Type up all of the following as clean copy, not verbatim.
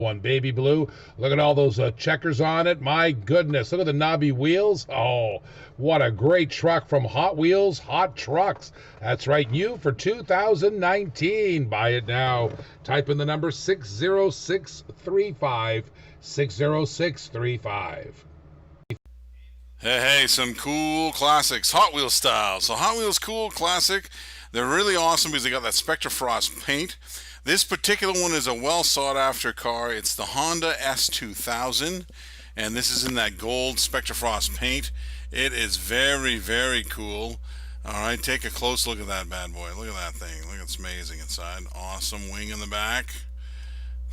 One baby blue. Look at all those checkers on it. My goodness, look at the knobby wheels. Oh, what a great truck from Hot Wheels Hot Trucks. That's right, new for 2019. Buy it now. Type in the number 60635, 60635. Hey, some cool classics, Hot Wheels style. So Hot Wheels Cool Classic, they're really awesome because they got that Spectra Frost paint. This particular one is a well sought after car. It's the Honda S2000, and this is in that gold Spectra Frost paint. It is very, very cool. All right, take a close look at that bad boy. Look at that thing. Look, it's amazing inside. Awesome wing in the back.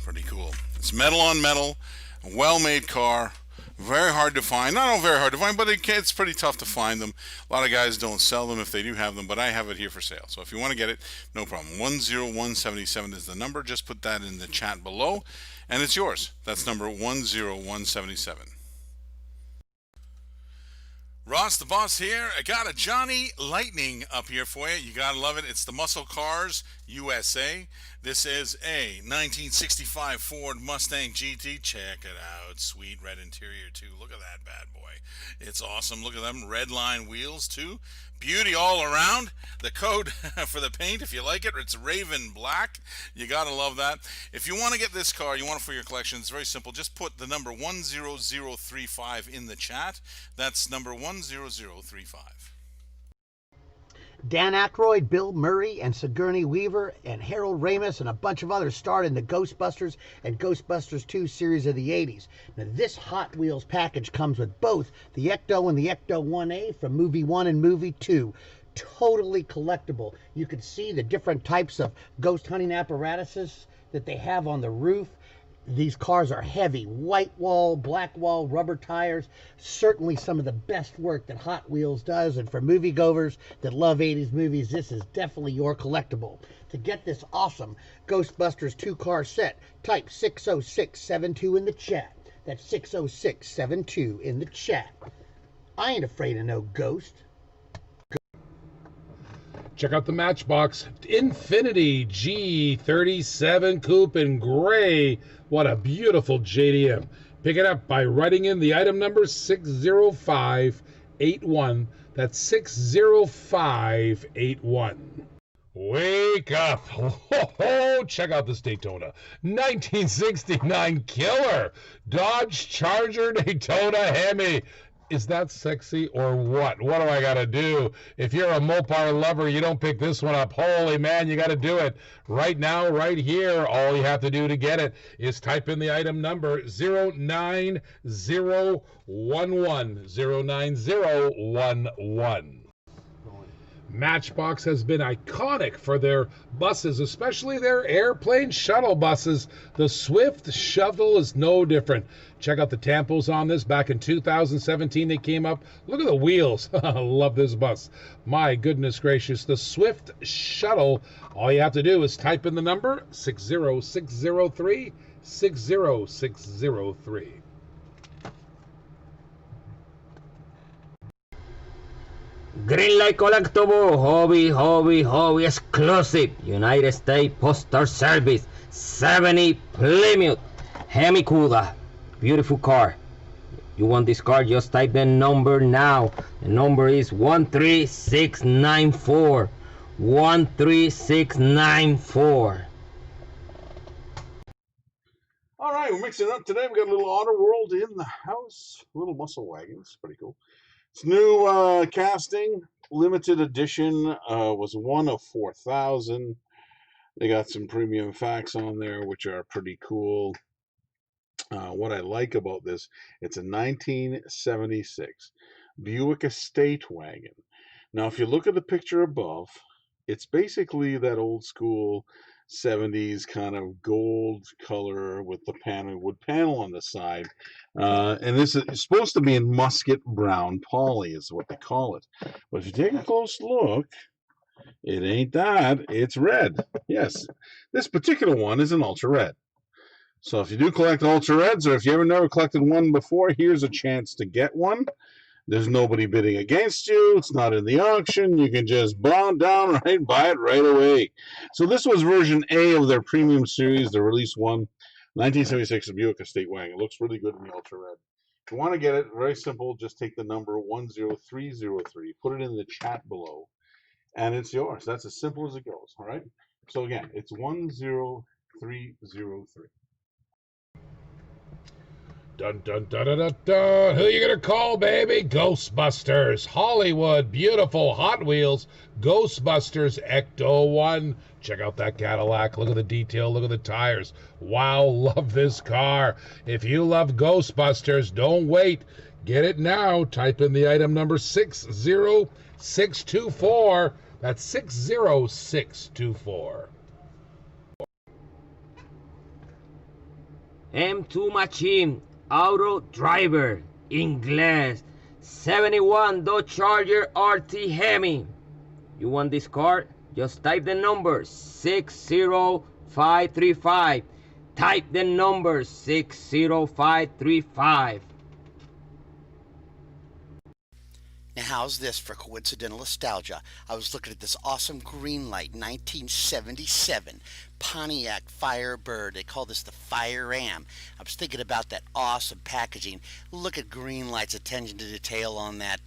Pretty cool. It's metal on metal, a well-made car. Very hard to find. Not all very hard to find, but it's pretty tough to find them. A lot of guys don't sell them if they do have them, but I have it here for sale. So if you want to get it, no problem. 10177 is the number. Just put that in the chat below, and it's yours. That's number 10177. Ross the Boss here. I got a Johnny Lightning up here for you. You gotta love it. It's the Muscle Cars USA. This is a 1965 Ford Mustang GT. Check it out. Sweet red interior too. Look at that bad boy. It's awesome. Look at them red line wheels too. Beauty all around. The code for the paint, if you like it, it's Raven Black. You gotta love that. If you want to get this car, you want it for your collection, it's very simple. Just put the number 10035 in the chat. That's number 10035. Dan Aykroyd, Bill Murray, and Sigourney Weaver, and Harold Ramis, and a bunch of others starred in the Ghostbusters and Ghostbusters 2 series of the 80s. Now, this Hot Wheels package comes with both the Ecto and the Ecto 1A from Movie 1 and Movie 2. Totally collectible. You can see the different types of ghost hunting apparatuses that they have on the roof. These cars are heavy, white wall, black wall, rubber tires. Certainly some of the best work that Hot Wheels does. And for moviegoers that love 80s movies, this is definitely your collectible. To get this awesome Ghostbusters 2-car set, type 60672 in the chat. That's 60672 in the chat. I ain't afraid of no ghost. Check out the Matchbox Infinity G37 Coupe in gray. What a beautiful JDM. Pick it up by writing in the item number 60581. That's 60581. Wake up. Oh, check out this Daytona. 1969 killer Dodge Charger Daytona Hemi. Is that sexy or what? What do I got to do? If you're a Mopar lover, you don't pick this one up. Holy man, you got to do it right now, right here. All you have to do to get it is type in the item number 09011. 09011. Matchbox has been iconic for their buses, especially their airplane shuttle buses. The Swift Shuttle is no different. Check out the tampos on this. Back in 2017, they came up. Look at the wheels. I love this bus. My goodness gracious. The Swift Shuttle. All you have to do is type in the number 60603, 60603. Greenlight Collectible, hobby exclusive, United States Postal Service, 70 Plymouth Hemi Cuda, beautiful car. You want this car, just type the number now. The number is 13694, 13694. All right, we're mixing it up today. We got a little Auto World in the house, little muscle wagons, pretty cool. It's new casting, limited edition, was one of 4,000. They got some premium facts on there, which are pretty cool. What I like about this, it's a 1976 Buick Estate wagon. Now, if you look at the picture above, it's basically that old school 70s kind of gold color with the wood panel on the side. And this is supposed to be in musket brown poly is what they call it. But if you take a close look, it ain't that. It's red. Yes, this particular one is an ultra red. So if you do collect ultra reds, or if you ever never collected one before, here's a chance to get one. There's nobody bidding against you. It's not in the auction. You can just downright buy it right away. So this was version A of their premium series, the release one. 1976 Buick Estate wagon. It looks really good in the ultra red. If you want to get it, very simple. Just take the number 10303, put it in the chat below, and it's yours. That's as simple as it goes. All right. So again, it's 10303. Dun dun dun dun dun dun. Who you gonna call, baby? Ghostbusters, Hollywood, beautiful Hot Wheels, Ghostbusters Ecto 1. Check out that Cadillac. Look at the detail. Look at the tires. Wow, love this car. If you love Ghostbusters, don't wait. Get it now. Type in the item number 60624. That's 60624. M2 Machine, Auto Driver, Inglés, 71 Dodge Charger RT Hemi. You want this car? Just type the number 60535. Type the number 60535. Now, how's this for coincidental nostalgia? I was looking at this awesome Greenlight 1977 Pontiac Firebird. They call this the Fire Ram. I was thinking about that awesome packaging. Look at Greenlight's attention to detail on that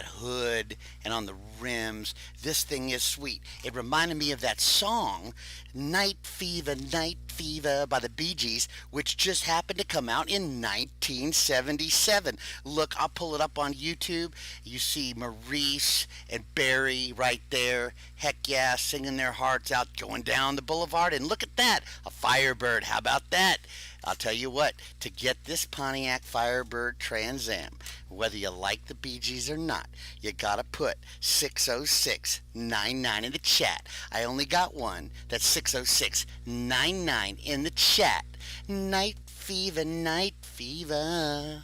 hood and on the rims. This thing is sweet. It reminded me of that song, Night Fever by the Bee Gees, which just happened to come out in 1977. Look, I'll pull it up on YouTube. You see Maurice and Barry right there. Heck yeah, singing their hearts out, going down the boulevard. And look at that, a Firebird. How about that? I'll tell you what, to get this Pontiac Firebird Trans Am, whether you like the Bee Gees or not, you gotta put 60699 in the chat. I only got one. That's 60699 in the chat. Night Fever, Night Fever.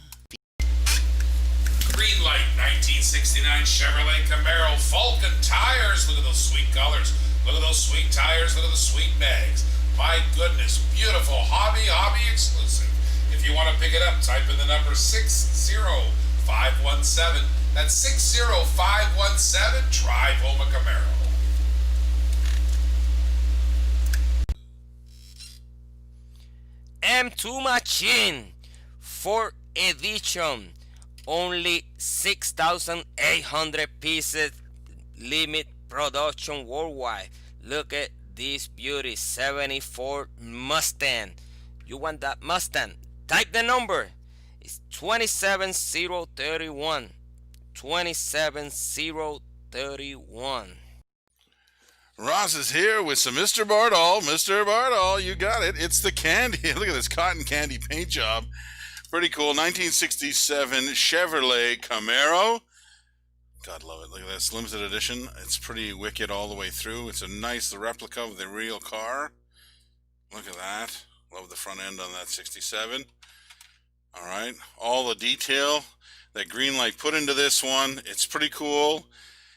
Greenlight 1969 Chevrolet Camaro Falcon tires. Look at those sweet colors. Look at those sweet tires. Look at the sweet bags. My goodness, beautiful hobby exclusive. If you want to pick it up, type in the number 60517. That's 60517. Drive home a Camaro. M2 Machine, 4th edition, only 6,800 pieces, limit production worldwide. Look at this beauty, 74 Mustang. You want that Mustang? Type the number. It's 27031. 27031. Ross is here with some Mr. Bardall. Mr. Bardall, you got it. It's the candy. Look at this cotton candy paint job. Pretty cool. 1967 Chevrolet Camaro. God love it. Look at this limited edition. It's pretty wicked all the way through. It's a nice replica of the real car. Look at that. Love the front end on that 67. All right. All the detail that Greenlight put into this one. It's pretty cool.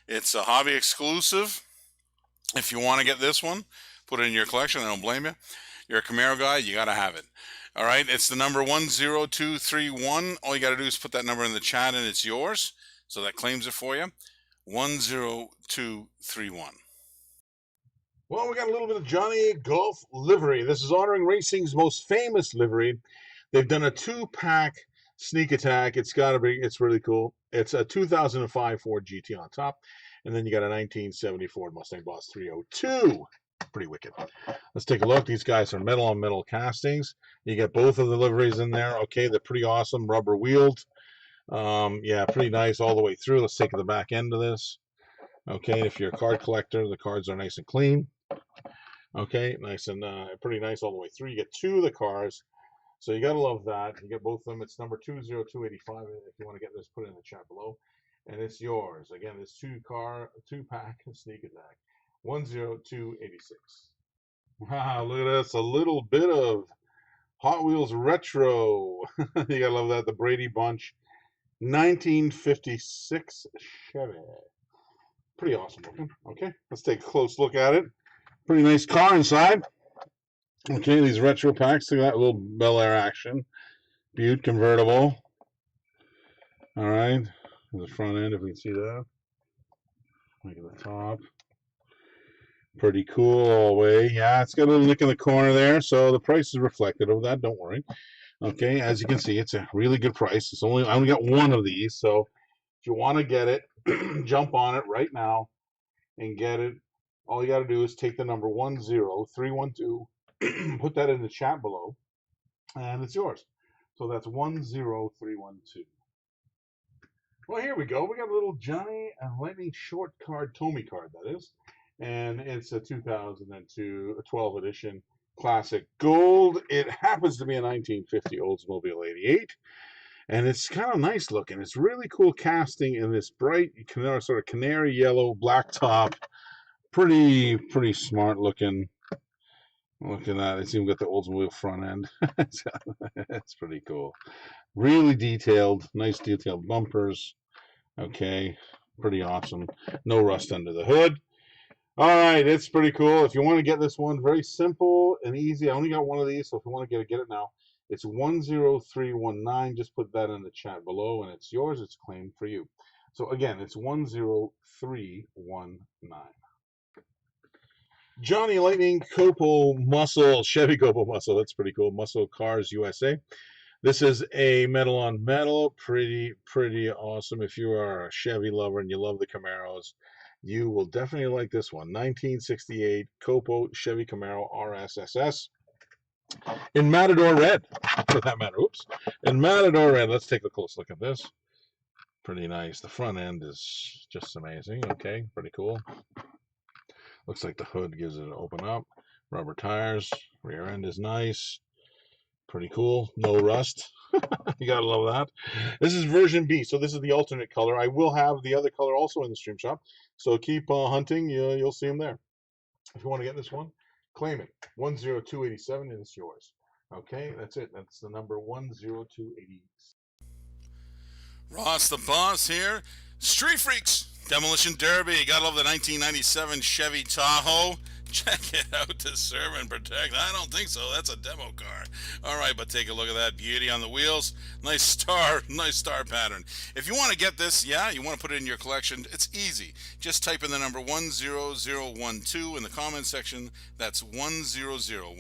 It's a hobby exclusive. If you want to get this one, put it in your collection. I don't blame you. You're a Camaro guy. You got to have it. All right. It's the number 10231. All you got to do is put that number in the chat and it's yours. So that claims it for you. 10231. Well, we got a little bit of Johnny Golf livery. This is honoring racing's most famous livery. They've done a 2-pack sneak attack. It's really cool. It's a 2005 Ford GT on top. And then you got a 1970 Ford Mustang Boss 302. Pretty wicked. Let's take a look. These guys are metal on metal castings. You get both of the liveries in there. Okay, they're pretty awesome. Rubber wheeled. Yeah, pretty nice all the way through. Let's take the back end of this. Okay, if you're a card collector, the cards are nice and clean. Okay, nice and pretty nice all the way through. You get 2 of the cars, so you gotta love that. You get both of them. It's number 20285. If you want to get this, put it in the chat below, and it's yours. Again, this 2-pack sneak attack, 10286. Wow, look at this. A little bit of Hot Wheels retro. You gotta love that. The Brady Bunch. 1956 Chevy. Pretty awesome looking. Okay, let's take a close look at it. Pretty nice car inside. Okay, these retro packs. Look at that little Bel Air action. Butte convertible. All right, the front end, if we can see that. Look at the top. Pretty cool all the way. Yeah, it's got a little nick in the corner there, so the price is reflected of that. Don't worry. Okay, as you can see, it's a really good price. I only got one of these, so if you want to get it, jump on it right now and get it. All you got to do is take the number 10312, put that in the chat below, and it's yours. So that's 10312. Well, here we go. We got a little Johnny and Lightning short card, Tomy card, that is. And it's a 2012 edition classic gold. It happens to be a 1950 Oldsmobile 88. And it's kind of nice looking. It's really cool casting in this bright, sort of canary yellow, black top. Pretty smart looking. Look at that. It's even got the Oldsmobile front end. That's pretty cool. Really detailed. Nice detailed bumpers. Okay. Pretty awesome. No rust under the hood. All right, it's pretty cool. If you want to get this one, very simple and easy. I only got one of these, so if you want to get it now. It's 10319. Just put that in the chat below, and it's yours. It's claimed for you. So again, it's 10319. Johnny Lightning Copo Muscle, Chevy Copo Muscle. That's pretty cool. Muscle Cars USA. This is a metal on metal. Pretty awesome. If you are a Chevy lover and you love the Camaros, you will definitely like this one. 1968 Copo Chevy Camaro RSSS in Matador Red, for that matter. Oops. In Matador Red. Let's take a close look at this. Pretty nice. The front end is just amazing. Okay, pretty cool. Looks like the hood gives it an open up. Rubber tires. Rear end is nice. Pretty cool. No rust. You gotta love that. This is version B, so this is the alternate color. I will have the other color also in the stream shop, so keep hunting. You'll see them there. If you want to get this one, claim it. 10287, and it's yours. Okay, that's it. That's the number 10287. Ross the Boss here. Street Freaks Demolition Derby. Gotta love the 1997 Chevy Tahoe. Check it out to serve and protect. I don't think so. That's a demo car. All right, but take a look at that beauty on the wheels. Nice star pattern. If you want to get this, yeah, you want to put it in your collection, it's easy. Just type in the number 10012 in the comment section. That's 10012.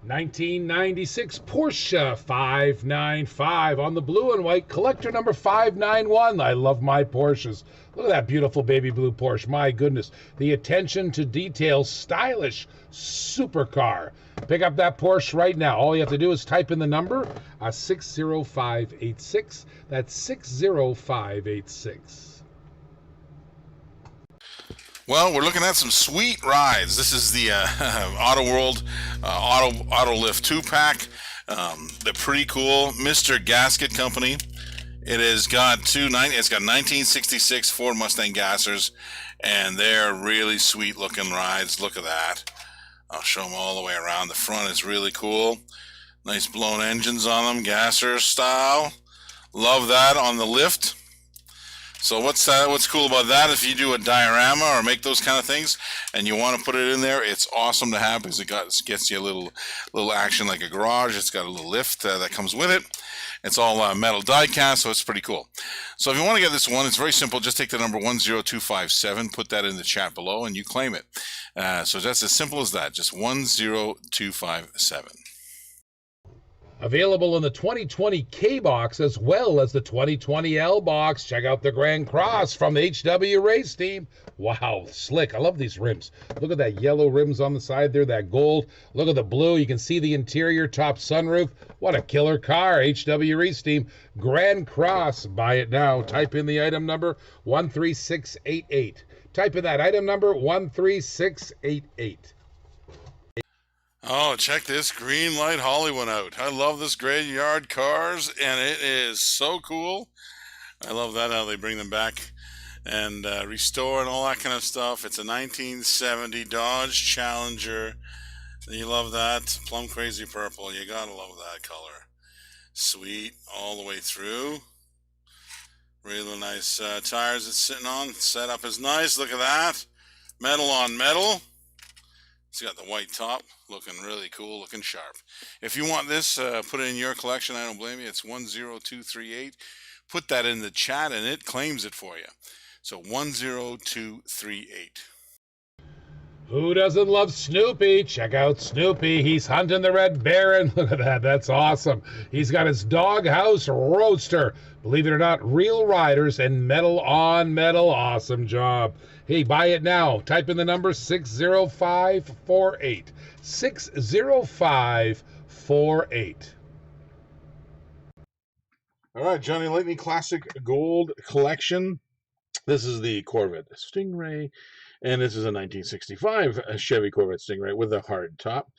'96 Porsche 595 on the blue and white, collector number 591. I love my Porsches. Look at that beautiful baby blue Porsche. My goodness. The attention to detail, stylish supercar. Pick up that Porsche right now. All you have to do is type in the number 60586. That's 60586. Well, we're looking at some sweet rides. This is the Auto World Auto Lift 2-pack. They're pretty cool. Mr. Gasket Company. It has got 1966 Ford Mustang gassers, and they're really sweet looking rides. Look at that. I'll show them all the way around. The front is really cool. Nice blown engines on them, gasser style. Love that on the lift. So what's cool about that, if you do a diorama or make those kind of things and you want to put it in there, it's awesome to have because it gets you a little action like a garage. It's got a little lift that comes with it. It's all metal die cast, so it's pretty cool. So if you want to get this one, it's very simple. Just take the number 10257, put that in the chat below, and you claim it. So that's as simple as that, just 10257. Available in the 2020 K box as well as the 2020 L box. Check out the Grand Cross from the HW Race Team. Wow, slick. I love these rims. Look at that yellow rims on the side there, that gold. Look at the blue. You can see the interior, top sunroof. What a killer car. HW Race Team Grand Cross. Buy it now. Type in the item number 13688. Type in that item number 13688. Oh, check this green light Hollywood out. I love this graveyard cars, and it is so cool. I love that, how they bring them back and restore and all that kind of stuff. It's a 1970 Dodge Challenger. You love that. Plum crazy purple. You gotta love that color. Sweet all the way through. Really nice tires it's sitting on. Setup is nice. Look at that. Metal on metal. It's got the white top, looking really cool, looking sharp. If you want this, put it in your collection. I don't blame you. It's 10238. Put that in the chat, and it claims it for you. So 10238. Who doesn't love Snoopy? Check out Snoopy. He's hunting the Red Baron. Look at that. That's awesome. He's got his Doghouse Roadster. Believe it or not, real riders and metal on metal. Awesome job. Hey, buy it now. Type in the number 60548. 60548. All right, Johnny Lightning Classic Gold Collection. This is the Corvette Stingray, and this is a 1965 Chevy Corvette Stingray with a hard top.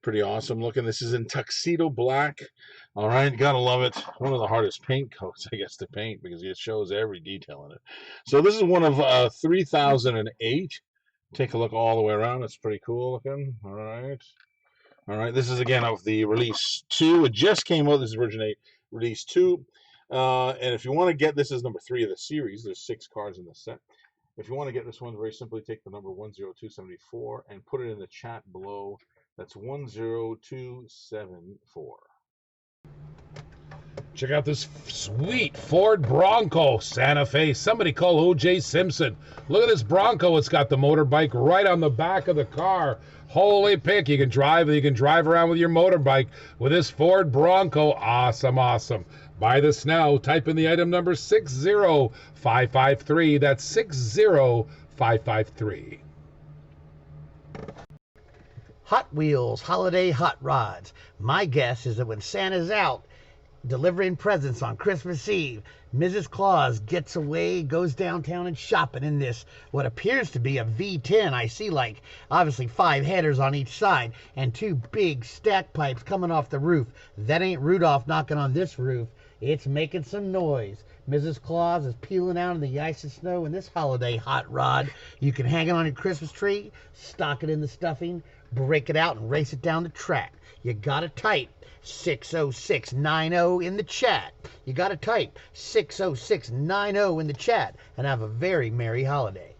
Pretty awesome looking. This is in tuxedo black. All right, gotta love it. One of the hardest paint coats, I guess, to paint because it shows every detail in it. So this is one of 3008. Take a look all the way around. It's pretty cool looking. All right. All right, this is again of the release 2. It just came out. This is Originate release 2. And if you want to get this, is number 3 of the series. There's 6 cars in the set. If you want to get this one, very simply take the number 10274 and put it in the chat below. That's 10274. Check out this sweet Ford Bronco Santa Fe. Somebody call O.J. Simpson. Look at this Bronco. It's got the motorbike right on the back of the car. Holy pick. You can drive around with your motorbike with this Ford Bronco. Awesome, awesome. Buy this now. Type in the item number 60553. That's 60553. Hot Wheels Holiday Hot Rods. My guess is that when Santa's out delivering presents on Christmas Eve, Mrs. Claus gets away, goes downtown and shopping in this, what appears to be a V10. I see like obviously 5 headers on each side and 2 big stack pipes coming off the roof. That ain't Rudolph knocking on this roof. It's making some noise. Mrs. Claus is peeling out in the ice and snow in this holiday hot rod. You can hang it on your Christmas tree, stock it in the stuffing, break it out and race it down the track. You gotta type 60690 in the chat. You gotta type 60690 in the chat and have a very merry holiday.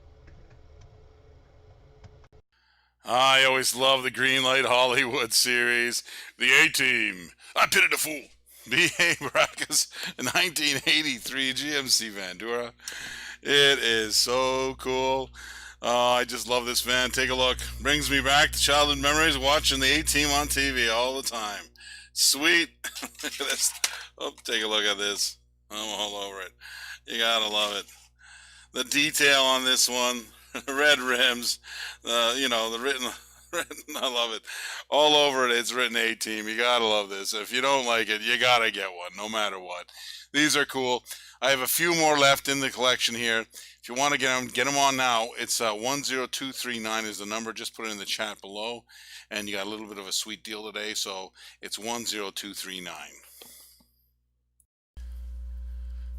I always love the Green Light Hollywood series. The A-Team. I pitied a fool. B.A. Baracus, 1983 GMC Vandura. It is so cool. I just love this van. Take a look. Brings me back to childhood memories watching the A-Team on TV all the time. Sweet. Look at this. Oh, take a look at this. I'm all over it. You gotta love it. The detail on this one. Red rims. The written... I love it. All over it, it's written A-Team. You gotta love this. If you don't like it, you gotta get one, no matter what. These are cool. I have a few more left in the collection here. If you want to get them on now. It's 10239 is the number. Just put it in the chat below. And you got a little bit of a sweet deal today, so it's 10239.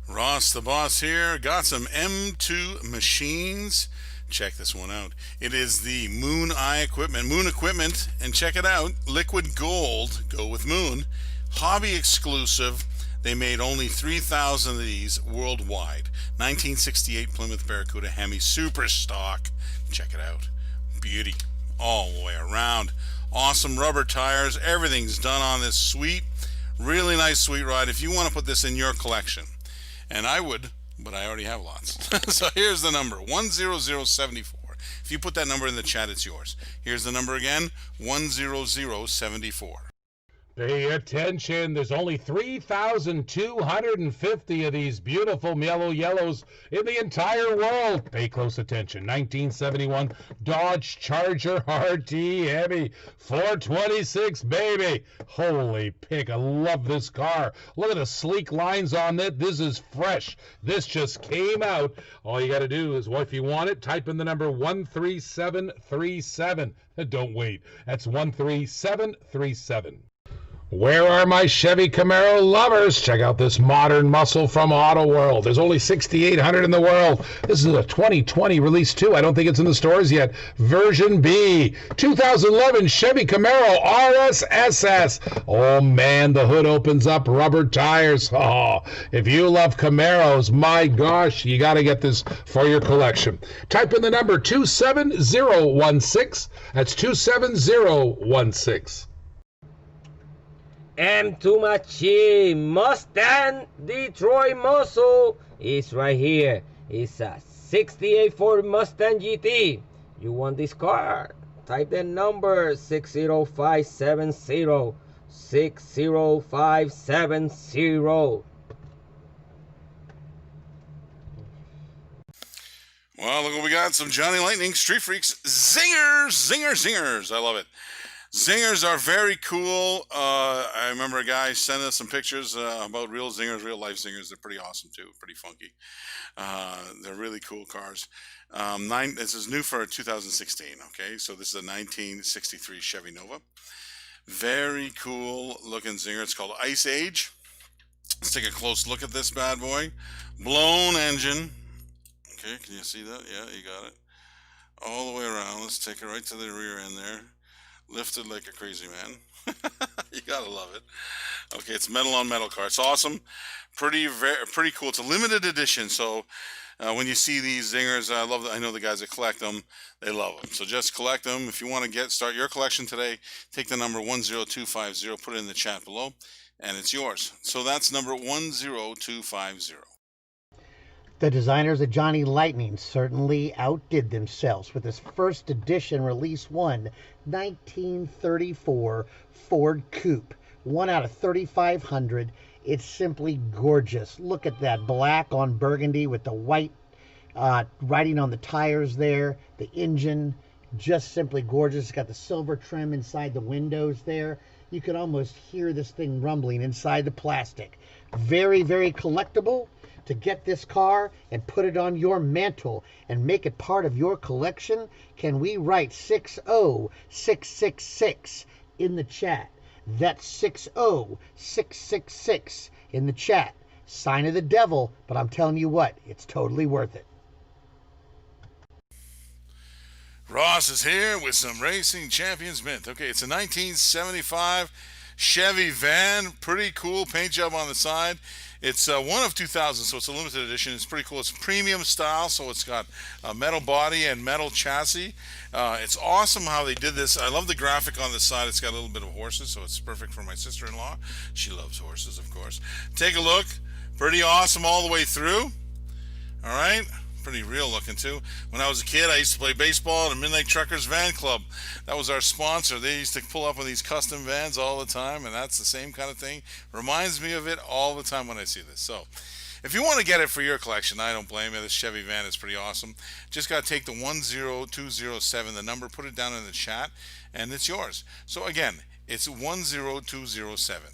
Ross the Boss here. Got some M2 machines. Check this one out. It is the Moon Eye Equipment. Moon Equipment, and check it out. Liquid gold, go with Moon. Hobby exclusive. They made only 3,000 of these worldwide. 1968 Plymouth Barracuda Hemi Super Stock. Check it out. Beauty all the way around. Awesome rubber tires. Everything's done on this sweet, really nice sweet ride. If you want to put this in your collection, and I would, but I already have lots. So here's the number, 10074. If you put that number in the chat, it's yours. Here's the number again, 10074. Pay attention. There's only 3,250 of these beautiful mellow yellows in the entire world. Pay close attention. 1971 Dodge Charger RT Hemi 426, baby. Holy pick. I love this car. Look at the sleek lines on it. This is fresh. This just came out. All you got to do is, well, if you want it, type in the number 13737. Don't wait. That's 13737. Where are my Chevy Camaro lovers? Check out this modern muscle from Auto World. There's only 6,800 in the world. This is a 2020 release too. I don't think it's in the stores yet. Version B. 2011 Chevy Camaro RSSS. Oh man, the hood opens up. Rubber tires. Oh, if you love Camaros, my gosh, you got to get this for your collection. Type in the number 27016. That's 27016. M2 Machine Mustang Detroit Muscle is right here. It's a 68 Ford Mustang GT. You want this car? Type the number 60570. 60570. Well, look what we got. Some Johnny Lightning Street Freaks zingers, zingers. I love it. Zingers are very cool. I remember a guy sending us some pictures about real zingers, real life zingers. They're pretty awesome too, pretty funky. They're really cool cars. This is new for 2016. Okay, so this is a 1963 Chevy Nova. Very cool looking zinger. It's called Ice Age. Let's take a close look at this bad boy. Blown engine. Okay, can you see that? Yeah, you got it. All the way around. Let's take it right to the rear end there. Lifted like a crazy man. You gotta love it. Okay, it's metal on metal car. It's awesome. Pretty cool. It's a limited edition. So when you see these zingers, I know the guys that collect them. They love them. So just collect them. If you want to start your collection today, take the number 10250. Put it in the chat below, and it's yours. So that's number 10250. The designers of Johnny Lightning certainly outdid themselves with this first edition release 1934 Ford Coupe. 1 out of 3,500. It's simply gorgeous. Look at that black on burgundy with the white writing on the tires there. The engine, just simply gorgeous. It's got the silver trim inside the windows there. You can almost hear this thing rumbling inside the plastic. Very, very collectible. To get this car and put it on your mantle and make it part of your collection, can we write 60666 in the chat? That's 60666 in the chat. Sign of the devil, but I'm telling you what, it's totally worth it. Ross is here with some Racing Champions Mint. Okay, it's a 1975 Chevy van. Pretty cool paint job on the side. It's one of 2,000, so it's a limited edition. It's pretty cool. It's premium style, so it's got a metal body and metal chassis. It's awesome how they did this. I love the graphic on the side. It's got a little bit of horses, so it's perfect for my sister-in-law. She loves horses, of course. Take a look. Pretty awesome all the way through. All right. Pretty real looking too. When I was a kid, I used to play baseball at a Midnight Truckers Van Club. That was our sponsor. They used to pull up in these custom vans all the time, and that's the same kind of thing. Reminds me of it all the time when I see this. So if you want to get it for your collection, I don't blame you. This Chevy van is pretty awesome. Just got to take the 10207, the number, put it down in the chat, and it's yours. So again, it's 10207.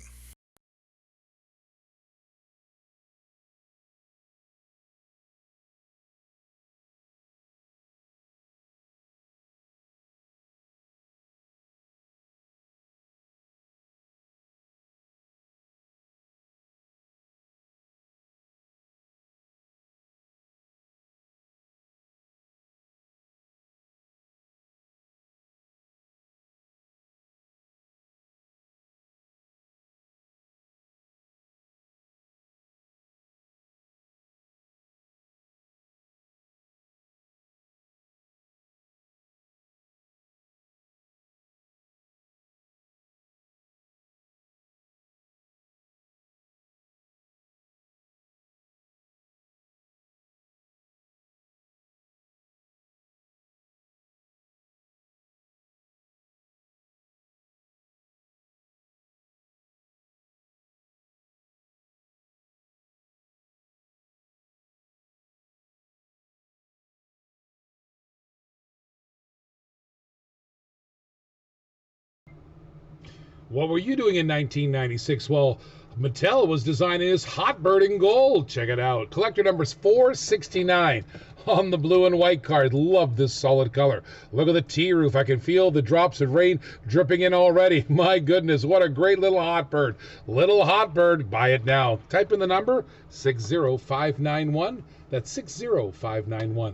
What were you doing in 1996? Well, Mattel was designing this Hot Bird in gold. Check it out. Collector number's 469 on the blue and white card. Love this solid color. Look at the T-roof. I can feel the drops of rain dripping in already. My goodness, what a great little Hot Bird. Little Hot Bird. Buy it now. Type in the number 60591. That's 60591.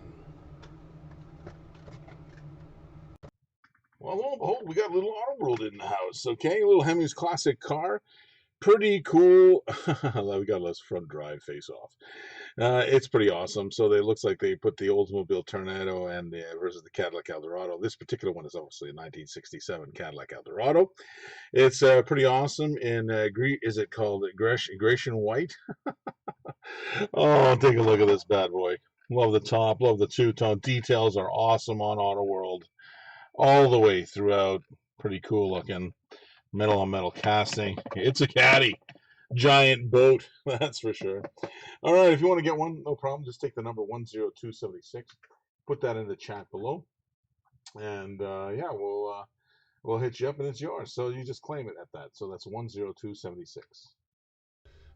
Well, lo and behold, we got a little Auto World in the house. Okay, a little Hemmings classic car. Pretty cool. We got a front drive face off. It's pretty awesome. So it looks like they put the Oldsmobile Tornado and versus the Cadillac Eldorado. This particular one is obviously a 1967 Cadillac Eldorado. It's pretty awesome. In is it called Grecian White? Oh, take a look at this bad boy. Love the top. Love the two-tone details. Are awesome on Auto World all the way throughout. Pretty cool looking. Metal on metal casting. It's a caddy. Giant boat, that's for sure. All right, if you want to get one, no problem. Just take the number 10276. Put that in the chat below. And yeah, we'll hit you up and it's yours. So you just claim it at that. So that's 10276.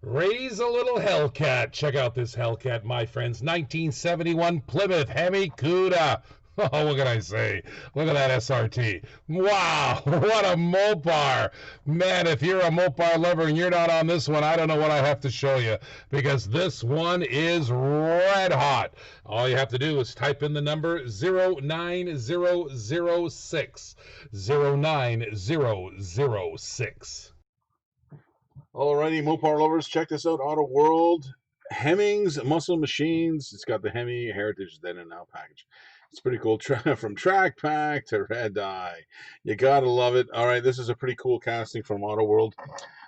Raise a little Hellcat. Check out this Hellcat, my friends. 1971 Plymouth Hemi Cuda. Oh, what can I say? Look at that SRT. Wow, what a Mopar. Man, if you're a Mopar lover and you're not on this one, I don't know what I have to show you, because this one is red hot. All you have to do is type in the number 09006. 09006. Alrighty, Mopar lovers, check this out. Auto World, Hemmings Muscle Machines. It's got the Hemi Heritage Then and Now package. It's pretty cool. From Track Pack to Red Eye. You gotta love it. All right, this is a pretty cool casting from Auto World.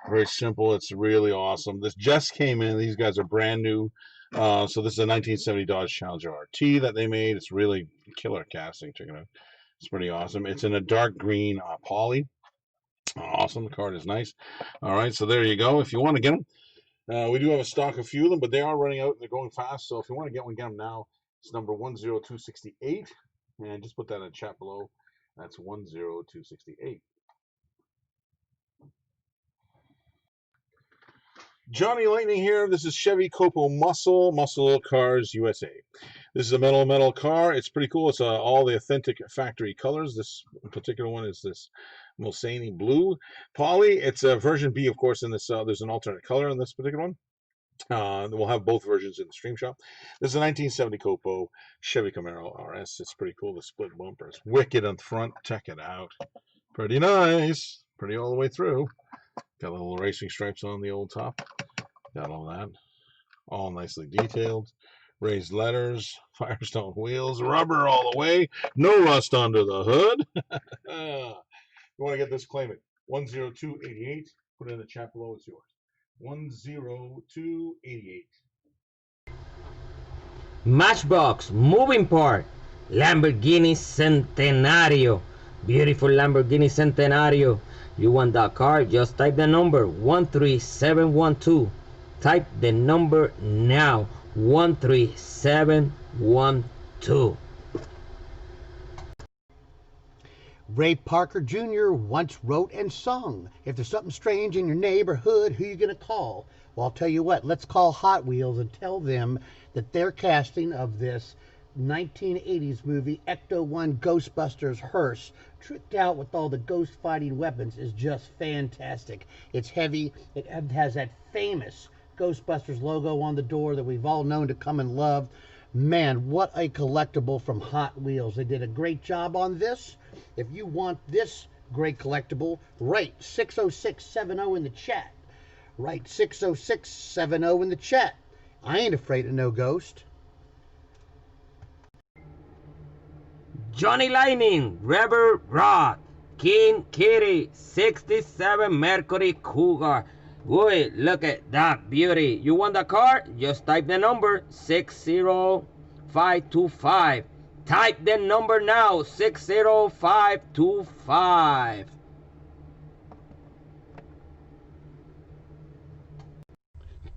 Very simple. It's really awesome. This just came in. These guys are brand new. So this is a 1970 Dodge Challenger RT that they made. It's really killer casting. Check it out. It's pretty awesome. It's in a dark green poly. Awesome. The card is nice. All right, so there you go. If you want to get them, we do have a stock of few of them, but they are running out and they're going fast. So if you want to get one, get them now. It's number 10268, and just put that in the chat below. That's 10268. Johnny Lightning here. This is Chevy Copo Muscle Cars USA. This is a metal car. It's pretty cool. It's all the authentic factory colors. This particular one is this Mulsanne blue poly. It's a version B, of course. In this, there's an alternate color in this particular one. We'll have both versions in the stream shop. This is a 1970 Copo Chevy Camaro RS. It's pretty cool. The split bumper is wicked on the front. Check it out. Pretty nice. Pretty all the way through. Got little racing stripes on the old top. Got all that. All nicely detailed. Raised letters. Firestone wheels. Rubber all the way. No rust under the hood. You want to get this, claim it. 10288. Put it in the chat below. It's yours. 10288. Matchbox moving part. Lamborghini Centenario. Beautiful Lamborghini Centenario. You want that car? Just type the number 13712. Type the number now. 13712. Ray Parker Jr. once wrote and sung, "If there's something strange in your neighborhood, who you gonna call?" Well, I'll tell you what, let's call Hot Wheels and tell them that their casting of this 1980s movie Ecto-1 Ghostbusters hearse, tricked out with all the ghost fighting weapons, is just fantastic. It's heavy. It has that famous Ghostbusters logo on the door that we've all known to come and love. Man, what a collectible from Hot Wheels. They did a great job on this. If you want this great collectible, write 60670 in the chat. Write 60670 in the chat. I ain't afraid of no ghost. Johnny Lightning, Rebel Rod, King Kitty, 67 Mercury Cougar. Boy, look at that beauty. You want the car? Just type the number 60525. Type the number now, 60525.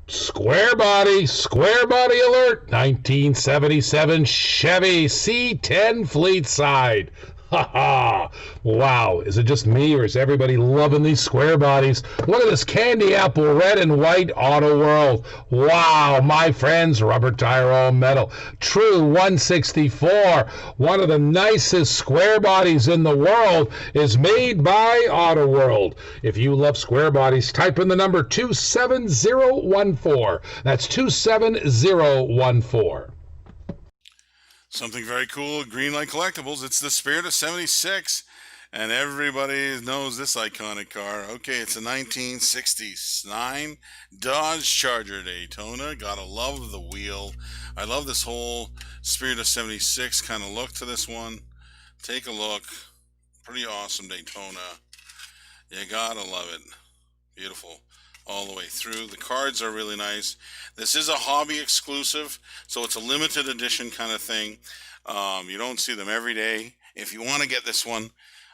Square body alert. 1977 Chevy C10 Fleet Side. Ha ha! Wow, is it just me or is everybody loving these square bodies? Look at this candy apple red and white Auto World. Wow, my friends, rubber tire all metal. True 164, one of the nicest square bodies in the world, is made by Auto World. If you love square bodies, type in the number 27014. That's 27014. Something very cool, Greenlight Collectibles. It's the Spirit of 76, and everybody knows this iconic car. Okay, it's a 1969 Dodge Charger Daytona. Gotta love the wheel. I love this whole Spirit of 76 kind of look to this one. Take a look. Pretty awesome Daytona. You gotta love it. Beautiful all the way through. The cards are really nice. This is a hobby exclusive, so it's a limited edition kind of thing. You don't see them every day. If you want to get this one,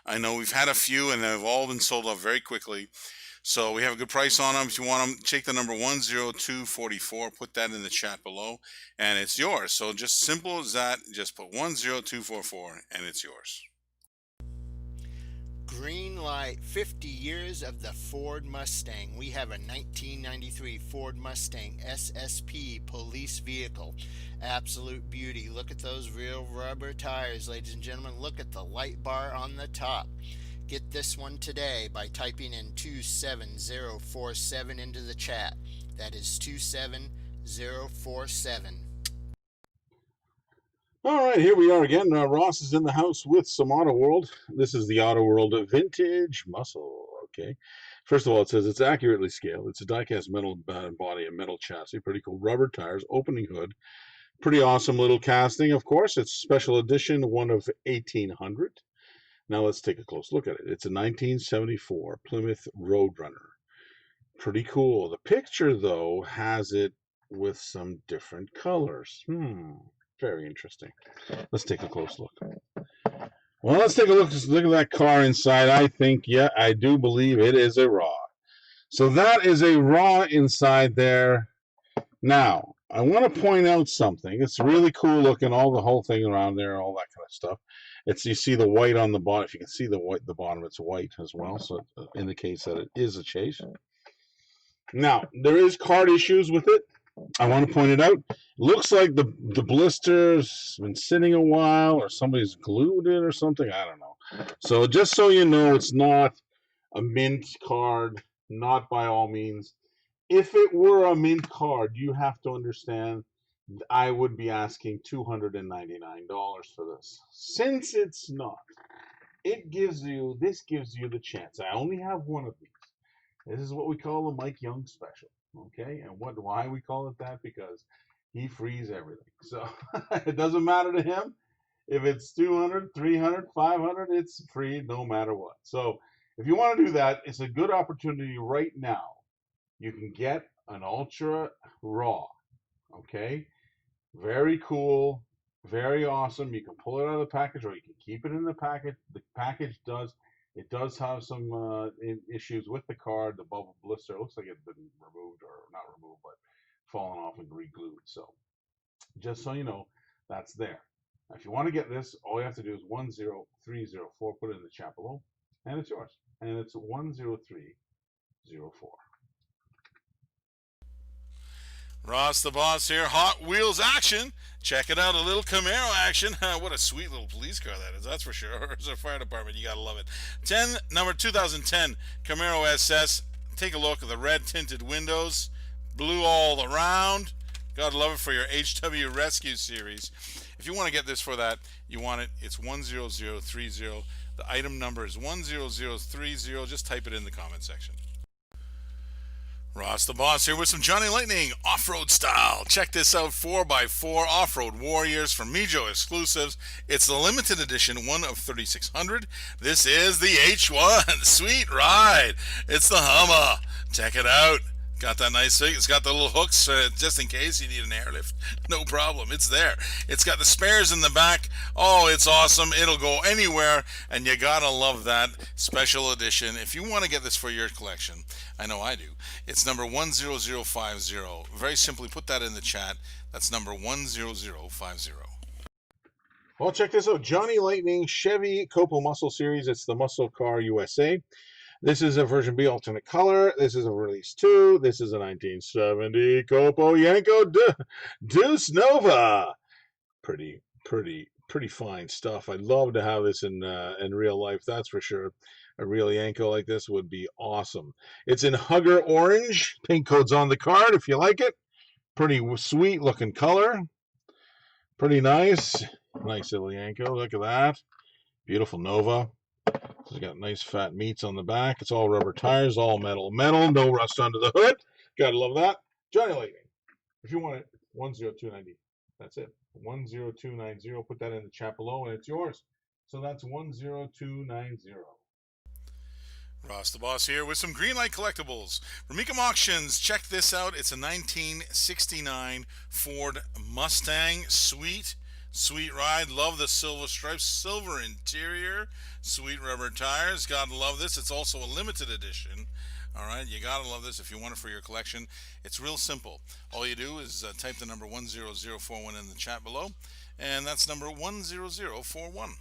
I know we've had a few and they've all been sold out very quickly. So we have a good price on them. If you want them, take the number 10244, put that in the chat below, and it's yours. So just simple as that. Just put 10244 and it's yours. Green light, 50 years of the Ford Mustang. We have a 1993 Ford Mustang SSP police vehicle. Absolute beauty. Look at those real rubber tires, ladies and gentlemen. Look at the light bar on the top. Get this one today by typing in 27047 into the chat. That is 27047. All right, here we are again. Ross is in the house with some Auto World. This is the Auto World Vintage Muscle. Okay. First of all, it says it's accurately scaled. It's a die-cast metal body and metal chassis. Pretty cool. Rubber tires, opening hood. Pretty awesome little casting, of course. It's special edition, one of 1,800. Now let's take a close look at it. It's a 1974 Plymouth Roadrunner. Pretty cool. The picture, though, has it with some different colors. Very interesting. Let's take a close look. Well, let's take a look. Just look at that car inside. I think, yeah, I do believe it is a raw. So that is a raw inside there. Now, I want to point out something. It's really cool looking, all the whole thing around there, all that kind of stuff. It's, you see the white on the bottom. If you can see the white, the bottom, it's white as well. So it indicates that it is a chase. Now, there is card issues with it. I want to point it out. Looks like the blister's been sitting a while, or somebody's glued it or something. I don't know. So just so you know, it's not a mint card, not by all means. If it were a mint card, you have to understand I would be asking $299 for this. Since it's not, this gives you the chance. I only have one of these. This is what we call a Mike Young special. Okay, and why we call it that? Because he frees everything. So it doesn't matter to him if it's 200, 300, 500. It's free no matter what. So if you want to do that, it's a good opportunity right now. You can get an Ultra Raw. Okay, very cool, very awesome. You can pull it out of the package, or you can keep it in the package. The package does have some issues with the card. The bubble blister, it looks like it's been removed, or not removed, but fallen off and re-glued. So just so you know, that's there. Now, if you want to get this, all you have to do is 10304, put it in the chat below, and it's yours. And it's 10304. Ross the Boss here. Hot Wheels action. Check it out. A little Camaro action. What a sweet little police car that is. That's for sure. As a fire department, you got to love it. Number 2010 Camaro SS. Take a look at the red tinted windows. Blue all around. Got to love it for your HW Rescue series. If you want to get this for that, you want it. It's 10030. The item number is 10030. Just type it in the comment section. Ross the Boss here with some Johnny Lightning off-road style. Check this out, 4x4 Off-Road Warriors from Mijo exclusives. It's the limited edition, one of 3,600. This is the H1. Sweet ride. It's the Hummer. Check it out. Got that nice thing. It's got the little hooks just in case you need an airlift. No problem. It's there. It's got the spares in the back. Oh, it's awesome. It'll go anywhere, and you gotta love that special edition. If you want to get this for your collection, I know I do. It's number 10050. Very simply, put that in the chat. That's number 10050. Well, check this out. Johnny Lightning Chevy Copo Muscle Series. It's the Muscle Car USA. This is a version B alternate color. This is a release 2. This is a 1970 Copo Yanko Deuce Nova. Pretty fine stuff. I'd love to have this in real life. That's for sure. A real Yanko like this would be awesome. It's in Hugger Orange. Paint code's on the card if you like it. Pretty sweet looking color. Pretty nice. Nice little Yanko. Look at that. Beautiful Nova. It's got nice fat meats on the back. It's all rubber tires, all metal. No rust under the hood. Gotta love that. Johnny Lightning. If you want it, 10290. That's it. 10290. Put that in the chat below and it's yours. So that's 10290. Ross the Boss here with some Greenlight Collectibles. From Ecom Auctions, check this out. It's a 1969 Ford Mustang. Sweet ride. Love the silver stripes, silver interior, sweet rubber tires. Gotta love this. It's also a limited edition. All right, you gotta love this if you want it for your collection. It's real simple. All you do is type the number 10041 in the chat below, and that's number 10041.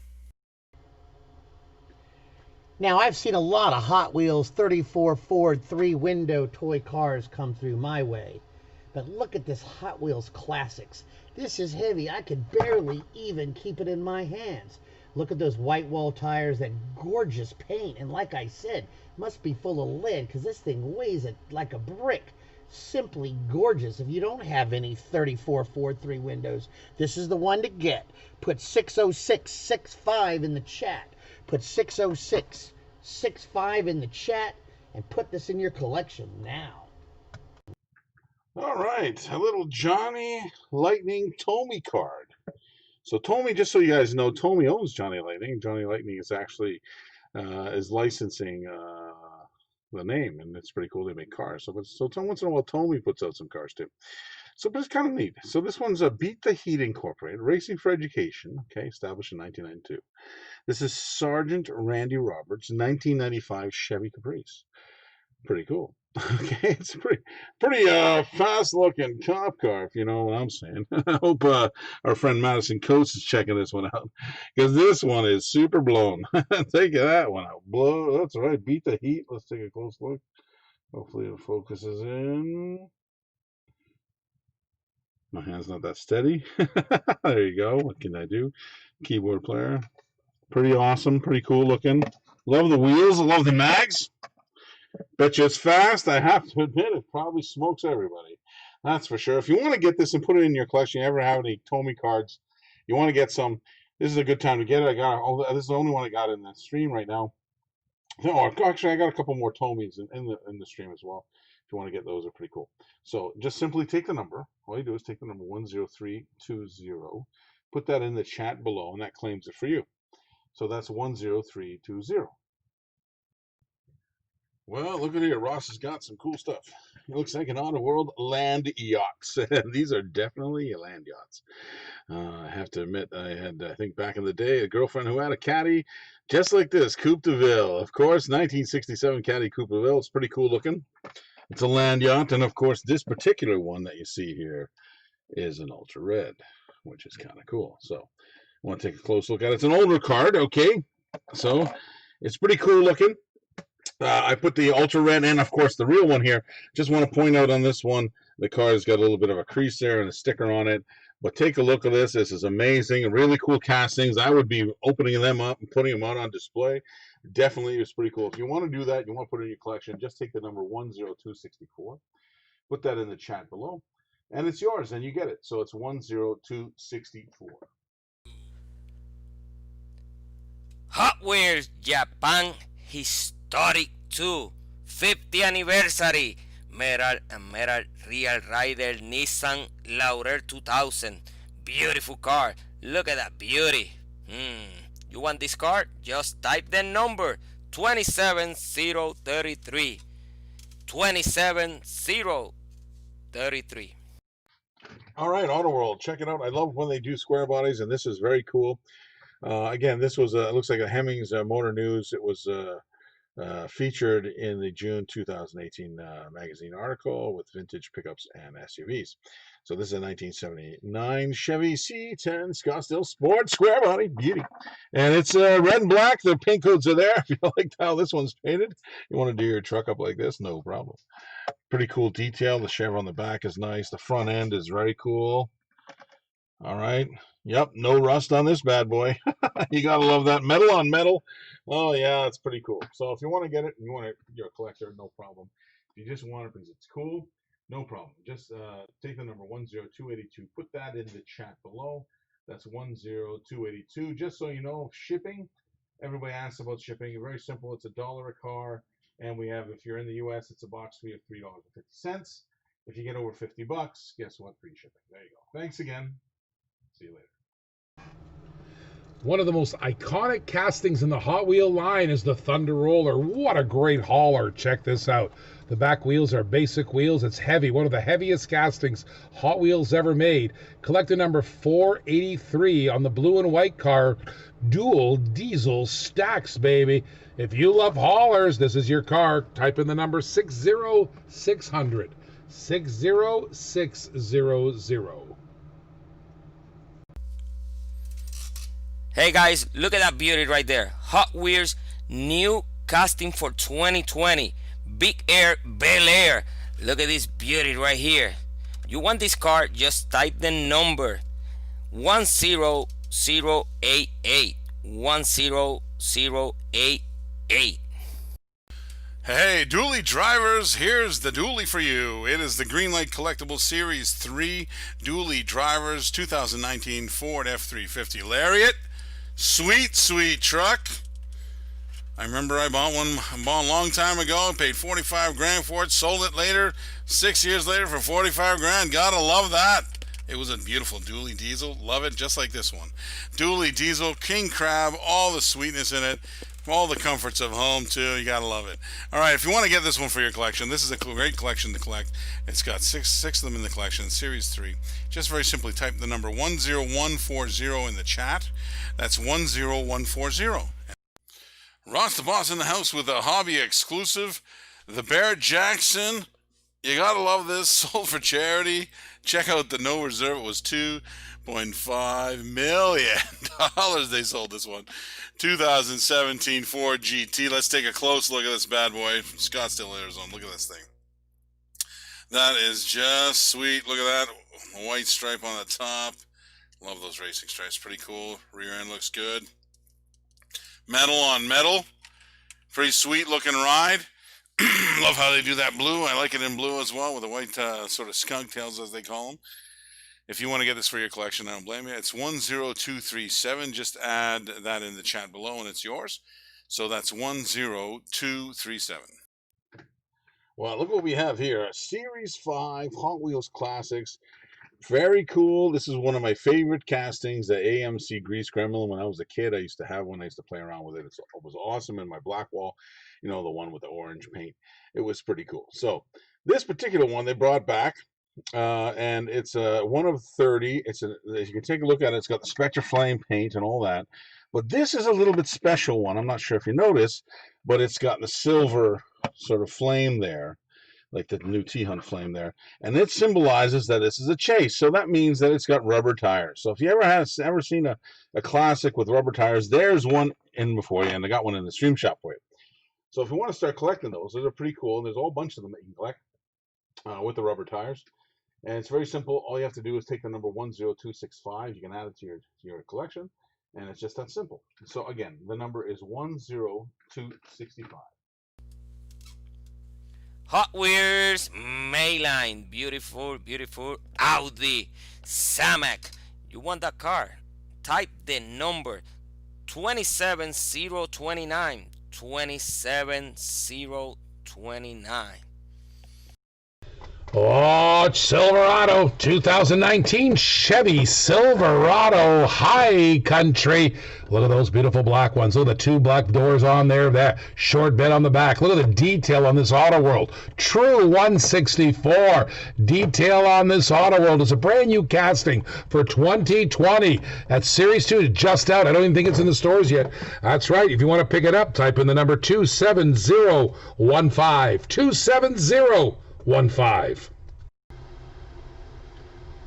Now, I've seen a lot of Hot Wheels 34 Ford 3-window toy cars come through my way. But look at this Hot Wheels Classics. This is heavy. I could barely even keep it in my hands. Look at those white wall tires, that gorgeous paint. And like I said, must be full of lead because this thing weighs it like a brick. Simply gorgeous. If you don't have any 34 Ford 3 windows, this is the one to get. Put 60665 in the chat. Put 60665 in the chat and put this in your collection now. All right, a little Johnny Lightning Tommy card. So Tommy, just so you guys know, Tommy owns Johnny Lightning. Johnny Lightning is actually is licensing the name, and it's pretty cool. They make cars. So once in a while, Tommy puts out some cars too. So, but it's kind of neat. So this one's a Beat the Heat Incorporated, Racing for Education. Okay, established in 1992. This is Sergeant Randy Roberts, 1995 Chevy Caprice. Pretty cool. Okay, it's a pretty fast-looking cop car, if you know what I'm saying. I hope our friend Madison Coates is checking this one out, because this one is super blown. Take that one out. Blow. That's right. Beat the heat. Let's take a close look. Hopefully it focuses in. My hand's not that steady. There you go. What can I do? Keyboard player. Pretty awesome. Pretty cool looking. Love the wheels. I love the mags. Bet you it's fast. I have to admit, it probably smokes everybody. That's for sure. If you want to get this and put it in your collection, you ever have any Tommy cards, you want to get some, this is a good time to get it. This is the only one I got in the stream right now. No, actually, I got a couple more Tommys in the stream as well. If you want to get those, they're pretty cool. So just simply take the number. All you do is take the number 10320, put that in the chat below, and that claims it for you. So that's 10320. Well, look at here. Ross has got some cool stuff. It looks like an Auto World land yachts. These are definitely land yachts. I have to admit, I think back in the day, a girlfriend who had a caddy just like this, Coupe de Ville. Of course, 1967 caddy Coupe de Ville. It's pretty cool looking. It's a land yacht. And, of course, this particular one that you see here is an ultra red, which is kind of cool. So I want to take a close look at it. It's an older card, okay? So it's pretty cool looking. I put the ultra red and, of course, the real one here. Just want to point out on this one, the car's got a little bit of a crease there and a sticker on it. But take a look at this. This is amazing. Really cool castings. I would be opening them up and putting them out on display. Definitely, it's pretty cool. If you want to do that, you want to put it in your collection, just take the number 10264. Put that in the chat below. And it's yours, and you get it. So it's 10264. Hot Wheels Japan Historic 2 50th Anniversary Metal Real Rider Nissan Laurel 2000. Beautiful car. Look at that beauty. You want this car? Just type the number 27033. 27033. All right, Auto World, check it out. I love when they do square bodies, and this is very cool. Again, this was it looks like a Hemmings Motor News. It was featured in the June 2018 magazine article with vintage pickups and SUVs. So this is a 1979 Chevy C10 Scottsdale Sport Square Body Beauty. And it's red and black. The paint codes are there. If you like how this one's painted, you want to do your truck up like this, no problem. Pretty cool detail. The chevron on the back is nice. The front end is very cool. All right. Yep, no rust on this bad boy. You gotta love that metal on metal. Oh yeah, it's pretty cool. So if you want to get it and you want it, you're a collector, no problem. If you just want it because it's cool, no problem. Just take the number 10282, put that in the chat below. That's 10282. Just so you know, shipping. Everybody asks about shipping. Very simple. It's $1 a car, and we have, if you're in the U.S., it's a box fee of $3.50. If you get over $50, guess what? Free shipping. There you go. Thanks again. See you later. One of the most iconic castings in the Hot Wheel line is the Thunder Roller. What a great hauler. Check this out. The back wheels are basic wheels. It's heavy. One of the heaviest castings Hot Wheels ever made. Collector number 483 on the blue and white car. Dual diesel stacks, baby. If you love haulers, this is your car. Type in the number 60600. 60600. Hey guys, look at that beauty right there. Hot Wheels new casting for 2020. Big Air Bel Air. Look at this beauty right here. You want this car, just type the number 10088. 10088. Hey, dually drivers, here's the dually for you. It is the Greenlight Collectible Series 3 dually drivers 2019 Ford F-350 Lariat. Sweet, sweet truck. I remember I bought one a long time ago, paid 45 grand for it, sold it later, 6 years later for 45 grand. Gotta love that. It was a beautiful dually diesel. Love it, just like this one. Dually diesel, king crab, all the sweetness in it. All the comforts of home, too. You gotta love it. All right, if you want to get this one for your collection, this is a great collection to collect. It's got six of them in the collection, Series 3. Just very simply type the number 10140 in the chat. That's 10140. Ross the Boss in the house with a hobby exclusive. The Barrett Jackson. You gotta love this. Sold for charity. Check out the no reserve. It was $2.5 million they sold this one. 2017 Ford GT. Let's take a close look at this bad boy from Scottsdale, Arizona. Look at this thing. That is just sweet. Look at that. A white stripe on the top. Love those racing stripes. Pretty cool. Rear end looks good. Metal on metal. Pretty sweet looking ride. Love how they do that blue. I like it in blue as well with the white sort of skunk tails, as they call them. If you want to get this for your collection, I don't blame you. It's 10237. Just add that in the chat below and it's yours. So that's 10237. Well, look what we have here. A Series 5 Hot Wheels Classics. Very cool. This is one of my favorite castings, the AMC Grease Gremlin. When I was a kid, I used to have one. I used to play around with it. It was awesome in my black wall. You know, the one with the orange paint. It was pretty cool. So this particular one they brought back. And it's one of 30. As you can take a look at it, it's got the Spectre Flame paint and all that. But this is a little bit special one. I'm not sure if you notice, but it's got the silver sort of flame there, like the new T-Hunt flame there. And it symbolizes that this is a chase. So that means that it's got rubber tires. So if you ever seen a classic with rubber tires, there's one in before you, and I got one in the stream shop for you. So if you want to start collecting those are pretty cool. And there's a whole bunch of them that you can collect with the rubber tires. And it's very simple. All you have to do is take the number 10265. You can add it to your collection, and it's just that simple. So again, the number is 10265. Hot Wheels Mayline. Beautiful, beautiful Audi Samac. You want that car? Type the number 27029. 27029. Oh, Silverado 2019 Chevy Silverado High Country. Look at those beautiful black ones. Look at the two black doors on there. That short bed on the back. Look at the detail on this Auto World. True 164. Detail on this Auto World. It's a brand new casting for 2020. That's Series 2 just out. I don't even think it's in the stores yet. That's right. If you want to pick it up, type in the number 27015. 27015.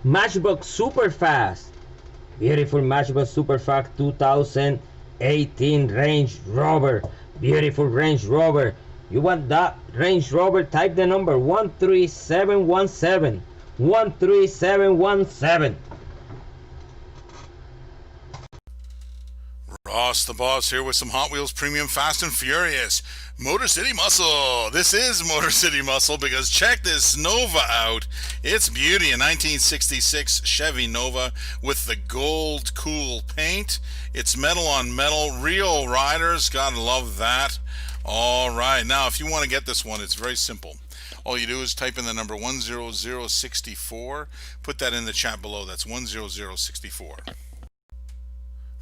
Matchbox Superfast. Beautiful Matchbox Superfast 2018 Range Rover. Beautiful Range Rover. You want that Range Rover? Type the number 13717. 13717. Ross the Boss here with some Hot Wheels Premium Fast and Furious Motor City Muscle. This is Motor City Muscle because check this Nova out. It's beauty, a 1966 Chevy Nova with the gold cool paint. It's metal on metal, real riders, gotta love that. All right, now if you want to get this one, it's very simple. All you do is type in the number 10064, put that in the chat below. That's 10064.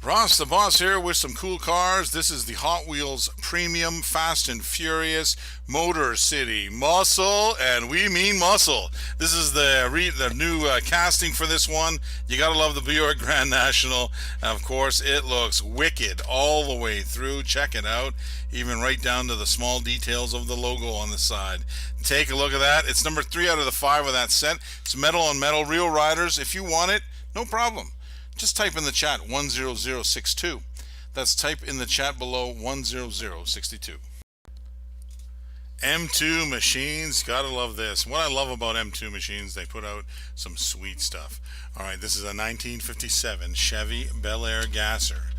Ross the Boss here with some cool cars. This is the Hot Wheels Premium Fast and Furious Motor City Muscle, and we mean muscle. This is the new casting for this one. You gotta love the Buick Grand National. And of course, it looks wicked all the way through. Check it out, even right down to the small details of the logo on the side. Take a look at that. It's number 3 out of the 5 of that set. It's metal on metal, real riders. If you want it, no problem. Just type in the chat 10062. That's type in the chat below 10062. M2 machines, gotta love this. What I love about M2 machines, they put out some sweet stuff. Alright, this is a 1957 Chevy Bel Air gasser.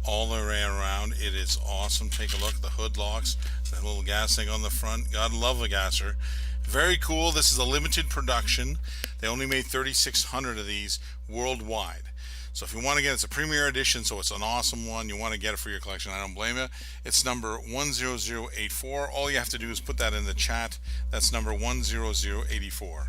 All the way around, it is awesome. Take a look at the hood locks, that little gas thing on the front. Gotta love a gasser. Very cool. This is a limited production. They only made 3,600 of these worldwide. So if you want to get it, it's a premier edition, so it's an awesome one. You want to get it for your collection, I don't blame you. It's number 10084. All you have to do is put that in the chat. That's number 10084.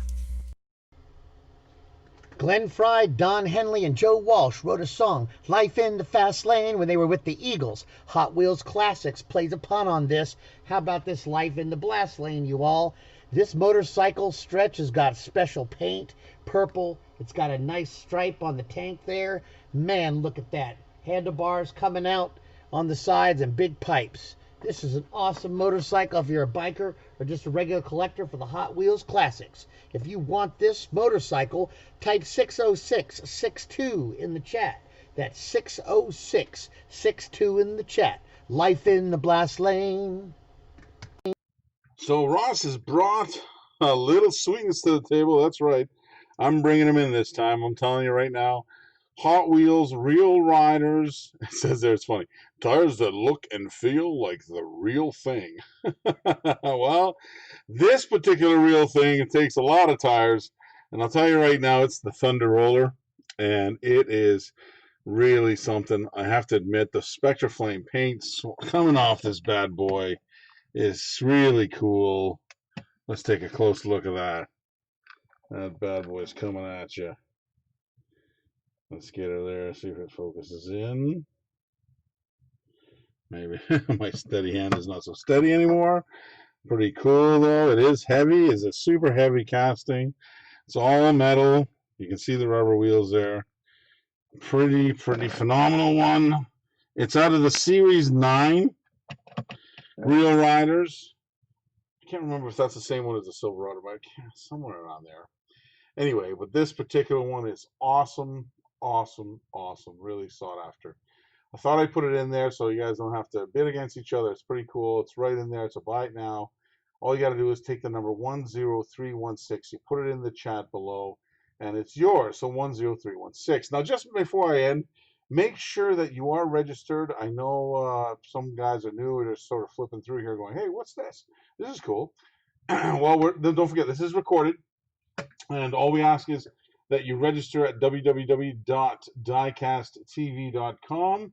Glenn Fry, Don Henley, and Joe Walsh wrote a song, Life in the Fast Lane, when they were with the Eagles. Hot Wheels Classics plays a pun on this. How about this Life in the Blast Lane, you all? This motorcycle stretch has got special paint, purple. It's got a nice stripe on the tank there. Man, look at that. Handlebars coming out on the sides and big pipes. This is an awesome motorcycle if you're a biker or just a regular collector for the Hot Wheels Classics. If you want this motorcycle, type 60662 in the chat. That's 60662 in the chat. Life in the Blast Lane. So Ross has brought a little sweetness to the table. That's right. I'm bringing them in this time. I'm telling you right now. Hot Wheels, real riders. It says there, it's funny. Tires that look and feel like the real thing. Well, this particular real thing, it takes a lot of tires. And I'll tell you right now, it's the Thunder Roller. And it is really something. I have to admit, the Spectra Flame paint coming off this bad boy is really cool. Let's take a close look at that. That bad boy's coming at you. Let's get her there, see if it focuses in. Maybe my steady hand is not so steady anymore. Pretty cool though. It is heavy. It's a super heavy casting. It's all metal. You can see the rubber wheels there. Pretty phenomenal one. It's out of the Series 9 Real Riders. I can't remember if that's the same one as the Silverado, but somewhere around there. Anyway, but this particular one is awesome, really sought after. I thought I'd put it in there so you guys don't have to bid against each other. It's pretty cool. It's right in there. It's a buy it now. All you got to do is take the number 10316. You put it in the chat below, and it's yours. So 10316. Now, just before I end, make sure that you are registered. I know some guys are new. They're sort of flipping through here going, hey, what's this? This is cool. Well, don't forget, this is recorded. And all we ask is that you register at www.diecasttv.com,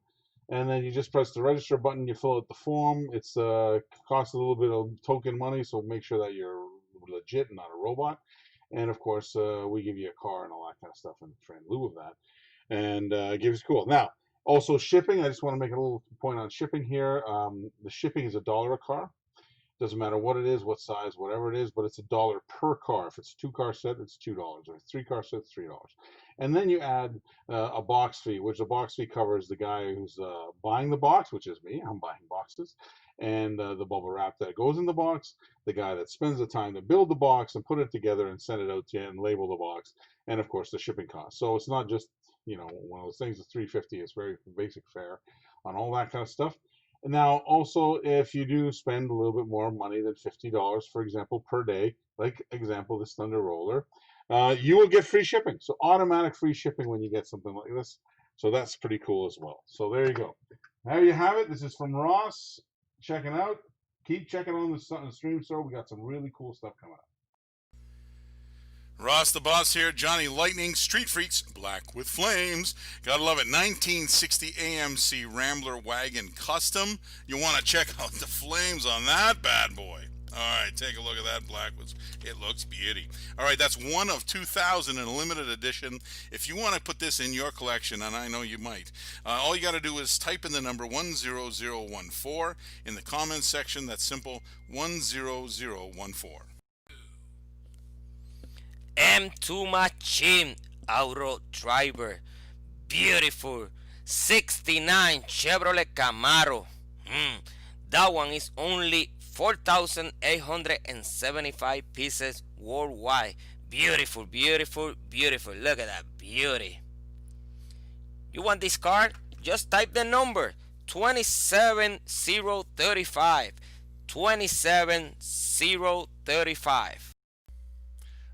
and then you just press the register button. You fill out the form. It's costs a little bit of token money, so make sure that you're legit and not a robot. And of course, we give you a car and all that kind of stuff in lieu of that, and gives you cool. Now, also shipping. I just want to make a little point on shipping here. The shipping is $1 a car. Doesn't matter what it is, what size, whatever it is, but it's $1 per car. If it's a 2-car set, it's $2. Or 3-car set, it's $3. And then you add a box fee, which the box fee covers the guy who's buying the box, which is me. I'm buying boxes, and the bubble wrap that goes in the box. The guy that spends the time to build the box and put it together and send it out to you and label the box, and of course the shipping cost. So it's not just one of those things. It's $3.50. It's very basic fare on all that kind of stuff. Now, also, if you do spend a little bit more money than $50, for example, per day, like example, this Thunder Roller, you will get free shipping. So automatic free shipping when you get something like this. So that's pretty cool as well. So there you go. There you have it. This is from Ross. Check it out. Keep checking on the stream store. We got some really cool stuff coming up. Ross the Boss here, Johnny Lightning, Street Freaks, Black with Flames. Gotta love it. 1960 AMC Rambler Wagon Custom. You want to check out the flames on that bad boy. All right, take a look at that black. It looks beauty. All right, that's one of 2,000 in a limited edition. If you want to put this in your collection, and I know you might, all you got to do is type in the number 10014 in the comments section. That's simple, 10014. M2 Machine Auto Driver, beautiful 69 Chevrolet Camaro. That one is only 4,875 pieces worldwide. Beautiful, beautiful, beautiful. Look at that beauty. You want this car? Just type the number 27035. 27035.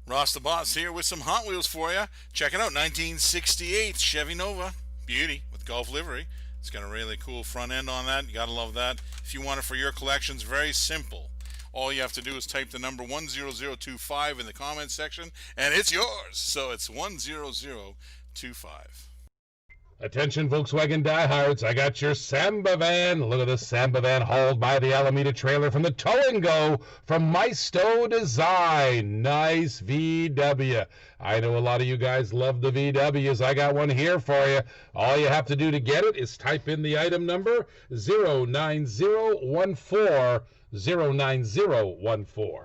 Ross the Boss here with some Hot Wheels for you. Check it out, 1968 Chevy Nova. Beauty with Gulf livery. It's got a really cool front end on that. You gotta love that. If you want it for your collections, very simple. All you have to do is type the number 10025 in the comments section, and it's yours. So it's 10025. Attention Volkswagen diehards, I got your Samba van. Look at this Samba van hauled by the Alameda trailer from the Tow and Go from Maisto Design. Nice VW. I know a lot of you guys love the VWs. I got one here for you. All you have to do to get it is type in the item number 09014 09014.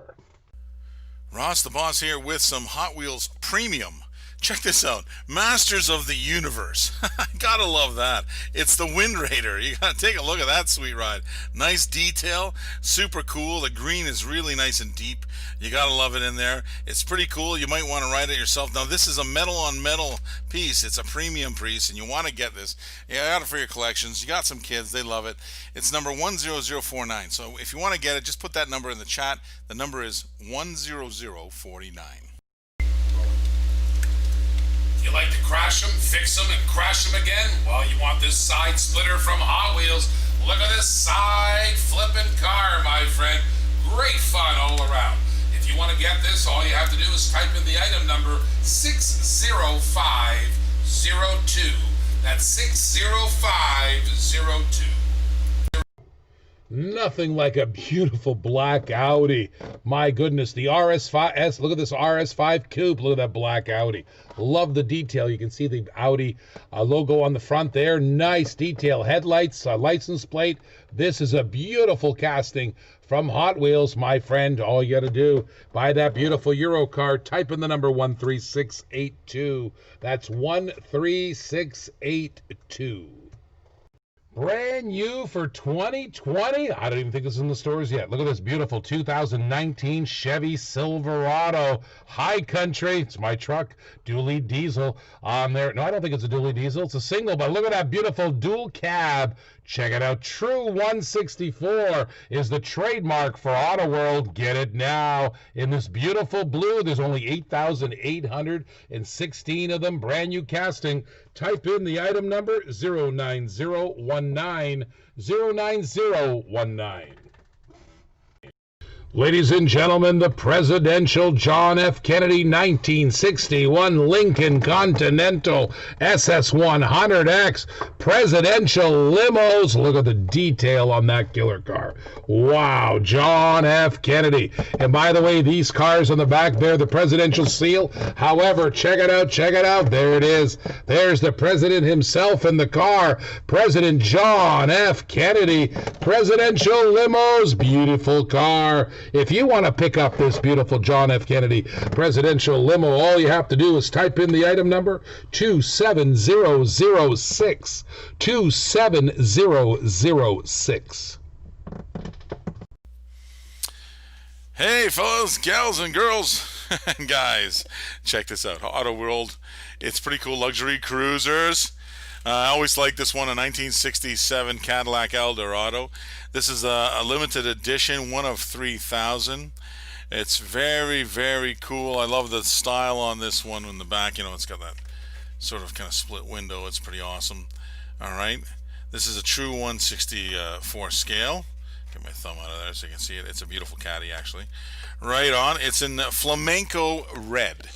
Ross the Boss here with some Hot Wheels Premium. Check this out, Masters of the Universe. Gotta love that. It's the Wind Raider. You gotta take a look at that sweet ride. Nice detail, super cool. The green is really nice and deep. You gotta love it in there. It's pretty cool. You might want to ride it yourself. Now this is a metal on metal piece. It's a premium piece, and you want to get this. You got it for your collections. You got some kids, they love it. It's number 10049. So if you want to get it, just put that number in the chat. The number is 10049. You like to crash them, fix them, and crash them again? Well, you want this side splitter from Hot Wheels. Look at this side flipping car, my friend. Great fun all around. If you want to get this, all you have to do is type in the item number 60502. That's 60502. Nothing like a beautiful black Audi. My goodness, the RS5S. Look at this RS5 Coupe. Look at that black Audi. Love the detail. You can see the Audi logo on the front there. Nice detail. Headlights, license plate. This is a beautiful casting from Hot Wheels, my friend. All you got to do, buy that beautiful Euro car. Type in the number 13682. That's 13682. Brand new for 2020. I don't even think this is in the stores yet. Look at this beautiful 2019 Chevy Silverado High Country. It's my truck, dually diesel on there. No, I don't think it's a dually diesel. It's a single, but look at that beautiful dual cab. Check it out. True 164 is the trademark for Auto World. Get it now in this beautiful blue. There's only 8,816 of them. Brand new casting. Type in the item number 09019 09019. Ladies and gentlemen, the presidential John F. Kennedy 1961 Lincoln Continental SS100X presidential limos. Look at the detail on that killer car. Wow, John F. Kennedy. And by the way, these cars on the back bear the presidential seal. However, check it out, check it out. There it is. There's the president himself in the car. President John F. Kennedy. Presidential limos. Beautiful car. If you want to pick up this beautiful John F. Kennedy presidential limo, all you have to do is type in the item number 27006. 27006. Hey, fellas, gals, and girls, and guys, check this out. Auto World, it's pretty cool. Luxury cruisers. I always like this one, a 1967 Cadillac Eldorado. This is a limited edition, one of 3,000. It's very, very cool. I love the style on this one in the back. You know, it's got that sort of kind of split window. It's pretty awesome. All right. This is a true 1/64 scale. Get my thumb out of there so you can see it. It's a beautiful caddy, actually. Right on. It's in flamenco red.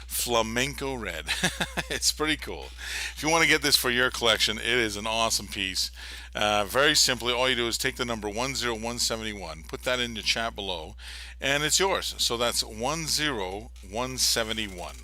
Flamenco red. It's pretty cool. If you want to get this for your collection, it is an awesome piece. Very simply, all you do is take the number 10171, put that in the chat below, and it's yours. So that's 10171.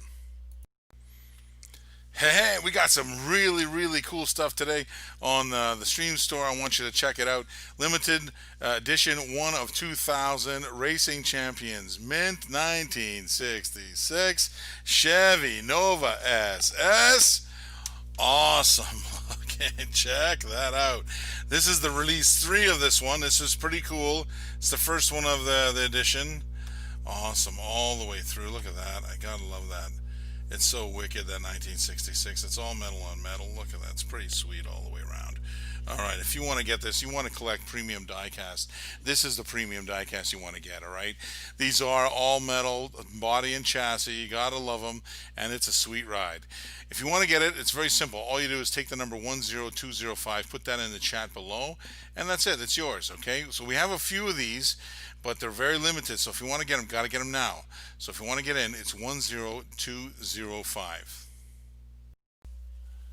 Hey, we got some really, really cool stuff today on the stream store. I want you to check it out. Limited edition, one of 2,000 Racing Champions, mint 1966 Chevy Nova SS. Awesome. Okay, check that out. This is the release 3 of this one. This is pretty cool. It's the first one of the edition. Awesome, all the way through. Look at that. I gotta love that. It's so wicked, that 1966. It's all metal on metal. Look at that. It's pretty sweet all the way around. All right, if you want to get this, you want to collect premium diecast, this is the premium diecast you want to get, all right? These are all metal, body and chassis. You got to love them, and it's a sweet ride. If you want to get it, it's very simple. All you do is take the number 10205, put that in the chat below, and that's it. It's yours, okay? So we have a few of these, but they're very limited. So if you want to get them, got to get them now. So if you want to get in, it's 10205.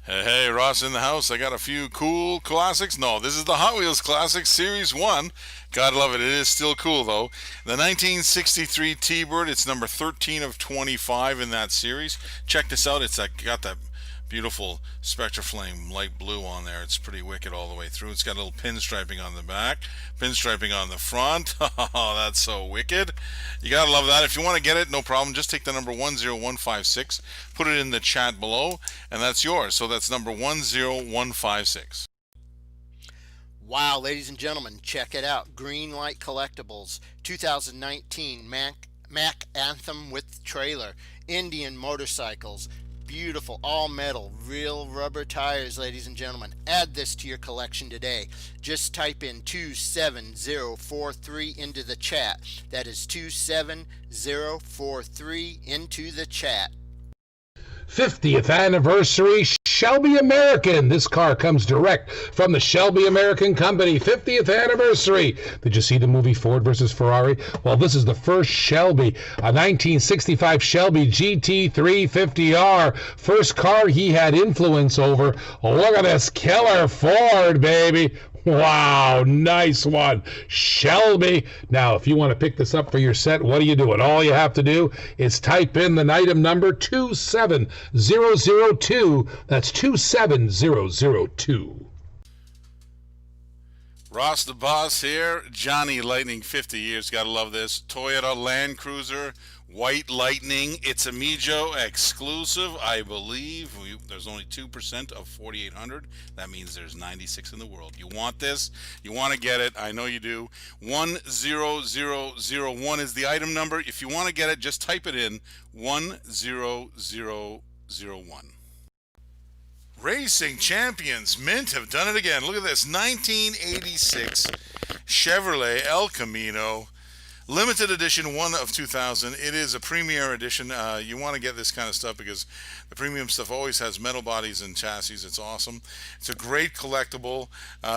Hey, Ross in the house. I got a few cool classics. No, this is the Hot Wheels Classics Series 1. God love it. It is still cool, though. The 1963 T-Bird. It's number 13 of 25 in that series. Check this out. It's got that beautiful Spectra Flame light blue on there. It's pretty wicked all the way through. It's got a little pinstriping on the back, pinstriping on the front. Oh, that's so wicked. You gotta love that. If you want to get it, no problem. Just take the number 10156, put it in the chat below, and that's yours. So that's number 10156. Wow, ladies and gentlemen, check it out. Greenlight Collectibles 2019 Mac Anthem with trailer, Indian motorcycles, beautiful all metal, real rubber tires, ladies and gentlemen. Add this to your collection today. Just type in 27043 into the chat. That is 27043 into the chat. 50th anniversary Shelby American. This car comes direct from the Shelby American Company. 50th anniversary. Did you see the movie Ford versus Ferrari? Well, this is the first Shelby, a 1965 Shelby GT350R. First car he had influence over. Oh, look at this killer Ford, baby. Wow, nice one, Shelby. Now, if you want to pick this up for your set, what are you doing? All you have to do is type in the item number 27002. That's 27002. Ross the Boss here. Johnny Lightning, 50 years. Gotta love this. Toyota Land Cruiser, White Lightning. It's a Mijo exclusive, I believe. There's only 2% of 4,800. That means there's 96 in the world. You want this? You want to get it? I know you do. 10001 is the item number. If you want to get it, just type it in. 10001. Racing Champions Mint have done it again. Look at this. 1986 Chevrolet El Camino. Limited edition, one of 2,000. It is a premier edition. You want to get this kind of stuff because the premium stuff always has metal bodies and chassis. It's awesome. It's a great collectible.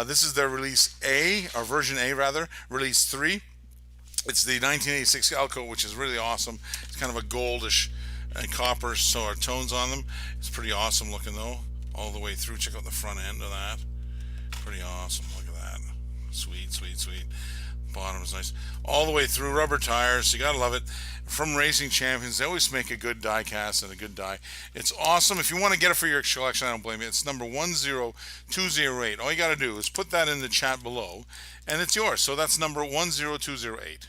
This is their release A, or version A rather, release 3. It's the 1986 Elco, which is really awesome. It's kind of a goldish and copper sort of tones on them. It's pretty awesome looking though, all the way through. Check out the front end of that. Pretty awesome. Look at that. Sweet. Sweet, sweet. Bottom is nice. All the way through, rubber tires. You gotta love it. From Racing Champions, they always make a good die cast and a good die. It's awesome. If you want to get it for your collection, I don't blame you. It's number 10208. All you gotta do is put that in the chat below, and it's yours. So that's number 10208.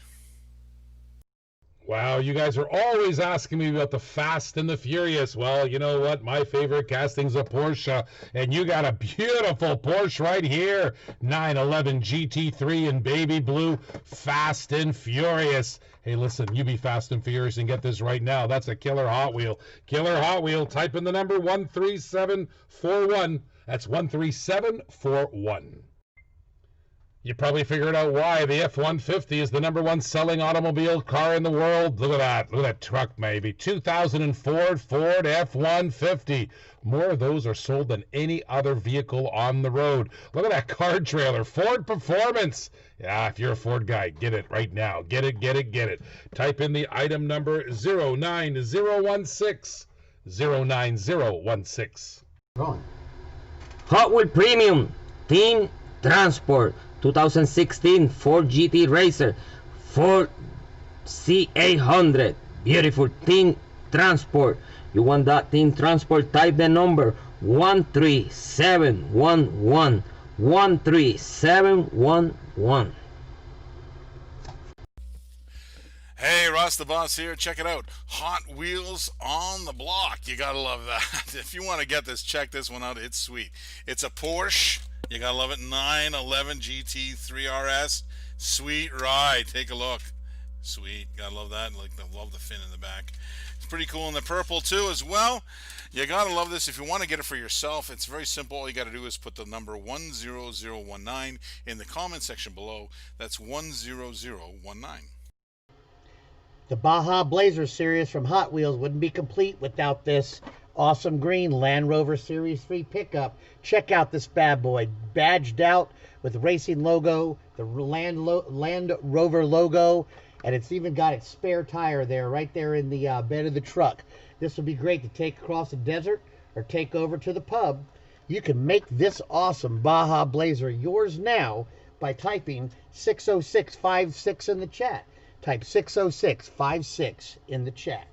Wow, you guys are always asking me about the Fast and the Furious. Well, you know what? My favorite casting's a Porsche, and you got a beautiful Porsche right here. 911 GT3 in baby blue, Fast and Furious. Hey, listen, you be fast and furious and get this right now. That's a killer Hot Wheel. Killer Hot Wheel. Type in the number 13741. That's 13741. You probably figured out why the F-150 is the #1 selling automobile car in the world. Look at that. Look at that truck, maybe. 2004 Ford F-150. More of those are sold than any other vehicle on the road. Look at that card trailer. Ford Performance. Yeah, if you're a Ford guy, get it right now. Get it, get it, get it. Type in the item number 09016. 09016. Hot Wheel Premium Team Transport 2016 Ford GT Racer Ford C800. Beautiful Team Transport. You want that Team Transport? Type the number 13711. 13711. Hey, Ross the Boss here. Check it out. Hot Wheels on the block. You gotta love that. If you want to get this, check this one out. It's sweet. It's a Porsche. You gotta love it. 911 GT3 RS. Sweet ride. Take a look. Sweet. Gotta love that. Love the fin in the back. It's pretty cool in the purple too as well. You gotta love this. If you want to get it for yourself, it's very simple. All you gotta do is put the number 10019 in the comment section below. That's 10019. The Baja Blazer series from Hot Wheels wouldn't be complete without this awesome green Land Rover Series 3 pickup. Check out this bad boy, badged out with racing logo, the Land Rover logo, and it's even got its spare tire there, right there in the bed of the truck. This would be great to take across the desert or take over to the pub. You can make this awesome Baja Blazer yours now by typing 60656 in the chat. Type 60656 in the chat.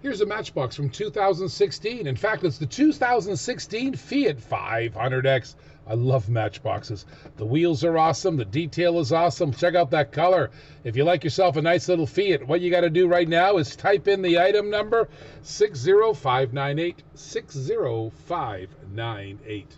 Here's a Matchbox from 2016. In fact, it's the 2016 Fiat 500X. I love Matchboxes. The wheels are awesome. The detail is awesome. Check out that color. If you like yourself a nice little Fiat, what you got to do right now is type in the item number 60598. 60598.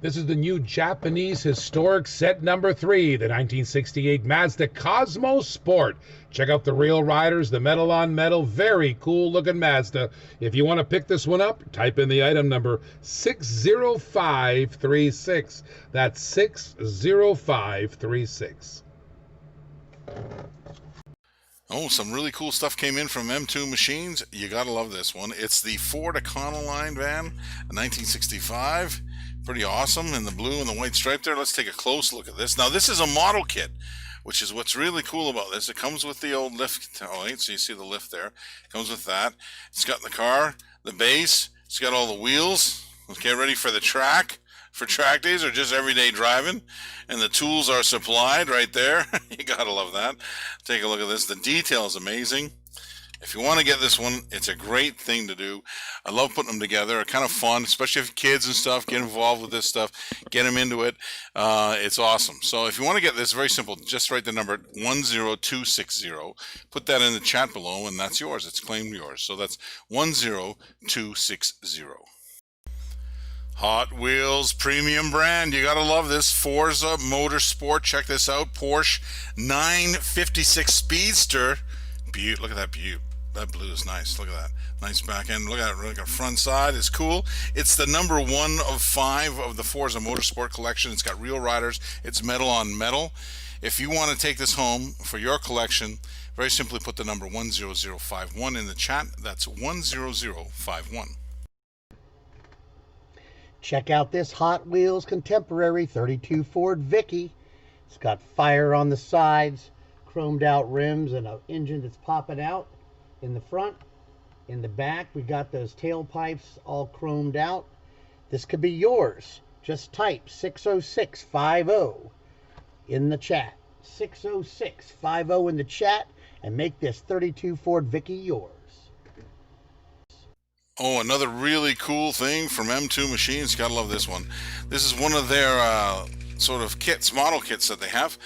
This is the new Japanese historic set number 3, the 1968 Mazda Cosmo Sport. Check out the real riders, the metal on metal, very cool looking Mazda. If you want to pick this one up, type in the item number 60536. That's 60536. Oh, some really cool stuff came in from M2 Machines. You gotta love this one. It's the Ford Econoline van, 1965. Pretty awesome in the blue and the white stripe there. Let's take a close look at this. Now, this is a model kit, which is what's really cool about this. It comes with the old lift. Oh, so you see the lift there. It comes with that. It's got the car, the base. It's got all the wheels. Okay, ready for the track. For track days or just everyday driving, and the tools are supplied right there. You gotta love that. Take a look at this. The detail is amazing. If you want to get this one, it's a great thing to do. I love putting them together. They're kind of fun, especially if kids and stuff get involved with this stuff, get them into it. It's awesome. So if you want to get this, very simple. Just write the number 10260. Put that in the chat below, and that's yours. It's claimed yours. So that's 10260. Hot Wheels premium brand. You gotta love this. Forza Motorsport. Check this out. Porsche 956 Speedster. Look at that beaut. That blue is nice. Look at that. Nice back end. Look at it. Look at front side. It's cool. It's the number 1 of 5 of the Forza Motorsport collection. It's got real riders. It's metal on metal. If you want to take this home for your collection, very simply put the number 10051 in the chat. That's 10051. Check out this Hot Wheels Contemporary 32 Ford Vicky. It's got fire on the sides, chromed out rims, and an engine that's popping out in the front. In the back, we got those tailpipes all chromed out. This could be yours. Just type 60650 in the chat. 60650 in the chat and make this 32 Ford Vicky yours. Oh, another really cool thing from M2 Machines. You gotta love this one. This is one of their sort of kits, model kits that they have.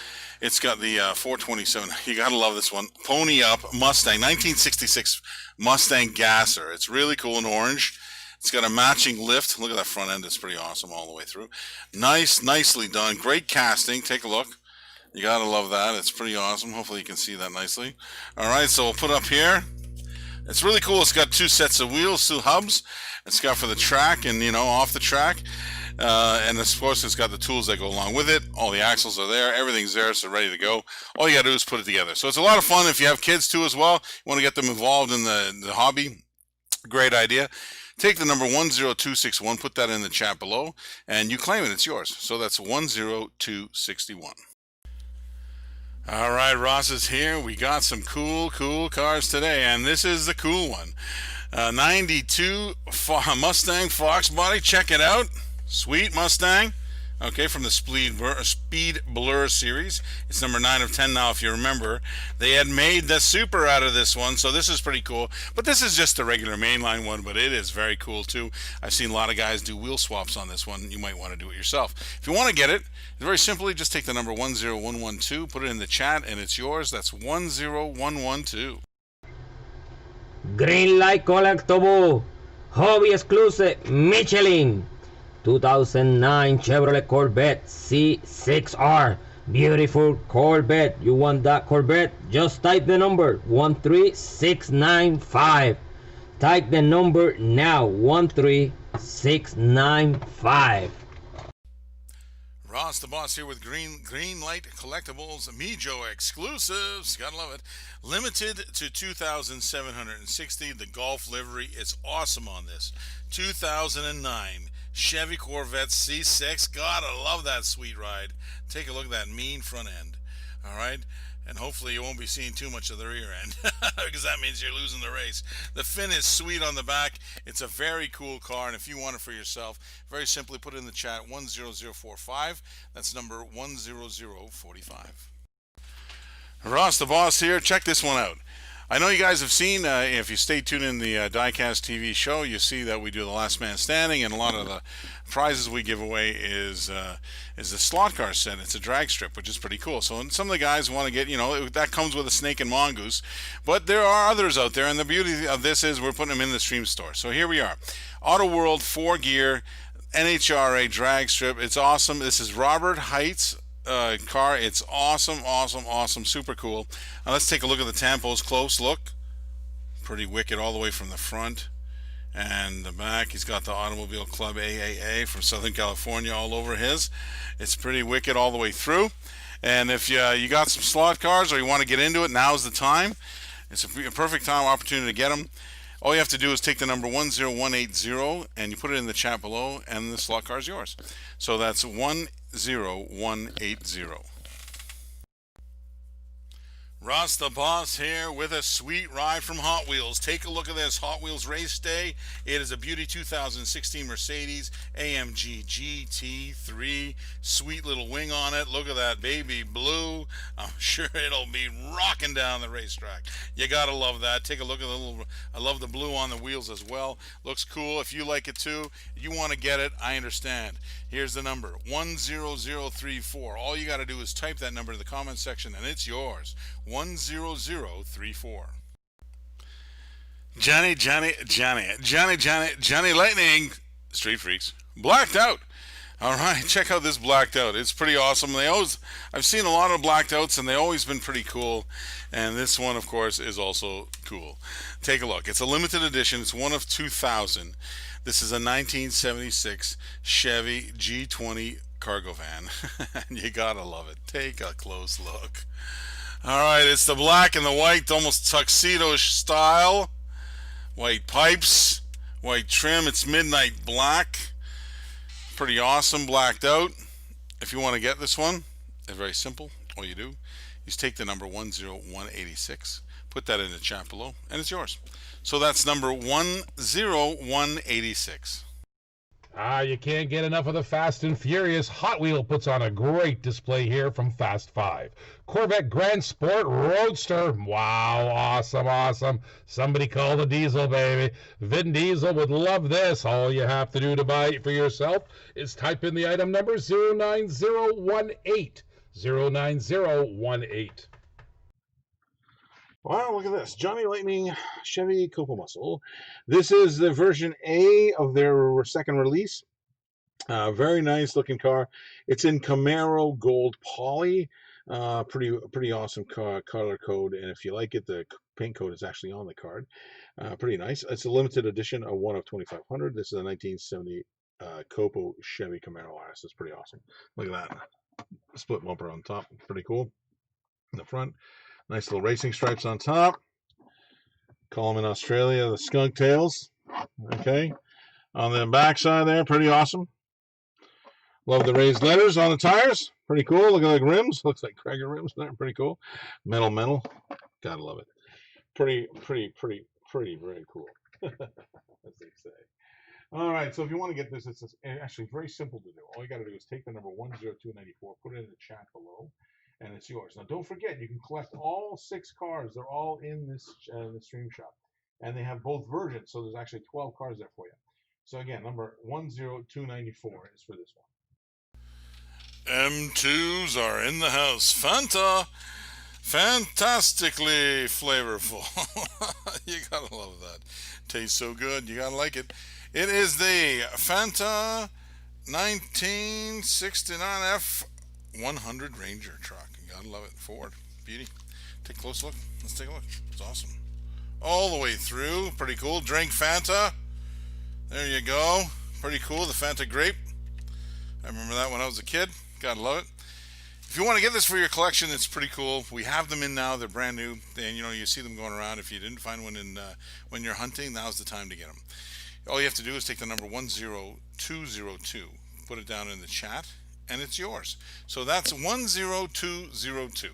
It's got the 427. You gotta love this one. Pony Up Mustang, 1966 Mustang Gasser. It's really cool in orange. It's got a matching lift. Look at that front end. It's pretty awesome all the way through. Nicely done. Great casting. Take a look. You gotta love that. It's pretty awesome. Hopefully you can see that nicely. All right, so we'll put up here. It's really cool. It's got 2 sets of wheels, 2 hubs. It's got for the track and, off the track. And of course, it's got the tools that go along with it. All the axles are there. Everything's there, so ready to go. All you got to do is put it together. So it's a lot of fun if you have kids too as well. You want to get them involved in the hobby. Great idea. Take the number 10261, put that in the chat below, and you claim it. It's yours. So that's 10261. All right, Ross is here. We got some cool cars today, and this is the cool one. 92 Mustang Fox body. Check it out. Sweet Mustang. Okay, from the Speed Blur series. It's number 9 of 10 now, if you remember. They had made the Super out of this one, so this is pretty cool. But this is just a regular mainline one, but it is very cool, too. I've seen a lot of guys do wheel swaps on this one. You might want to do it yourself. If you want to get it, very simply, just take the number 10112, put it in the chat, and it's yours. That's 10112. Green light collectible, hobby exclusive, Michelin. 2009 Chevrolet Corvette C6R. Beautiful Corvette. You want that Corvette? Just type the number 13695. Type the number now, 13695. Ross the Boss here with Green Light Collectibles, Mijo exclusives. Gotta love it. Limited to 2,760. The Golf livery is awesome on this. 2009 Chevy Corvette C6. Gotta love that sweet ride. Take a look at that mean front end. All right. And hopefully you won't be seeing too much of the rear end because that means you're losing the race. The fin is sweet on the back. It's a very cool car, and if you want it for yourself, very simply put it in the chat 10045. That's number 10045. Ross the Boss here. Check this one out. I know you guys have seen, if you stay tuned in the Diecast TV show, you see that we do the last man standing, and a lot of the prizes we give away is the slot car set. It's a drag strip, which is pretty cool. So some of the guys want to get, that comes with a snake and mongoose, but there are others out there, and the beauty of this is we're putting them in the stream store. So here we are. Auto World 4-gear NHRA drag strip. It's awesome. This is Robert Height's car. It's awesome, super cool. Now let's take a look at the tampos. Close look. Pretty wicked all the way from the front and the back. He's got the Automobile Club AAA from Southern California all over his. It's pretty wicked all the way through. And if you got some slot cars or you want to get into it, now's the time. It's a perfect time opportunity to get them. All you have to do is take the number 10180 and you put it in the chat below, and the slot car is yours. So that's 10180. Ross the Boss here with a sweet ride from Hot Wheels. Take a look at this Hot Wheels race day. It is a beauty 2016 Mercedes AMG GT3. Sweet little wing on it. Look at that baby blue. I'm sure it'll be rocking down the racetrack. You gotta love that. Take a look at the little, I love the blue on the wheels as well. Looks cool. If you like it too, you want to get it, I understand. Here's the number 10034. All you gotta do is type that number in the comment section and it's yours. 10034. Johnny Lightning, Street Freaks, blacked out. All right, check out this blacked out. It's pretty awesome. I've seen a lot of blacked outs, and they've always been pretty cool. And this one, of course, is also cool. Take a look. It's a limited edition. It's one of 2,000. This is a 1976 Chevy G20 cargo van. And you gotta love it. Take a close look. All right, it's the black and the white, almost tuxedo-ish style. White pipes, white trim. It's midnight black. Pretty awesome, blacked out. If you want to get this one, it's very simple. All you do is take the number 10186, put that in the chat below, and it's yours. So that's number 10186. You can't get enough of the Fast and Furious. Hot Wheel puts on a great display here from Fast 5. Corvette Grand Sport Roadster. Wow, awesome, awesome. Somebody call the Diesel, baby. Vin Diesel would love this. All you have to do to buy it for yourself is type in the item number 09018. 09018. Wow, look at this. Johnny Lightning Chevy Copa Muscle. This is the version A of their second release. Very nice looking car. It's in Camaro Gold Poly. Pretty awesome color code. And if you like it, the paint code is actually on the card. Pretty nice. It's a limited edition of 1 of 2,500. This is a 1970 Copa Chevy Camaro RS. It's pretty awesome. Look at that. Split bumper on top. Pretty cool. In the front. Nice little racing stripes on top. Call them in Australia the skunk tails. Okay. On the back side there, pretty awesome. Love the raised letters on the tires. Pretty cool. Look at the rims. Looks like Krager rims there. Pretty cool. Metal. Gotta love it. Pretty, very cool. As they say. All right, so if you want to get this, it's actually very simple to do. All you got to do is take the number 10294, put it in the chat below, and it's yours. Now, don't forget, you can collect all 6 cars. They're all in this the stream shop, and they have both versions, so there's actually 12 cars there for you. So again, number 10294 is for this one. M2s are in the house. Fanta, fantastically flavorful. You gotta love that. Tastes so good. You gotta like it. It is the Fanta 1969 F100 Ranger truck. You gotta love it. Ford. Beauty. Take a close look. Let's take a look. It's awesome. All the way through. Pretty cool. Drink Fanta. There you go. Pretty cool. The Fanta grape. I remember that when I was a kid. Gotta love it. If you want to get this for your collection, it's pretty cool. We have them in now. They're brand new. And you see them going around. If you didn't find one when you're hunting, now's the time to get them. All you have to do is take the number 10202, put it down in the chat, and it's yours. So that's 10202.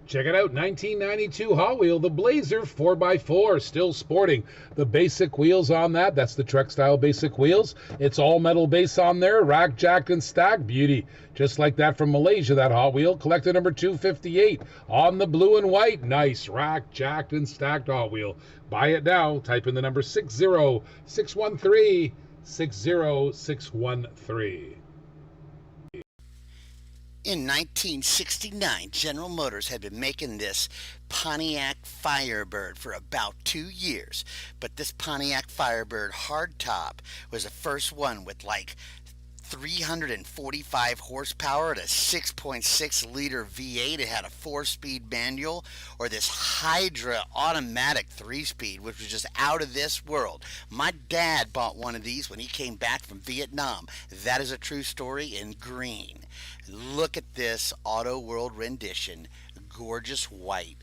Check it out, 1992 Hot Wheel, the Blazer 4x4, still sporting the basic wheels on that. That's the Trek style basic wheels. It's all metal base on there, rack, jacked, and stacked. Beauty. Just like that from Malaysia, that Hot Wheel. Collector number 258 on the blue and white. Nice rack, jacked, and stacked Hot Wheel. Buy it now. Type in the number 60613, 60613. In 1969, General Motors had been making this Pontiac Firebird for about 2 years. But this Pontiac Firebird hardtop was the first one with like 345 horsepower at a 6.6 liter V8. It had a 4-speed manual, or this Hydra automatic 3-speed, which was just out of this world. My dad bought one of these when he came back from Vietnam. That is a true story in green. Look at this Auto World rendition. Gorgeous white.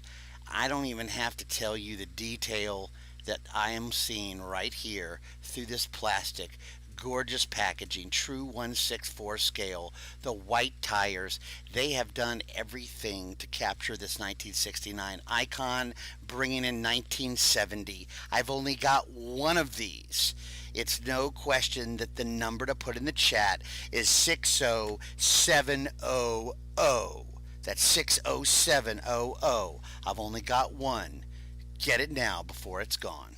I don't even have to tell you the detail that I am seeing right here through this plastic. Gorgeous packaging, true 1/64 scale, the white tires. They have done everything to capture this 1969 icon, bringing in 1970. I've only got one of these. It's no question that the number to put in the chat is 60700. That's 60700. I've only got one. Get it now before it's gone.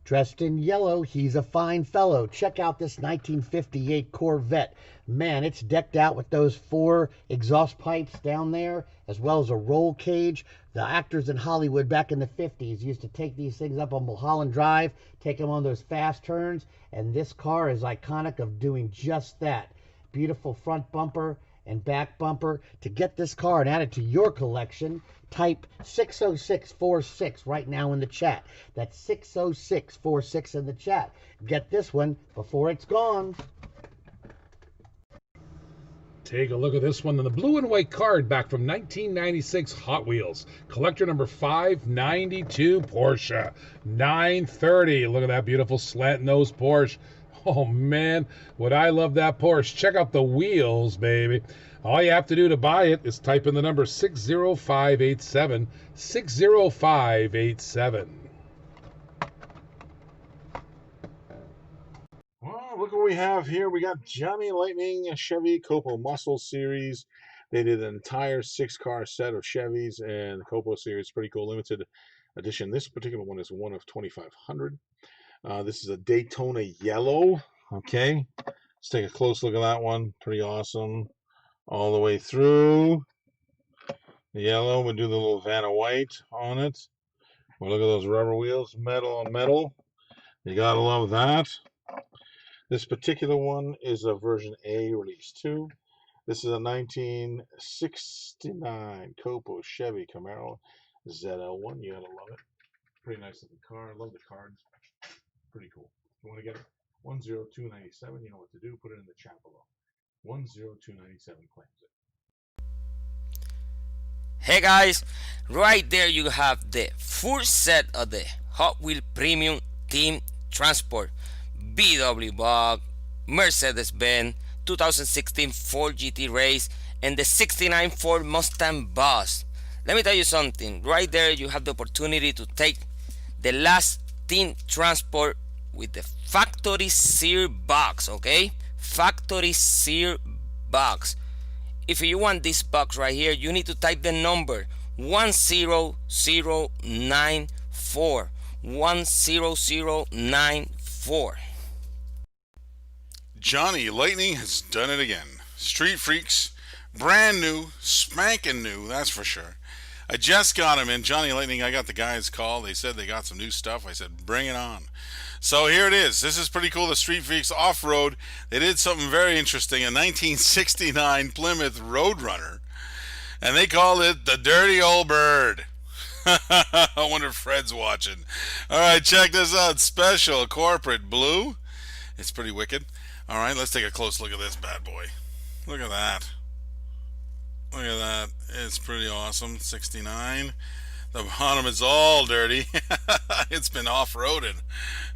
Dressed in yellow, he's a fine fellow. Check out this 1958 Corvette. Man, it's decked out with those 4 exhaust pipes down there, as well as a roll cage. The actors in Hollywood back in the 50s used to take these things up on Mulholland Drive, take them on those fast turns, and this car is iconic of doing just that. Beautiful front bumper and back bumper. To get this car and add it to your collection, type 60646 right now in the chat. That's 60646 in the chat. Get this one before it's gone. Take a look at this one on the blue and white card back from 1996 Hot Wheels. Collector number 592 Porsche 930. Look at that beautiful slant nose Porsche. Oh man, would I love that Porsche. Check out the wheels, baby. All you have to do to buy it is type in the number 60587, 60587. Well, look what we have here. We got Johnny Lightning Chevy Copo Muscle Series. They did an entire 6-car set of Chevys, and the Copo Series, pretty cool, limited edition. This particular one is one of 2,500. This is a Daytona Yellow. Okay, let's take a close look at that one. Pretty awesome. All the way through. The yellow, we do the little Vanna White on it. Well, look at those rubber wheels, metal on metal. You gotta love that. This particular one is a version A, release 2. This is a 1969 Copo Chevy Camaro ZL1. You gotta love it. Pretty nice looking car. I love the cards. Pretty cool. If you want to get it, 10297, you know what to do. Put it in the chat below. 10297 claims it. Hey guys, right there you have the full set of the Hot Wheels Premium Team Transport VW Bug, Mercedes-Benz 2016 Ford GT Race, and the 69 Ford Mustang Bus. Let me tell you something. Right there you have the opportunity to take the last Team Transport with the factory seal box, okay? Factory seal box. If you want this box right here, you need to type the number 10094. 10094. Johnny Lightning has done it again. Street Freaks, brand new, spanking new, that's for sure. I just got him in. Johnny Lightning, I got the guys call. They said they got some new stuff. I said, bring it on. So here it is. This is pretty cool. The Street Freaks Off-Road. They did something very interesting. A 1969 Plymouth Roadrunner. And they called it the Dirty Old Bird. I wonder if Fred's watching. All right, check this out. Special corporate blue. It's pretty wicked. All right, let's take a close look at this bad boy. Look at that. Look at that. It's pretty awesome. 69. The bottom is all dirty. It's been off-roaded.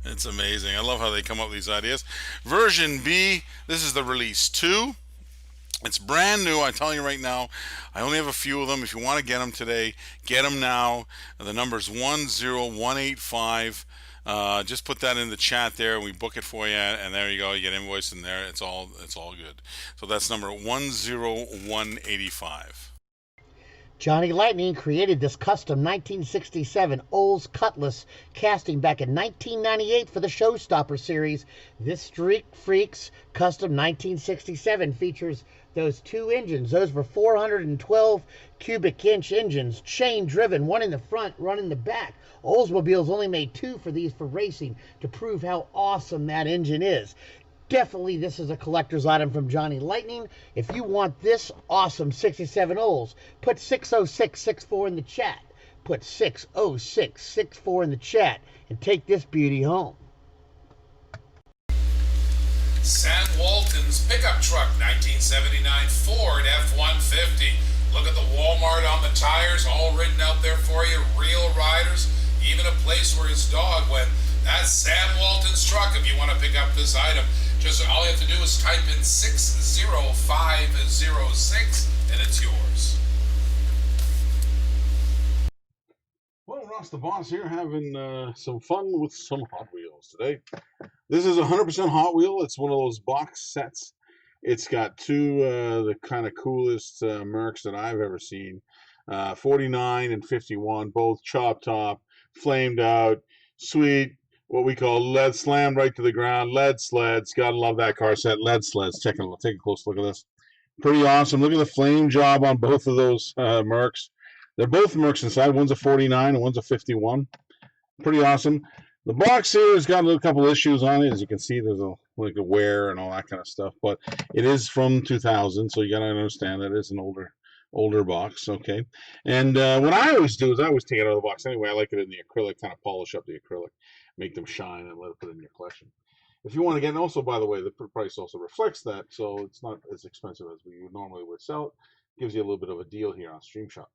It's amazing. I love how they come up with these ideas. Version B, this is the release 2. It's brand new. I'm telling you right now, I only have a few of them. If you want to get them today, get them now. The number's 10185. Just put that in the chat there. We book it for you, and there you go. You get invoice in there. It's all good. So that's number 10185. Johnny Lightning created this custom 1967 Olds Cutlass casting back in 1998 for the Showstopper series. This Street Freaks custom 1967 features those two engines. Those were 412 cubic inch engines, chain driven, one in the front, one in the back. Oldsmobiles only made 2 for these for racing to prove how awesome that engine is. Definitely this is a collector's item from Johnny Lightning. If you want this awesome 67 Olds, put 60664 in the chat. Put 60664 in the chat and take this beauty home. Sam Walton's pickup truck, 1979 Ford F-150. Look at the Walmart on the tires, all written out there for you. Real riders, even a place where his dog went. That's Sam Walton's truck if you want to pick up this item. Just all you have to do is type in 60506 and it's yours. Well, Ross the Boss here having some fun with some Hot Wheels today. This is 100% Hot Wheel. It's one of those box sets. It's got two the kind of coolest Mercs that I've ever seen. 49 and 51, both chop top, flamed out, sweet, what we call lead slammed right to the ground, lead sleds. Gotta love that car set, lead sleds. Take a close look at this. Pretty awesome. Look at the flame job on both of those Mercs. They're both Mercs inside. One's a 49 and one's a 51. Pretty awesome. The box here has got a couple issues on it. As you can see, there's a wear and all that kind of stuff. But it is from 2000, so you got to understand that it's an older box. Okay. And what I always do is I always take it out of the box anyway. I like it in the acrylic, kind of polish up the acrylic, make them shine, and let it put it in your collection. If you want to get, and also, by the way, the price also reflects that, so it's not as expensive as we normally would sell it. Gives you a little bit of a deal here on Stream Shop.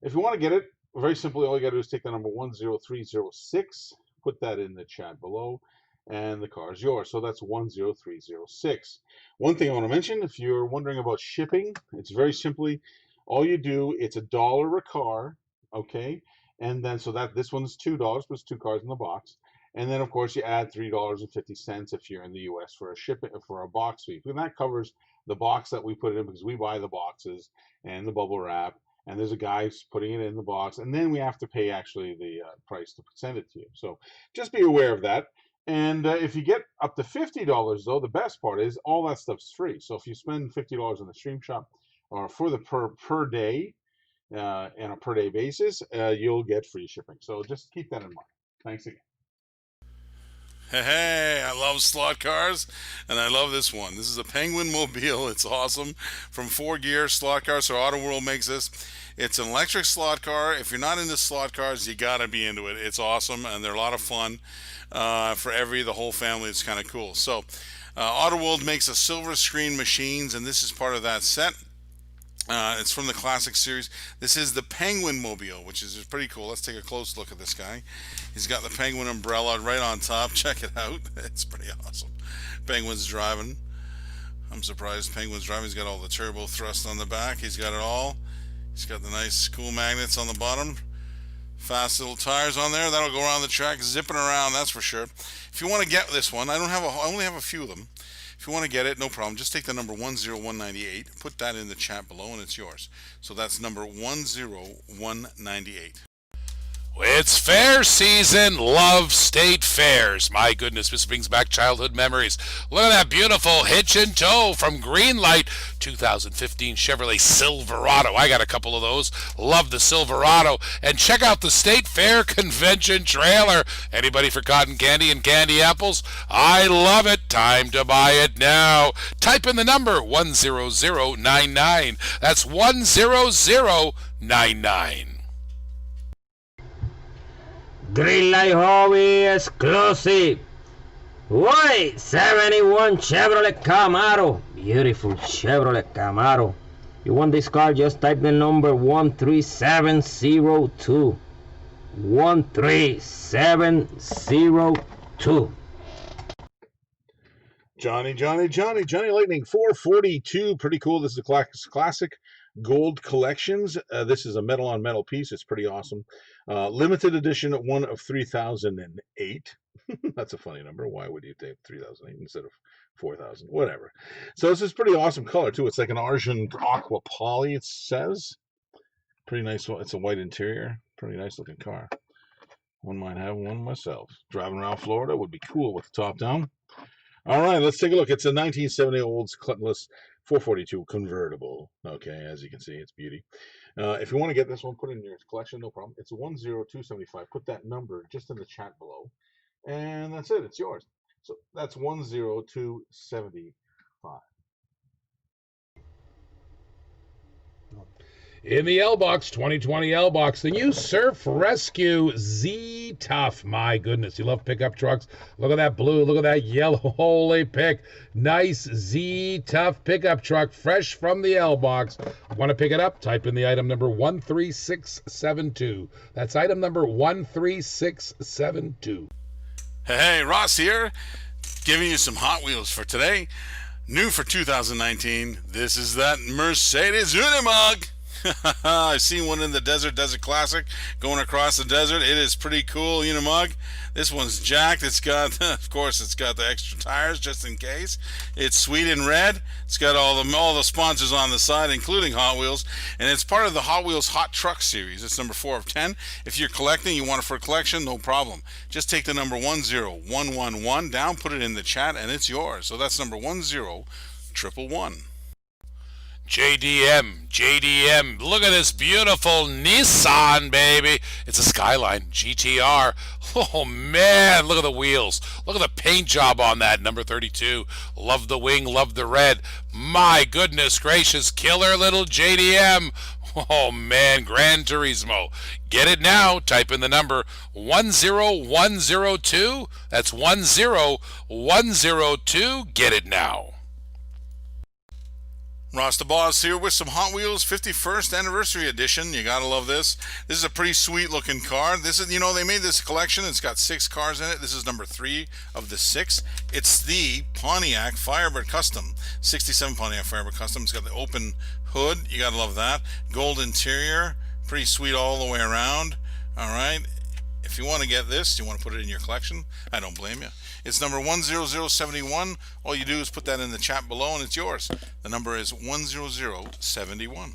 If you want to get it, very simply, all you got to do is take the number 10306, put that in the chat below, and the car is yours. So that's 10306. One thing I want to mention, if you're wondering about shipping, it's very simply, all you do, it's $1 a car, okay? And then, so that this one's $2, but it's 2 cars in the box. And then, of course, you add $3.50 if you're in the U.S. for a box fee. And that covers the box that we put it in, because we buy the boxes and the bubble wrap, and there's a guy putting it in the box, and then we have to pay actually the price to send it to you. So just be aware of that. And if you get up to $50, though, the best part is all that stuff's free. So if you spend $50 in the Stream Shop, or for the per day, and a per day basis, you'll get free shipping. So just keep that in mind. Thanks again. Hey, I love slot cars, and I love this one. This is a Penguin Mobile. It's awesome. From 4Gear Slot Cars, so Auto World makes this. It's an electric slot car. If you're not into slot cars, you gotta be into it. It's awesome, and they're a lot of fun for the whole family. It's kind of cool. So, Auto World makes a silver screen machines, and this is part of that set. It's from the classic series. This is the Penguin Mobile, which is pretty cool. Let's take a close look at this guy. He's got the Penguin umbrella right on top. Check it out. It's pretty awesome. Penguin's driving. I'm surprised Penguin's driving. He's got all the turbo thrust on the back. He's got it all. He's got the nice cool magnets on the bottom. Fast little tires on there. That'll go around the track, zipping around, that's for sure. If you want to get this one, I only have a few of them. If you want to get it, no problem. Just take the number 10198, put that in the chat below, and it's yours. So that's number 10198. It's fair season. Love state fairs. My goodness, this brings back childhood memories. Look at that beautiful hitch and tow from Greenlight 2015 Chevrolet Silverado. I got a couple of those. Love the Silverado. And check out the State Fair Convention trailer. Anybody for cotton candy and candy apples? I love it. Time to buy it now. Type in the number 10099. That's 10099. Greenlight Hobby exclusive. Why? 71 Chevrolet Camaro. Beautiful Chevrolet Camaro. You want this car? Just type the number 13702. 13702. Johnny Lightning 442. Pretty cool. This is a classic gold collections. This is a metal on metal piece. It's pretty awesome. Limited edition, one of 3008. That's a funny number. Why would you take 3008 instead of 4000? Whatever. So this is pretty awesome color too. It's like an Argent aqua poly, it says. Pretty nice. It's a white interior. Pretty nice looking car. One might have one myself. Driving around Florida would be cool with the top down. All right, let's take a look. It's a 1970 Olds Cutlass 442 convertible. Okay, as you can see, it's beauty. If you want to get this one, put it in your collection, no problem. It's 10275. Put that number just in the chat below, and that's it. It's yours. So that's 10275. In the L-Box, 2020 L-Box, the new Surf Rescue Z-Tough. My goodness, you love pickup trucks. Look at that blue, look at that yellow. Holy pick. Nice Z-Tough pickup truck, fresh from the L-Box. Want to pick it up? Type in the item number 13672. That's item number 13672. Hey, Ross here, giving you some Hot Wheels for today. New for 2019, this is that Mercedes Unimog. I've seen one in the Desert Classic going across the desert. It is pretty cool, Unimog. This one's jacked. It's got, of course, it's got the extra tires just in case. It's sweet in red. It's got all the sponsors on the side, including Hot Wheels, and it's part of the Hot Wheels Hot Truck series. It's number 4 of 10. If you're collecting, you want it for a collection, no problem. Just take the number 10111 down, put it in the chat, and it's yours. So that's number 10111. JDM, look at this beautiful Nissan, baby. It's a Skyline GTR. Oh man, look at the wheels. Look at the paint job on that, number 32. Love the wing, love the red. My goodness gracious, killer little JDM. Oh man, Gran Turismo. Get it now. Type in the number 10102. That's 10102. Get it now. Ross the Boss here with some Hot Wheels 51st Anniversary Edition. You gotta love this. This is a pretty sweet looking car. This is, they made this collection. It's got 6 cars in it. This is number 3 of the 6. It's the Pontiac Firebird Custom. 67 Pontiac Firebird Custom. It's got the open hood. You gotta love that. Gold interior. Pretty sweet all the way around. Alright. If you want to get this, you want to put it in your collection, I don't blame you. It's number 10071. All you do is put that in the chat below and it's yours. The number is 10071.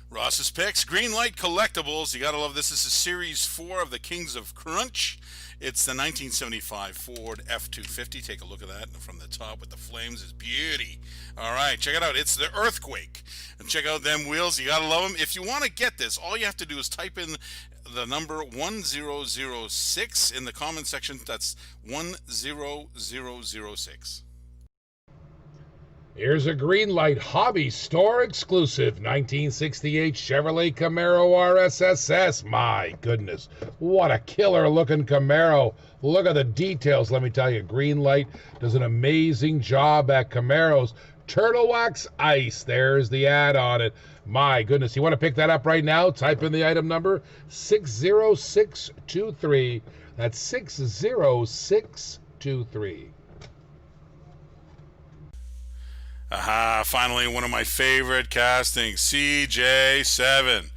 Ross's Picks, Greenlight Collectibles. You gotta love this. This is Series 4 of the Kings of Crunch. It's the 1975 Ford F-250. Take a look at that from the top with the flames. It's beauty. All right, check it out. It's the Earthquake. And check out them wheels. You gotta love them. If you want to get this, all you have to do is type in the number 1006 in the comment section. That's 10006. Here's a Greenlight Hobby Store exclusive 1968 Chevrolet Camaro RSSS. My goodness, what a killer looking Camaro. Look at the details, let me tell you. Greenlight does an amazing job at Camaros. Turtle Wax Ice, there's the ad on it. My goodness, you want to pick that up right now? Type in the item number 60623. That's 60623. Aha, finally one of my favorite castings, CJ7.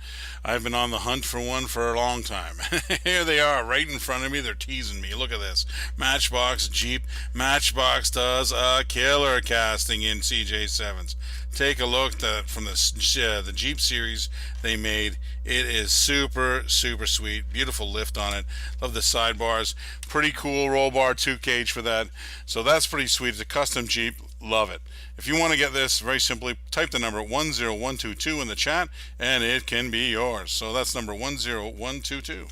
I've been on the hunt for one for a long time. Here they are right in front of me. They're teasing me. Look at this. Matchbox Jeep. Matchbox does a killer casting in CJ7s. Take a look from the Jeep series they made. It is super, super sweet. Beautiful lift on it. Love the sidebars. Pretty cool roll bar 2 cage for that. So that's pretty sweet. It's a custom Jeep. Love it. If you want to get this, very simply type the number 10122 in the chat and it can be yours. So that's number 10122.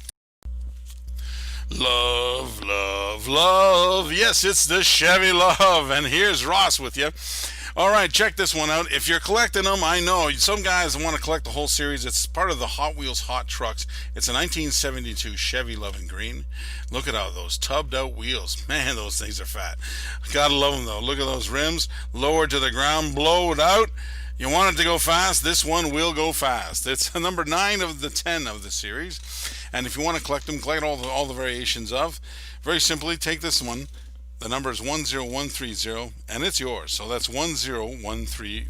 Love, love, love. Yes, it's the Chevy Love. And here's Ross with you. All right, check this one out. If you're collecting them, I know some guys want to collect the whole series. It's part of the Hot Wheels Hot Trucks. It's a 1972 Chevy Love in green. Look at how those tubbed out wheels. Man, those things are fat. Gotta love them though. Look at those rims. Lowered to the ground, blow it out. You want it to go fast? This one will go fast. It's number 9 of the 10 of the series. And if you want to collect them, collect all the variations of. Very simply, take this one. The number is 10130, and it's yours. So that's 10130.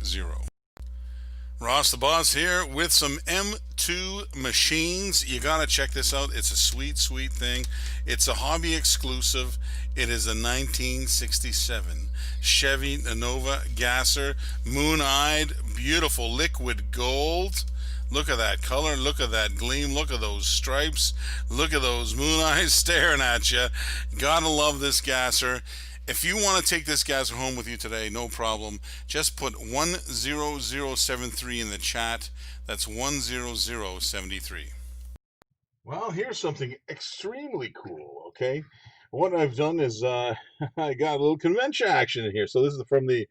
Ross the Boss here with some M2 machines. You gotta check this out. It's a sweet, sweet thing. It's a hobby exclusive. It is a 1967 Chevy Nova Gasser, moon-eyed, beautiful liquid gold. Look at that color, look at that gleam, look at those stripes, look at those moon eyes staring at you. Gotta love this gasser. If you want to take this gasser home with you today, no problem. Just put 10073 in the chat. That's 10073. Well, here's something extremely cool, okay? What I've done is I got a little convention action in here. So this is from the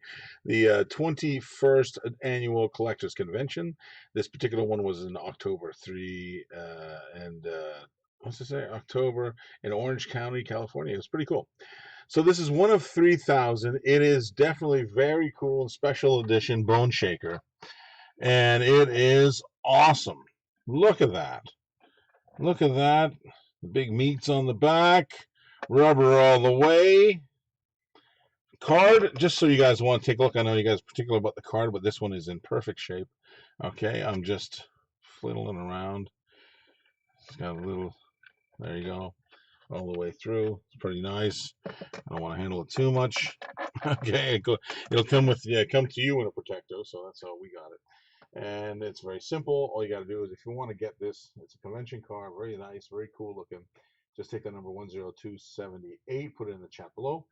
21st Annual Collectors Convention. This particular one was in October 3 and what's it say? October in Orange County, California. It was pretty cool. So this is one of 3,000. It is definitely very cool and special edition Bone Shaker. And it is awesome. Look at that. Look at that. The big meats on the back. Rubber all the way. Card, just so you guys want to take a look. I know you guys are particular about the card, but this one is in perfect shape. Okay, I'm just fiddling around. It's got a little, there you go, all the way through. It's pretty nice. I don't want to handle it too much. Okay, it'll come with, come to you in a protector, so that's how we got it. And it's very simple. All you got to do is, if you want to get this, it's a convention card, very nice, very cool looking. Just take the number 10278, put it in the chat below,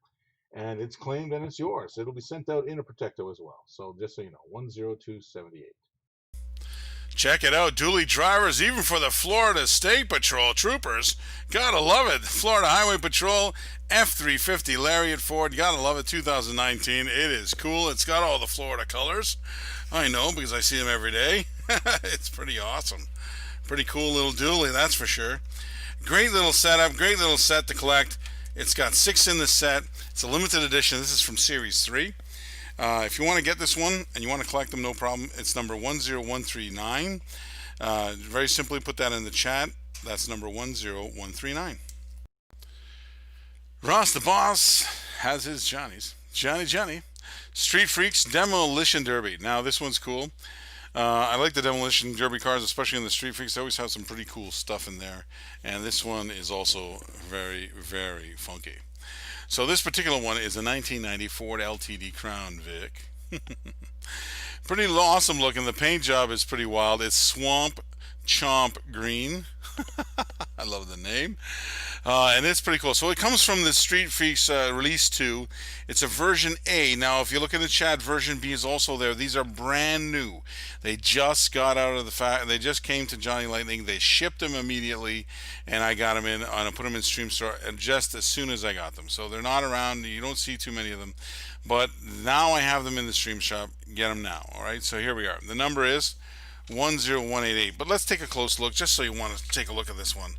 and it's claimed and it's yours. It'll be sent out in a protector as well. So just so you know, 10278. Check it out, dually drivers, even for the Florida State Patrol troopers. Gotta love it. Florida Highway Patrol F-350 Lariat Ford. Gotta love it. 2019. It is cool. It's got all the Florida colors. I know because I see them every day. It's pretty awesome. Pretty cool little dually, that's for sure. Great little setup. Great little set to collect. It's got 6 in the set. It's a limited edition. This is from Series 3. If you want to get this one and you want to collect them, no problem. It's number 10139. Very simply put that in the chat. That's number 10139. Ross the Boss has his Johnny's. Johnny. Street Freaks Demolition Derby. Now, this one's cool. I like the Demolition Derby cars, especially in the Street Freaks. They always have some pretty cool stuff in there. And this one is also very, very funky. So this particular one is a 1990 Ford LTD Crown Vic. Pretty awesome looking. The paint job is pretty wild. It's Swamp Chomp Green. I love the name. And it's pretty cool. So it comes from the Street Freaks Release 2. It's a version A. Now, if you look in the chat, version B is also there. These are brand new. They just got out of the they just came to Johnny Lightning. They shipped them immediately, and I got them in, and I put them in Stream Store just as soon as I got them. So they're not around. You don't see too many of them. But now I have them in the Stream Shop. Get them now. All right, so here we are. The number is 10188. But let's take a close look, just so you want to take a look at this one.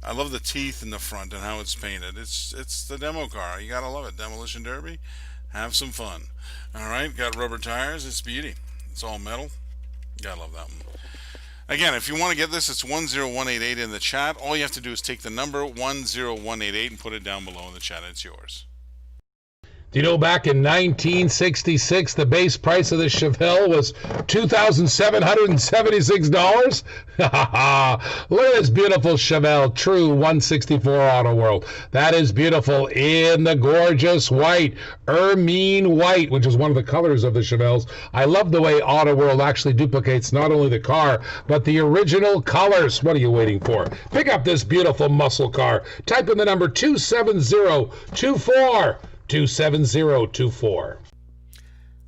I love the teeth in the front and how it's painted. It's the demo car. You gotta love it. Demolition Derby. Have some fun. All right, got rubber tires. It's beauty. It's all metal. Gotta love that one. Again, if you want to get this, it's 10188 in the chat. All you have to do is take the number 10188 and put it down below in the chat. It's yours. Do you know back in 1966, the base price of the Chevelle was $2,776? Look at this beautiful Chevelle, true 164 Auto World. That is beautiful in the gorgeous white, ermine white, which is one of the colors of the Chevelles. I love the way Auto World actually duplicates not only the car, but the original colors. What are you waiting for? Pick up this beautiful muscle car. Type in the number 27024. 27024.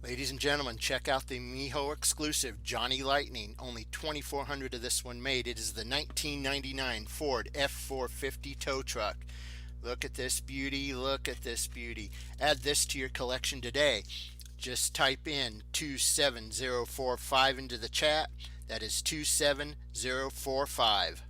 Ladies and gentlemen, check out the Miho exclusive Johnny Lightning. Only 2,400 of this one made. It is the 1999 Ford F450 tow truck. Look at this beauty. Look at this beauty. Add this to your collection today. Just type in 27045 into the chat. That is 27045.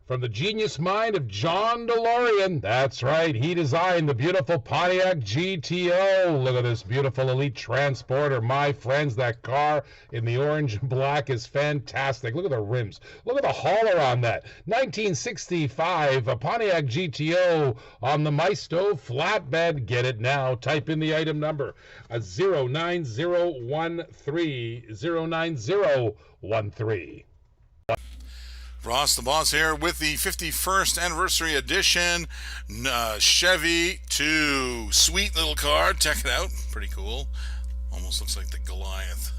From the genius mind of John DeLorean, that's right, he designed the beautiful Pontiac GTO. Look at this beautiful Elite Transporter. My friends, that car in the orange and black is fantastic. Look at the rims. Look at the hauler on that. 1965, a Pontiac GTO on the Maisto flatbed. Get it now. Type in the item number, 09013, 09013. Ross the Boss here with the 51st anniversary edition Chevy 2. Sweet little car. Check it out. Pretty cool. Almost looks like the Goliath.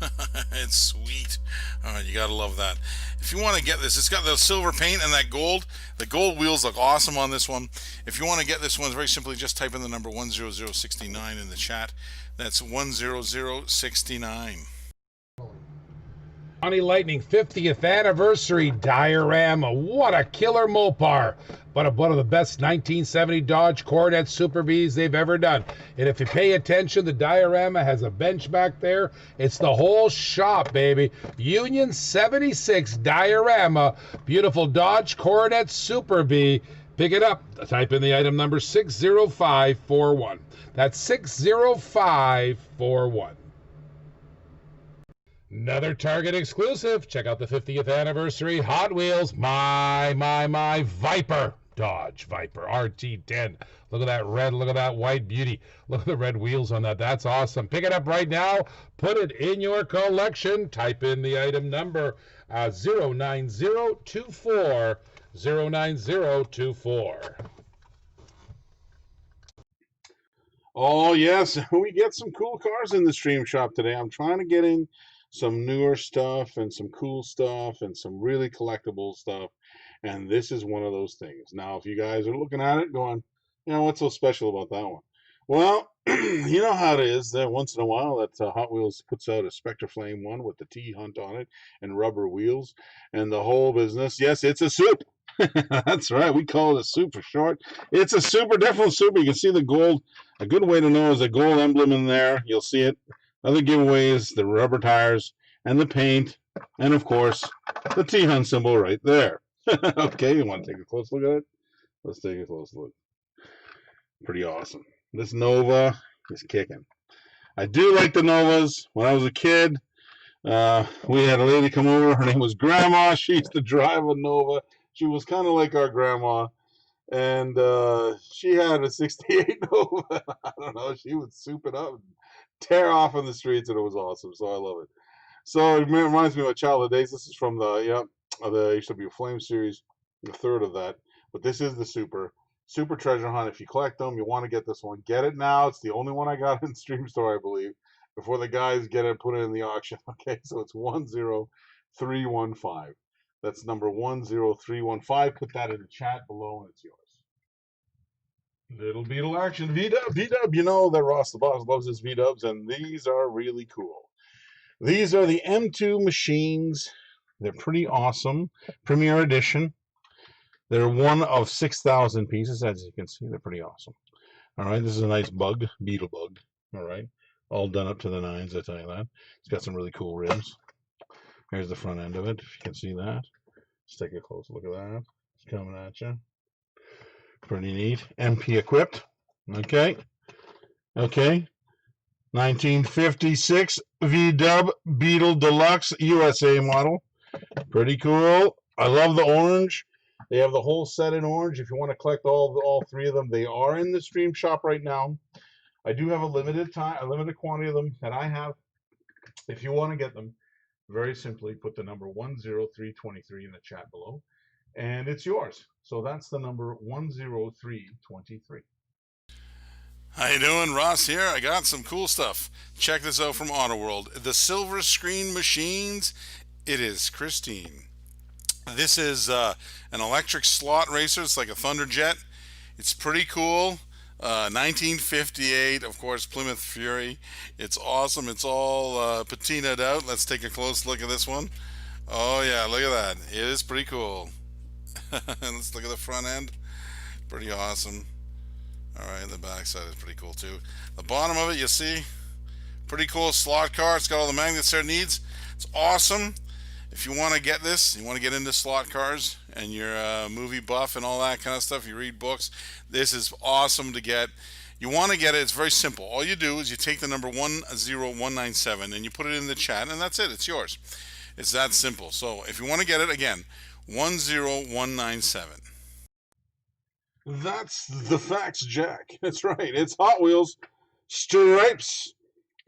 It's sweet. All right, you gotta love that. If you want to get this, it's got the silver paint and that gold. The gold wheels look awesome on this one. If you want to get this one, very simply just type in the number 10069 in the chat. That's 10069. Johnny Lightning 50th anniversary diorama. What a killer Mopar. But one of the best 1970 Dodge Coronet Super Bs they've ever done. And if you pay attention, the diorama has a bench back there. It's the whole shop, baby. Union 76 diorama. Beautiful Dodge Coronet Super B. Pick it up. Type in the item number 60541. That's 60541. Another Target exclusive. Check out the 50th anniversary Hot Wheels. My Viper. Dodge Viper RT10. Look at that red. Look at that white beauty. Look at the red wheels on that. That's awesome. Pick it up right now. Put it in your collection. Type in the item number 09024. 09024. Oh, yes, we get some cool cars in the stream shop today. I'm trying to get in some newer stuff and some cool stuff and some really collectible stuff. And this is one of those things. Now, if you guys are looking at it going, what's so special about that one? Well, you know how it is that once in a while that Hot Wheels puts out a Spectre Flame one with the T-Hunt on it and rubber wheels and the whole business. Yes, it's a soup. That's right. We call it a soup for short. It's a super, definitely super. You can see the gold. A good way to know is a gold emblem in there. You'll see it. Other giveaways, the rubber tires and the paint. And, of course, the T-Hunt symbol right there. Okay, you want to take a close look at it? Let's take a close look. Pretty awesome. This Nova is kicking. I do like the Novas. When I was a kid, we had a lady come over. Her name was Grandma. She used to drive a Nova. She was kind of like our grandma. And she had a 68 Nova. I don't know. She would soup it up and tear off in the streets, and it was awesome. So I love it. So it reminds me of my childhood days. This is from the HW Flame series, the third of that. But this is the Super Treasure Hunt. If you collect them, you want to get this one. Get it now. It's the only one I got in Stream Store, I believe, before the guys get it, put it in the auction. Okay, so it's 10315. That's number 10315. Put that in the chat below, and it's yours. Little Beetle action. V-Dub. You know that Ross the Boss loves his V-Dubs, and these are really cool. These are the M2 machines. They're pretty awesome. Premier Edition. They're one of 6,000 pieces, as you can see. They're pretty awesome. All right, this is a nice bug, beetle bug. All right, all done up to the nines, I tell you that. It's got some really cool ribs. Here's the front end of it, if you can see that. Let's take a close look at that. It's coming at you. Pretty neat. MP equipped. Okay. 1956 V-Dub Beetle Deluxe USA model. Pretty cool. I love the orange. They have the whole set in orange. If you want to collect all three of them, they are in the stream shop right now. I do have a limited quantity of them that I have. If you want to get them, very simply put the number 10323 in the chat below, and it's yours. So that's the number 10323. How you doing? Ross here. I got some cool stuff. Check this out from Auto World. The Silver Screen Machines. It is Christine. This is an electric slot racer. It's like a Thunderjet. It's pretty cool. 1958, of course, Plymouth Fury. It's awesome. It's all patinaed out. Let's take a close look at this one. Oh yeah, look at that. It is pretty cool. Let's look at the front end. Pretty awesome. All right, the back side is pretty cool too. The bottom of it, you see, pretty cool slot car. It's got all the magnets there it needs. It's awesome. If you want to get this, you want to get into slot cars, and you're a movie buff and all that kind of stuff, you read books, this is awesome to get. You want to get it. It's very simple. All you do is you take the number 10197 and you put it in the chat, and that's it. It's yours. It's that simple. So if you want to get it, again, 10197. That's the facts, Jack. That's right. It's Hot Wheels Stripes.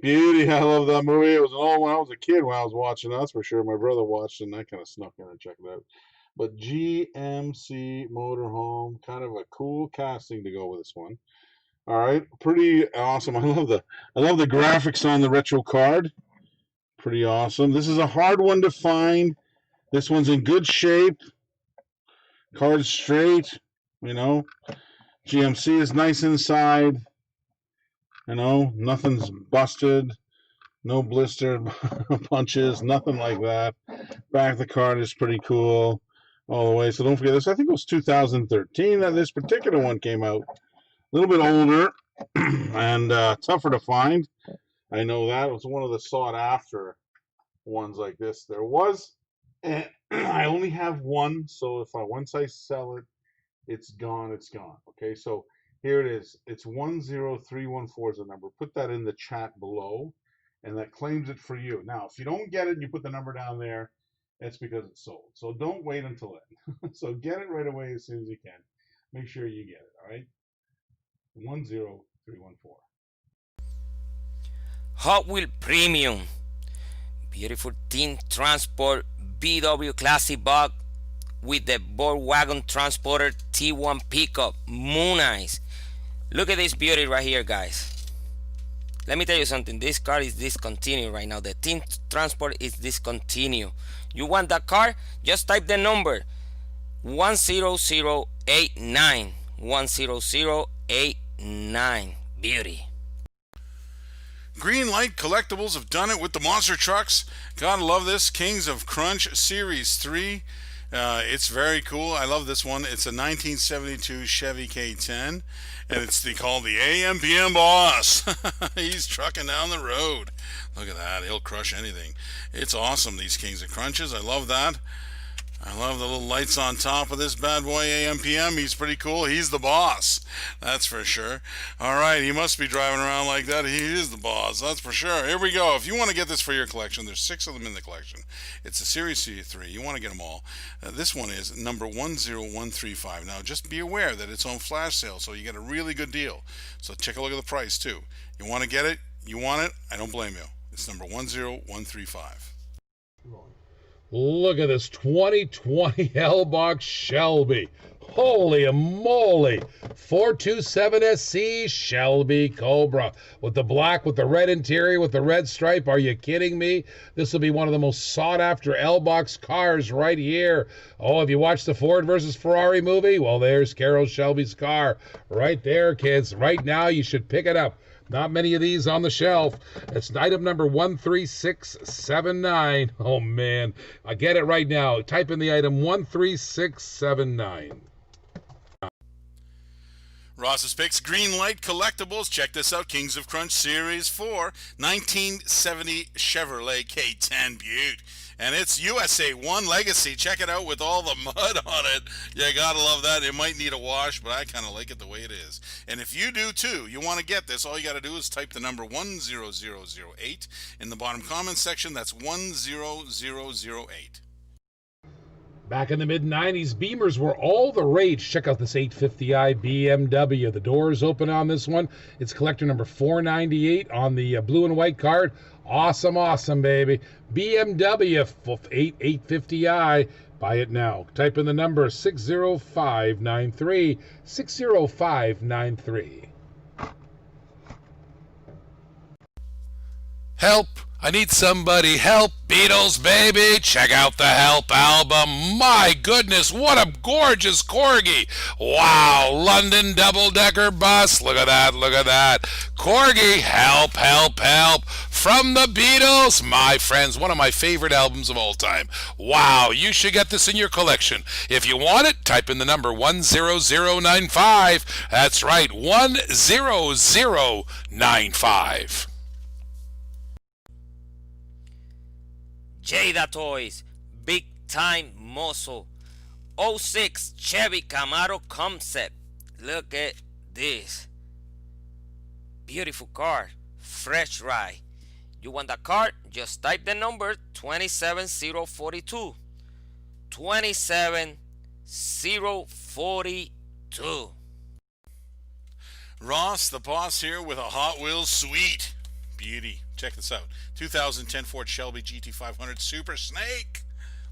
Beauty. I love that movie. It was all when I was a kid when I was watching. That's for sure. My brother watched it, and I kind of snuck in and checked it out. But GMC Motorhome, kind of a cool casting to go with this one. All right, pretty awesome. I love the graphics on the retro card. Pretty awesome. This is a hard one to find. This one's in good shape. Card's straight. You know, GMC is nice inside. You know, nothing's busted, no blistered punches, nothing like that. Back of the card is pretty cool all the way. So don't forget this. I think it was 2013 that this particular one came out. A little bit older and tougher to find. I know that. It was one of the sought-after ones like this. There was, and I only have one. So once I sell it, it's gone. It's gone. Okay, so here it is. It's 10314 is the number. Put that in the chat below, and that claims it for you. Now, if you don't get it and you put the number down there, it's because it's sold. So don't wait until then. So get it right away as soon as you can. Make sure you get it, all right? 10314. Hot Wheel Premium. Beautiful Teen Transport VW Classic Bug. with the Volkswagen Transporter T1 pickup. Moon eyes. Look at this beauty right here, guys. Let me tell you something. This car is discontinued right now. The Teen Transport is discontinued. You want that car? Just type the number 10089. 10089. Beauty. Green Light Collectibles have done it with the monster trucks. Gotta love this. Kings of Crunch Series 3. It's very cool. I love this one. It's a 1972 Chevy K10, and it's called the AMPM Boss. He's trucking down the road. Look at that. He'll crush anything. It's awesome, these Kings of Crunches. I love that. I love the little lights on top of this bad boy AMPM. He's pretty cool. He's the boss. That's for sure. All right, he must be driving around like that. He is the boss. That's for sure. Here we go. If you want to get this for your collection, there's 6 of them in the collection. It's a Series 3. You want to get them all. This one is number 10135. Now, just be aware that it's on flash sale, so you get a really good deal. So take a look at the price, too. You want to get it? You want it? I don't blame you. It's number 10135. Look at this 2020 L-Box Shelby. Holy moly. 427SC Shelby Cobra. With the black, with the red interior, with the red stripe. Are you kidding me? This will be one of the most sought-after L-Box cars right here. Oh, have you watched the Ford versus Ferrari movie? Well, there's Carroll Shelby's car. Right there, kids. Right now, you should pick it up. Not many of these on the shelf. It's item number 13679. Oh, man. I get it right now. Type in the item 13679. Ross's Picks Green Light Collectibles. Check this out. Kings of Crunch Series 4. 1970 Chevrolet K10 Butte. And it's USA 1 Legacy. Check it out with all the mud on it. You gotta love that. It might need a wash, but I kind of like it the way it is. And if you do too, you want to get this, all you got to do is type the number 10008 in the bottom comment section. That's 10008. Back in the mid-90s, Beamers were all the rage. Check out this 850i BMW. The doors open on this one. It's collector number 498 on the blue and white card. Awesome, awesome, baby. BMW 850i. Buy it now. Type in the number 60593. 60593. Help! I need somebody help. Beatles, baby. Check out the Help album. My goodness, what a gorgeous corgi. Wow, London double-decker bus. Look at that, look at that. Corgi, help, help, help. From the Beatles, my friends, one of my favorite albums of all time. Wow, you should get this in your collection. If you want it, type in the number 10095. That's right, 10095. Jada Toys, Big Time Muscle, 06 Chevy Camaro Concept. Look at this. Beautiful car, fresh ride. You want that car? Just type the number 27042. 27042. Ross, the boss here with a Hot Wheels Suite. Beauty. Check this out. 2010 Ford Shelby GT500 Super Snake.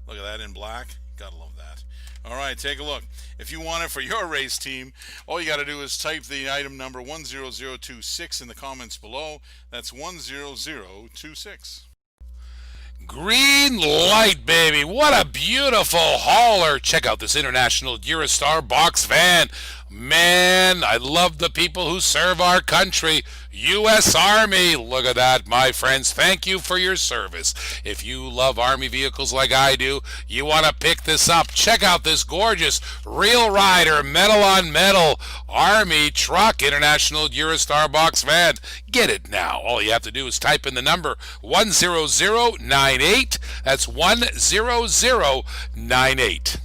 Look at that in black. Gotta love that. All right, take a look. If you want it for your race team, all you got to do is type the item number 10026 in the comments below. That's 10026. Green light, baby. What a beautiful hauler. Check out this International Eurostar box van. Man, I love the people who serve our country. U.S. Army. Look at that, my friends. Thank you for your service. If you love Army vehicles like I do, you want to pick this up. Check out this gorgeous Real Rider metal on metal Army truck International Eurostar box van. Get it now. All you have to do is type in the number 10098. That's 10098.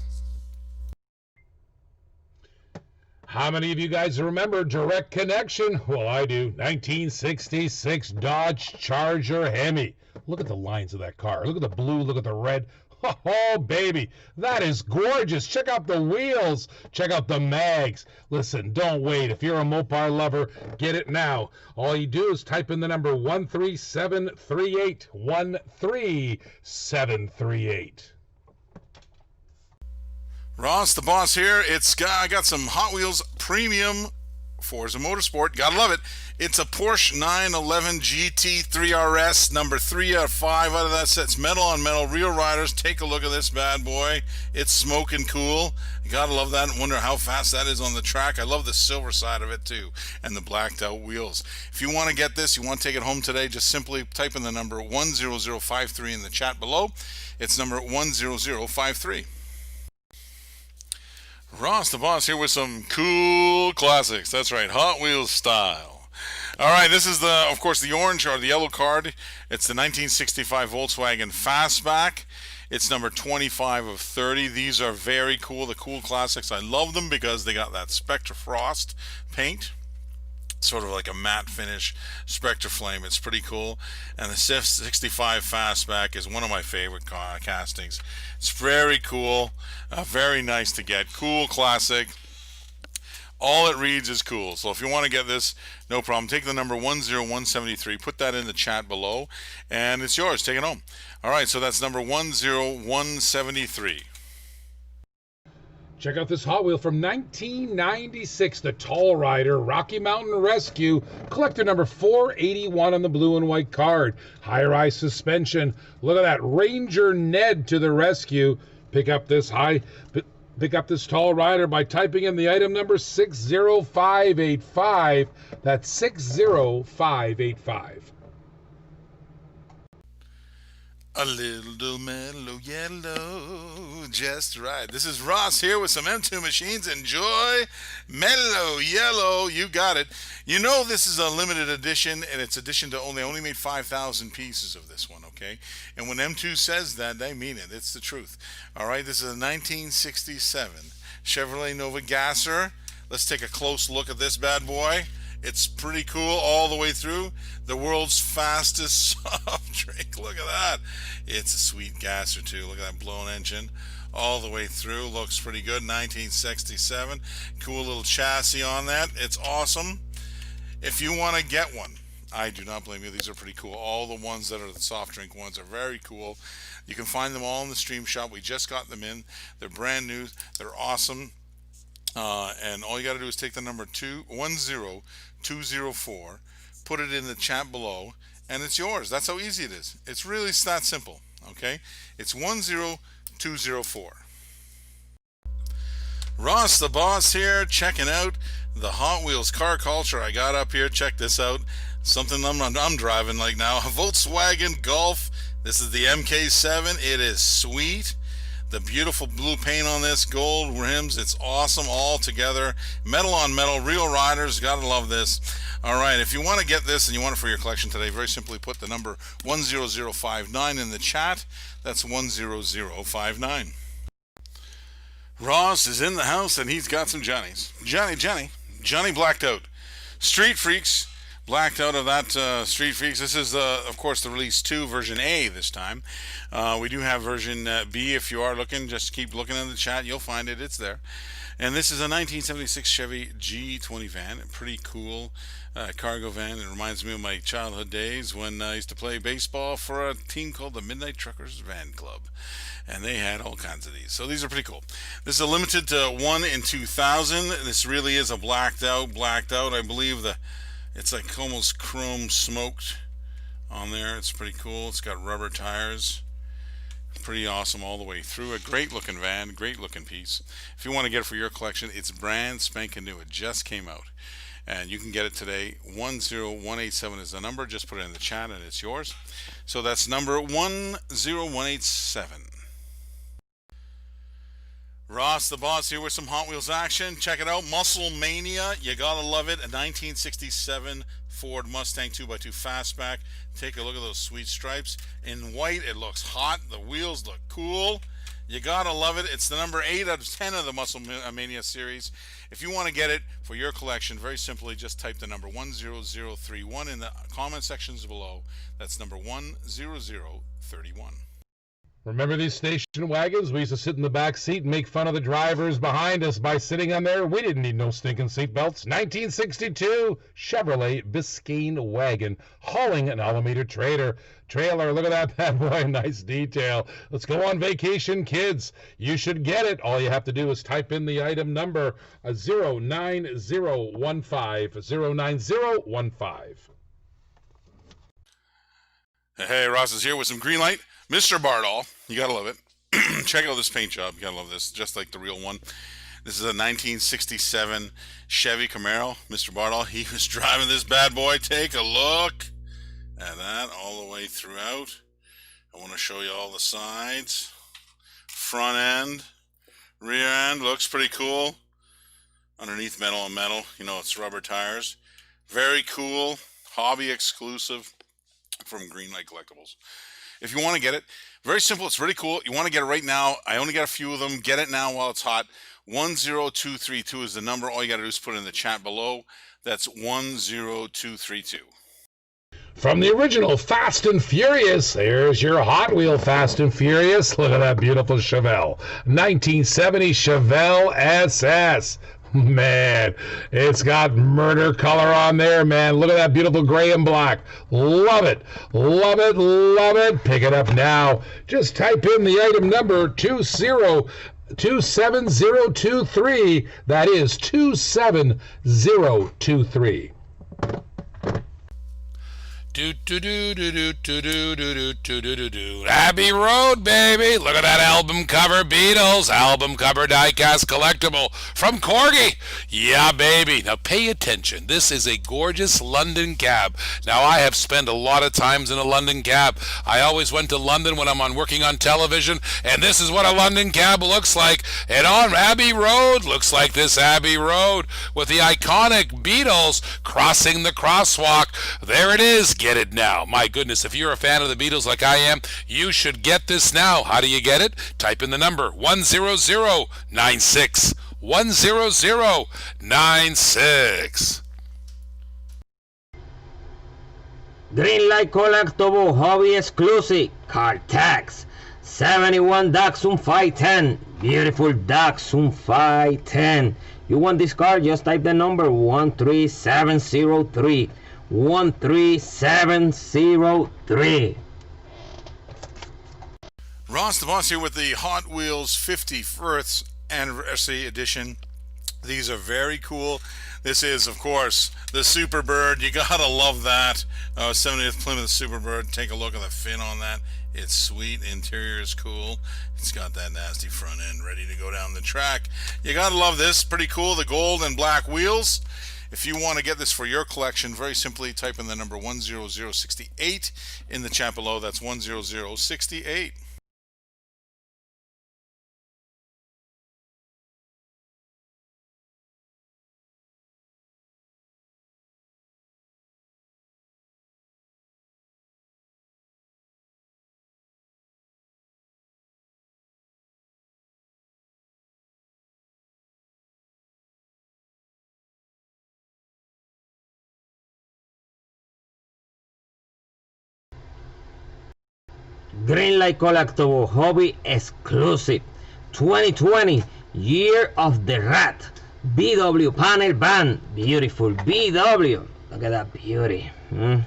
How many of you guys remember Direct Connection? Well, I do. 1966 Dodge Charger Hemi. Look at the lines of that car. Look at the blue. Look at the red. Oh, baby. That is gorgeous. Check out the wheels. Check out the mags. Listen, don't wait. If you're a Mopar lover, get it now. All you do is type in the number 13738. 13738. Ross, the boss here. I got some Hot Wheels Premium Forza Motorsport. Gotta love it. It's a Porsche 911 GT3 RS, number 3 out of 5 out of that set. It's metal on metal, real riders. Take a look at this bad boy. It's smoking cool. You gotta love that and wonder how fast that is on the track. I love the silver side of it too, and the blacked out wheels. If you want to get this, you want to take it home today, just simply type in the number 10053 in the chat below. It's number 10053. Ross the boss here with some cool classics. That's right, Hot Wheels style. All right, this is of course the orange or the yellow card. It's the 1965 Volkswagen Fastback. It's number 25 of 30. These are very cool, the cool classics. I love them because they got that Spectre Frost paint. Sort of like a matte finish Spectre Flame. It's pretty cool. And the 65 Fastback is one of my favorite castings. It's very cool, very nice to get. Cool classic. All it reads is cool. So if you want to get this, no problem. Take the number 10173, put that in the chat below, and it's yours. Take it home. All right, so that's number 10173. Check out this Hot Wheel from 1996, the Tall Rider Rocky Mountain Rescue, collector number 481 on the blue and white card. High-rise suspension. Look at that, Ranger Ned to the rescue. Pick up this Tall Rider by typing in the item number 60585. That's 60585. A little mellow yellow, just right. This is Ross here with some M2 machines. Enjoy mellow yellow. You got it. You know this is a limited edition, and it's edition to only. I only made 5,000 pieces of this one, okay? And when M2 says that, they mean it. It's the truth. All right, this is a 1967 Chevrolet Nova Gasser. Let's take a close look at this bad boy. It's pretty cool all the way through. The world's fastest soft drink. Look at that. It's a sweet gasser too. Look at that blown engine all the way through. Looks pretty good. 1967. Cool little chassis on that. It's awesome. If you want to get one, I do not blame you. These are pretty cool. All the ones that are the soft drink ones are very cool. You can find them all in the stream shop. We just got them in. They're brand new. They're awesome. And all you got to do is take the number 10204, put it in the chat below, and it's yours. That's how easy it is. It's really that simple, okay? It's 10204. Ross the boss here, checking out the Hot Wheels car culture I got up here. Check this out. Something I'm driving like now. A Volkswagen Golf. This is the MK7. It is sweet. The beautiful blue paint on this, gold rims, it's awesome all together. Metal on metal, real riders, gotta love this. All right, if you want to get this and you want it for your collection today, very simply put the number 10059 in the chat. That's 10059. Ross is in the house and he's got some Johnnies. Johnny blacked out. Street Freaks. Blacked out of that Street Freaks. This is, of course, the release 2, version A this time. We do have version B if you are looking. Just keep looking in the chat. You'll find it. It's there. And this is a 1976 Chevy G20 van. A pretty cool cargo van. It reminds me of my childhood days when I used to play baseball for a team called the Midnight Truckers Van Club. And they had all kinds of these. So these are pretty cool. This is a limited to 1 in 2,000. This really is a blacked out. I believe it's like almost chrome smoked on there. It's pretty cool. It's got rubber tires. Pretty awesome all the way through. A great looking van, great looking piece. If you want to get it for your collection, it's brand spanking new. It just came out. And you can get it today. 10187 is the number. Just put it in the chat and it's yours. So that's number 10187. Ross the boss here with some Hot Wheels action. Check it out. Muscle Mania. You gotta love it. A 1967 Ford Mustang 2x2 Fastback. Take a look at those sweet stripes. In white, it looks hot. The wheels look cool. You gotta love it. It's the number 8 out of 10 of the Muscle Mania series. If you want to get it for your collection, very simply just type the number 10031 in the comment sections below. That's number 10031. Remember these station wagons? We used to sit in the back seat and make fun of the drivers behind us by sitting on there. We didn't need no stinking seatbelts. 1962 Chevrolet Biscayne wagon hauling an Alameda trailer. Look at that bad boy. Nice detail. Let's go on vacation, kids. You should get it. All you have to do is type in the item number 09015. 09015. Hey, Ross is here with some green light. Mr. Bardall, you gotta love it. Check out this paint job. You gotta love this, just like the real one. This is a 1967 Chevy Camaro. Mr. Bardall, he was driving this bad boy. Take a look at that all the way throughout. I want to show you all the sides. Front end, rear end, looks pretty cool. Underneath metal on metal, you know, it's rubber tires. Very cool, hobby exclusive from Greenlight Collectibles. If you want to get it, very simple, it's really cool. You want to get it right now. I only got a few of them. Get it now while it's hot. 10232 is the number. All you got to do is put it in the chat below. That's 10232. From the original Fast and Furious, there's your Hot Wheel Fast and Furious. Look at that beautiful Chevelle. 1970 Chevelle SS. Man, it's got murder color on there, man. Look at that beautiful gray and black. Love it. Love it. Love it. Pick it up now. Just type in the item number 27023. That is 27023. Abbey Road, baby. Look at that album cover, Beatles. Album cover diecast collectible from Corgi. Yeah, baby. Now pay attention. This is a gorgeous London cab. Now I have spent a lot of times in a London cab. I always went to London when I'm working on television, and this is what a London cab looks like. And on Abbey Road, looks like this Abbey Road with the iconic Beatles crossing the crosswalk. There it is. Get it now. My goodness, if you're a fan of the Beatles like I am, you should get this now. How do you get it? Type in the number 10096. 10096. Greenlight Collectible Hobby Exclusive Car Tax 71 Datsun 510. Beautiful Datsun 510. You want this car? Just type the number 13703. 13703. Ross the Boss here with the Hot Wheels 51st Anniversary Edition. These are very cool. This is, of course, the Superbird. You gotta love that. 70th Plymouth Superbird. Take a look at the fin on that. It's sweet. Interior is cool. It's got that nasty front end ready to go down the track. You gotta love this. Pretty cool. The gold and black wheels. If you want to get this for your collection, very simply type in the number 10068 in the chat below. That's 10068. Greenlight Collectible Hobby Exclusive 2020 Year of the Rat BW panel van. Beautiful BW. Look at that beauty. You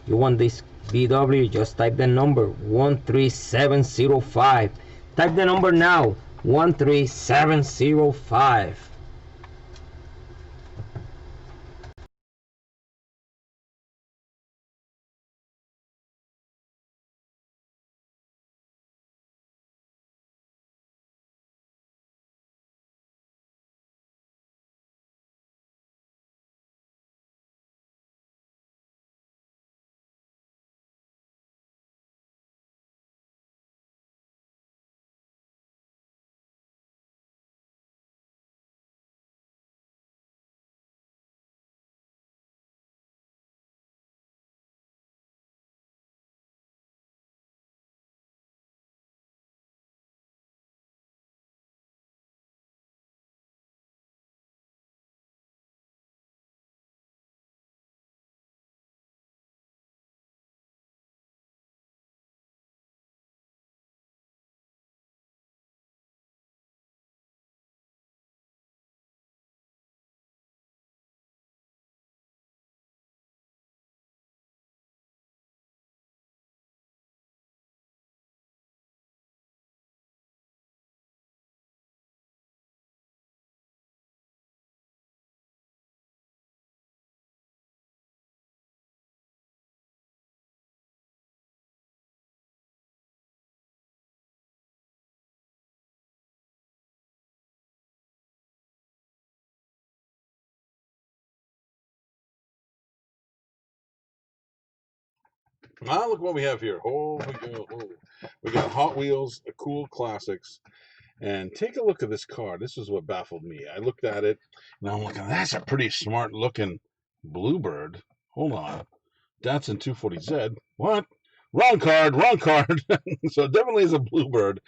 want this BW? Just type the number 13705. Type the number now 13705. Look what we have here. We got Hot Wheels, Cool Classics. And take a look at this car. This is what baffled me. I looked at it, and I'm looking, that's a pretty smart looking Bluebird. Hold on. Datsun 240Z. What? Wrong card. So it definitely is a Bluebird,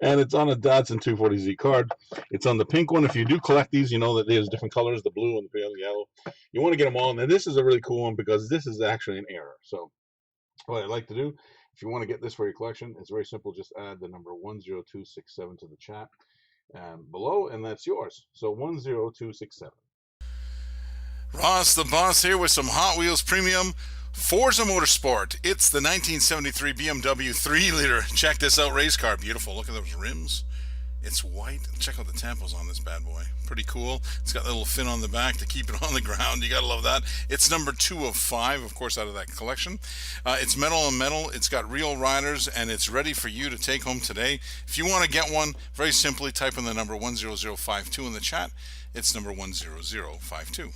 and it's on a Datsun 240Z card. It's on the pink one. If you do collect these, you know that there's different colors, the blue and the pale yellow. You want to get them all. And this is a really cool one because this is actually an error. So what I'd like to do, if you want to get this for your collection, it's very simple. Just add the number 10267 to the chat below, and that's yours. So 10267. Ross the Boss here with some Hot Wheels Premium Forza Motorsport. It's the 1973 BMW 3-liter. Check this out, race car. Beautiful. Look at those rims. It's white. Check out the tampos on this bad boy. Pretty cool. It's got a little fin on the back to keep it on the ground. You gotta love that. It's number 2 of 5, of course, out of that collection. It's metal on metal. It's got real riders, and it's ready for you to take home today. If you want to get one, very simply type in the number 10052 in the chat. It's number 10052.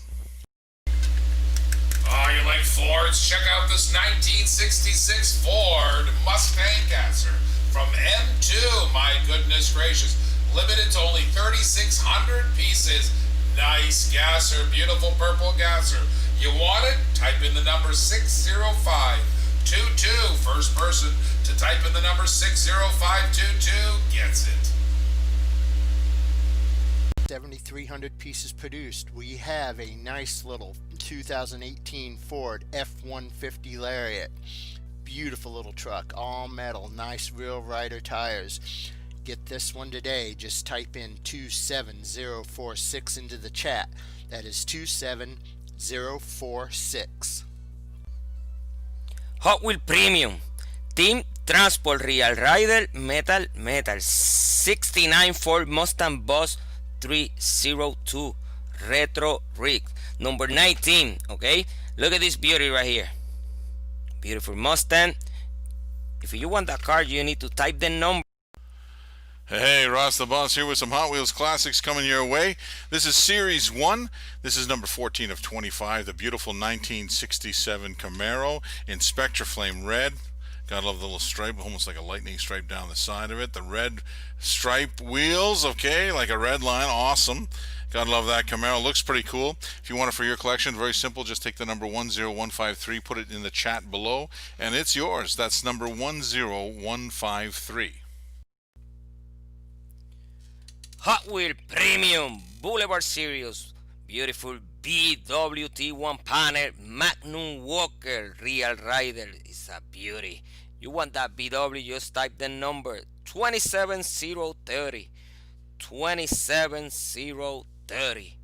Oh, you like Fords? Check out this 1966 Ford Mustang Gasser from M2. My goodness gracious. Limited to only 3,600 pieces. Nice Gasser. Beautiful purple Gasser. You want it? Type in the number 60522. First person to type in the number 60522 gets it. 7,300 pieces produced. We have a nice little 2018 Ford F-150 Lariat. Beautiful little truck, all metal, nice real rider tires. Get this one today. Just type in 27046 into the chat. That is 27046. Hot Wheel Premium Team Transport Real Rider Metal 69 Ford Mustang Boss 302 Retro Rig number 19. Okay, look at this beauty right here. Beautiful Mustang. If you want that car, you need to type the number. Hey, Ross the Boss here with some Hot Wheels Classics coming your way. This is Series 1. This is number 14 of 25. The beautiful 1967 Camaro in Spectra Flame Red. Gotta love the little stripe, almost like a lightning stripe down the side of it. The red stripe wheels, okay, like a red line, awesome. Gotta love that Camaro, looks pretty cool. If you want it for your collection, very simple, just take the number 10153, put it in the chat below, and it's yours. That's number 10153. Hot Wheel Premium Boulevard Series. Beautiful BWT1 panel Magnum Walker Real Rider. It's a beauty. You want that BW, just type the number 27030. 27030.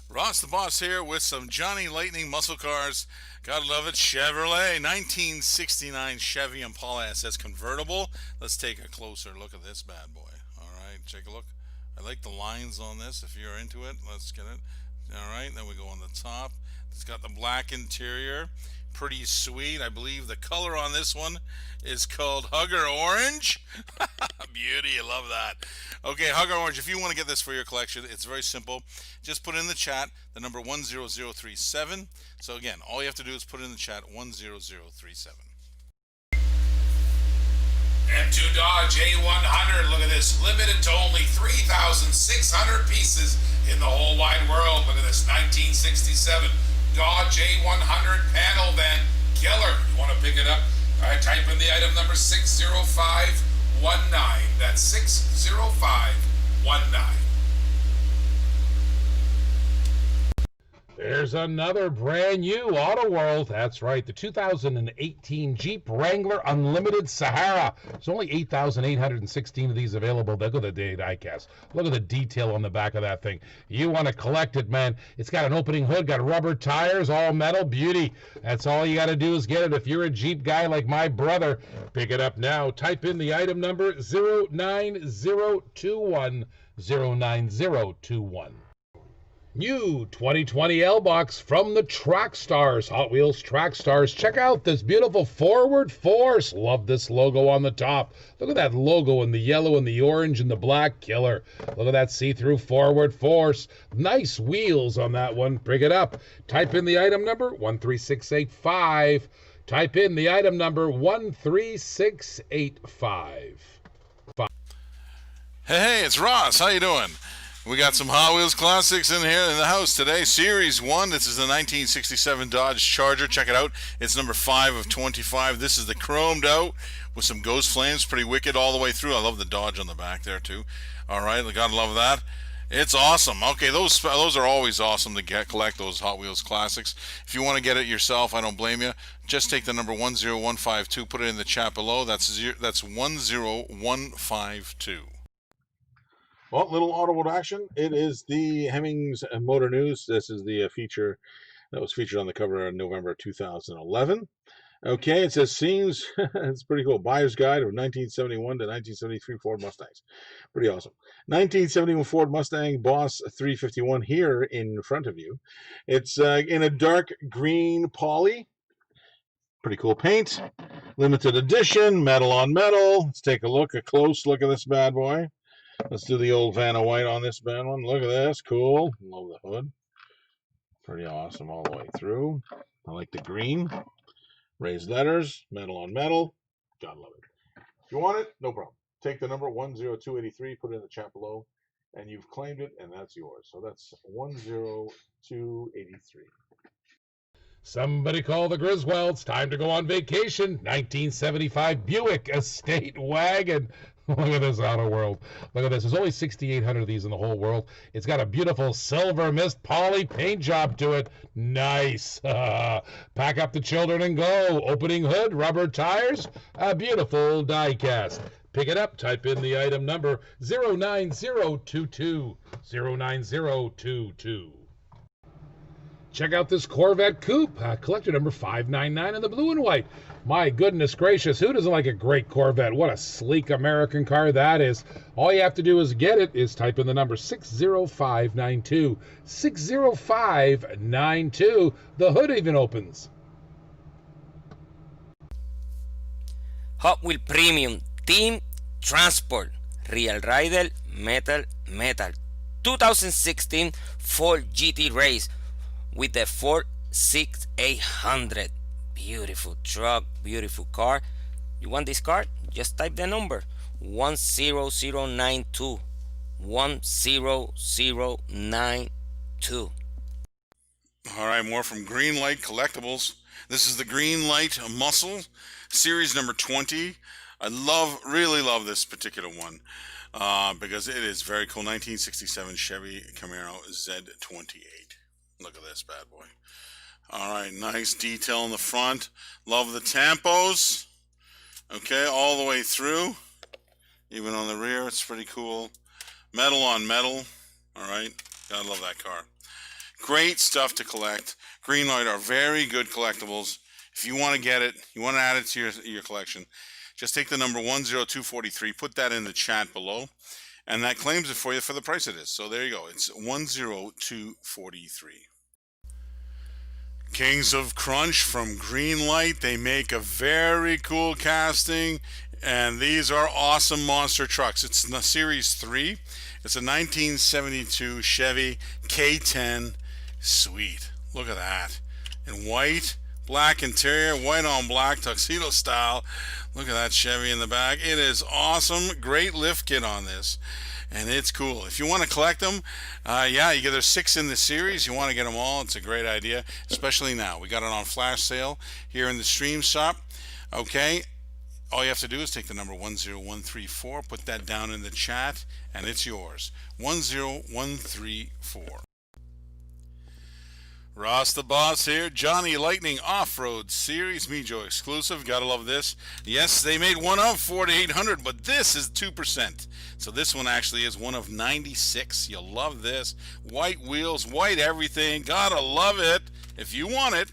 Ross the Boss here with some Johnny Lightning muscle cars. Gotta love it. Chevrolet 1969 Chevy Impala SS convertible. Let's take a closer look at this bad boy. All right, take a look. I like the lines on this. If you're into it, let's get it. All right, then we go on the top. It's got the black interior. Pretty sweet. I believe the color on this one is called Hugger Orange. Beauty, I love that. Okay, Hugger Orange, if you want to get this for your collection, it's very simple. Just put in the chat the number 10037. So again, all you have to do is put in the chat 10037. M2 Dodge A100, look at this, limited to only 3,600 pieces in the whole wide world. Look at this 1967 Dodge A100 panel van, killer. You want to pick it up? Type in the item number 60519. That's 60519. There's another brand new Auto World. That's right, the 2018 Jeep Wrangler Unlimited Sahara. There's only 8,816 of these available. Look at the diecast. Look at the detail on the back of that thing. You want to collect it, man. It's got an opening hood, got rubber tires, all metal, beauty. That's all you got to do is get it. If you're a Jeep guy like my brother, pick it up now. Type in the item number 09021. 09021. New 2020 L-Box from the Track Stars, Hot Wheels Track Stars. Check out this beautiful forward force. Love this logo on the top. Look at that logo in the yellow and the orange and the black. Killer. Look at that see-through forward force. nice wheels on that one. Pick it up. Type in the item number 13685. Type in the item number 13685. Hey, it's Ross. How you doing? We got some Hot Wheels classics in here in the house today. Series 1, this is the 1967 Dodge Charger. Check it out. It's number 5 of 25. This is the chromed out with some ghost flames. Pretty wicked all the way through. I love the Dodge on the back there too. All right, I gotta love that. It's awesome. Okay, those are always awesome to collect, those Hot Wheels classics. If you want to get it yourself, I don't blame you. Just take the number 10152, put it in the chat below. That's 10152. Well, little Automotive action. It is the Hemmings Motor News. This is the feature that was featured on the cover in November 2011. Okay, it says scenes. It's pretty cool. Buyer's Guide of 1971 to 1973 Ford Mustangs. Pretty awesome. 1971 Ford Mustang Boss 351 here in front of you. It's in a dark green poly. Pretty cool paint. Limited edition, metal on metal. Let's take a close look at this bad boy. Let's do the old Vanna White on this bad one. Look at this. Cool. Love the hood. Pretty awesome all the way through. I like the green. Raised letters. Metal on metal. Gotta love it. If you want it, no problem. Take the number 10283, put it in the chat below, and you've claimed it, and that's yours. So that's 10283. Somebody call the Griswolds. Time to go on vacation. 1975 Buick Estate Wagon. Look at this Auto World. Look at this. There's only 6,800 of these in the whole world. It's got a beautiful silver mist poly paint job to it. Nice. Pack up the children and go. Opening hood, rubber tires, a beautiful die cast. Pick it up. Type in the item number 09022. 09022. Check out this Corvette Coupe, collector number 599 in the blue and white. My goodness gracious, who doesn't like a great Corvette? What a sleek American car that is. All you have to do is get it, is type in the number 60592. 60592. The hood even opens. Hot Wheel Premium Team Transport Real Rider Metal 2016 Ford GT Race with the Ford 6800. Beautiful truck, beautiful car. You want this car? Just type the number 10092. 10092. All right, more from Greenlight Collectibles. This is the Greenlight Muscle, series number 20. I really love this particular one because it is very cool. 1967 Chevy Camaro Z28. Look at this bad boy. All right, nice detail in the front. Love the tampos. Okay, all the way through. Even on the rear, it's pretty cool. Metal on metal. All right, gotta love that car. Great stuff to collect. Greenlight are very good collectibles. If you want to get it, you want to add it to your collection, just take the number 10243, put that in the chat below, and that claims it for you for the price it is. So there you go. It's 10243. Kings of Crunch from Greenlight. They make a very cool casting, and these are awesome monster trucks. It's the Series 3. It's a 1972 Chevy K10. Sweet. Look at that. In white, black interior, white on black, tuxedo style. Look at that Chevy in the back. It is awesome. Great lift kit on this. And it's cool. If you want to collect them, you get there's 6 in the series. You want to get them all. It's a great idea, especially now. We got it on flash sale here in the stream shop. Okay, all you have to do is take the number 10134, put that down in the chat, and it's yours. 10134. Ross the Boss here. Johnny Lightning Off-Road Series, Mijo exclusive. Gotta love this. Yes, they made one of 4800, but this is 2%. So this one actually is one of 96. You'll love this. White wheels, white everything. Gotta love it. If you want it,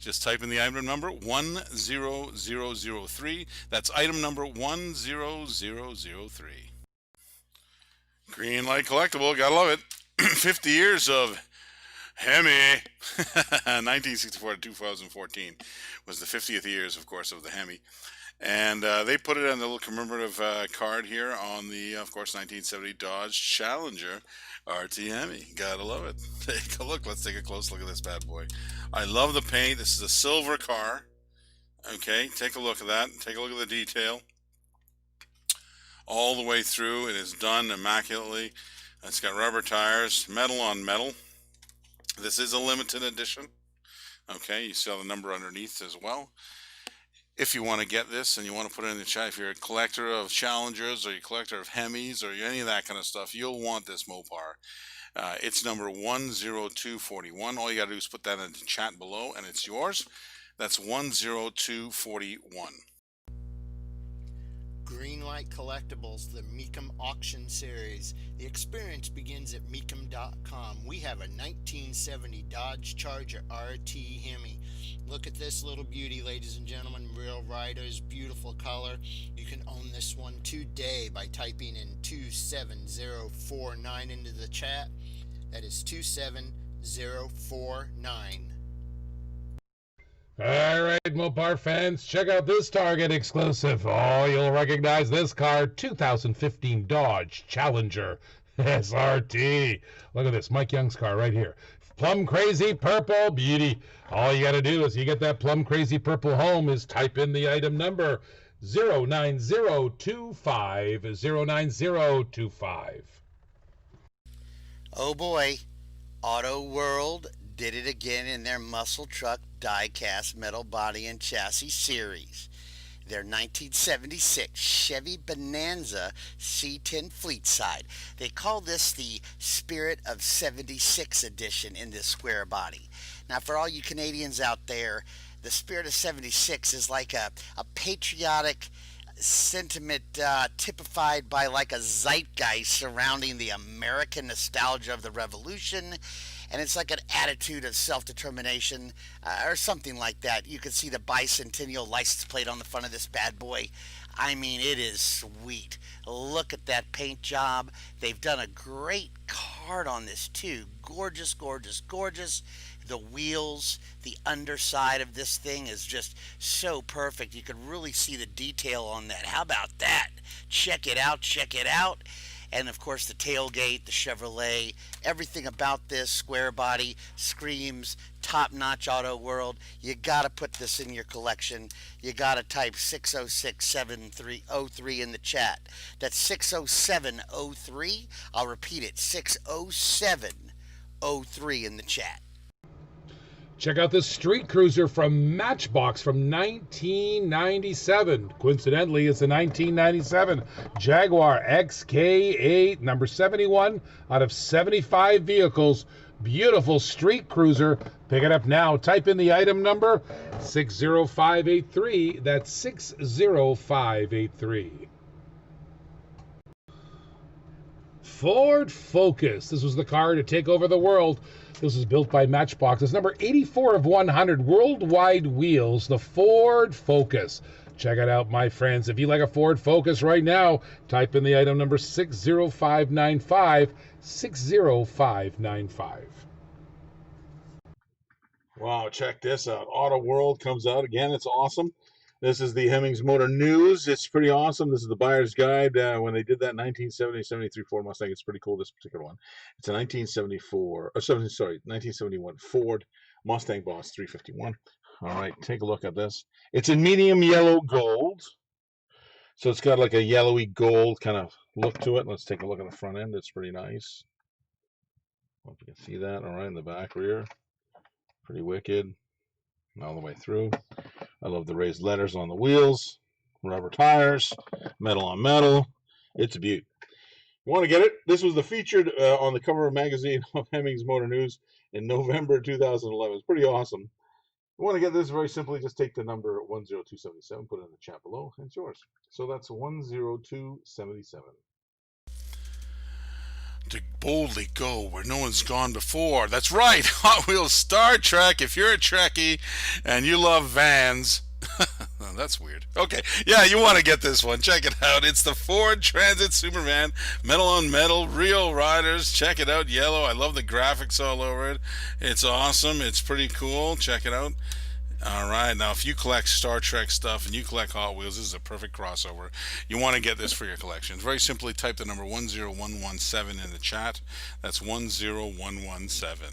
just type in the item number 10003. That's item number 10003. Greenlight Collectible. Gotta love it. 50 years of Hemi. 1964 to 2014 was the 50th years, of course, of the Hemi. And they put it on the little commemorative card here on the, of course, 1970 Dodge Challenger RT Hemi. Gotta love it. Take a look. Let's take a close look at this bad boy. I love the paint. This is a silver car. Okay, take a look at that. Take a look at the detail. All the way through, it is done immaculately. It's got rubber tires, metal on metal. This is a limited edition. Okay, you see the number underneath as well. If you want to get this and you want to put it in the chat, if you're a collector of Challengers or you're a collector of Hemis or any of that kind of stuff, you'll want this Mopar. It's number 10241. All you got to do is put that in the chat below and it's yours. That's 10241. Greenlight Collectibles, the Meekum Auction Series. The experience begins at Meekum.com. We have a 1970 Dodge Charger RT Hemi. Look at this little beauty, ladies and gentlemen. Real Riders, beautiful color. You can own this one today by typing in 27049 into the chat. That is 27049. All right, Mopar fans, check out this Target exclusive. Oh, you'll recognize this car, 2015 Dodge Challenger SRT. Look at this, Mike Young's car right here. Plum Crazy Purple Beauty. All you got to do is you get that Plum Crazy Purple home is type in the item number 09025 09025. Oh boy, Auto World did it again in their muscle truck die-cast metal body and chassis series. Their 1976 Chevy Bonanza C10 Fleetside. They call this the Spirit of 76 edition in this square body. Now for all you Canadians out there, the Spirit of 76 is like a patriotic sentiment typified by like a zeitgeist surrounding the American nostalgia of the Revolution. And it's like an attitude of self-determination or something like that. You can see the bicentennial license plate on the front of this bad boy. I mean, it is sweet. Look at that paint job. They've done a great card on this too. Gorgeous, gorgeous, gorgeous. The wheels, the underside of this thing is just so perfect. You can really see the detail on that. How about that? Check it out, check it out. And of course the tailgate, the Chevrolet, everything about this square body screams top-notch Auto World. You gotta put this in your collection. You gotta type 606-7303 in the chat. That's 60703. I'll repeat it, 60703 in the chat. Check out this street cruiser from Matchbox from 1997. Coincidentally, it's a 1997 Jaguar XK8, number 71 out of 75 vehicles. Beautiful street cruiser. Pick it up now. Type in the item number 60583. That's 60583. Ford Focus. This was the car to take over the world. This was built by Matchbox. It's number 84 of 100 worldwide wheels, the Ford Focus. Check it out, my friends. If you like a Ford Focus right now, type in the item number 60595, 60595. Wow, check this out. Auto World comes out again. It's awesome. This is the Hemmings Motor News. It's pretty awesome. This is the buyer's guide. When they did that 1973 Ford Mustang, it's pretty cool, this particular one. It's a 1971 Ford Mustang Boss 351. All right, take a look at this. It's in medium yellow gold. So it's got like a yellowy gold kind of look to it. Let's take a look at the front end. It's pretty nice. Hope you can see that. All right, in the back rear. Pretty wicked. All the way through. I love the raised letters on the wheels, rubber tires, metal on metal. It's a beaut. You want to get it? This was the featured on the cover of magazine of Hemmings Motor News in November 2011. It's pretty awesome. You want to get this very simply, just take the number 10277, put it in the chat below, and it's yours. So that's 10277. To boldly go where no one's gone before. That's right, Hot Wheels Star Trek. If you're a Trekkie and you love vans, That's weird. Okay, yeah, you want to get this one. Check it out. It's the Ford Transit Superman, metal on metal, real riders. Check it out, yellow. I love the graphics all over it. It's awesome. It's pretty cool. Check it out. All right, now if you collect Star Trek stuff and you collect Hot Wheels, this is a perfect crossover. You want to get this for your collection. Very simply type the number 10117 in the chat. That's 10117.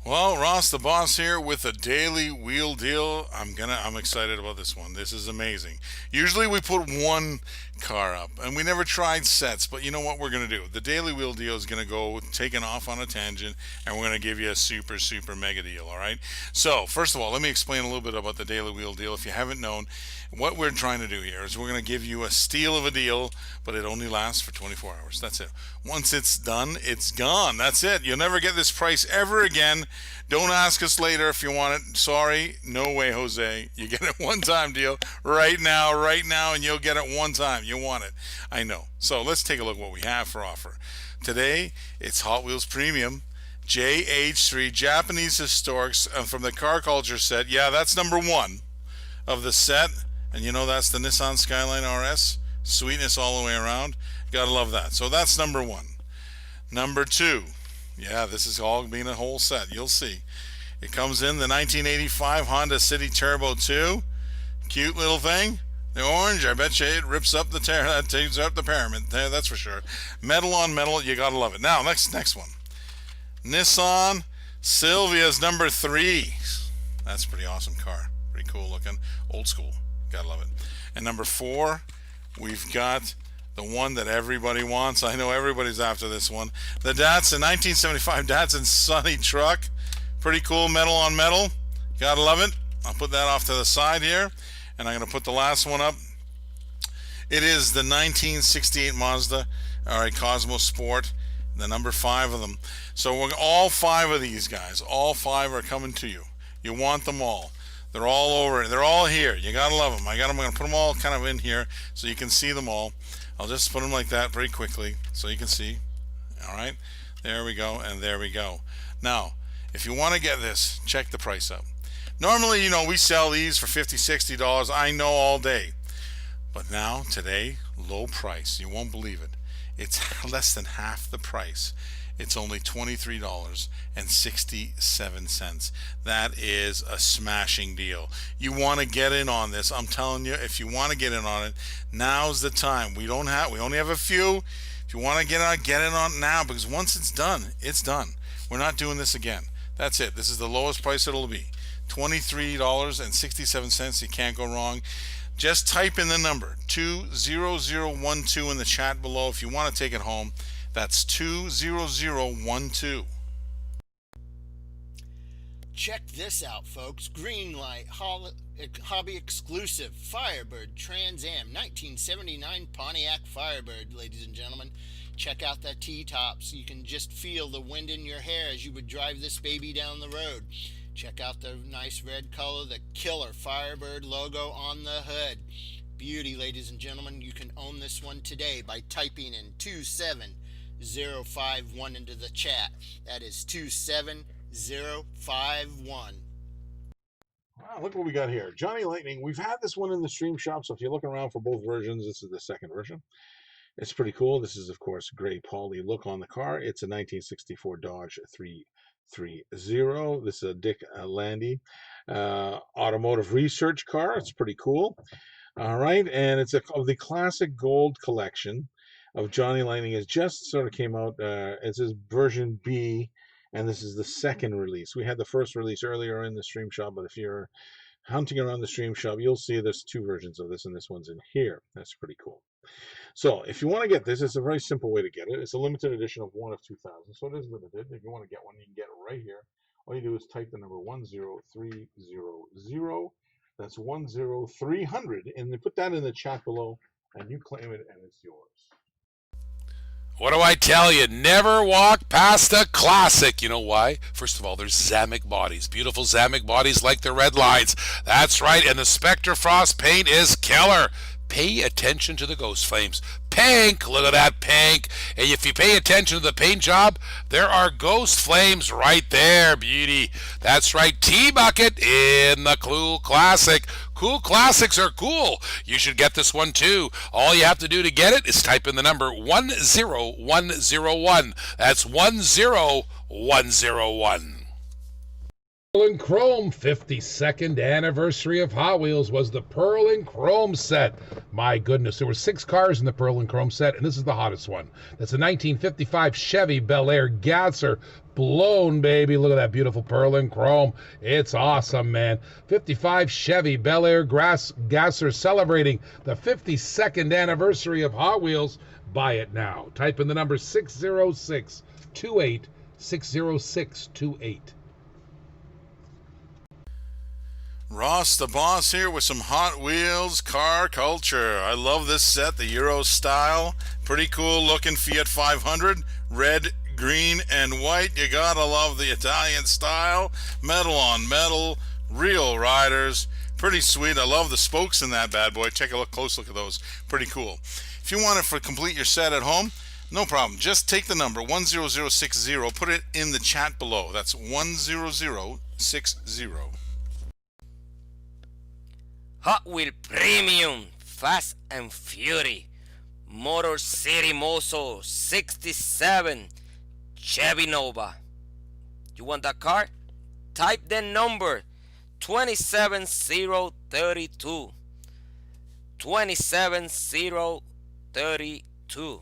Well, Ross the Boss here with a daily wheel deal. I'm excited about this one. This is amazing. Usually we put one car up, and we never tried sets, but you know what we're going to do? The daily wheel deal is going to go taking off on a tangent, and we're going to give you a super, super mega deal, all right? So, first of all, let me explain a little bit about the daily wheel deal. If you haven't known, what we're trying to do here is we're going to give you a steal of a deal, but it only lasts for 24 hours. That's it. Once it's done, it's gone. That's it. You'll never get this price ever again. Don't ask us later if you want it. Sorry, no way, Jose. You get it one-time deal right now, and you'll get it one time. You want it. I know. So let's take a look at what we have for offer. Today, it's Hot Wheels Premium JH3 Japanese Historics from the Car Culture set. Yeah, that's number 1 of the set. And you know that's the Nissan Skyline RS. Sweetness all the way around. Gotta love that. So that's number 1. Number 2. Yeah, this is all being a whole set. You'll see. It comes in the 1985 Honda City Turbo 2. Cute little thing. The orange, I bet you it rips up the tears up the parament there, that's for sure. Metal on metal, you gotta love it. Now, next one. Nissan Silvia's number 3. That's a pretty awesome car. Pretty cool looking. Old school. Gotta love it. And number 4, we've got the one that everybody wants. I know everybody's after this one. The Datsun 1975 Datsun Sunny truck. Pretty cool, metal on metal. Gotta love it. I'll put that off to the side here, and I'm gonna put the last one up. It is the 1968 Mazda, all right, Cosmo Sport, the number 5 of them. So we're all 5 of these guys. All 5 are coming to you. You want them all. They're all over. They're all here. You gotta love them. I'm gonna put them all kind of in here so you can see them all. I'll just put them like that very quickly so you can see. All right, there we go, and there we go. Now, if you want to get this, check the price out. Normally, you know, we sell these for $50, $60. I know all day, but now today, low price. You won't believe it. It's less than half the price. It's only $23.67. That is a smashing deal. You want to get in on this. I'm telling you, if you want to get in on it, now's the time. We only have a few. If you want to get in on it now, because once it's done, it's done. We're not doing this again. That's it. This is the lowest price it'll be. $23.67. You can't go wrong. Just type in the number 20012 in the chat below if you want to take it home. That's 20012. Check this out, folks. Greenlight hobby exclusive Firebird Trans Am 1979 Pontiac Firebird, ladies and gentlemen. Check out that T-tops. You can just feel the wind in your hair as you would drive this baby down the road. Check out the nice red color, the killer Firebird logo on the hood. Beauty, ladies and gentlemen. You can own this one today by typing in 27051 into the chat. That is 27051. Wow, look what we got here. Johnny Lightning. We've had this one in the stream shop, so if you're looking around for both versions, this is the second version. It's pretty cool. This is, of course, gray poly look on the car. It's a 1964 Dodge 330. This is a Dick Landy automotive research car. It's pretty cool. All right, and it's of the classic gold collection of Johnny Lightning. It just sort of came out. It's his version B, and this is the second release. We had the first release earlier in the stream shop, but if you're hunting around the stream shop, you'll see there's 2 versions of this, and this one's in here. That's pretty cool. So if you want to get this, it's a very simple way to get it. It's a limited edition of 1 of 2,000, so it is limited. If you want to get one, you can get it right here. All you do is type the number 10300. That's 10300, and then put that in the chat below, and you claim it, and it's yours. What do I tell you? Never walk past a classic. You know why? First of all, there's Zamek bodies. Beautiful Zamek bodies like the red lines. That's right, and the Spectre Frost paint is killer. Pay attention to the ghost flames. pink. Look at that pink. And if you pay attention to the paint job, there are ghost flames right there, beauty. That's right, T-Bucket in the Cool Classic. Cool Classics are cool. You should get this one too. All you have to do to get it is type in the number 10101. That's 10101. Pearl and Chrome 52nd anniversary of Hot Wheels was the Pearl and Chrome set. My goodness, there were 6 cars in the Pearl and Chrome set, and this is the hottest one. That's a 1955 Chevy Bel Air Gasser. Blown, baby. Look at that beautiful Pearl and Chrome. It's awesome, man. 55 Chevy Bel Air Gasser celebrating the 52nd anniversary of Hot Wheels. Buy it now. Type in the number 60628, 60628. Ross the Boss here with some Hot Wheels car culture. I love this set, the Euro style. Pretty cool looking Fiat 500. Red, green, and white. You gotta love the Italian style. Metal on metal. Real riders. Pretty sweet. I love the spokes in that bad boy. Take a close look at those. Pretty cool. If you want to complete your set at home, no problem. Just take the number 10060. Put it in the chat below. That's 10060. Hot Wheel Premium, Fast and Fury, Motor City Mozo 67, Chevy Nova. You want that car? Type the number 27032. 27032.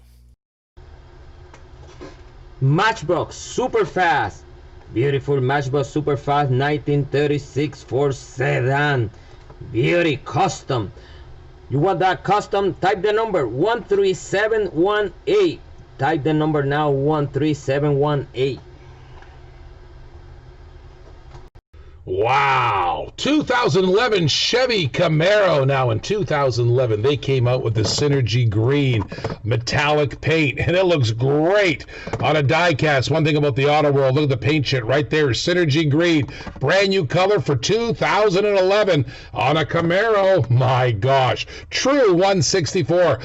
Matchbox Super Fast. Beautiful Matchbox Super Fast 1936 Ford Sedan. Beauty custom. You want that custom? Type the number 13718. Type the number now 13718. Wow, 2011 Chevy Camaro. Now in 2011, they came out with the Synergy Green metallic paint, and it looks great on a diecast. One thing about the auto world, look at the paint shit right there, Synergy Green. Brand new color for 2011 on a Camaro. My gosh, true 164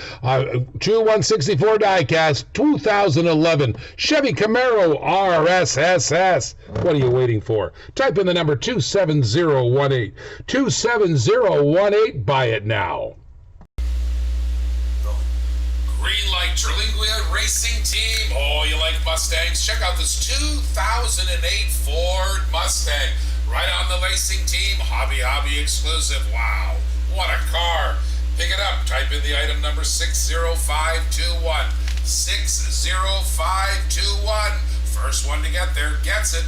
diecast, 2011 Chevy Camaro RSSS. What are you waiting for? Type in the number 27018. 27018. Buy it now. Green Light Terlingua Racing Team. Oh, you like Mustangs? Check out this 2008 Ford Mustang. Right on the racing team. Hobby exclusive. Wow, what a car. Pick it up. Type in the item number 60521. 60521. First one to get there gets it.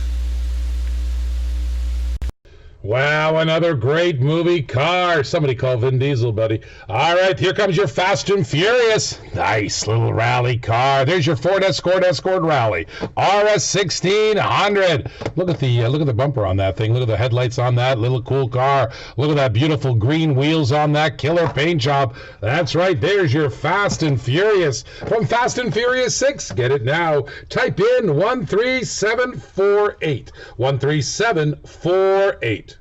Wow, another great movie car. Somebody call Vin Diesel, buddy. All right, here comes your Fast and Furious. Nice little rally car. There's your Ford Escort Rally. RS 1600. Look at the bumper on that thing. Look at the headlights on that little cool car. Look at that beautiful green wheels on that killer paint job. That's right. There's your Fast and Furious from Fast and Furious 6. Get it now. Type in 13748. 13748.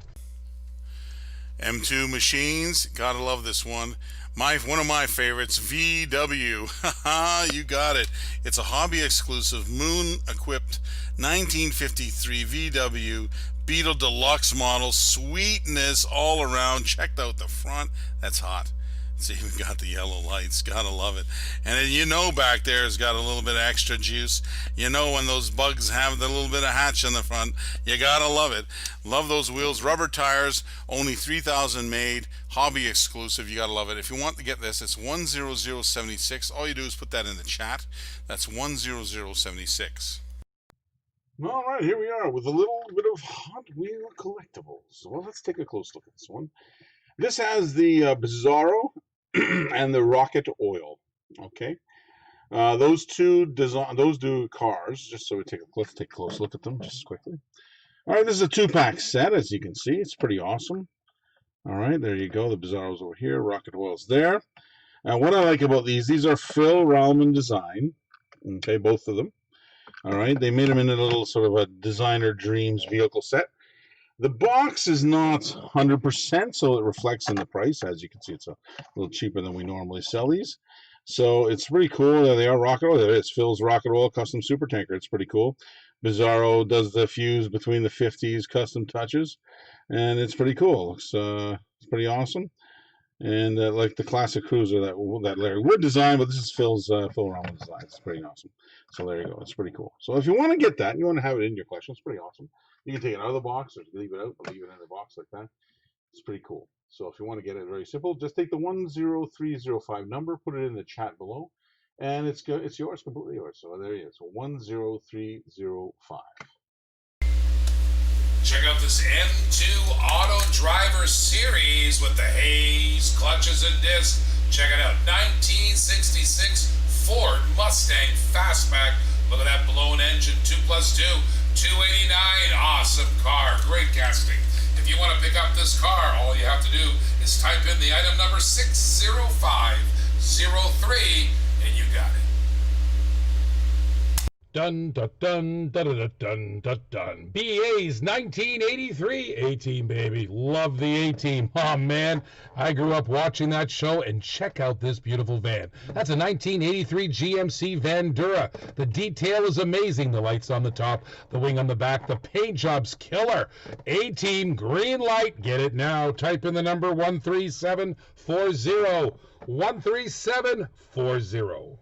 M2 Machines, gotta love this one. One of my favorites, VW. Haha, you got it. It's a hobby exclusive, moon equipped 1953 VW Beetle Deluxe model. Sweetness all around. Checked out the front. That's hot. It's even got the yellow lights. Gotta love it. And then, you know, back there it's got a little bit of extra juice. You know, when those bugs have the little bit of hatch on the front, you gotta love it. Love those wheels. Rubber tires, only 3,000 made. Hobby exclusive. You gotta love it. If you want to get this, it's 10076. All you do is put that in the chat. That's 10076. All right, here we are with a little bit of Hot Wheel collectibles. Well, let's take a close look at this one. This has the Bizarro and the Rocket Oil. Okay, those two cars. Just so let's take a close look at them just quickly. All right, this is a 2-pack set, as you can see. It's pretty awesome. All right, there you go. The Bizarro's over here. Rocket Oil's there. What I like about these are Phil Rallman design. Okay, both of them. All right, they made them in a little sort of a designer dreams vehicle set. The box is not 100%, so it reflects in the price. As you can see, it's a little cheaper than we normally sell these. So it's pretty cool. There they are, Rocket Oil. There it is, Phil's Rocket Oil Custom Super Tanker. It's pretty cool. Bizarro does the fuse between the 50s custom touches, and it's pretty cool. It's pretty awesome. And like the classic cruiser that Larry Wood designed, but this is Phil Rama design. It's pretty awesome. So there you go. It's pretty cool. So if you want to get that, you want to have it in your collection, it's pretty awesome. You can take it out of the box or leave it out, or leave it in the box like that. It's pretty cool. So if you want to get it, very simple. Just take the 10305 number, put it in the chat below, and it's yours, completely yours. So there it is. So 10305. Check out this M2 Auto Driver Series with the haze, clutches, and discs. Check it out. 1966 Ford Mustang Fastback. Look at that blown engine. 2 plus 2, 289. Awesome car. Great casting. If you want to pick up this car, all you have to do is type in the item number 60503, and you got it. Dun dun dun dun dun dun dun dun. BA's 1983 A-Team, baby. Love the A-Team. Oh man, I grew up watching that show. And check out this beautiful van. That's a 1983 GMC Vandura. The detail is amazing. The lights on the top, the wing on the back, the paint job's killer. A-Team, green light. Get it now. Type in the number 13740. 13740.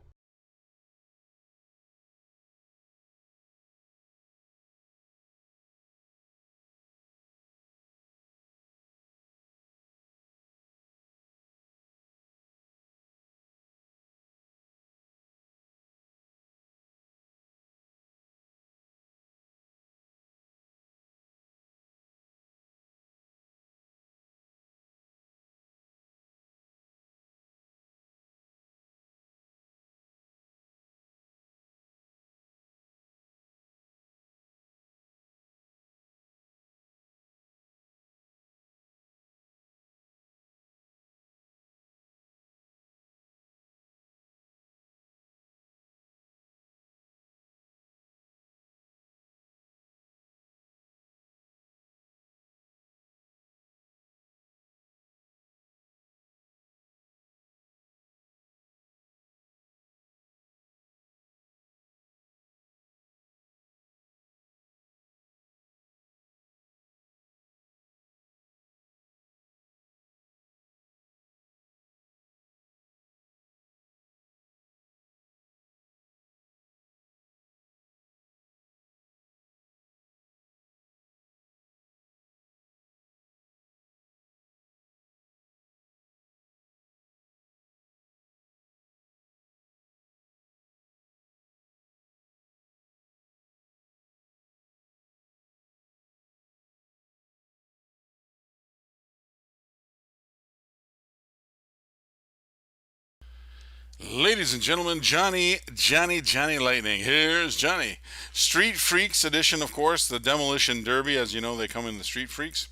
Ladies and gentlemen, Johnny Lightning. Here's Johnny. Street Freaks edition, of course, the Demolition Derby. As you know, they come in the Street Freaks.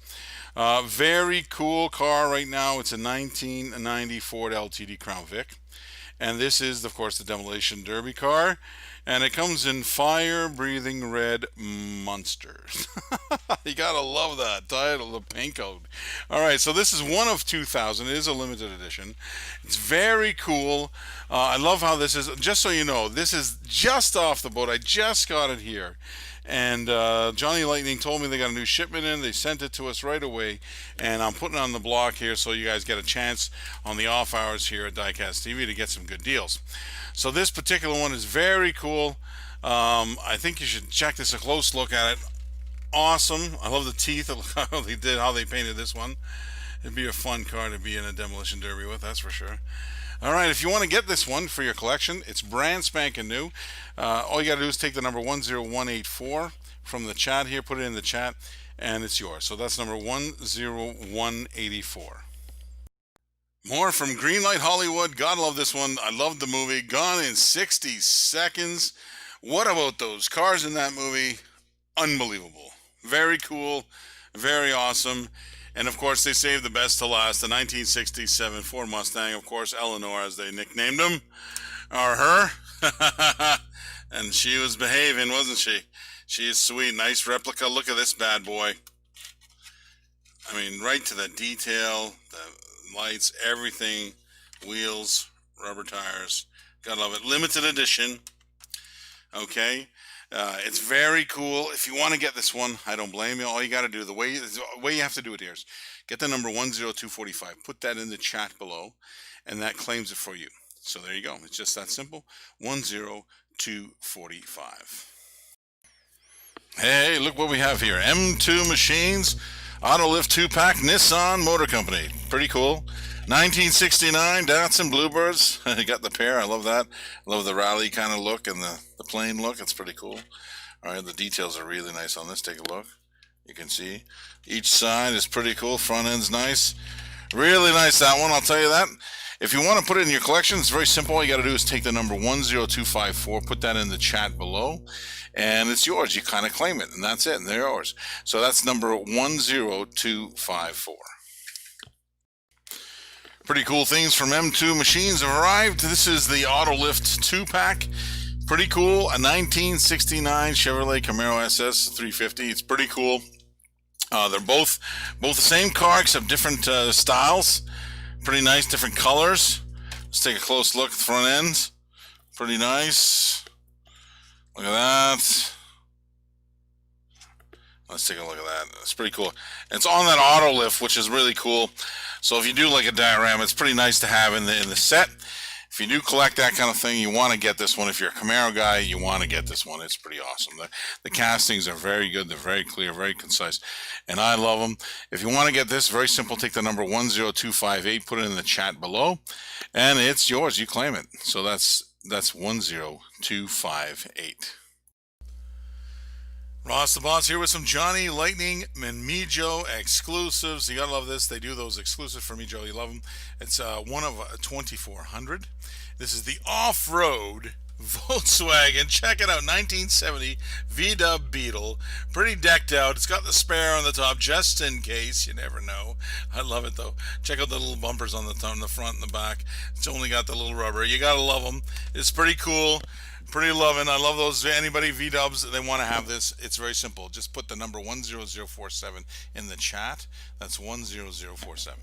Very cool car right now. It's a 1990 Ford LTD Crown Vic. And this is, of course, the Demolition Derby car. And it comes in fire-breathing red monsters. You gotta love that title, the paint code. All right, so this is one of 2,000. It is a limited edition. It's very cool. I love how this is. Just so you know, this is just off the boat. I just got it here. And Johnny Lightning told me they got a new shipment in. They sent it to us right away. And I'm putting it on the block here so you guys get a chance on the off hours here at Diecast TV to get some good deals. So this particular one is very cool. I think you should check this a close look at it. Awesome. I love the teeth. How they painted this one. It'd be a fun car to be in a Demolition Derby with, that's for sure. All right, if you want to get this one for your collection, it's brand spanking new. All you got to do is take the number 10184 from the chat here, put it in the chat, and it's yours. So that's number 10184. More from Greenlight Hollywood. God love this one. I love the movie. Gone in 60 seconds. What about those cars in that movie? Unbelievable. Very cool. Very awesome. And of course, they saved the best to last. The 1967 Ford Mustang, of course, Eleanor, as they nicknamed him, or her. And she was behaving, wasn't she? She is sweet. Nice replica. Look at this bad boy. I mean, right to the detail, the lights, everything, wheels, rubber tires. Gotta love it. Limited edition. Okay. It's very cool. If you want to get this one, I don't blame you. All you got to do, the way you have to do it here is get the number 10245. Put that in the chat below, and that claims it for you. So there you go. It's just that simple. 10245. Hey, look what we have here. M2 Machines, Auto Lift 2-pack, Nissan Motor Company. Pretty cool. 1969 Datsun Bluebirds. You got the pair. I love that. I love the rally kind of look and the plain look. It's pretty cool. All right, the details are really nice on this. Take a look. You can see each side is pretty cool. Front end's nice. Really nice, that one. I'll tell you that. If you want to put it in your collection, it's very simple. All you got to do is take the number 10254, put that in the chat below, and it's yours. You kind of claim it, and that's it, and they're yours. So that's number 10254. Pretty cool things from M2 Machines have arrived. This is the Auto Lift 2-pack. Pretty cool. A 1969 Chevrolet Camaro SS 350. It's pretty cool. They're both the same car except different styles. Pretty nice, different colors. Let's take a close look at the front end. Pretty nice. Look at that. Let's take a look at that. It's pretty cool. And it's on that auto lift, which is really cool. So if you do like a diorama, it's pretty nice to have in the set. If you do collect that kind of thing, you want to get this one. If you're a Camaro guy, you want to get this one. It's pretty awesome. The castings are very good. They're very clear, very concise, and I love them. If you want to get this, very simple. Take the number 10258, put it in the chat below, and it's yours. You claim it. So that's 10258. Ross the Boss here with some Johnny Lightning and Mijo exclusives. You gotta love this. They do those exclusives for Mijo. You love them. It's one of 2,400. This is the off-road Volkswagen. Check it out. 1970 VW Beetle. Pretty decked out. It's got the spare on the top just in case. You never know. I love it though. Check out the little bumpers on the front and the back. It's only got the little rubber. You gotta love them. It's pretty cool. Pretty loving. I love those. Anybody V-dubs, they want to have this. It's very simple. Just put the number 10047 in the chat. That's 10047.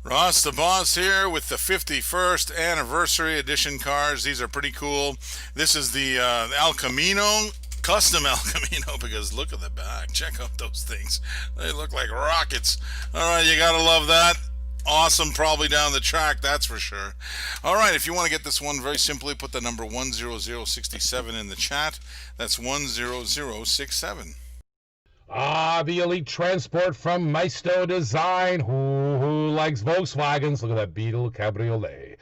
Ross the Boss here with the 51st anniversary edition cars. These are pretty cool. This is the El Camino, custom El Camino, because look at the back. Check out those things. They look like rockets. All right, you got to love that. Awesome, probably down the track, that's for sure. All right, if you want to get this one, very simply put the number 10067 in the chat. That's 10067. Ah, the elite transport from Maisto Design. Who likes Volkswagens? Look at that Beetle Cabriolet.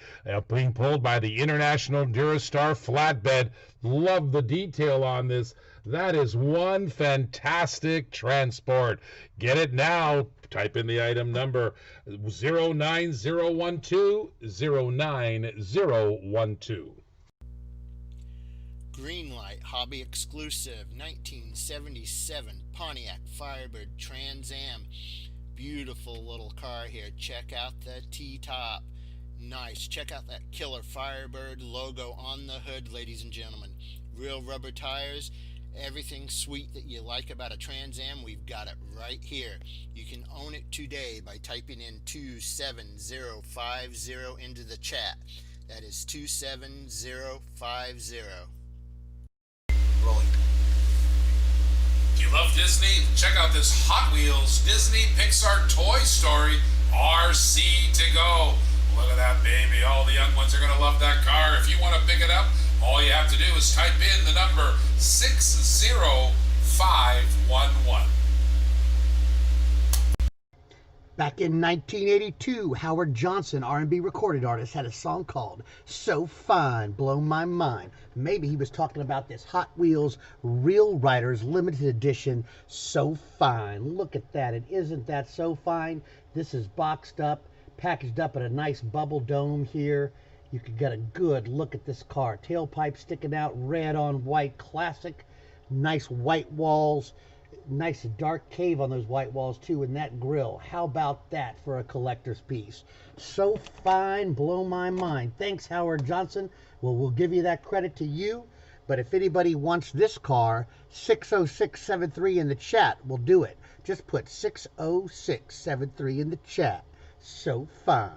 Being pulled by the International Durastar flatbed. Love the detail on this. That is one fantastic transport. Get it now. Type in the item number 09012 09012. Greenlight Hobby Exclusive 1977 Pontiac Firebird Trans Am. Beautiful little car here. Check out the T-top. Nice. Check out that killer Firebird logo on the hood, ladies and gentlemen. Real rubber tires. Everything sweet that you like about a Trans Am, we've got it right here. You can own it today by typing in 27050 into the chat. That is 27050. Rolling. Do you love Disney? Check out this Hot Wheels Disney Pixar Toy Story RC to go. Look at that baby. All the young ones are going to love that car. If you want to pick it up, all you have to do is type in the number 60511. Back in 1982, Howard Johnson, R&B recorded artist, had a song called So Fine, Blow My Mind. Maybe he was talking about this Hot Wheels Real Riders limited edition So Fine. Look at that. Isn't that so fine? This is boxed up, packaged up in a nice bubble dome here. You could get a good look at this car. Tailpipe sticking out, red on white, classic. Nice white walls. Nice dark cave on those white walls too, and that grill. How about that for a collector's piece? So fine, blow my mind. Thanks, Howard Johnson. Well, we'll give you that credit to you. But if anybody wants this car, 60673 in the chat will do it. Just put 60673 in the chat. So fine.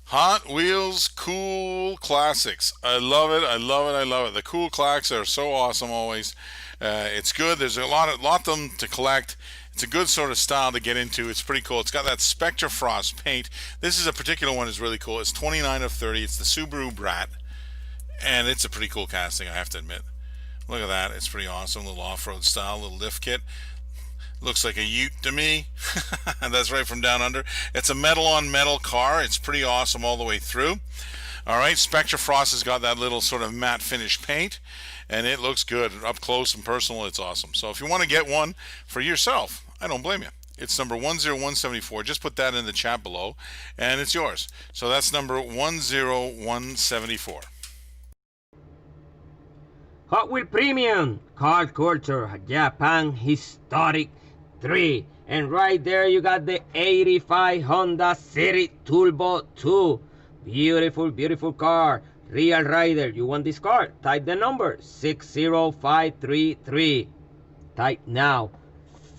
Hot Wheels Cool Classics. I love it. I love it. I love it. The cool classics are so awesome always. It's good. There's a lot of them to collect. It's a good sort of style to get into. It's pretty cool. It's got that Spectra Frost paint. This is a particular one is really cool. It's 29 of 30. It's the Subaru Brat. And it's a pretty cool casting, I have to admit. Look at that. It's pretty awesome. Little off-road style, little lift kit. Looks like a ute to me. And that's right from down under. It's a metal-on-metal car. It's pretty awesome all the way through. All right, Spectra Frost has got that little sort of matte finish paint, and it looks good. Up close and personal, it's awesome. So if you want to get one for yourself, I don't blame you. It's number 10174. Just put that in the chat below, and it's yours. So that's number 10174. Hot Wheel Premium, Car Culture, Japan Historic 3. And right there you got the 85 Honda City Turbo 2. Beautiful, beautiful car. Real Rider, you want this car? Type the number 60533. Type now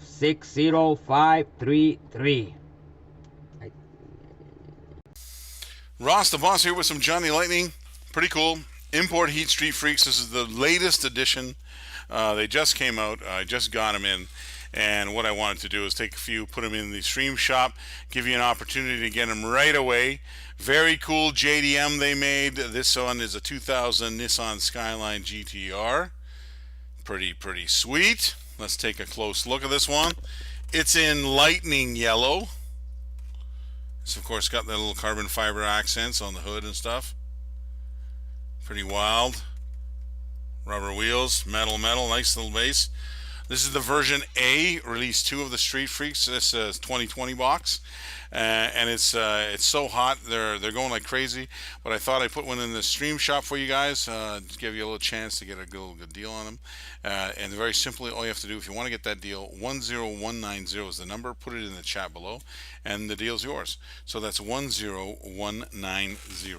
60533. Ross the Boss here with some Johnny Lightning. Pretty cool. Import Heat Street Freaks. This is the latest edition. They just came out. I just got them in. And what I wanted to do is take a few, put them in the stream shop, give you an opportunity to get them right away. Very cool JDM they made. This one is a 2000 Nissan Skyline GTR. Pretty sweet. Let's take a close look at this one. It's in lightning yellow. It's of course got the little carbon fiber accents on the hood and stuff. Pretty wild. Rubber wheels, metal, nice little base. This is the version A, release 2 of the Street Freaks. This is 2020 box, and it's so hot. They're going like crazy. But I thought I'd put one in the stream shop for you guys, to give you a little chance to get a good deal on them. And very simply, all you have to do if you want to get that deal, 10190 is the number. Put it in the chat below, and the deal's yours. So that's 10190.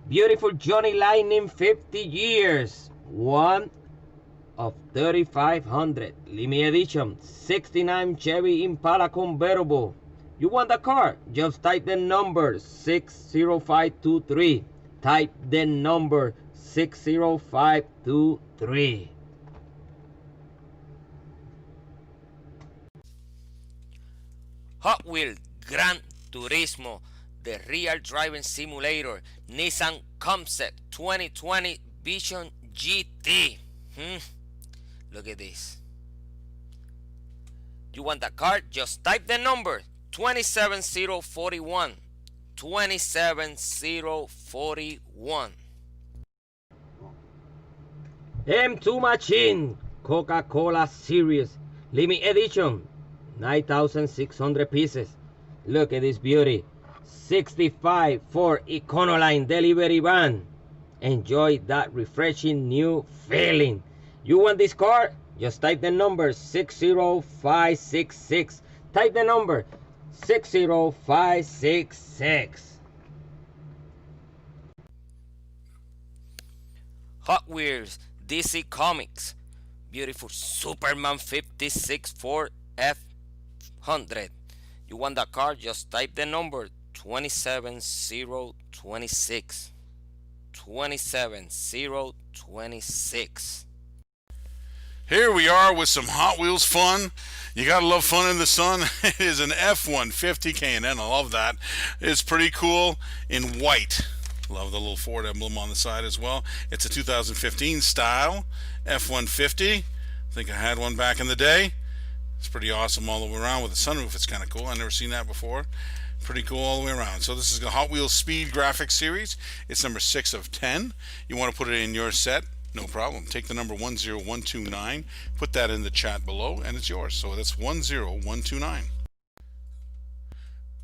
Beautiful Johnny Lightning 50 years. One of 3,500. Limited edition. 69 Chevy Impala convertible. You want the car? Just type the number 60523. Type the number 60523. Hot Wheels Gran Turismo, the real driving simulator, Nissan Concept 2020 Vision GT. Look at this. You want the car? Just type the number 27041. 27041. M2 Machine, Coca-Cola Series, limited edition, 9,600 pieces. Look at this beauty. 65 for Econoline delivery van. Enjoy that refreshing new feeling. You want this car? Just type the number 60566. Type the number 60566. Hot Wheels DC Comics, beautiful Superman 56 for F100. You want that car? Just type the number 27026. 27026. Here we are with some Hot Wheels fun. You gotta love fun in the sun. It is an F-150 K&N. I love that. It's pretty cool in white. Love the little Ford emblem on the side as well. It's a 2015 style F-150. I think I had one back in the day. It's pretty awesome all the way around with a sunroof. It's kind of cool. I've never seen that before. Pretty cool all the way around. So this is the Hot Wheels Speed Graphics Series. It's number 6 of 10. You want to put it in your set? No problem. Take the number 10129, put that in the chat below, and it's yours. So that's 10129.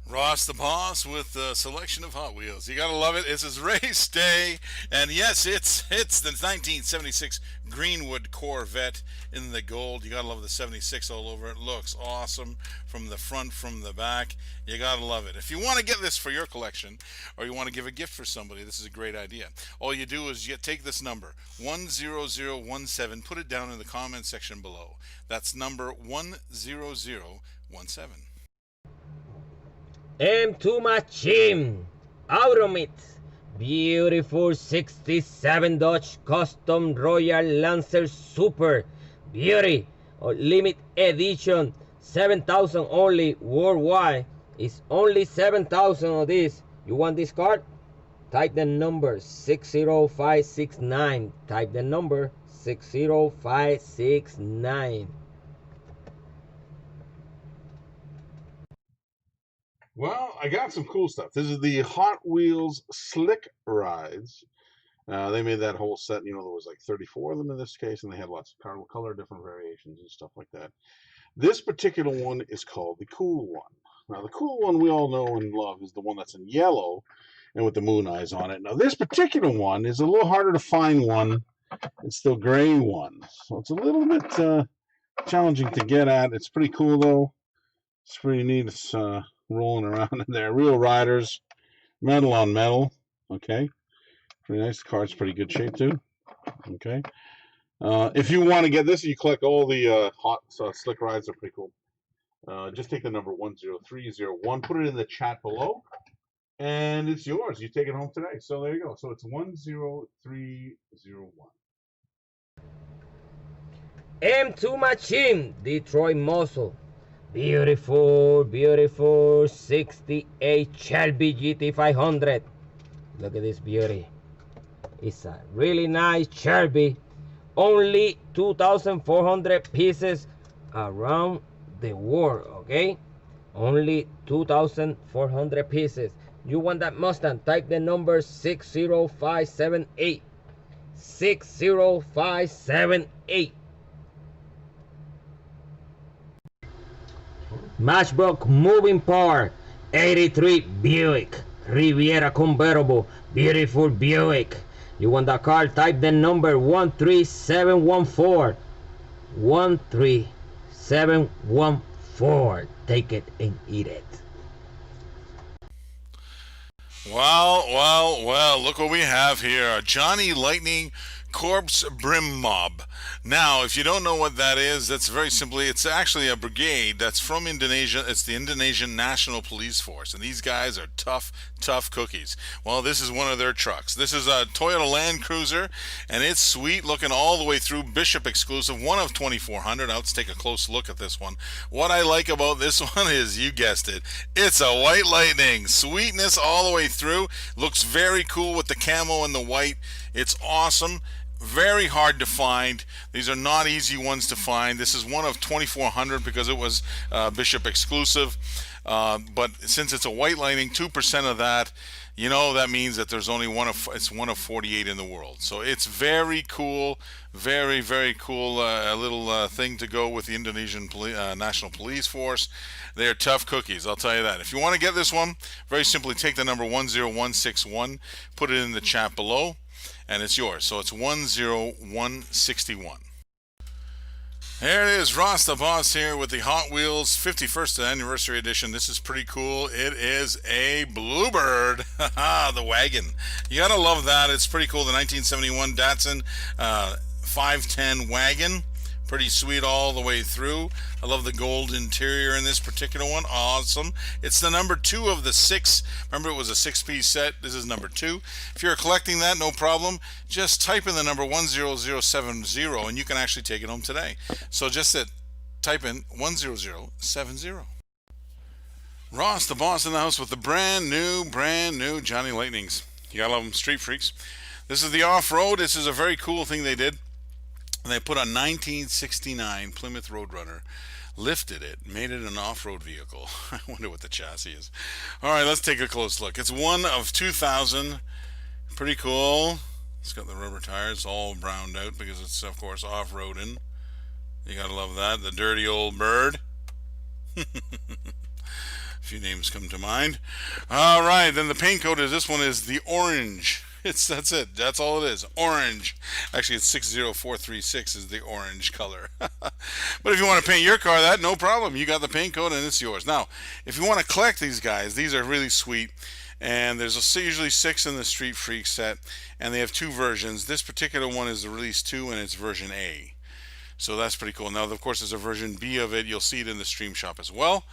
Ross the Boss with a selection of Hot Wheels. You gotta love it. This is race day, and yes, it's the 1976 Greenwood Corvette in the gold. You gotta love the 76 all over. It looks awesome from the front, from the back. You gotta love it. If you want to get this for your collection, or you want to give a gift for somebody, this is a great idea. All you do is you take this number 10017, put it down in the comment section below. That's number 10017. M2 Machine, Automit, beautiful 67 Dodge Custom Royal Lancer Super, beauty, limit edition, 7,000 only worldwide. It's only 7,000 of this. You want this card? Type the number 60569. Type the number 60569. Well, I got some cool stuff. This is the Hot Wheels Slick Rides. They made that whole set. There was like 34 of them in this case, and they had lots of color, different variations and stuff like that. This particular one is called the Cool One. Now, the Cool One we all know and love is the one that's in yellow and with the moon eyes on it. Now, this particular one is a little harder to find one. It's the gray one. So it's a little bit challenging to get at. It's pretty cool, though. It's pretty neat. It's rolling around in there. Real riders, metal on metal. Okay. Pretty nice. The card's pretty good shape, too. Okay. If you want to get this, you collect all the hot slick rides. They're pretty cool. Just take the number 10301, put it in the chat below, and it's yours. You take it home today. So there you go. So it's 10301. M2 Machine, Detroit Muscle. Beautiful, beautiful 68 Shelby GT500. Look at this beauty. It's a really nice Shelby. Only 2,400 pieces around the world, okay? Only 2,400 pieces. You want that Mustang? Type the number 60578. 60578. Matchbox moving part, 83 Buick Riviera convertible, beautiful Buick. You want that car? Type the number 13714. 13714. Take it and eat it. Well, look what we have here. A Johnny Lightning Corpse Brim Mob. Now, if you don't know what that is, that's very simply, it's actually a brigade that's from Indonesia. It's the Indonesian National Police Force, and these guys are tough cookies. Well, this is one of their trucks. This is a Toyota Land Cruiser, and it's sweet looking all the way through. Bishop exclusive, one of 2,400. Now, let's take a close look at this one. What I like about this one is, you guessed it, it's a White Lightning. Sweetness all the way through. Looks very cool with the camo and the white. It's awesome. Very hard to find. These are not easy ones to find. This is one of 2,400 because it was Bishop exclusive. But since it's a White Lightning, 2% of that, that means that there's only one of 48 in the world. So it's very cool, very, very cool. A little thing to go with the Indonesian National Police Force. They are tough cookies, I'll tell you that. If you want to get this one, very simply take the number 10161, put it in the chat below, and it's yours. So it's 10161. There it is, Ross the Boss here with the Hot Wheels 51st Anniversary Edition. This is pretty cool. It is a Bluebird, the wagon. You gotta love that. It's pretty cool. The 1971 Datsun 510 wagon. Pretty sweet all the way through. I love the gold interior in this particular one. Awesome. It's the number 2 of the 6. Remember, it was a 6-piece set. This is number 2. If you're collecting that, no problem. Just type in the number 10070 and you can actually take it home today. So just type in 10070. Ross the Boss in the house with the brand new Johnny Lightnings. You gotta love them, street freaks. This is the off-road. This is a very cool thing they did. They put a 1969 Plymouth Roadrunner, lifted it, made it an off-road vehicle. I wonder what the chassis is. All right, let's take a close look. It's one of 2,000. Pretty cool. It's got the rubber tires all browned out because it's, of course, off-roading. You gotta love that. The dirty old bird. A few names come to mind. All right, then the paint code is, this one is the orange. That's it. That's all it is. Orange. Actually, it's 60436 is the orange color. But if you want to paint your car that, no problem. You got the paint code and it's yours. Now, if you want to collect these guys, these are really sweet. And there's usually 6 in the Street Freak set. And they have 2 versions. This particular one is the Release 2 and it's version A. So that's pretty cool. Now, of course, there's a version B of it. You'll see it in the Stream Shop as well.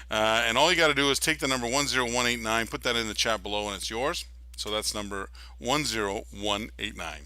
And all you got to do is take the number 10189, put that in the chat below, and it's yours. So that's number 10189.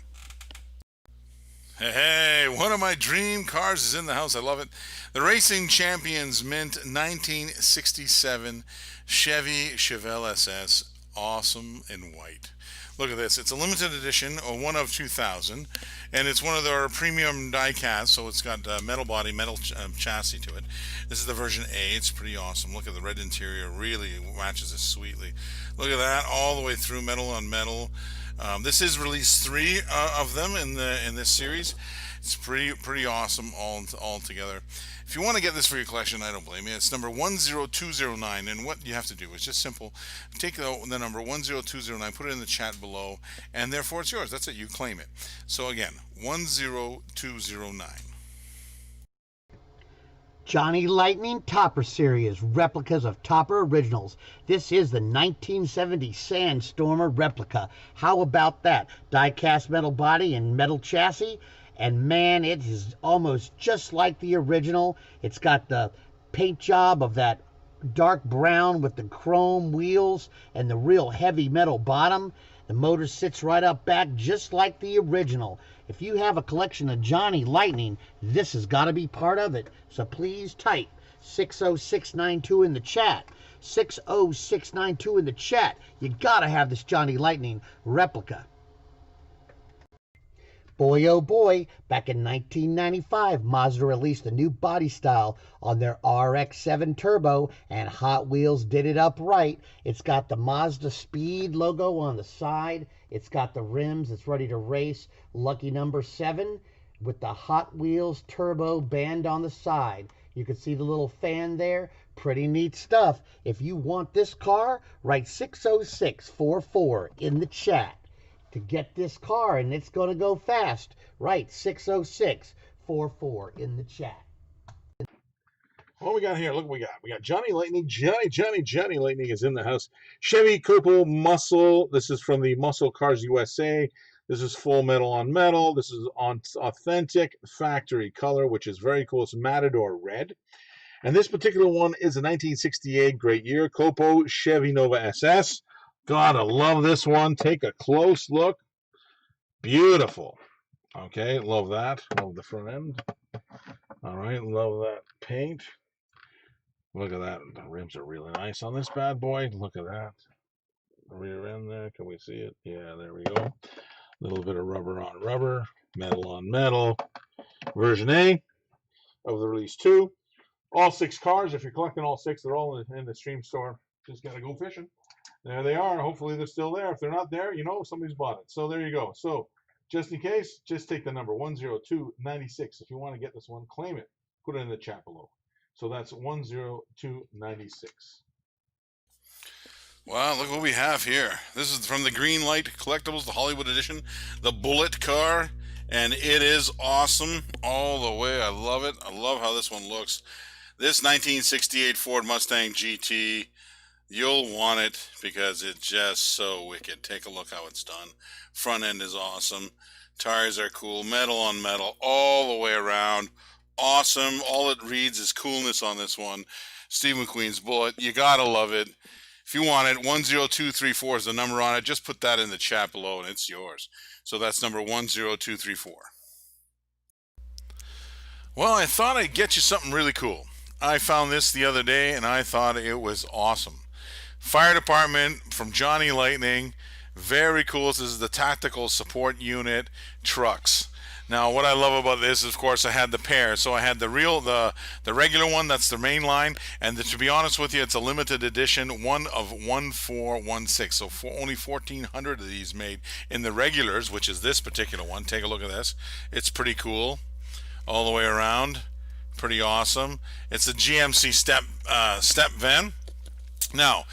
Hey, one of my dream cars is in the house. I love it. The Racing Champions Mint 1967 Chevy Chevelle SS, awesome in white. Look at this. It's a limited edition, a one of 2,000, and it's one of their premium die-cast, so it's got metal body, metal chassis to it. This is the version A. It's pretty awesome. Look at the red interior. Really matches it sweetly. Look at that, all the way through, metal on metal. This is release 3 of them in this series. It's pretty awesome all together. If you want to get this for your collection, I don't blame you. It's number 10209, and what you have to do is just simple. Take the number 10209, put it in the chat below, and therefore it's yours. That's it. You claim it. So again, 10209. Johnny Lightning Topper Series, replicas of Topper originals. This is the 1970 Sandstormer replica. How about that? Die-cast metal body and metal chassis. And man, it is almost just like the original. It's got the paint job of that dark brown with the chrome wheels and the real heavy metal bottom. The motor sits right up back just like the original. If you have a collection of Johnny Lightning, this has got to be part of it. So please type 60692 in the chat. 60692 in the chat. You got to have this Johnny Lightning replica. Boy, oh boy, back in 1995, Mazda released a new body style on their RX-7 Turbo, and Hot Wheels did it up right. It's got the Mazda Speed logo on the side. It's got the rims. It's ready to race. Lucky number 7 with the Hot Wheels Turbo band on the side. You can see the little fan there. Pretty neat stuff. If you want this car, write 60644 in the chat to get this car, and it's going to go fast. Right, 60644 in the chat. What we got here? Look what we got. We got Johnny Lightning. Johnny Lightning is in the house. Chevy Coupe Muscle. This is from the Muscle Cars USA. This is full metal on metal. This is on authentic factory color, which is very cool. It's Matador Red. And this particular one is a 1968, great year. Copo Chevy Nova SS. Gotta love this one. Take a close look. Beautiful. Okay, love that. Love the front end. All right, love that paint. Look at that. The rims are really nice on this bad boy. Look at that. The rear end there. Can we see it? Yeah, there we go. A little bit of rubber on rubber. Metal on metal. Version A of the release 2. All 6 cars. If you're collecting all 6, they're all in the stream store. Just got to go fishing. There they are. Hopefully they're still there. If they're not there, you know somebody's bought it. So there you go. So just in case, just take the number 10296. If you want to get this one, claim it. Put it in the chat below. So that's 10296. Wow, look what we have here. This is from the Green Light Collectibles, the Hollywood Edition, the Bullet car, and it is awesome all the way. I love it. I love how this one looks. This 1968 Ford Mustang GT, you'll want it because it's just so wicked. Take a look how it's done. Front end is awesome. Tires are cool. Metal on metal all the way around. Awesome. All it reads is coolness on this one. Steve McQueen's Bullet. You gotta love it. If you want it, 10234 is the number on it. Just put that in the chat below and it's yours. So that's number 10234. Well, I thought I'd get you something really cool. I found this the other day and I thought it was awesome. Fire department from Johnny Lightning. Very cool. This is the tactical support unit trucks. Now what I love about this is, of course, I had the pair. So I had the regular one, that's the main line, and to be honest with you, it's a limited edition, one of 1416. So only 1,400 of these made in the regulars, which is this particular one. Take a look at this. It's pretty cool all the way around. Pretty awesome. It's a GMC step van. Now,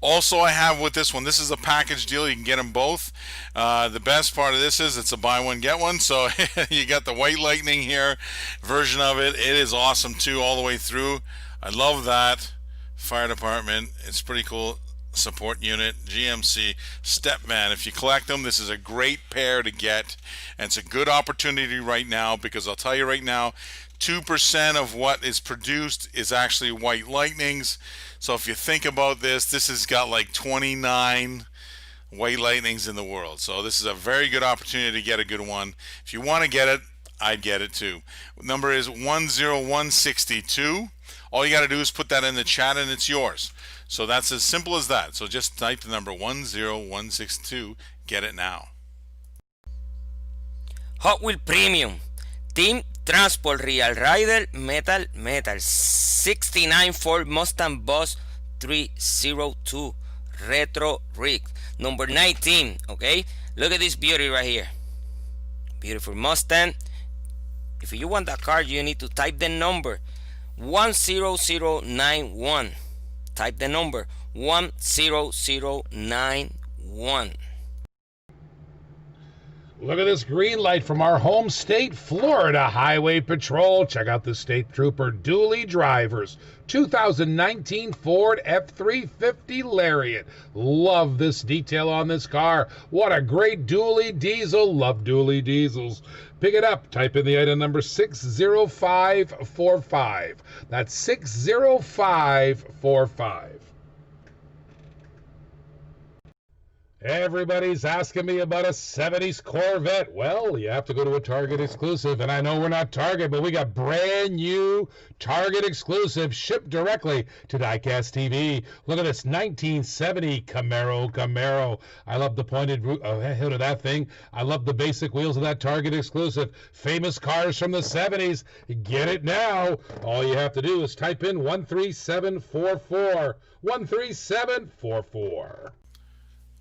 also I have with this one, this is a package deal. You can get them both. The best part of this is it's a buy one, get one. So you got the White Lightning here version of it. It is awesome too all the way through. I love that. Fire department. It's pretty cool. support unit, GMC step van. If you collect them, this is a great pair to get, and it's a good opportunity right now, because I'll tell you right now, 2% of what is produced is actually White Lightnings. So if you think about this has got like 29 White Lightnings in the world. So this is a very good opportunity to get a good one. If you want to get it, I'd get it too. Number is 10162. All you got to do is put that in the chat and it's yours. So that's as simple as that. So just type the number 10162. Get it now. Hot Wheel Premium Team Transport Real Rider Metal 69 Ford Mustang Boss 302 Retro Rig. Number 19. Okay, look at this beauty right here. Beautiful Mustang. If you want that car, you need to type the number 10091. Type the number 10091. Look at this green light from our home state, Florida Highway Patrol. Check out the State Trooper dually drivers. 2019 Ford F-350 Lariat. Love this detail on this car. What a great dually diesel. Love dually diesels. Pick it up. Type in the item number 60545. That's 60545. Everybody's asking me about a 70s Corvette. Well, you have to go to a Target exclusive, and I know we're not Target, but we got brand new Target exclusive shipped directly to Diecast TV. Look at this 1970 Camaro. I love the pointed head of that thing. I love the basic wheels of that Target exclusive. Famous cars from the 70s. Get it now. All you have to do is type in 13744. 13744.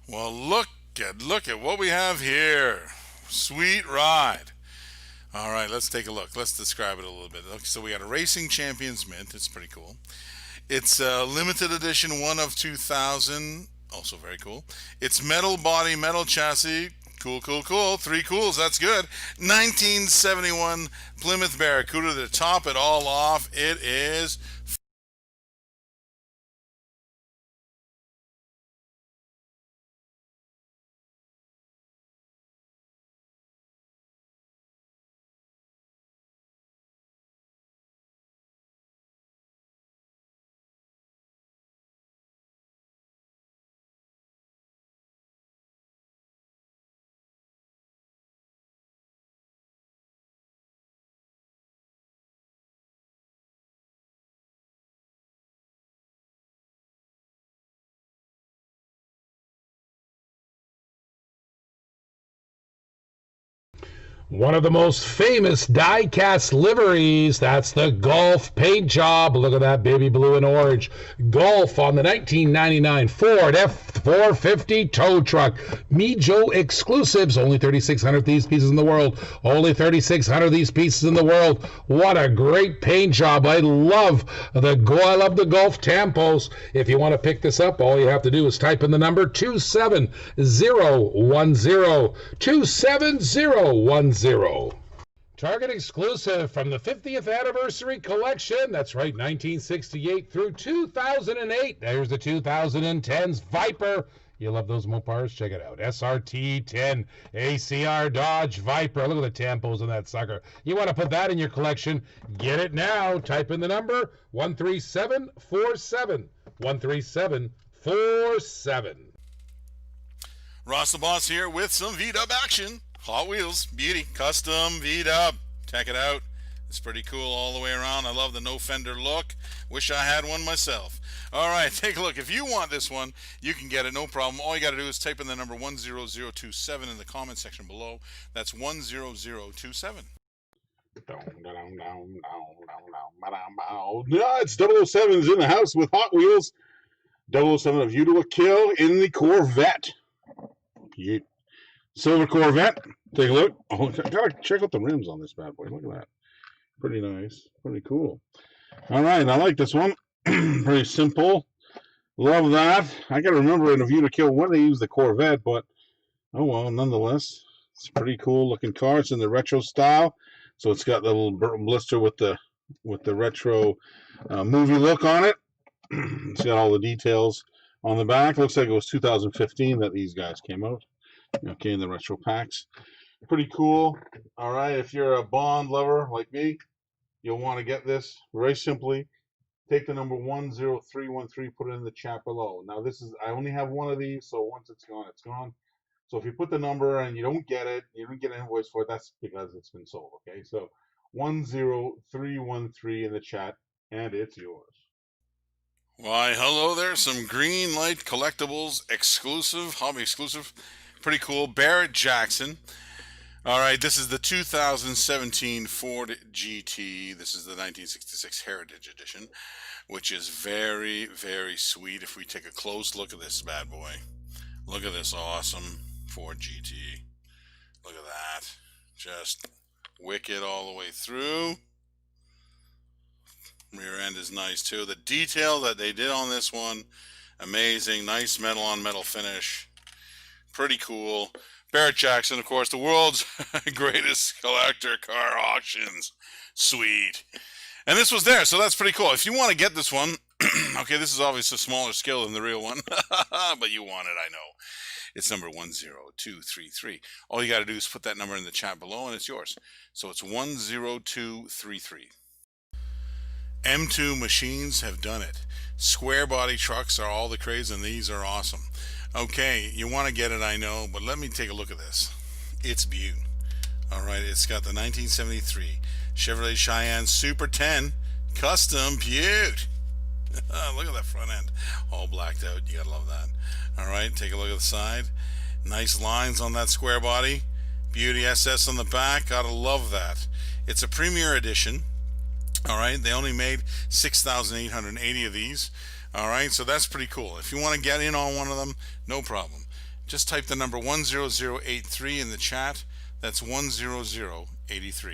Well, look at what we have here. Sweet ride. All right, let's take a look. Let's describe it a little bit. Okay, so we got a Racing Champions Mint. It's pretty cool. It's a limited edition, 1 of 2,000. Also very cool. It's metal body, metal chassis. Cool. 3 cools. That's good. 1971 Plymouth Barracuda. To top it all off, it is One of the most famous die-cast liveries, that's the Golf paint job. Look at that baby blue and orange. Golf on the 1999 Ford F-450 tow truck. Me Joe exclusives, only 3,600 of these pieces in the world. Only 3,600 of these pieces in the world. What a great paint job. I love the Golf tampos. If you want to pick this up, all you have to do is type in the number 27010. 27010. Target exclusive from the 50th anniversary collection. That's right, 1968 through 2008. There's the 2010's Viper. You love those Mopars? Check it out. SRT 10 ACR Dodge Viper. Look at the tampos on that sucker. You want to put that in your collection? Get it now. Type in the number 13747. 13747. Ross the Boss here with some V-Dub action. Hot Wheels, beauty, custom V-Dub. Check it out. It's pretty cool all the way around. I love the no fender look. Wish I had one myself. All right, take a look. If you want this one, you can get it, no problem. All you got to do is type in the number 10027 in the comment section below. That's 10027. Yeah, it's 007's in the house with Hot Wheels. 007 of You to a Kill in the Corvette. Silver Corvette. Take a look. Oh, gotta check out the rims on this bad boy. Look at that. Pretty nice. Pretty cool. All right, I like this one. Pretty simple. Love that. I gotta remember in A View to Kill when they used the Corvette, but oh well, nonetheless, it's a pretty cool looking car. It's in the retro style, so it's got the little blister with the retro movie look on it. It's got all the details On the back, looks like it was 2015 that these guys came out. Okay, in the retro packs. Pretty cool. All right, if you're a Bond lover like me, you'll want to get this. Very simply, take the number 10313, put it in the chat below. Now, I only have one of these, so once it's gone, it's gone. So if you put the number and you don't get it, you don't get an invoice for it, that's because it's been sold, okay? So 10313 in the chat, and it's yours. Why, hello there. Some Green Light Collectibles exclusive, hobby exclusive. Pretty cool. Barrett Jackson. All right, this is the 2017 Ford GT. This is the 1966 Heritage Edition, which is very, very sweet. If we take a close look at this bad boy. Look at this awesome Ford GT. Look at that. Just wicked all the way through. Rear end is nice too. The detail that they did on this one, amazing. Nice metal on metal finish. Pretty cool. Barrett Jackson, of course, the world's greatest collector car auctions. Sweet. And this was there, so that's pretty cool. If you want to get this one, okay, this is obviously a smaller scale than the real one, but you want it, I know. It's number 10233. All you got to do is put that number in the chat below, and it's yours. So it's 10233. M2 machines have done it. Square body trucks are all the craze, and these are awesome. Okay, you want to get it, I know, but let me take a look at this. It's beaut. All right, it's got the 1973 Chevrolet Cheyenne Super 10 Custom Beaut. Look at that front end, all blacked out. You gotta love that. All right, take a look at the side. Nice lines on that square body. Beauty SS on the back. Gotta love that. It's a Premier Edition. All right, they only made 6,880 of these. All right, so that's pretty cool. If you want to get in on one of them, no problem. Just type the number 10083 in the chat. That's 10083.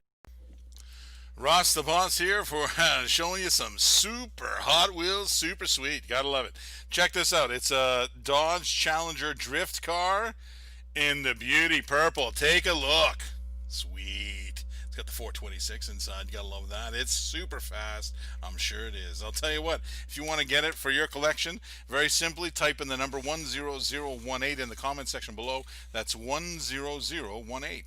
Ross the Boss here for showing you some super Hot Wheels, super sweet. Gotta love it. Check this out. It's a Dodge Challenger drift car in the beauty purple. Take a look. Sweet. It's got the 426 inside. You gotta love that. It's super fast. I'm sure it is. I'll tell you what, if you want to get it for your collection, very simply type in the number 10018 in the comment section below. That's 10018.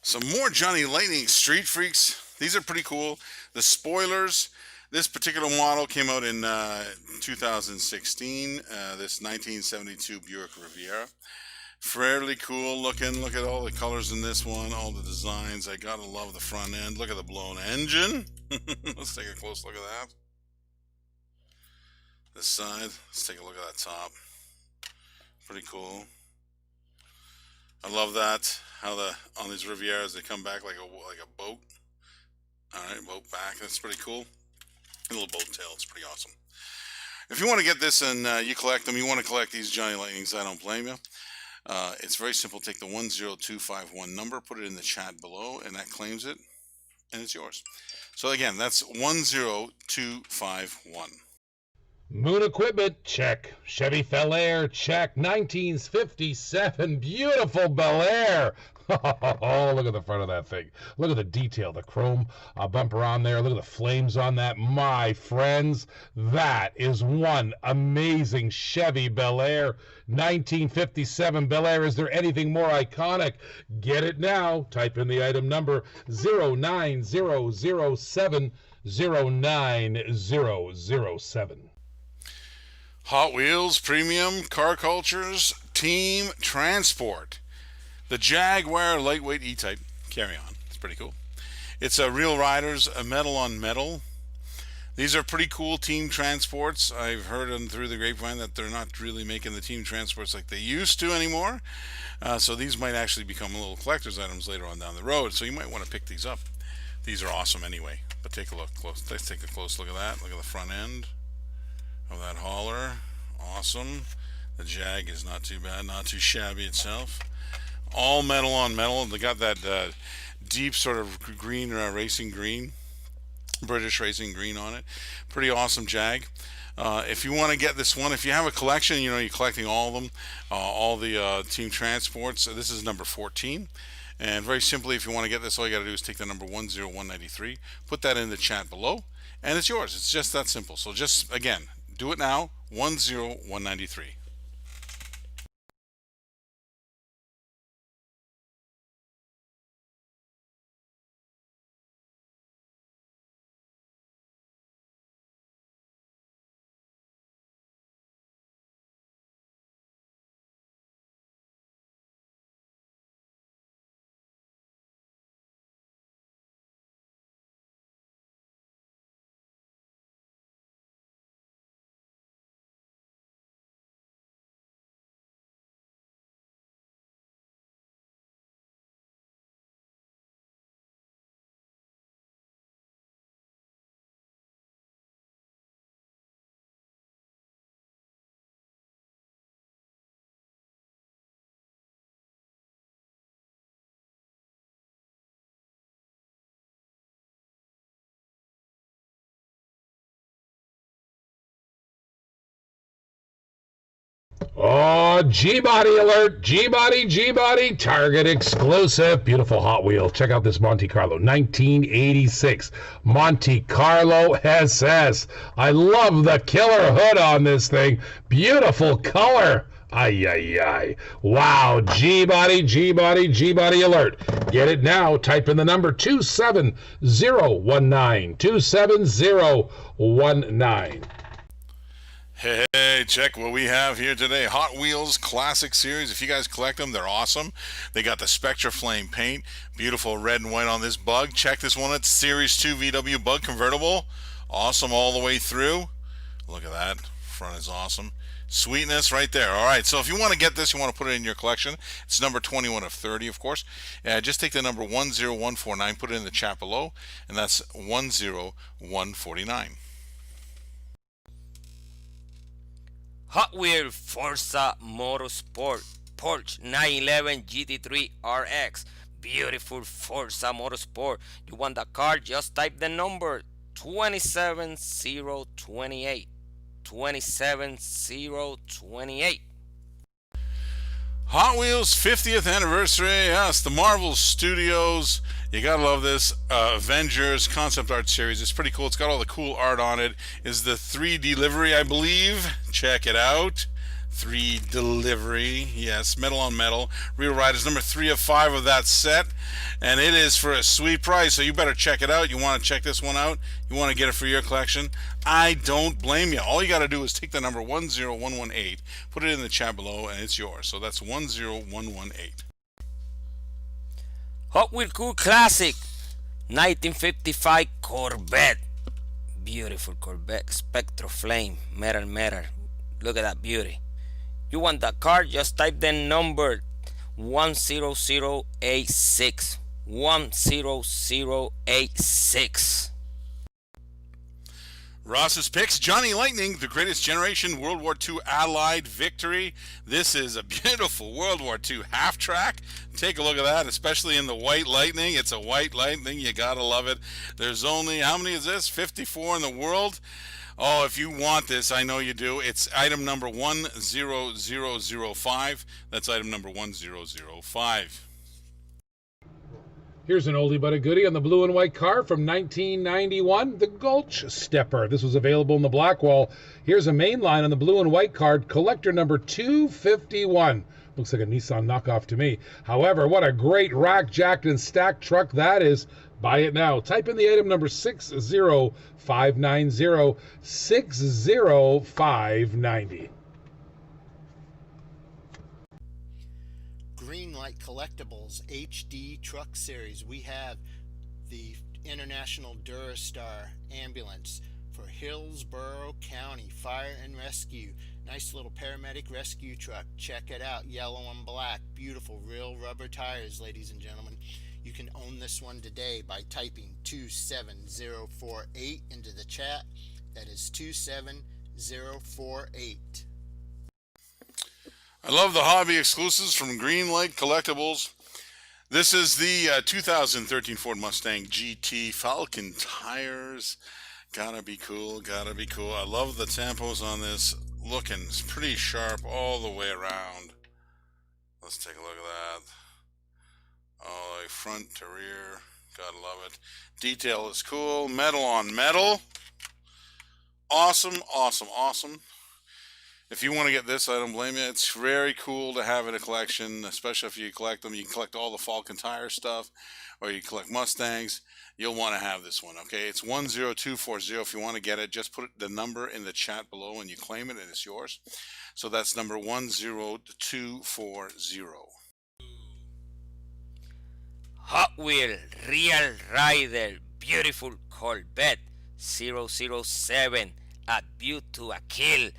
Some more Johnny Lightning Street Freaks. These are pretty cool. The spoilers. This particular model came out in 2016. This 1972 Buick Riviera. Fairly cool looking. Look at all the colors in this one. All the designs. I gotta love the front end. Look at the blown engine. Let's take a close look at that. This side. Let's take a look at that top. Pretty cool. I love that. How on these Rivieras they come back like a boat. All right, boat back. That's pretty cool. A little boat tail. It's pretty awesome. If you want to get this and you collect them, you want to collect these Johnny Lightnings, I don't blame you. It's very simple. Take the 10251 number, put it in the chat below, and that claims it, and it's yours. So again, that's 10251. Moon Equipment, check. Chevy Bel Air, check. 1957, beautiful Bel Air. Oh, look at the front of that thing. Look at the detail, the chrome bumper on there. Look at the flames on that. My friends, that is one amazing Chevy Bel Air. 1957 Bel Air. Is there anything more iconic? Get it now. Type in the item number 09007 09007. Hot Wheels Premium Car Cultures Team Transport. The Jaguar Lightweight E-Type carry-on. It's pretty cool. It's a Real Riders, a metal on metal. These are pretty cool team transports. I've heard them through the grapevine that they're not really making the team transports like they used to anymore. So these might actually become little collector's items later on down the road. So you might want to pick these up. These are awesome anyway. But take a look close. Let's take a close look at that. Look at the front end of that hauler. Awesome. The Jag is not too bad, not too shabby itself. All metal on metal. They got that deep sort of green, racing green, British racing green on it. Pretty awesome Jag. If you want to get this one, if you have a collection, you know, you're collecting all of them, all the team transports. This is number 14. And very simply, if you want to get this, all you got to do is take the number 10193, put that in the chat below, and it's yours. It's just that simple. So just, again, do it now, 10193. Oh, G-Body alert! G-Body, G-Body, Target exclusive. Beautiful Hot Wheel. Check out this Monte Carlo 1986 Monte Carlo SS. I love the killer hood on this thing. Beautiful color. Ay, ay, ay. Wow, G-Body, G-Body, G-Body alert. Get it now. Type in the number 27019. 27019. Hey, check what we have here today. Hot Wheels Classic Series. If you guys collect them, they're awesome. They got the Spectra Flame paint. Beautiful red and white on this bug. Check this one. It's Series 2 VW Bug Convertible. Awesome all the way through. Look at that. Front is awesome. Sweetness right there. All right, so if you want to get this, you want to put it in your collection. It's number 21 of 30, of course. Just take the number 10149, put it in the chat below, and that's 10149. Hot Wheels Forza Motorsport Porsche 911 GT3 RX. Beautiful Forza Motorsport. You want the car? Just type the number 27028. 27028. Hot Wheels 50th anniversary. Yes, the Marvel Studios. You gotta love this Avengers concept art series. It's pretty cool. It's got all the cool art on it. Is the 3 delivery, I believe. Check it out. 3 delivery. Yes, metal on metal. Real Ride is number 3 of 5 of that set, and it is for a sweet price. So you better check it out. You want to check this one out? You want to get it for your collection? I don't blame you. All you got to do is take the number 10118, put it in the chat below, and it's yours. So that's 10118. Hot Wheels Cool Classic 1955 Corvette. Beautiful Corvette. Spectra Flame. Metal. Look at that beauty. You want that car? Just type the number 10086. 10086. Ross's picks. Johnny Lightning, the greatest generation World War II Allied victory. This is a beautiful World War II half track. Take a look at that, especially in the white Lightning. It's a white Lightning. You gotta love it. There's only, how many is this? 54 in the world. Oh, if you want this, I know you do. It's item number 10005. That's item number 1005. Here's an oldie but a goodie on the blue and white car from 1991, the Gulch Stepper. This was available in the black wall. Here's a main line on the blue and white card, collector number 251. Looks like a Nissan knockoff to me. However, what a great rack, jacked, and stacked truck that is. Buy it now. Type in the item number 60590. 60590. Greenlight Collectibles HD Truck Series. We have the International Durastar Ambulance for Hillsborough County Fire and Rescue. Nice little paramedic rescue truck. Check it out. Yellow and black. Beautiful real rubber tires, ladies and gentlemen. You can own this one today by typing 27048 into the chat. That is 27048. I love the hobby exclusives from Greenlight Collectibles. This is the 2013 Ford Mustang GT Falcon tires. Gotta be cool, gotta be cool. I love the tampos on this. Looking pretty sharp all the way around. Let's take a look at that. Oh, like front to rear. Gotta love it. Detail is cool. Metal on metal. Awesome, awesome, awesome. if you want to get this, I don't blame you. It's very cool to have in a collection, especially if you collect them. You can collect all the Falcon Tire stuff, or you collect Mustangs. You'll want to have this one, okay? It's 10240. If you want to get it, just put the number in the chat below and you claim it and it's yours. So that's number 10240. Hot Wheel Real Rider Beautiful Corvette 007, a beaut to a kill.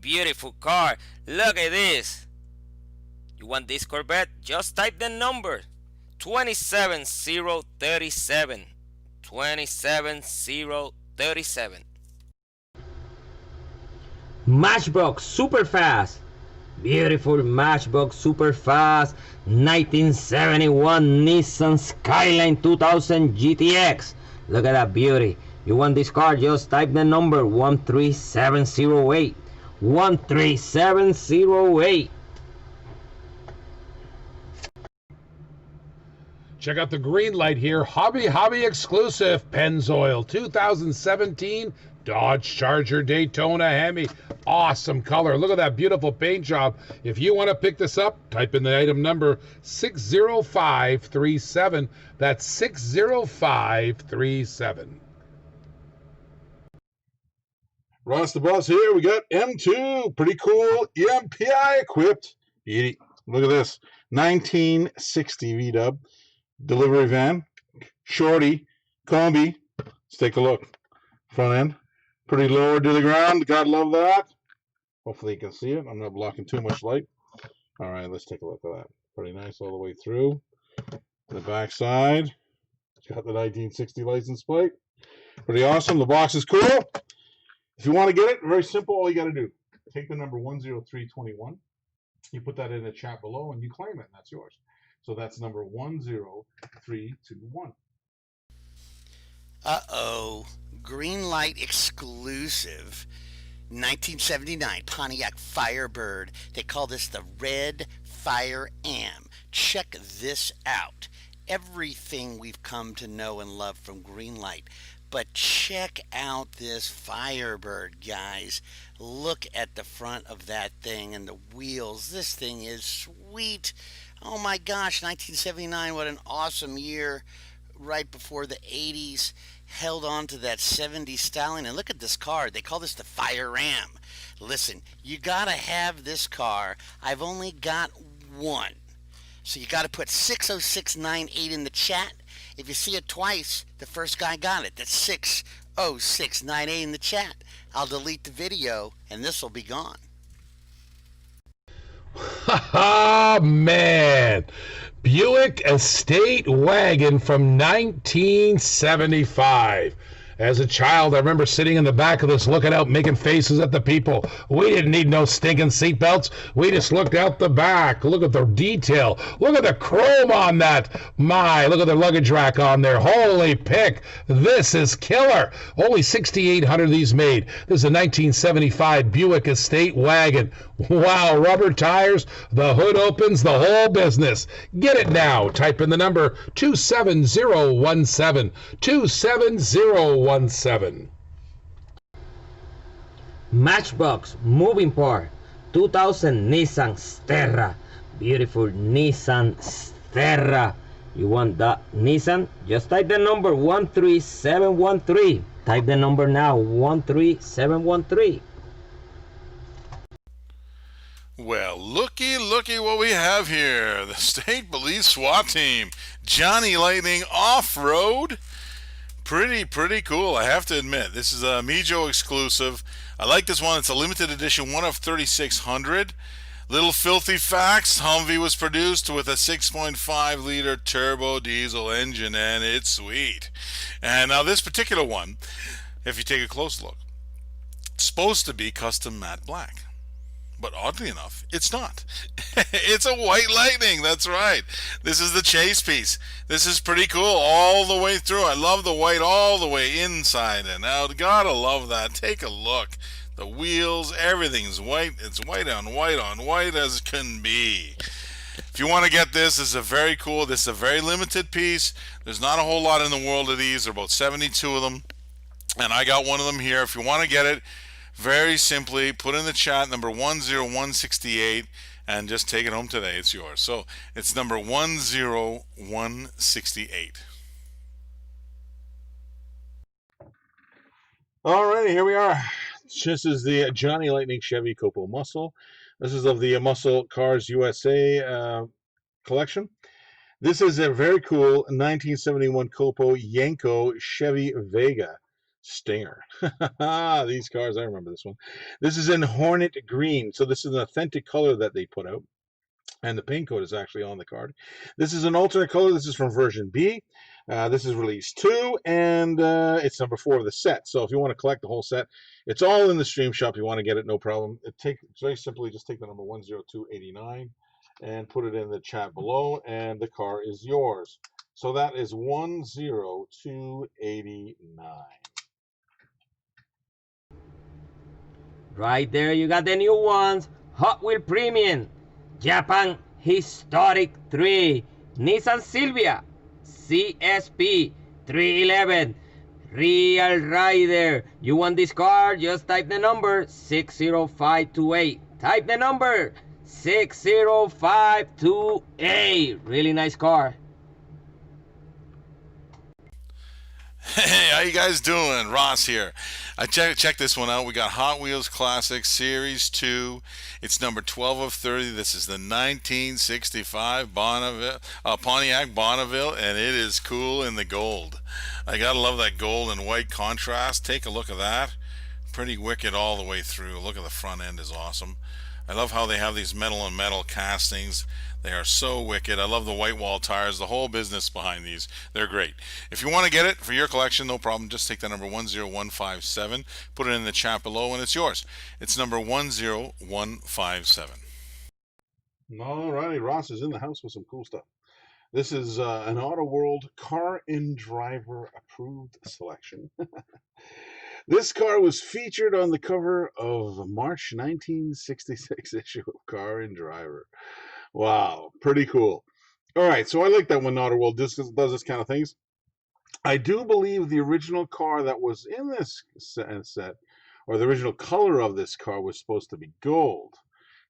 Beautiful car. Look at this. You want this Corvette? Just type the number 27037. 27037. Matchbox Super Fast. Beautiful Matchbox Super Fast 1971 Nissan Skyline 2000 GTX. Look at that beauty. You want this car? Just type the number 13708. 13708. Check out the green light here. Hobby exclusive Pennzoil 2017 Dodge Charger Daytona Hemi. Awesome color. Look at that beautiful paint job. If you want to pick this up, type in the item number 60537. That's 60537. Ross the Boss here. We got M2. Pretty cool. EMPI equipped. Beauty. Look at this. 1960 V-dub. Delivery van. Shorty. Combi. Let's take a look. Front end. Pretty lower to the ground. God love that. Hopefully you can see it. I'm not blocking too much light. All right, let's take a look at that. Pretty nice all the way through. The back side. It's got the 1960 license plate. Pretty awesome. The box is cool. If you want to get it, very simple. All you got to do, take the number 10321. You put that in the chat below and you claim it, and that's yours. So that's number 10321. Uh-oh. Green light exclusive. 1979 Pontiac Firebird. They call this the Red Fire Am. Check this out. Everything we've come to know and love from Greenlight. But check out this Firebird, guys. Look at the front of that thing and the wheels. This thing is sweet. Oh my gosh, 1979, what an awesome year. Right before the 80s. Held on to that 70s styling. And look at this car. They call this the Fire Ram. Listen, you got to have this car. I've only got one. So you got to put 60698 in the chat. If you see it twice, the first guy got it. That's 60698 in the chat. I'll delete the video and this will be gone. Ha man. Buick Estate Wagon from 1975. As a child, I remember sitting in the back of this looking out, making faces at the people. We didn't need no stinking seatbelts. We just looked out the back. Look at the detail. Look at the chrome on that. My, look at the luggage rack on there. Holy pick. This is killer. Only 6,800 of these made. This is a 1975 Buick Estate Wagon. Wow, rubber tires. The hood opens, the whole business. Get it now. Type in the number 27017. 27017. Matchbox Moving Part 2000 Nissan Sterra. Beautiful Nissan Sterra. You want that Nissan? Just type the number 13713. Type the number now, 13713. Well, looky what we have here. The State Police SWAT Team. Johnny Lightning Off-Road. Pretty cool, I have to admit. This is a Mijo exclusive. I like this one. It's a limited edition, one of 3,600. Little filthy facts. Humvee was produced with a 6.5 liter turbo diesel engine, and it's sweet. And now this particular one, if you take a close look, it's supposed to be custom matte black. But oddly enough, it's not. It's a white Lightning, that's right. This is the chase piece. This is pretty cool all the way through. I love the white all the way inside and out. Gotta love that. Take a look. The wheels, everything's white. It's white on white as can be. If you want to get this, this is a very cool, this is a very limited piece. There's not a whole lot in the world of these. There are about 72 of them. And I got one of them here. If you want to get it, Very simply, put in the chat number 10168 and just take it home today. It's yours. So it's number 10168. Alrighty, here we are. This is the Johnny Lightning Chevy Copo Muscle. This is of the Muscle Cars USA collection. This is a very cool 1971 Copo Yenko Chevy Vega Stinger. These cars, I remember this one. This is in Hornet Green, so this is an authentic color that they put out. And the paint code is actually on the card. This is an alternate color. This is from version B. This is release 2, and it's number 4 of the set. So if you want to collect the whole set, it's all in the stream shop. You want to get it, no problem. It's very simply just take the number 10289 and put it in the chat below, and the car is yours. So that is 10289. Right there, you got the new ones. Hot Wheel Premium, Japan Historic 3, Nissan Silvia, CSP 311, Real Rider. You want this car? Just type the number 60528. Type the number 60528. Really nice car. Hey, how you guys doing? Ross here. I check this one out. We got Hot Wheels Classic Series 2. It's number 12 of 30. This is the 1965 Pontiac Bonneville, and it is cool in the gold. I gotta love that gold and white contrast. Take a look at that. Pretty wicked all the way through. Look at the front end is awesome. I love how they have these metal on metal castings. They are so wicked. I love the white wall tires, the whole business behind these. They're great. If you want to get it for your collection, no problem. Just take the number 10157, put it in the chat below, and it's yours. It's number 10157. Alrighty, Ross is in the house with some cool stuff. This is an Auto World Car and Driver approved selection. This car was featured on the cover of the March 1966 issue of Car and Driver. Wow, pretty cool. All right, so I like that when Auto World does this kind of things. I do believe the original car that was in this set, or the original color of this car, was supposed to be gold.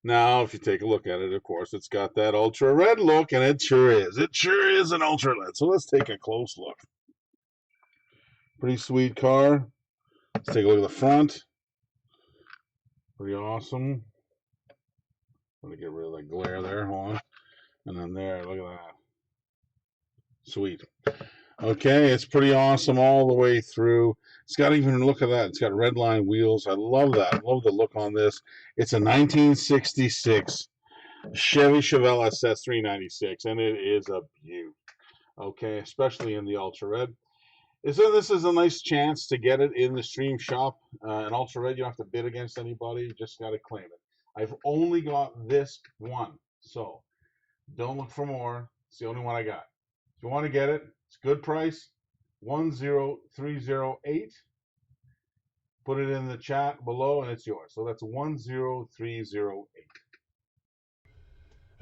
Now, if you take a look at it, of course, it's got that ultra red look, and it sure is. It sure is an ultra red. So let's take a close look. Pretty sweet car. Let's take a look at the front. Pretty awesome. Let me get rid of that glare there. Hold on. And then there, look at that. Sweet. Okay, it's pretty awesome all the way through. It's got even, look at that. It's got red line wheels. I love that. I love the look on this. It's a 1966 Chevy Chevelle SS 396, and it is a beaut. Okay, especially in the ultra red. So this is a nice chance to get it in the stream shop. An ultra red, you don't have to bid against anybody. You just got to claim it. I've only got this one, so don't look for more. It's the only one I got. If you want to get it, it's a good price. 10308. Put it in the chat below, and it's yours. So that's 10308.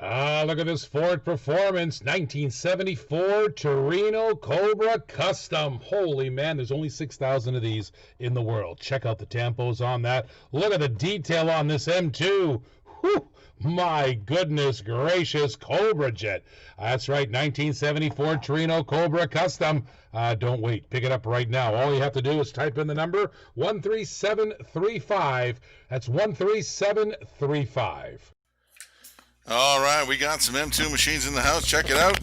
Ah, look at this Ford Performance 1974 Torino Cobra Custom. Holy man, there's only 6,000 of these in the world. Check out the tampos on that. Look at the detail on this M2. Whew, my goodness gracious, Cobra Jet. That's right, 1974 Torino Cobra Custom. Don't wait, pick it up right now. All you have to do is type in the number 13735. That's 13735. All right, we got some M2 machines in the house. Check it out.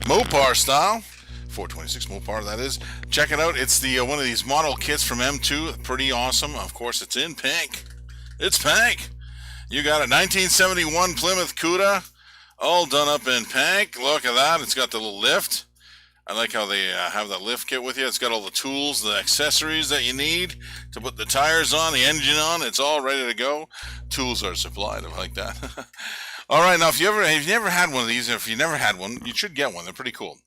Mopar style. 426 Mopar, that is. Check it out. It's the one of these model kits from M2. Pretty awesome. Of course, it's in pink. It's pink. You got a 1971 Plymouth Cuda, all done up in pink. Look at that. It's got the little lift. I like how they have that lift kit with you. It's got all the tools, the accessories that you need to put the tires on, the engine on. It's all ready to go. Tools are supplied. I like that. All right, now if you never had one of these, or if you never had one, you should get one. They're pretty cool.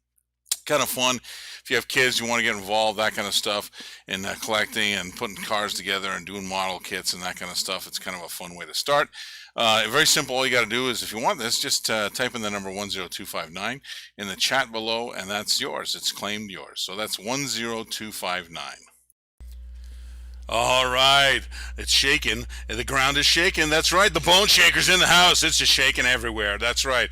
Kind of fun. If you have kids, you want to get involved, that kind of stuff, in collecting and putting cars together and doing model kits and that kind of stuff. It's kind of a fun way to start. Very simple. All you got to do is, if you want this, just type in the number 10259 in the chat below, and that's yours. It's claimed yours. So that's 10259. All right, it's shaking. The ground is shaking. That's right. The bone shaker's in the house. It's just shaking everywhere. That's right.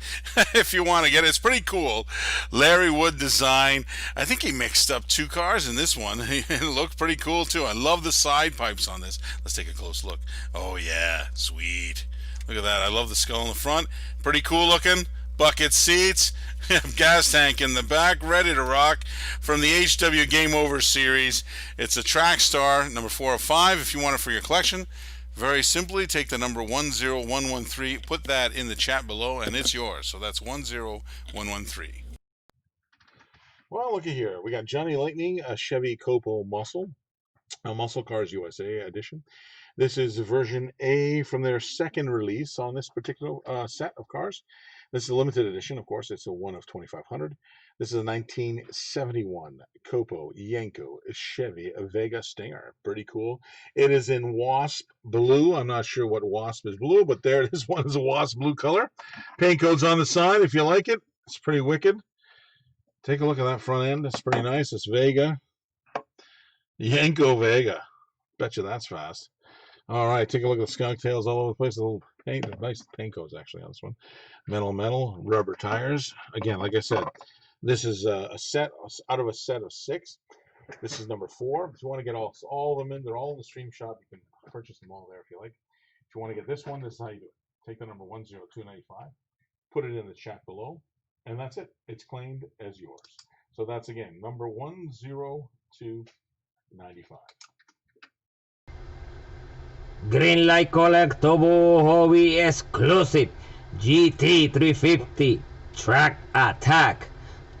If you want to get it, it's pretty cool. Larry Wood design. I think he mixed up two cars in this one. It looked pretty cool too. I love the side pipes on this. Let's take a close look. Oh yeah, sweet. Look at that. I love the skull in the front. Pretty cool looking. Bucket seats, gas tank in the back, ready to rock. From the HW Game Over series, it's a Track Star number 405. If you want it for your collection, very simply take the number 10113, put that in the chat below, and it's yours. So that's 10113. Well, looky here. We got Johnny Lightning, a Chevy Copo Muscle, a Muscle Cars USA edition. This is version A from their second release on this particular set of cars. This is a limited edition, of course. It's a 1 of 2,500. This is a 1971 Copo Yenko Chevy Vega Stinger. Pretty cool. It is in wasp blue. I'm not sure what wasp is blue, but there it is. One is a wasp blue color. Paint code's on the side if you like it. It's pretty wicked. Take a look at that front end. It's pretty nice. It's Vega. Yenko Vega. Bet you that's fast. All right, take a look at the skunk tails all over the place. A little paint, nice paint codes actually on this one. Metal, rubber tires. Again, like I said, this is a set out of a set of 6. This is number 4. If you want to get all of them in, they're all in the stream shop. You can purchase them all there if you like. If you want to get this one, this is how you do it. Take the number 10295, put it in the chat below, and that's it. It's claimed as yours. So that's again number 10295. Greenlight Collectible Hobby Exclusive GT350 Track Attack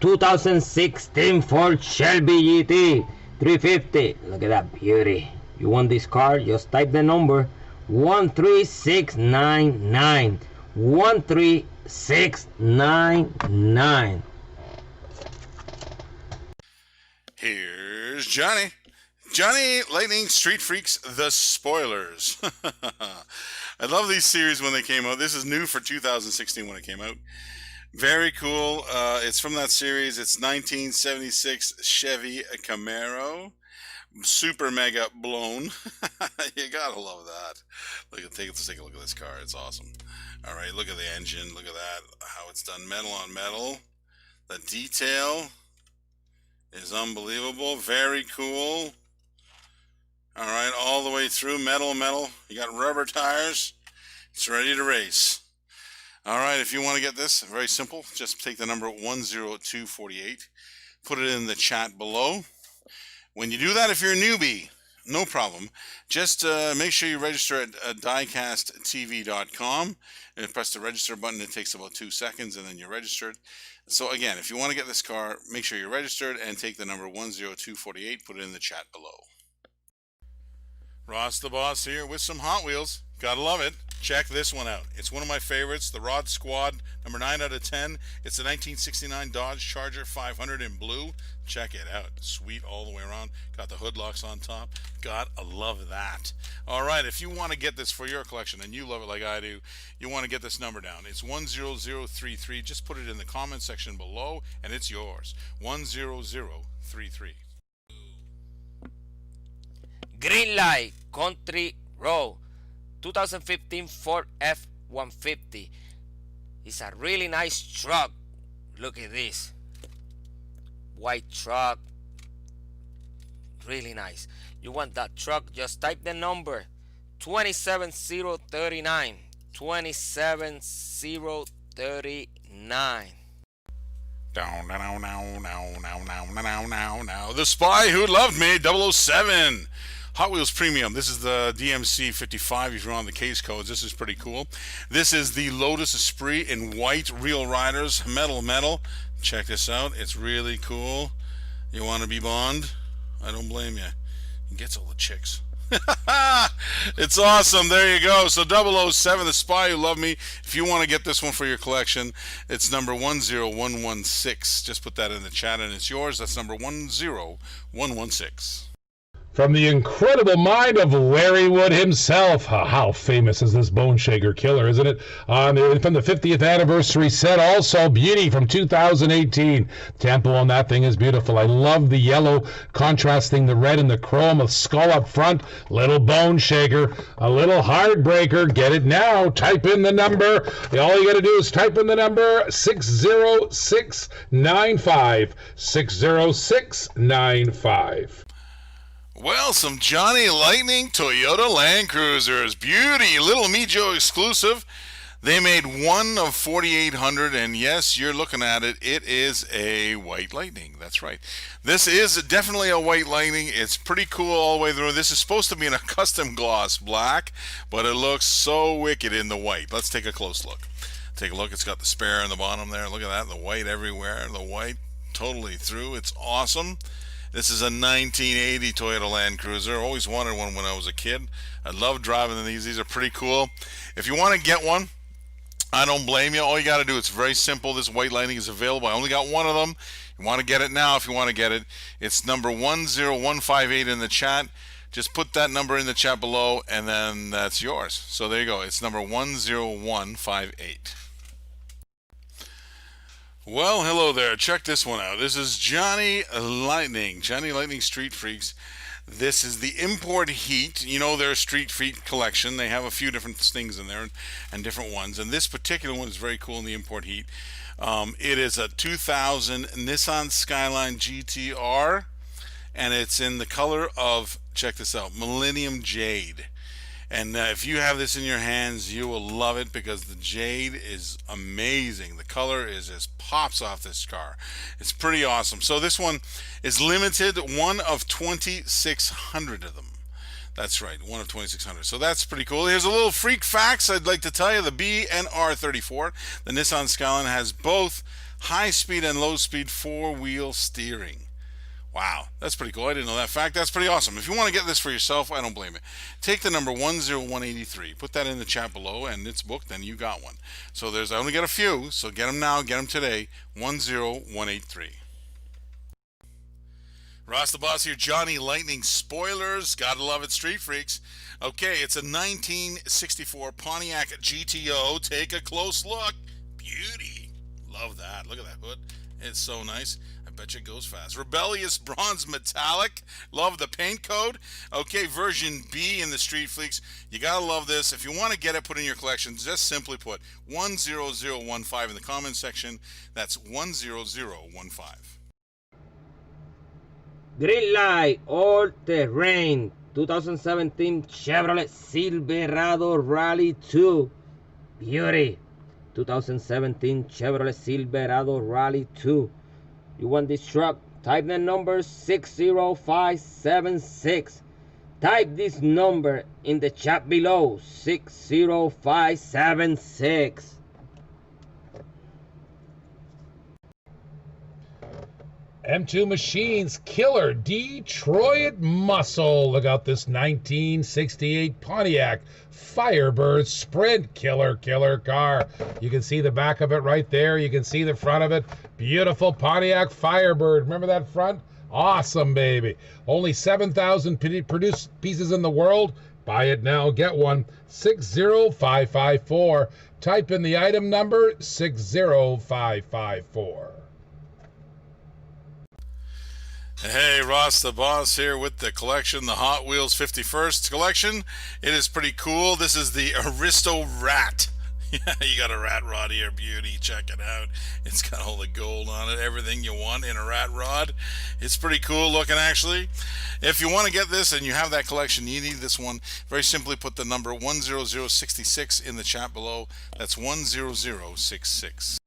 2016 Ford Shelby GT 350. Look at that beauty. You want this car? Just type the number 13699. 13699. Here's Johnny. Johnny Lightning Street Freaks, The Spoilers. I love these series when they came out. This is new for 2016 when it came out. Very cool. It's from that series. It's 1976 Chevy Camaro. Super mega blown. You gotta love that. Let's take a look at this car. It's awesome. All right, look at the engine. Look at that. How it's done metal on metal. The detail is unbelievable. Very cool. All right, all the way through, metal. You got rubber tires. It's ready to race. All right, if you want to get this, very simple. Just take the number 10248, put it in the chat below. When you do that, if you're a newbie, no problem. Just make sure you register at diecasttv.com and press the register button. It takes about 2 seconds, and then you're registered. So again, if you want to get this car, make sure you're registered and take the number 10248, put it in the chat below. Ross the Boss here with some Hot Wheels. Gotta love it. Check this one out. It's one of my favorites, the Rod Squad, number 9 out of 10. It's the 1969 Dodge Charger 500 in blue. Check it out. Sweet all the way around. Got the hood locks on top. Gotta love that. All right, if you want to get this for your collection, and you love it like I do, you want to get this number down. It's 10033. Just put it in the comment section below, and it's yours. 10033. Greenlight Country Road 2015 Ford F-150. It's a really nice truck. Look at this. White truck. Really nice. You want that truck? Just type the number 27039. 27039. Now. The Spy Who Loved Me, 007. Hot Wheels Premium. This is the DMC 55 if you're on the case codes. This is pretty cool. This is the Lotus Esprit in white, Real Riders, metal. Check this out. It's really cool. You want to be Bond? I don't blame you. He gets all the chicks. It's awesome. There you go. So 007, The Spy Who Loved Me. If you want to get this one for your collection, it's number 10116. Just put that in the chat and it's yours. That's number 10116. From the incredible mind of Larry Wood himself. How famous is this Bone Shaker Killer, isn't it? From the 50th anniversary set, also beauty from 2018. Tempo on that thing is beautiful. I love the yellow contrasting the red and the chrome, a skull up front. Little Bone Shaker, a little heartbreaker. Get it now. Type in the number. All you got to do is type in the number 60695. 60695. Well, some Johnny Lightning Toyota Land Cruisers. Beauty, little Me Joe exclusive. They made one of 4,800, and yes, you're looking at it. It is a White Lightning. That's right. This is definitely a White Lightning. It's pretty cool all the way through. This is supposed to be in a custom gloss black, but it looks so wicked in the white. Let's take a close look. Take a look. It's got the spare in the bottom there. Look at that. The white everywhere. The white totally through. It's awesome. This is a 1980 Toyota Land Cruiser. Always wanted one when I was a kid. I love driving these. These are pretty cool. If you want to get one, I don't blame you. All you got to do, it's very simple. This White Lightning is available. I only got one of them. You want to get it now if you want to get it. It's number 10158 in the chat. Just put that number in the chat below, and then that's yours. So there you go. It's number 10158. Well, hello there. Check this one out. This is Johnny Lightning. Johnny Lightning Street Freaks. This is the Import Heat. You know their Street Freak collection. They have a few different things in there and different ones. And this particular one is very cool in the Import Heat. It is a 2000 Nissan Skyline GTR. And it's in the color of, check this out, Millennium Jade. And if you have this in your hands, you will love it because the jade is amazing. The color is just pops off this car. It's pretty awesome. So this one is limited, one of 2,600 of them. That's right, one of 2,600. So that's pretty cool. Here's a little freak facts I'd like to tell you. The BNR34, the Nissan Skyline, has both high-speed and low-speed four-wheel steering. Wow, that's pretty cool. I didn't know that fact. That's pretty awesome. If you want to get this for yourself, I don't blame you. Take the number 10183. Put that in the chat below, and it's booked, and you got one. So I only got a few, so get them now. Get them today. 10183. Ross the Boss here. Johnny Lightning spoilers. Gotta love it, Street Freaks. Okay, it's a 1964 Pontiac GTO. Take a close look. Beauty. Love that. Look at that hood. It's so nice. I bet you it goes fast. Rebellious Bronze Metallic. Love the paint code. Okay, version B in the Street Freaks. You gotta love this. If you want to get it put in your collection, just simply put 10015 in the comment section. That's 10015. Green Light All Terrain 2017 Chevrolet Silverado Rally 2. Beauty. 2017 Chevrolet Silverado Rally 2. You want this truck? Type the number 60576. Type this number in the chat below. 60576. M2 Machines Killer Detroit Muscle. Look out this 1968 Pontiac Firebird Sprint killer car. You can see the back of it right there. You can see the front of it. Beautiful Pontiac Firebird. Remember that front? Awesome, baby. Only 7,000 produced pieces in the world. Buy it now, get one. 60554. Type in the item number 60554. Hey, Ross the Boss here with the collection, the Hot Wheels 51st collection. It is pretty cool. This is the Aristo Rat. Yeah, you got a rat rod here, beauty. Check it out. It's got all the gold on it, everything you want in a rat rod. It's pretty cool looking, actually. If you want to get this and you have that collection, you need this one. Very simply put the number 10066 in the chat below. That's 10066.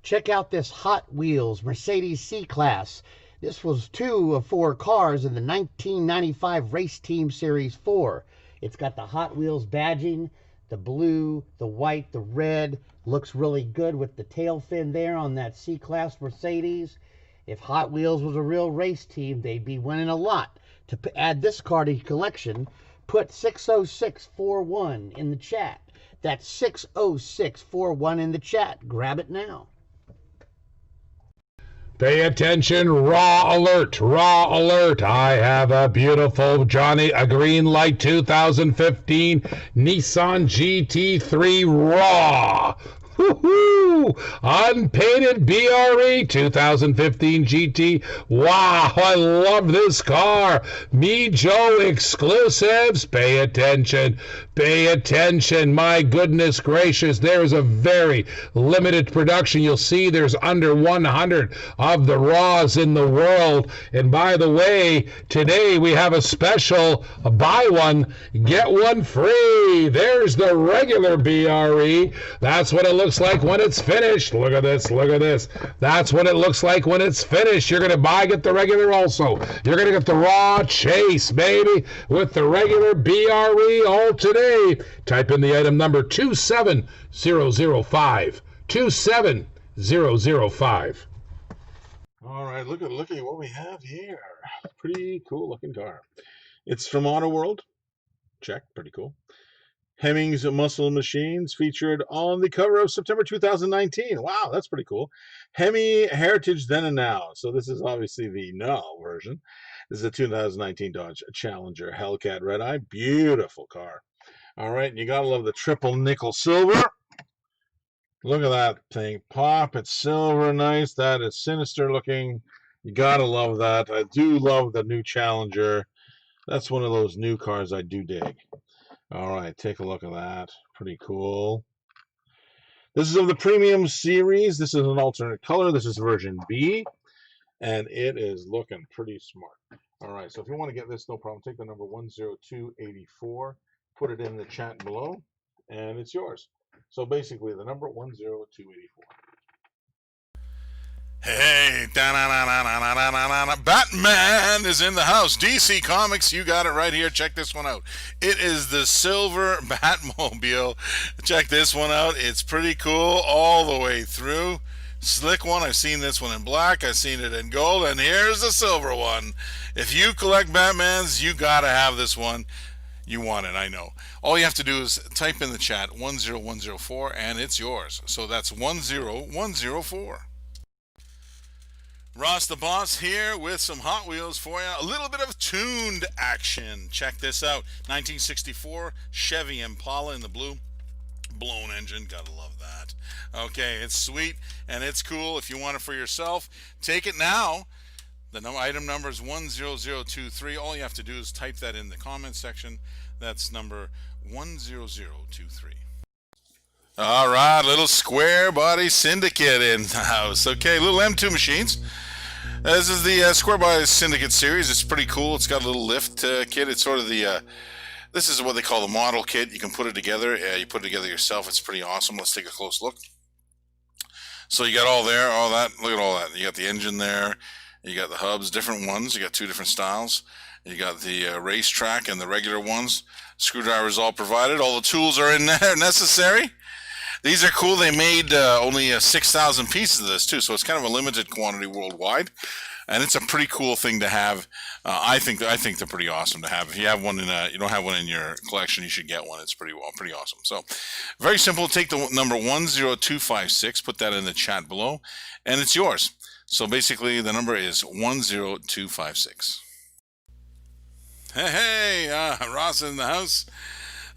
Check out this Hot Wheels Mercedes C-Class. This was 2 of 4 cars in the 1995 Race Team Series 4. It's got the Hot Wheels badging, the blue, the white, the red. Looks really good with the tail fin there on that C-Class Mercedes. If Hot Wheels was a real race team, they'd be winning a lot. To add this car to your collection, put 60641 in the chat. That's 60641 in the chat. Grab it now. Pay attention, raw alert, raw alert. I have a beautiful a green light 2015 Nissan GT3 raw. Woohoo! Unpainted BRE 2015 GT. Wow, I love this car. Me Joe exclusives. Pay attention. Pay attention. My goodness gracious. There's a very limited production. You'll see there's under 100 of the raws in the world. And by the way, today we have a special buy one, get one free. There's the regular BRE. That's what it looks like when it's finished. Look at this, look at this. That's what it looks like when it's finished. You're going to get the regular also. You're going to get the raw chase, baby, with the regular BRE all today. Type in the item number 27005. 27005. All right, look at what we have here. Pretty cool looking car. It's from Auto World. Check, pretty cool. Hemmings Muscle Machines featured on the cover of September 2019. Wow, that's pretty cool. Hemi Heritage Then and Now. So this is obviously the now version. This is a 2019 Dodge Challenger Hellcat Red Eye. Beautiful car. All right, and you gotta love the triple nickel silver. Look at that thing pop. It's silver, nice. That is sinister looking. You gotta love that. I do love the new Challenger. That's one of those new cars I do dig. All right, take a look at that. Pretty cool. This is of the Premium Series. This is an alternate color. This is version B, and it is looking pretty smart. All right, so if you want to get this, no problem. Take the number 10284, put it in the chat below, and it's yours. So basically, the number 10284. Hey, Batman is in the house. DC Comics, you got it right here. Check this one out. It is the silver Batmobile. Check this one out. It's pretty cool all the way through. Slick one. I've seen this one in black. I've seen it in gold. And here's the silver one. If you collect Batmans, you got to have this one. You want it, I know. All you have to do is type in the chat 10104 and it's yours. So that's 10104. Ross the Boss here with some Hot Wheels for you. A little bit of tuned action. Check this out. 1964 Chevy Impala in the blue. Blown engine. Gotta love that. Okay, it's sweet and it's cool. If you want it for yourself, take it now. The item number is 10023. All you have to do is type that in the comment section. That's number 10023. All right, little square body syndicate in the house. Okay, little M2 machines. This is the square body syndicate series. It's pretty cool. It's got a little lift kit. It's sort of the this is what they call the model kit. You can put it together. You put it together yourself. It's pretty awesome. Let's take a close look. So you got all there, all that. Look at all that. You got the engine there. You got the hubs, different ones. You got two different styles. You got the racetrack and the regular ones. Screwdrivers all provided. All the tools are in there necessary. These are cool. They made only 6,000 pieces of this too, so it's kind of a limited quantity worldwide, and it's a pretty cool thing to have. I think they're pretty awesome to have. If you have one you don't have one in your collection, you should get one. It's pretty awesome. So, very simple. Take the number 10256, put that in the chat below, and it's yours. So basically, the number is 10256. Hey, Ross in the house.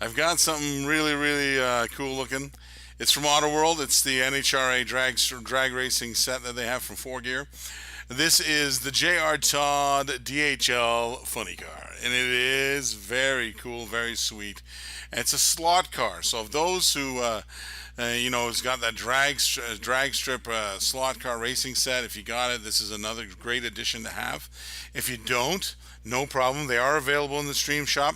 I've got something really cool looking. It's from Auto World. It's the NHRA drag racing set that they have from 4Gear. This is the J.R. Todd DHL funny car, and it is very cool, very sweet. And it's a slot car. So of those who has got that drag strip slot car racing set, if you got it, this is another great addition to have. If you don't, no problem. They are available in the stream shop.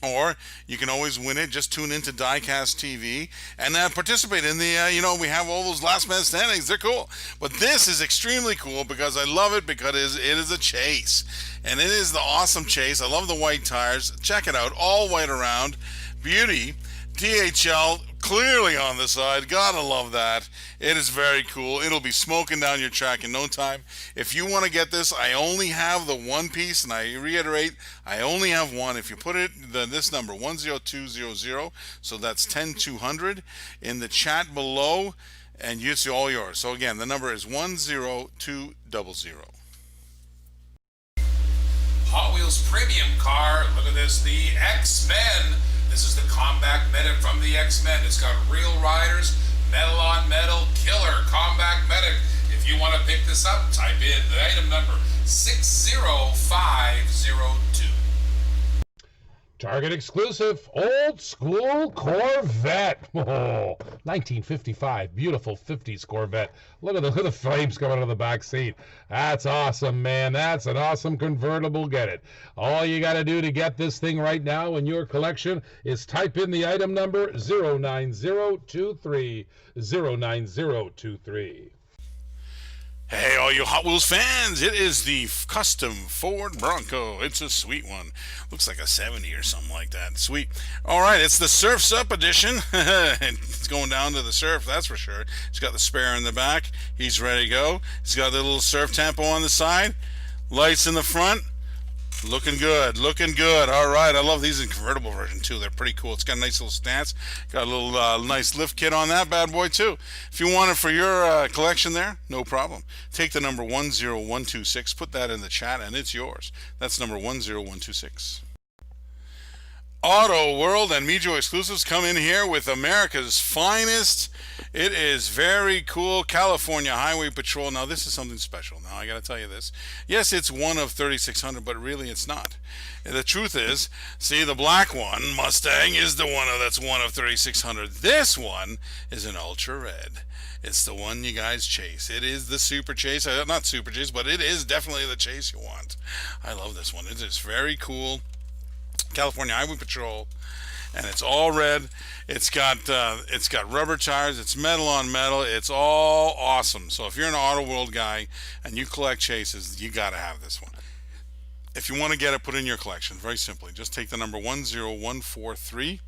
Or you can always win it. Just tune into Diecast TV and participate in the, we have all those last man standings. They're cool. But this is extremely cool because I love it because it is a chase. And it is the awesome chase. I love the white tires. Check it out. All white around. Beauty. DHL clearly on the side. Gotta love that. It is very cool. It'll be smoking down your track in no time. If you want to get this, I only have the one piece, and I reiterate, I only have one. If you put it this number 10200, so that's 10200 in the chat below, and it's all yours. So again, the number is 10200. Hot Wheels premium car. Look at this, the X-Men. This is the combat medic from the X-Men. It's got real riders, metal on metal, killer combat medic. If you want to pick this up, type in the item number 60502. Target exclusive, old school Corvette. Oh, 1955, beautiful 50s Corvette. Look at the flames coming out of the back seat. That's awesome, man. That's an awesome convertible. Get it. All you got to do to get this thing right now in your collection is type in the item number 09023. 09023. Hey, all you Hot Wheels fans, it is the custom Ford Bronco. It's a sweet one. Looks like a 70 or something like that. Sweet. All right, it's the Surf's Up edition. It's going down to the surf, that's for sure. He's got the spare in the back. He's ready to go. He's got the little surf tempo on the side. Lights in the front. Looking good, looking good. All right, I love these in convertible version too. They're pretty cool. It's got a nice little stance. Got a little nice lift kit on that bad boy too. If you want it for your collection there, no problem. Take the number 10126, put that in the chat, and it's yours. That's number 10126. Auto World and Mijo exclusives come in here with America's finest. It is very cool. California Highway Patrol. Now, this is something special. Now, I got to tell you this. Yes, it's one of 3,600, but really it's not. The truth is, see, the black one, Mustang, is the one that's one of 3,600. This one is an ultra red. It's the one you guys chase. It is the super chase. Not super chase, but it is definitely the chase you want. I love this one. It is very cool. California Highway Patrol, and it's all red. It's got rubber tires. It's metal on metal. It's all awesome. So if you're an Auto World guy and you collect chases, you got to have this one. If you want to get it, put it in your collection. Very simply, just take the number 10143,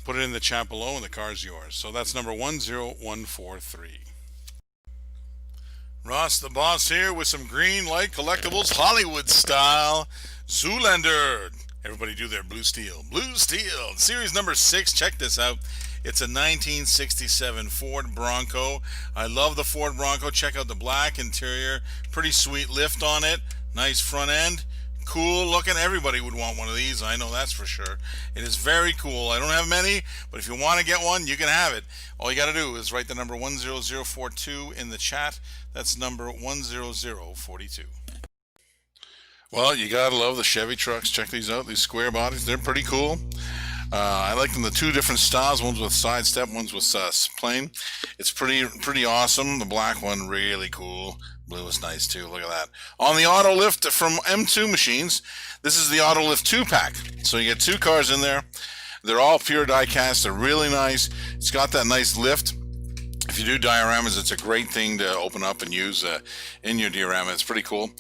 put it in the chat below, and the car is yours. So that's number 10143. Ross the Boss here with some green light collectibles, Hollywood style. Zoolander. Everybody do their blue steel. Blue steel. Series number 6. Check this out. It's a 1967 Ford Bronco. I love the Ford Bronco. Check out the black interior. Pretty sweet lift on it. Nice front end. Cool looking. Everybody would want one of these. I know that's for sure. It is very cool. I don't have many, but if you want to get one, you can have it. All you got to do is write the number 10042 in the chat. That's number 10042. Well, you gotta love the Chevy trucks. Check these out. These square bodies, they're pretty cool. I like them the two different styles. One's with side step, one's with plain. It's pretty awesome. The black one, really cool. Blue is nice too. Look at that. On the Auto Lift from M2 Machines, this is the Auto Lift 2-pack. So you get 2 cars in there. They're all pure die cast. They're really nice. It's got that nice lift. If you do dioramas, it's a great thing to open up and use in your diorama. It's pretty cool.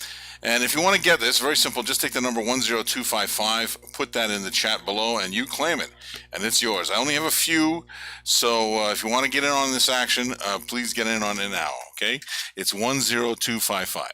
And if you want to get this, very simple, just take the number 10255, put that in the chat below, and you claim it, and it's yours. I only have a few, so if you want to get in on this action, please get in on it now, okay? It's 10255.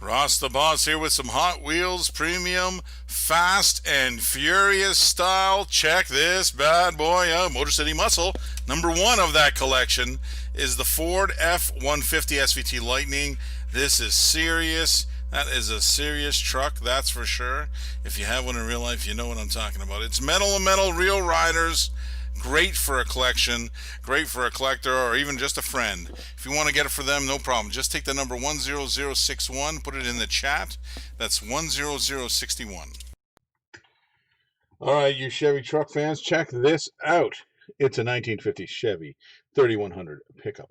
Ross the Boss here with some Hot Wheels Premium Fast and Furious style. Check this bad boy out. Motor City Muscle. Number 1 of that collection is the Ford F-150 SVT Lightning. This is serious. That is a serious truck, that's for sure. If you have one in real life, you know what I'm talking about. It's metal on metal, real riders. Great for a collection, great for a collector, or even just a friend. If you want to get it for them, no problem. Just take the number 10061, put it in the chat. That's 10061. All right, you Chevy truck fans, check this out. It's a 1950 Chevy 3100 pickup.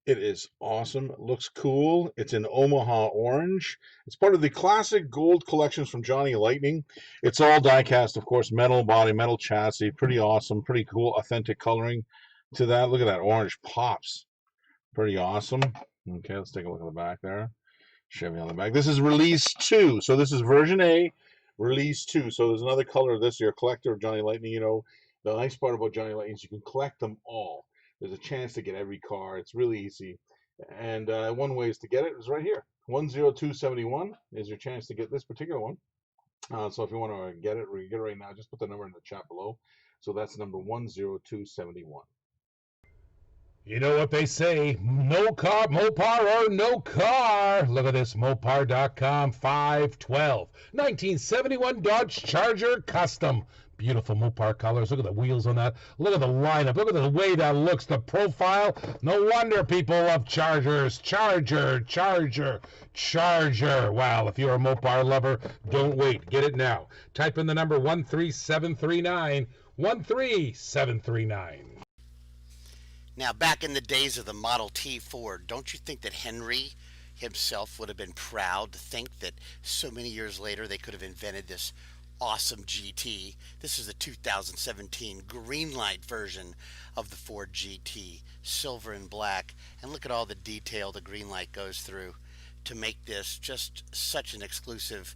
It is awesome. It looks cool. It's in Omaha orange. It's part of the classic gold collections from Johnny Lightning. It's all die cast, of course, metal body, metal chassis. Pretty awesome. Pretty cool, authentic coloring to that. Look at that orange pops. Pretty awesome. Okay, let's take a look at the back there. Chevy on the back. This is release 2. So this is version A, release 2. So there's another color of this. You're a collector of Johnny Lightning. You know, the nice part about Johnny Lightning is you can collect them all. There's a chance to get every car. It's really easy. And one way is to get it is right here. 10271 is your chance to get this particular one. So if you want to get it right now, just put the number in the chat below. So that's number 10271. You know what they say, no car, Mopar or no car. Look at this, Mopar.com 512. 1971 Dodge Charger Custom. Beautiful Mopar colors. Look at the wheels on that. Look at the lineup. Look at the way that looks, the profile. No wonder people love Chargers. Charger, Charger, Charger. Wow, if you're a Mopar lover, don't wait. Get it now. Type in the number 13739. 13739. Now, back in the days of the Model T Ford, don't you think that Henry himself would have been proud to think that so many years later they could have invented this awesome GT? This is the 2017 green light version of the Ford GT, silver and black. And look at all the detail the green light goes through to make this just such an exclusive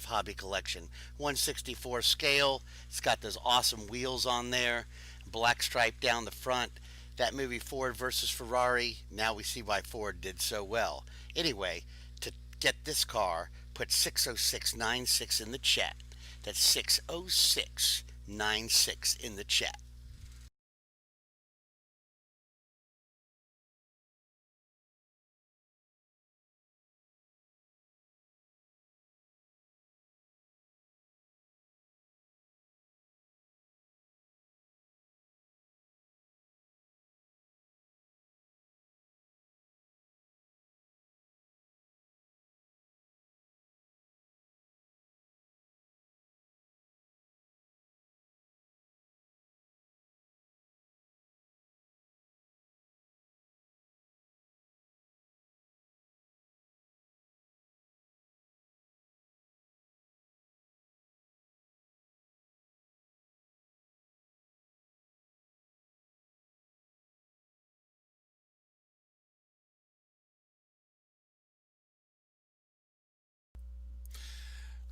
hobby collection. 1/64 scale. It's got those awesome wheels on there. Black stripe down the front. That movie Ford versus Ferrari, now we see why Ford did so well. Anyway, to get this car, put 60696 in the chat. That's 60696 in the chat.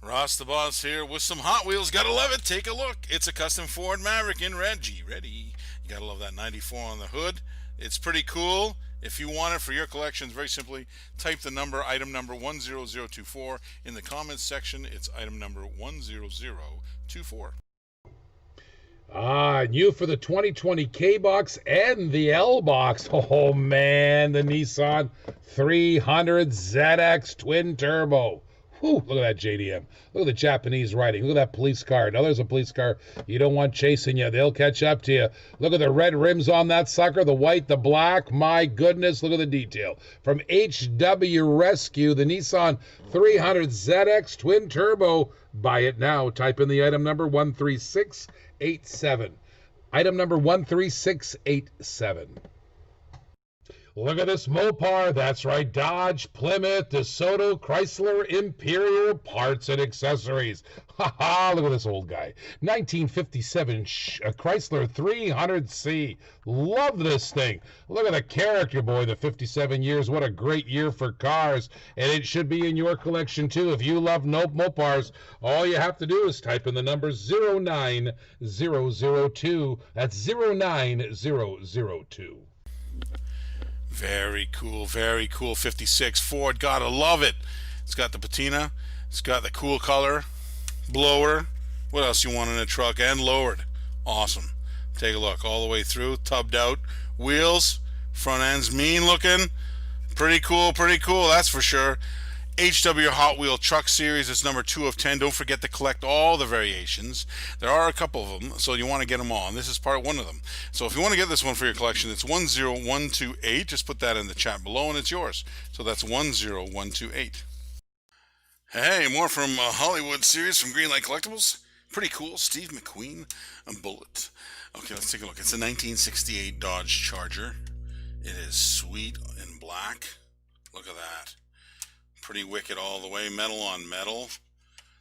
Ross the Boss here with some Hot Wheels. Gotta love it. Take a look. It's a custom Ford Maverick in red. G ready. You gotta love that 94 on the hood. It's pretty cool. If you want it for your collections, very simply type the number, item number 10024 in the comments section. It's item number 10024. Ah, new for the 2020 K-Box and the L-Box. Oh, man, the Nissan 300 ZX Twin Turbo. Whew, look at that JDM. Look at the Japanese writing. Look at that police car. Now there's a police car you don't want chasing you. They'll catch up to you. Look at the red rims on that sucker, the white, the black. My goodness, look at the detail. From HW Rescue, the Nissan 300 ZX Twin Turbo. Buy it now. Type in the item number 13687. Item number 13687. Look at this Mopar. That's right. Dodge, Plymouth, DeSoto, Chrysler, Imperial parts and accessories. Ha ha. Look at this old guy. 1957 Chrysler 300C. Love this thing. Look at the character, boy. The 57 years. What a great year for cars. And it should be in your collection, too. If you love Mopars, all you have to do is type in the number 09002. That's 09002. Very cool, very cool. 56 Ford, gotta love it. It's got the patina, it's got the cool color, blower. What else you want in a truck? And lowered. Awesome. Take a look all the way through, tubbed out. Wheels, front end's mean looking. Pretty cool, that's for sure. HW Hot Wheel Truck Series. It's number 2 of 10. Don't forget to collect all the variations. There are a couple of them, so you want to get them all. And this is part one of them. So if you want to get this one for your collection, it's 10128. Just put that in the chat below, and it's yours. So that's 10128. Hey, more from Hollywood series from Greenlight Collectibles. Pretty cool. Steve McQueen, a Bullet. Okay, let's take a look. It's a 1968 Dodge Charger. It is sweet in black. Look at that. Pretty wicked all the way, metal on metal.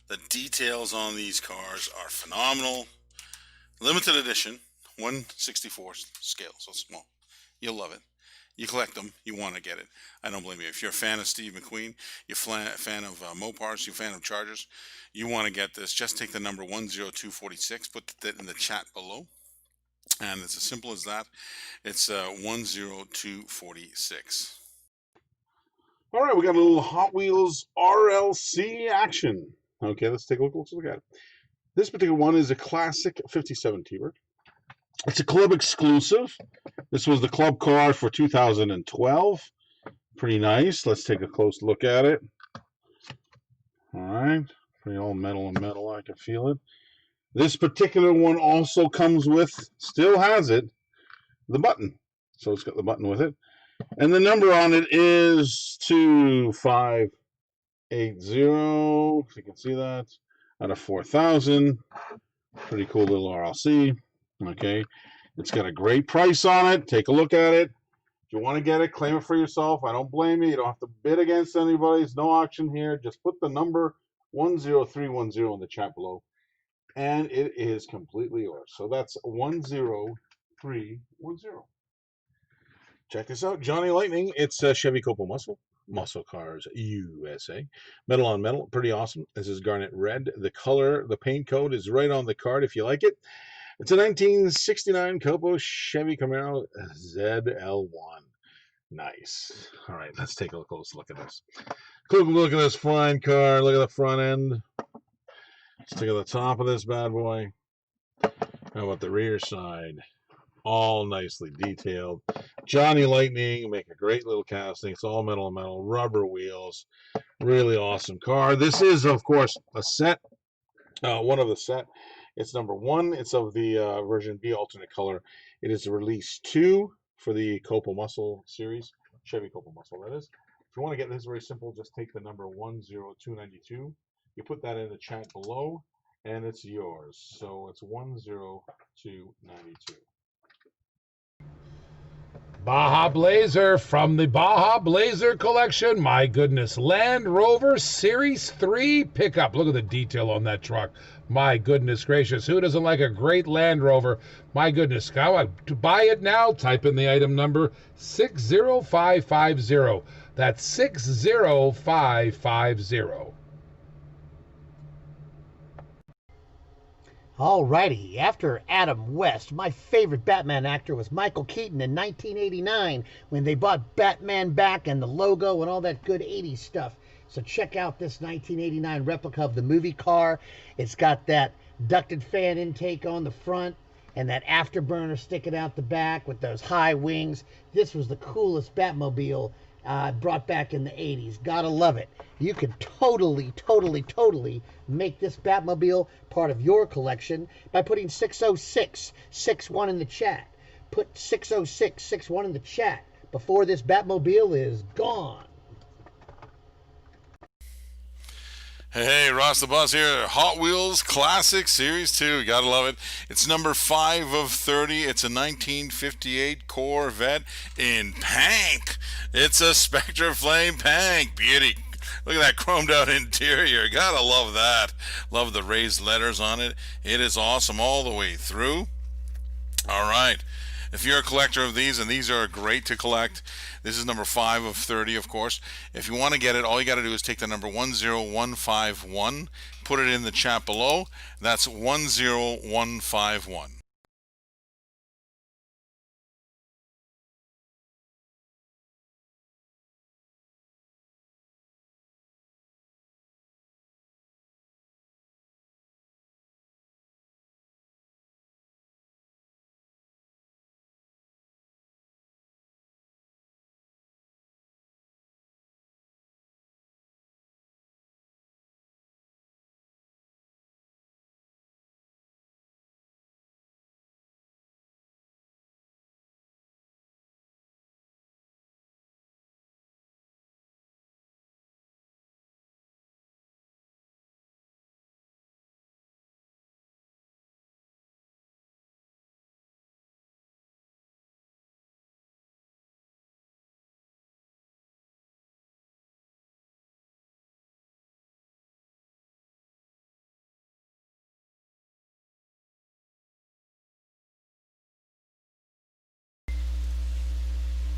The details on these cars are phenomenal. Limited edition, 1/64 scale, so small. You'll love it. You collect them, you want to get it. I don't blame you. If you're a fan of Steve McQueen, you're a fan of Mopars, you're a fan of Chargers, you want to get this. Just take the number 10246, put that in the chat below. And it's as simple as that. It's 10246. All right, we got a little Hot Wheels RLC action. Okay, let's take a look. Let's look at it. This particular one is a classic 57 T-Bird. It's a club exclusive. This was the club car for 2012. Pretty nice. Let's take a close look at it. All right. Pretty all metal and metal. I can feel it. This particular one also comes with, still has it, the button. So it's got the button with it. And the number on it is 2580. If you can see that. Out of 4,000. Pretty cool little RLC. Okay. It's got a great price on it. Take a look at it. If you want to get it, claim it for yourself. I don't blame you. You don't have to bid against anybody. There's no auction here. Just put the number 10310 in the chat below, and it is completely yours. So that's 10310. Check this out. Johnny Lightning. It's a Chevy Copa Muscle Cars USA. Metal on metal. Pretty awesome. This is garnet red. The color, the paint code is right on the card if you like it. It's a 1969 Copa Chevy Camaro ZL1. Nice. All right, let's take a close look at this. Look at this fine car. Look at the front end. Let's take a look at the top of this bad boy. How about the rear side? All nicely detailed. Johnny Lightning, make a great little casting. It's all metal and metal, rubber wheels. Really awesome car. This is, of course, a set. One of the set. It's number 1. It's of the version B alternate color. It is release 2 for the Copa Muscle series. Chevy Copa Muscle, that is. If you want to get this, very simple. Just take the number 10292. You put that in the chat below, and it's yours. So it's 10292. Baja Blazer from the Baja Blazer collection. My goodness. Land Rover Series 3 pickup. Look at the detail on that truck. My goodness gracious. Who doesn't like a great Land Rover? My goodness. To buy it now, type in the item number 60550. That's 60550. Alrighty, after Adam West, my favorite Batman actor was Michael Keaton in 1989 when they brought Batman back and the logo and all that good 80s stuff. So check out this 1989 replica of the movie car. It's got that ducted fan intake on the front and that afterburner sticking out the back with those high wings. This was the coolest Batmobile brought back in the 80s. Gotta love it. You can totally make this Batmobile part of your collection by putting 60661 in the chat. Put 60661 in the chat before this Batmobile is gone. Hey, Ross the Boss here. Hot Wheels Classic Series 2. Gotta love it. It's number 5 of 30. It's a 1958 Corvette in pink. It's a Spectre Flame pink. Beauty. Look at that chromed out interior. Gotta love that. Love the raised letters on it. It is awesome all the way through. All right. If you're a collector of these, and these are great to collect, this is number 5 of 30, of course. If you want to get it, all you got to do is take the number 10151, put it in the chat below. That's 10151.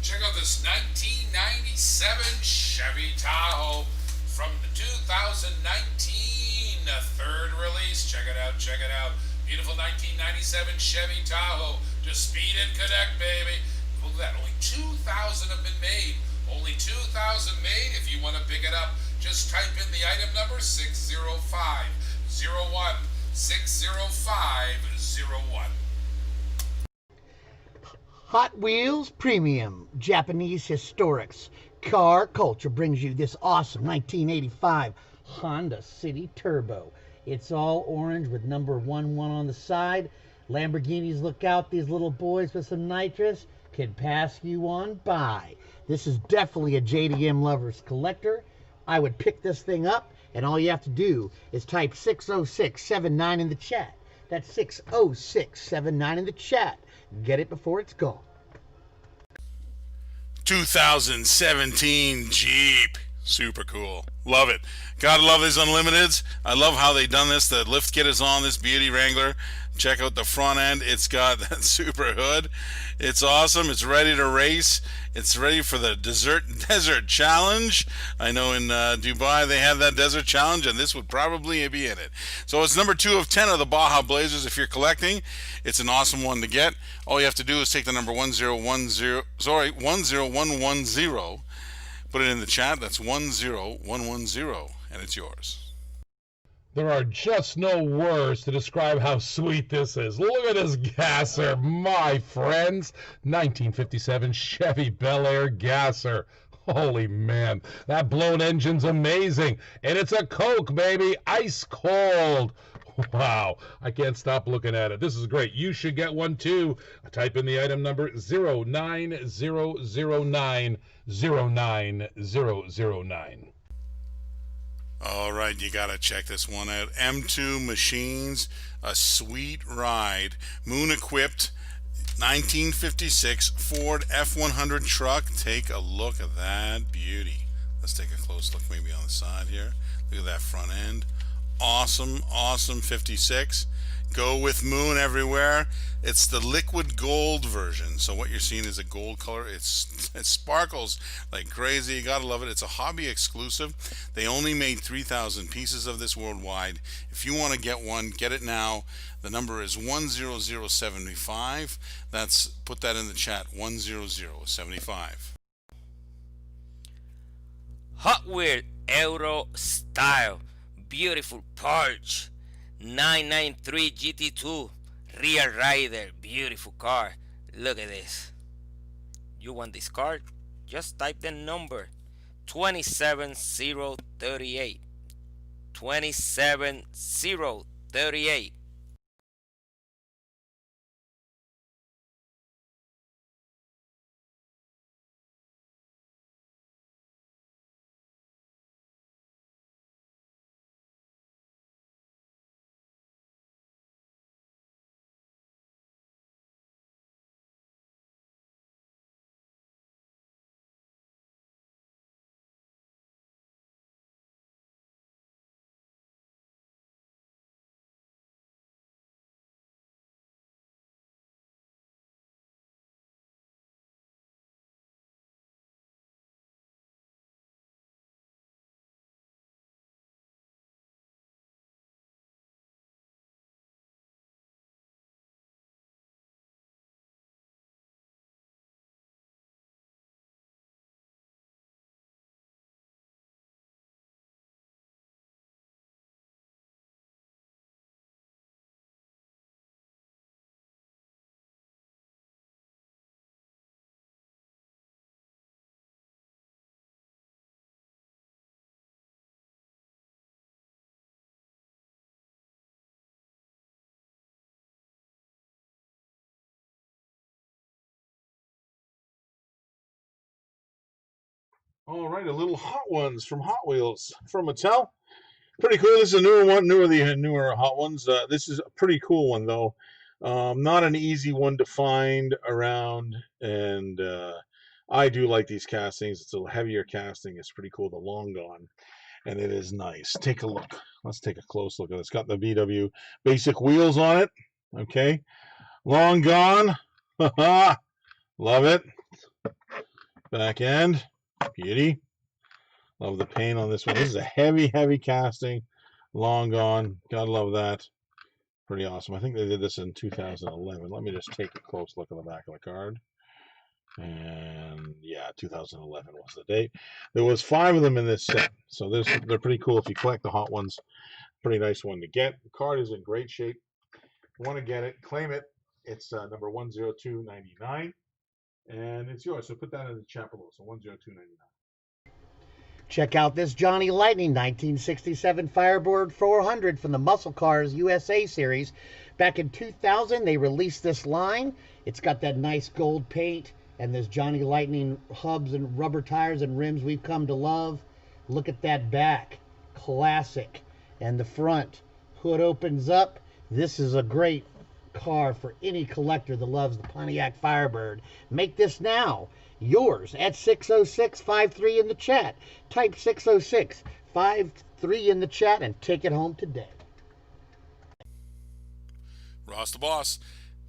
Check out this 1997 Chevy Tahoe from the 2019 third release. Check it out, check it out. Beautiful 1997 Chevy Tahoe. Just speed and connect, baby. Look at that, only 2,000 have been made. Only 2,000 made. If you want to pick it up, just type in the item number 60501. 60501. Hot Wheels Premium Japanese Historics. Car Culture brings you this awesome 1985 Honda City Turbo. It's all orange with number 11 on the side. Lamborghinis, look out, these little boys with some nitrous could pass you on by. This is definitely a JDM lover's collector. I would pick this thing up, and all you have to do is type 60679 in the chat. That's 60679 in the chat. Get it before it's gone. 2017 Jeep. Super cool. Love it. Gotta love these Unlimiteds. I love how they done this. The lift kit is on this beauty Wrangler. Check out the front end. It's got that super hood. It's awesome. It's ready to race. It's ready for the desert challenge. I know in Dubai they have that desert challenge, and this would probably be in it. So it's number 2 of 10 of the Baja Blazers. If you're collecting, it's an awesome one to get. All you have to do is take the number 10110, put it in the chat. That's 10110, and it's yours. There are just no words to describe how sweet this is. Look at this gasser, my friends. 1957 Chevy Bel Air gasser. Holy man, that blown engine's amazing. And it's a Coke, baby, ice cold. Wow, I can't stop looking at it. This is great. You should get one too. Type in the item number 09009. All right, you got to check this one out. M2 Machines, a sweet ride. Moon equipped 1956 Ford F100 truck. Take a look at that beauty. Let's take a close look maybe on the side here. Look at that front end. Awesome, awesome 56. Go with Moon everywhere. It's the liquid gold version. So what you're seeing is a gold color. It sparkles like crazy. You gotta love it. It's a hobby exclusive. They only made 3,000 pieces of this worldwide. If you want to get one, get it now. The number is 10075. That's, put that in the chat, 10075. Hot Wheels Euro Style. Beautiful Porsche 993 GT2 rear rider. Beautiful car. Look at this. You want this car? Just type the number 27038. 27038. All right, a little Hot Ones from Hot Wheels from Mattel. Pretty cool. This is a newer one, newer Hot Ones. This is a pretty cool one though. Not an easy one to find around, and I do like these castings. It's a heavier casting. It's pretty cool. The Long Gone, and it is nice. Take a look. Let's take a close look at it. It's got the VW basic wheels on it. Okay, Long Gone. Love it. Back end. Beauty. Love the paint on this one. This is a heavy casting. Long Gone. Gotta love that. Pretty awesome. I think they did this in 2011. Let me just take a close look at the back of the card. And yeah, 2011 was the date. There was 5 of them in this set. So they're pretty cool if you collect the Hot Ones. Pretty nice one to get. The card is in great shape. If you want to get it, claim it. It's number 10299. and it's yours. So put that in the chat below. So 102.99. Check out this Johnny Lightning 1967 Firebird 400 from the Muscle Cars USA series. Back in 2000, they released this line. It's got that nice gold paint and this Johnny Lightning hubs and rubber tires and rims we've come to love. Look at that back. Classic. And the front. Hood opens up. This is a great car for any collector that loves the Pontiac Firebird. Make this now yours at 60653 in the chat. Type 60653 in the chat and take it home today. Ross the Boss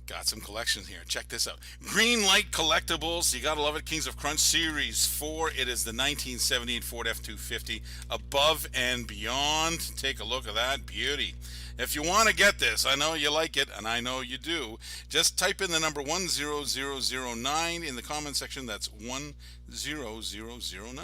got some collections here. Check this out. Green Light Collectibles. You gotta love it. Kings of Crunch Series 4. It is the 1978 Ford F-250 Above and Beyond. Take a look at that beauty. If you want to get this, I know you like it, and I know you do, just type in the number 10009 in the comment section. That's 10009.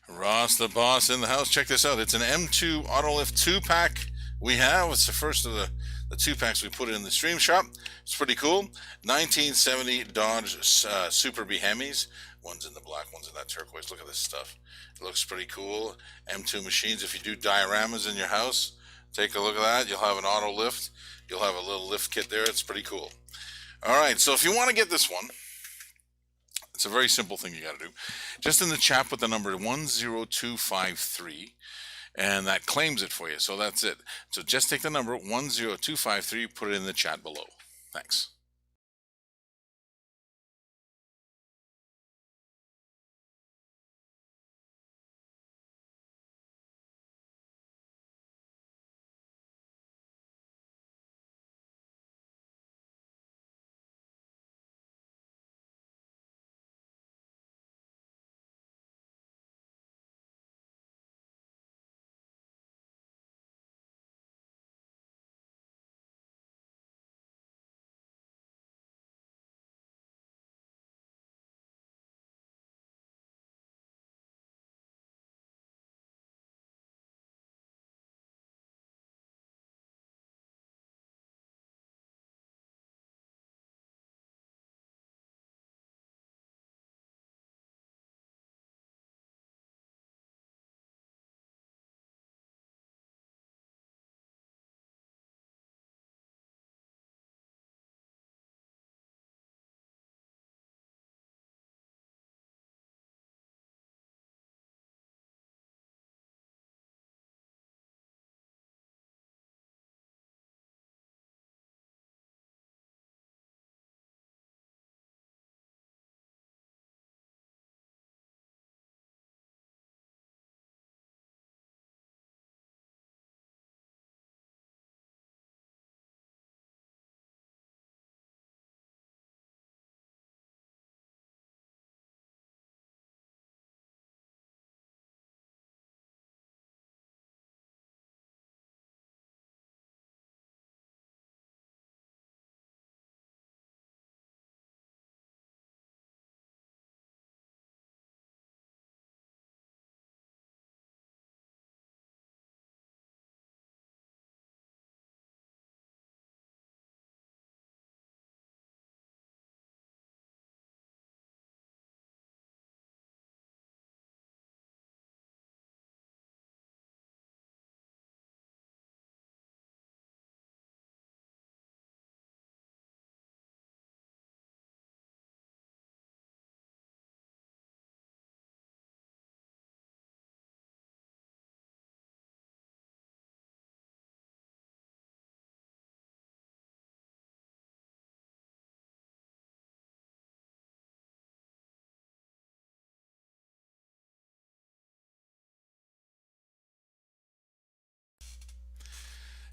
Ross the Boss in the house. Check this out. It's an M2 Autolift 2-pack we have. It's the first of the 2-packs we put in the stream shop. It's pretty cool. 1970 Dodge Super B Hemis. One's in the black, one's in that turquoise. Look at this stuff. It looks pretty cool. M2 machines. If you do dioramas in your house, take a look at that. You'll have an auto lift. You'll have a little lift kit there. It's pretty cool. All right, so if you want to get this one, it's a very simple thing you got to do. Just in the chat, put the number 10253, and that claims it for you. So that's it. So just take the number 10253, put it in the chat below. Thanks.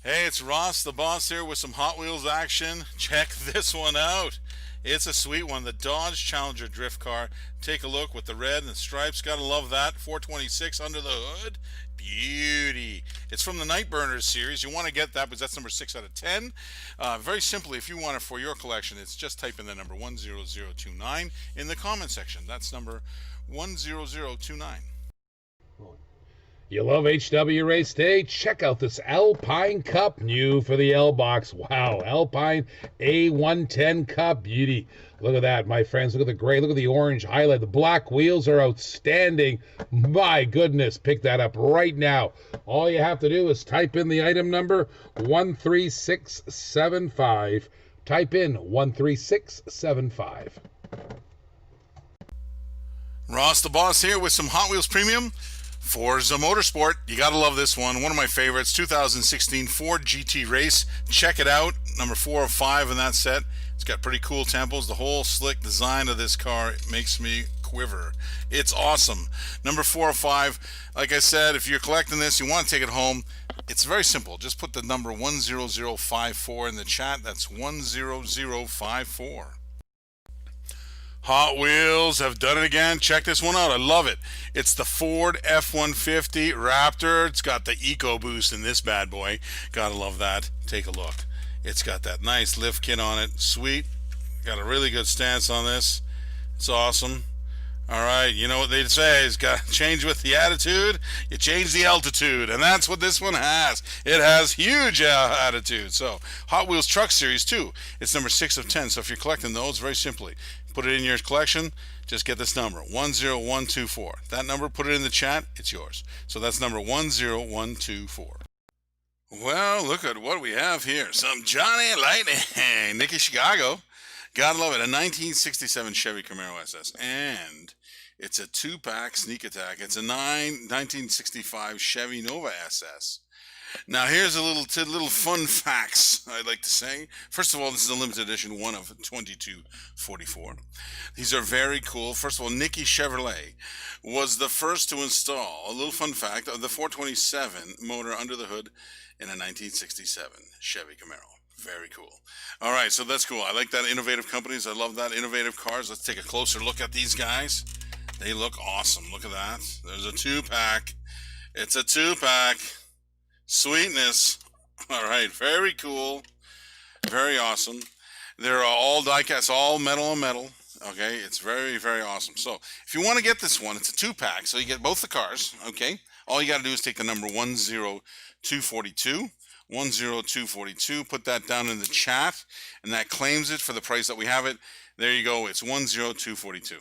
Hey, it's Ross, the boss here with some Hot Wheels action. Check this one out. It's a sweet one, the Dodge Challenger drift car. Take a look with the red and the stripes. Gotta love that. 426 under the hood. Beauty. It's from the Nightburners series. You want to get that because that's number 6 out of 10. Very simply, if you want it for your collection, it's just type in the number 10029 in the comment section. That's number 10029. You love HW Race Day? Check out this Alpine Cup, new for the L box. Wow, Alpine A110 Cup beauty. Look at that, my friends. Look at the gray, look at the orange highlight. The black wheels are outstanding. My goodness, pick that up right now. All you have to do is type in the item number 13675. Type in 13675. Ross the boss here with some Hot Wheels Premium. Forza Motorsport, you gotta love this one. One of my favorites, 2016 Ford GT Race. Check it out, number 4 of 5 in that set. It's got pretty cool tempos. The whole slick design of this car, it makes me quiver. It's awesome. Number 4 of 5. Like I said, if you're collecting this, you want to take it home. It's very simple. Just put the number 10054 in the chat. That's 10054. Hot Wheels have done it again. Check this one out. I love it. It's the Ford F-150 Raptor. It's got the EcoBoost in this bad boy. Gotta love that. Take a look. It's got that nice lift kit on it. Sweet. Got a really good stance on this. It's awesome. All right, you know what they say, it's got to change with the attitude, you change the altitude, and that's what this one has. It has huge attitude. So, Hot Wheels Truck Series 2, it's number 6 of 10. So if you're collecting those, very simply, put it in your collection, just get this number, 10124. That number, put it in the chat, it's yours. So that's number 10124. Well, look at what we have here. Some Johnny Lightning, Nicky Chicago. Gotta love it. A 1967 Chevy Camaro SS. And it's a 2-pack sneak attack. It's a 1965 Chevy Nova SS. Now, here's a little fun facts I'd like to say. First of all, this is a limited edition, 1 of 2244. These are very cool. First of all, Nicky Chevrolet was the first to install, a little fun fact, of the 427 motor under the hood in a 1967 Chevy Camaro. Very cool. All right, so that's cool. I like that innovative companies. I love that innovative cars. Let's take a closer look at these guys. They look awesome. Look at that. There's a 2-pack. It's a 2-pack. Sweetness. All right, very cool. Very awesome. They're all die-cast, all metal on metal. Okay, it's very, very awesome. So if you want to get this one, it's a 2-pack, so you get both the cars. Okay, all you got to do is take the number 10242. 10242, put that down in the chat, and that claims it for the price that we have it. There you go, it's 10242.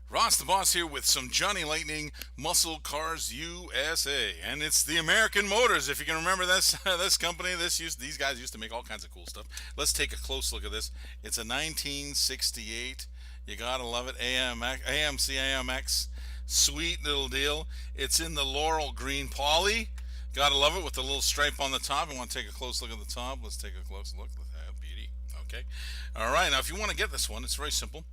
Ross the boss here with some Johnny Lightning Muscle Cars USA, and it's the American Motors. If you can remember this company, these guys used to make all kinds of cool stuff. Let's take a close look at this. It's a 1968. You gotta love it. AMC AMX, sweet little deal. It's in the Laurel Green Poly. Gotta love it with the little stripe on the top. You want to take a close look at the top? Let's take a close look. Beauty. Okay. All right. Now, if you want to get this one, it's very simple.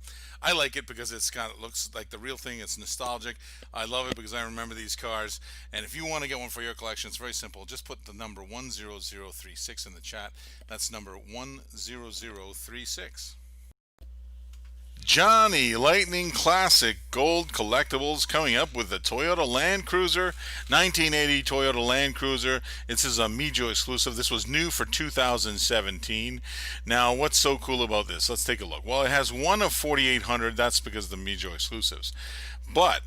I like it because it looks like the real thing. It's nostalgic. I love it because I remember these cars. And if you want to get one for your collection, it's very simple. Just put the number 10036 in the chat. That's number 10036. Johnny Lightning Classic Gold Collectibles coming up with the Toyota Land Cruiser, 1980 Toyota Land Cruiser. This is a Mijo exclusive. This was new for 2017. Now, what's so cool about this? Let's take a look. Well, it has 1 of 4,800. That's because of the Mijo exclusives. But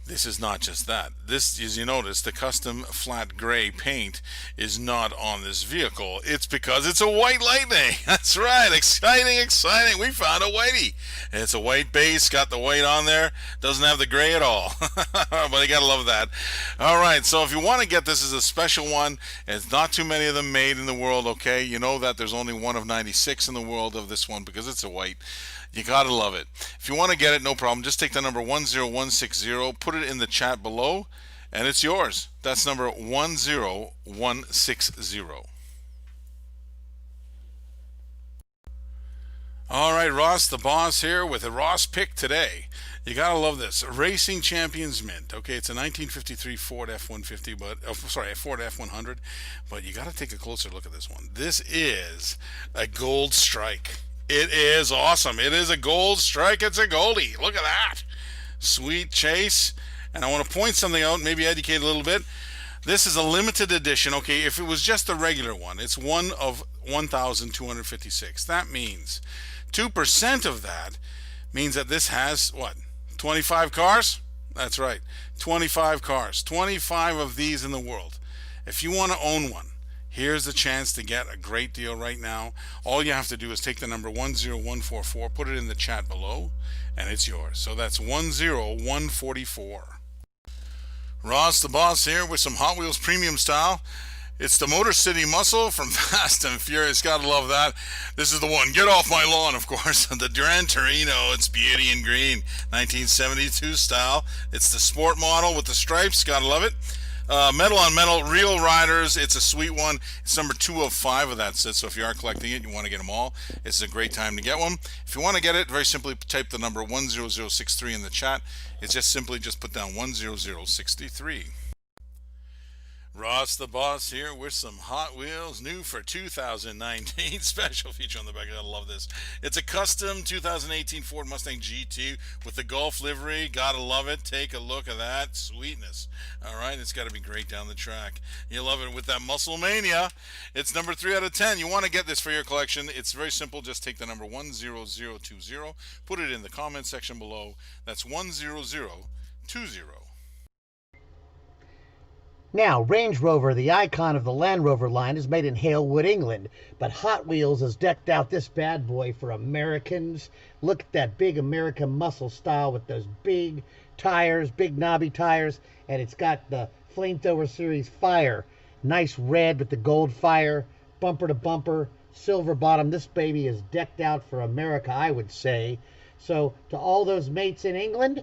this is not just that. This, as you notice, the custom flat gray paint is not on this vehicle. It's because it's a white Lightning. That's right. Exciting, exciting. We found a whitey. And it's a white base, got the white on there. Doesn't have the gray at all. But you gotta love that. All right, so if you want to get this as a special one, it's not too many of them made in the world, okay? You know that there's only 1 of 96 in the world of this one because it's a white. You gotta love it. If you want to get it, no problem. Just take the number 10160, put it in the chat below, and it's yours. That's number 10160. All right, Ross the boss here with a Ross pick today. You gotta love this. Racing Champions Mint. Okay, it's a 1953 Ford F-150, Ford F-100, but you gotta take a closer look at this one. This is a gold strike. It is awesome. It is a gold strike. It's a goldie. Look at that. Sweet chase. And I want to point something out, maybe educate a little bit. This is a limited edition. Okay, if it was just a regular one, it's one of 1,256. That means 2% of that means that this has, what, 25 cars? That's right, 25 cars. 25 of these in the world. If you want to own one, here's the chance to get a great deal right now. All you have to do is take the number 10144, put it in the chat below, and it's yours. So that's 10144. Ross the Boss here with some Hot Wheels premium style. It's the Motor City Muscle from Fast and Furious. Gotta love that. This is the one. Get off my lawn, of course. The Gran Torino. It's beauty in green. 1972 style. It's the sport model with the stripes. Gotta love it. Metal on metal, real riders. It's a sweet one. It's number 2 of 5 of that set, so if you are collecting it, you want to get them all, it's a great time to get one. If you want to get it, very simply type the number 10063 in the chat. It's just simply put down 10063. Ross the Boss here with some Hot Wheels new for 2019. Special feature on the back. I love this. It's a custom 2018 Ford Mustang GT with the Golf livery. Gotta love it. Take a look at that sweetness. All right, it's got to be great down the track. You love it with that Muscle Mania. It's number 3 out of 10. You want to get this for your collection. It's very simple. Just take the number 10020, put it in the comment section below. That's 10020. Now, Range Rover, the icon of the Land Rover line, is made in Halewood, England. But Hot Wheels has decked out this bad boy for Americans. Look at that big American muscle style with those big tires, big knobby tires. And it's got the Flamethrower Series Fire. Nice red with the gold fire, bumper to bumper, silver bottom. This baby is decked out for America, I would say. So, to all those mates in England,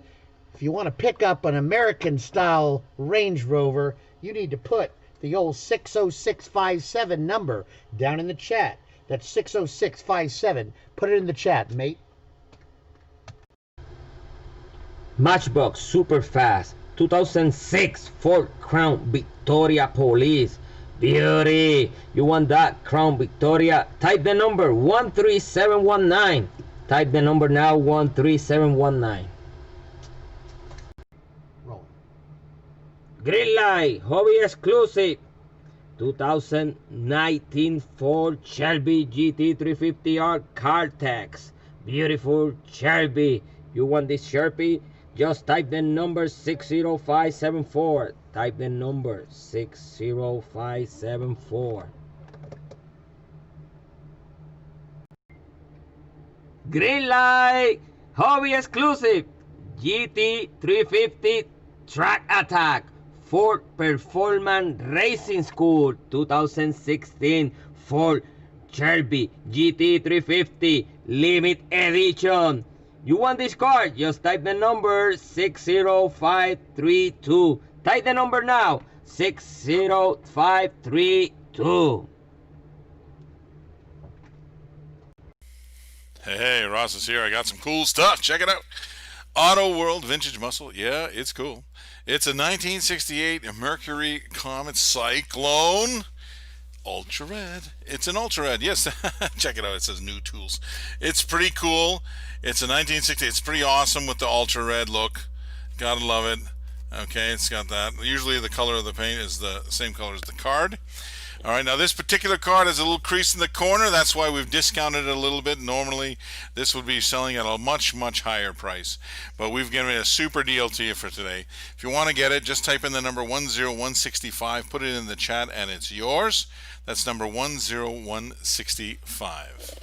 if you want to pick up an American-style Range Rover, you need to put the old 60657 number down in the chat. That's 60657. Put it in the chat, mate. Matchbox Super Fast 2006 Ford Crown Victoria Police. Beauty. You want that Crown Victoria? Type the number 13719. Type the number now, 13719. Green light, hobby exclusive, 2019 Ford Shelby GT350R Cartex. Beautiful Shelby. You want this Shelby? Just type the number 60574. Type the number 60574. Green light, hobby exclusive, GT350 Track Attack. Ford Performance Racing School 2016 Ford Shelby GT350 Limit Edition. You want this car? Just type the number 60532. Type the number now, 60532. Hey, Ross is here. I got some cool stuff. Check it out. Auto World Vintage Muscle. Yeah, it's cool. It's a 1968 Mercury Comet Cyclone Ultra Red. It's an Ultra Red. Yes, check it out. It says new tools. It's pretty cool. It's a 1960. It's pretty awesome with the Ultra Red look. Gotta love it. Okay, it's got that. Usually the color of the paint is the same color as the card. All right, now this particular card has a little crease in the corner. That's why we've discounted it a little bit. Normally, this would be selling at a much, much higher price. But we've given it a super deal to you for today. If you want to get it, just type in the number 10165, put it in the chat, and it's yours. That's number 10165.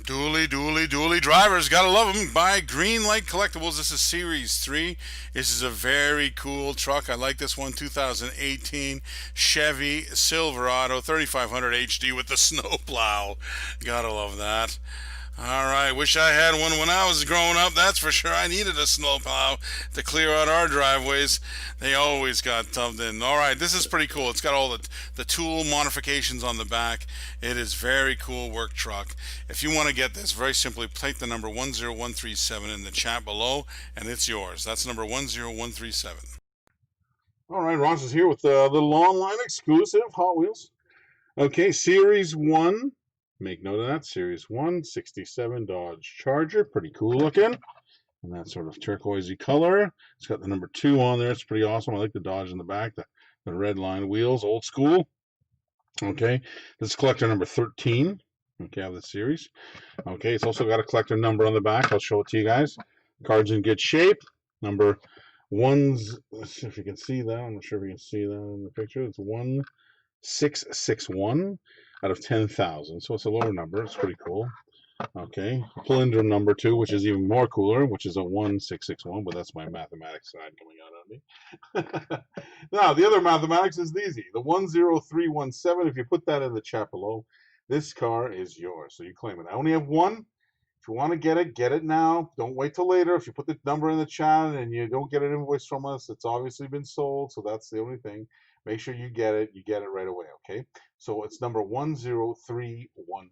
Dually drivers, gotta love them. Buy Greenlight Collectibles. This is Series 3. This is a very cool truck. I like this one. 2018 Chevy Silverado 3500 HD with the snowplow. Gotta love that. All right, wish I had one when I was growing up. That's for sure. I needed a snowplow to clear out our driveways. They always got something. All right, this is pretty cool. It's got all the tool modifications on the back. It is very cool work truck. If you want to get this, very simply, type the number 10137 in the chat below, and it's yours. That's number 10137. All right, Ross is here with a little online exclusive Hot Wheels. Okay, Series 1. Make note of that. Series 1, 67 Dodge Charger. Pretty cool looking. And that sort of turquoisey color. It's got the number 2 on there. It's pretty awesome. I like the Dodge in the back. The red line wheels, old school. Okay, this is collector number 13. Okay, of the series. Okay, it's also got a collector number on the back. I'll show it to you guys. Card's in good shape. Number 1's, let's see if you can see that. I'm not sure if you can see that in the picture. It's 1661 out of 10,000. So it's a lower number. It's pretty cool. Okay, palindrome number 2, which is even more cooler, which is a 1661, but that's my mathematics side coming out on me. Now, the other mathematics is easy. The 10317, if you put that in the chat below, this car is yours. So you claim it. I only have one. If you want to get it now. Don't wait till later. If you put the number in the chat and you don't get an invoice from us, it's obviously been sold, so that's the only thing. Make sure you get it right away, okay? So it's number 10317.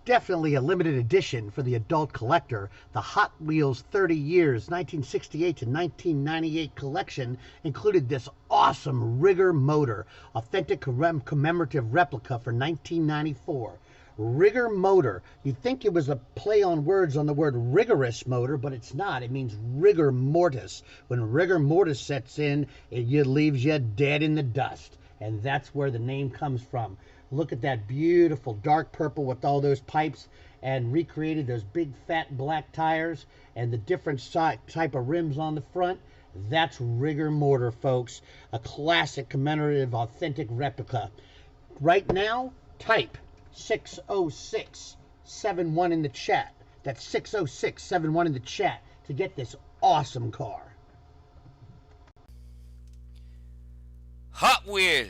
Definitely a limited edition for the adult collector. The Hot Wheels 30 Years 1968 to 1998 collection included this awesome Rigger motor, authentic commemorative replica for 1994. Rigger motor. You'd think it was a play on words on the word rigorous motor, but it's not. It means rigor mortis. When rigor mortis sets in, it leaves you dead in the dust. And that's where the name comes from. Look at that beautiful dark purple with all those pipes, and recreated those big fat black tires and the different type of rims on the front. That's rigor mortar, folks. A classic commemorative authentic replica. Right now, type 60671 in the chat. That's 60671 in the chat to get this awesome car. Hot Wheel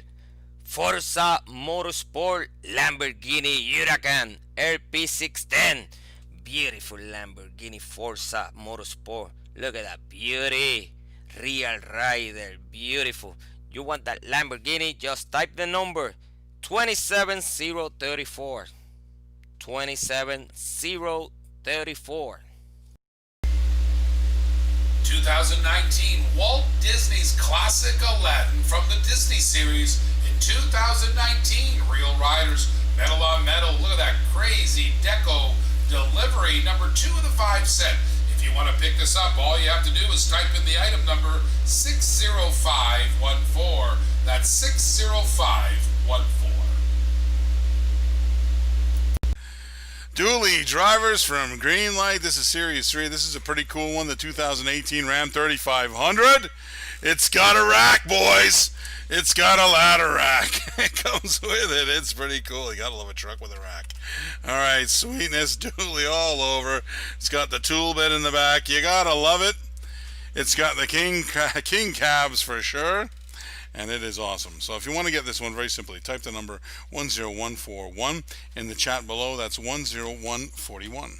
Forza Motorsport Lamborghini Huracan LP610. Beautiful Lamborghini Forza Motorsport. Look at that beauty. Real rider. Beautiful. You want that Lamborghini? Just type the number 27034. 27034. 2019 Walt Disney's classic Aladdin from the Disney series. In 2019, Real Riders, Metal on Metal. Look at that crazy deco delivery, number 2 of the 5 set. If you want to pick this up, all you have to do is type in the item number 60514. That's 60514. Dually drivers from Greenlight. This is Series 3. This is a pretty cool one, the 2018 Ram 3500. It's got a rack, boys. It's got a ladder rack. It comes with it. It's pretty cool. You gotta love a truck with a rack. All right, sweetness, dually all over. It's got the tool bed in the back. You gotta love it. It's got the king cabs for sure. And it is awesome. So if you want to get this one, very simply, type the number 10141 in the chat below. That's 10141.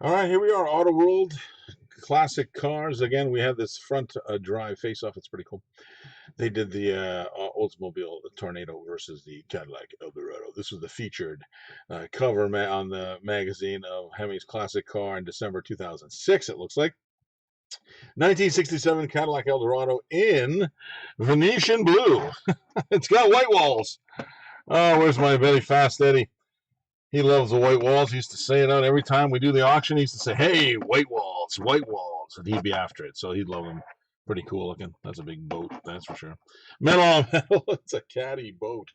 All right, here we are, Auto World classic cars. Again, we have this front drive face-off. It's pretty cool. They did the Oldsmobile Tornado versus the Cadillac Eldorado. This was the featured cover on the magazine of Hemi's classic car in December 2006, it looks like. 1967 Cadillac Eldorado in Venetian blue. It's got white walls. Oh, where's my very fast Eddie? He loves the white walls. He used to say it out every time we do the auction. He used to say, hey, white walls, white walls. And he'd be after it. So he'd love them. Pretty cool looking. That's a big boat, that's for sure. Metal on metal. It's a caddy boat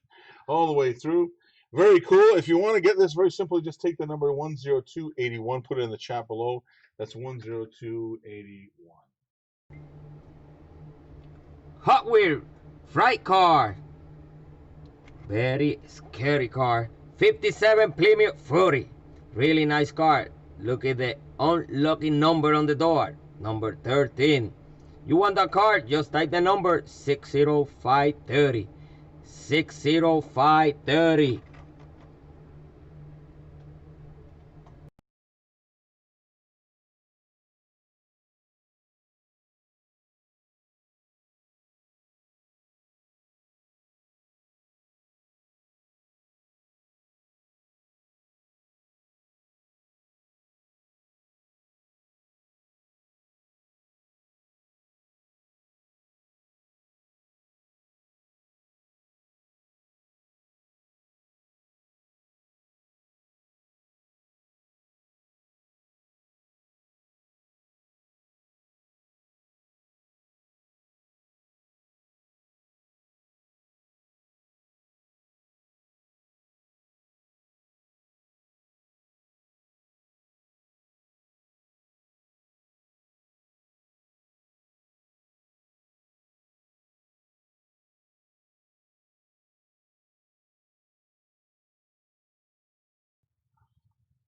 all the way through. Very cool. If you want to get this, very simply, just take the number 10281, put it in the chat below. That's 10281. Hot Wheel Fright Car. Very scary car. 57 Plymouth Fury. Really nice car. Look at the unlocking number on the door. Number 13. You want that car? Just type the number 60530. 60530.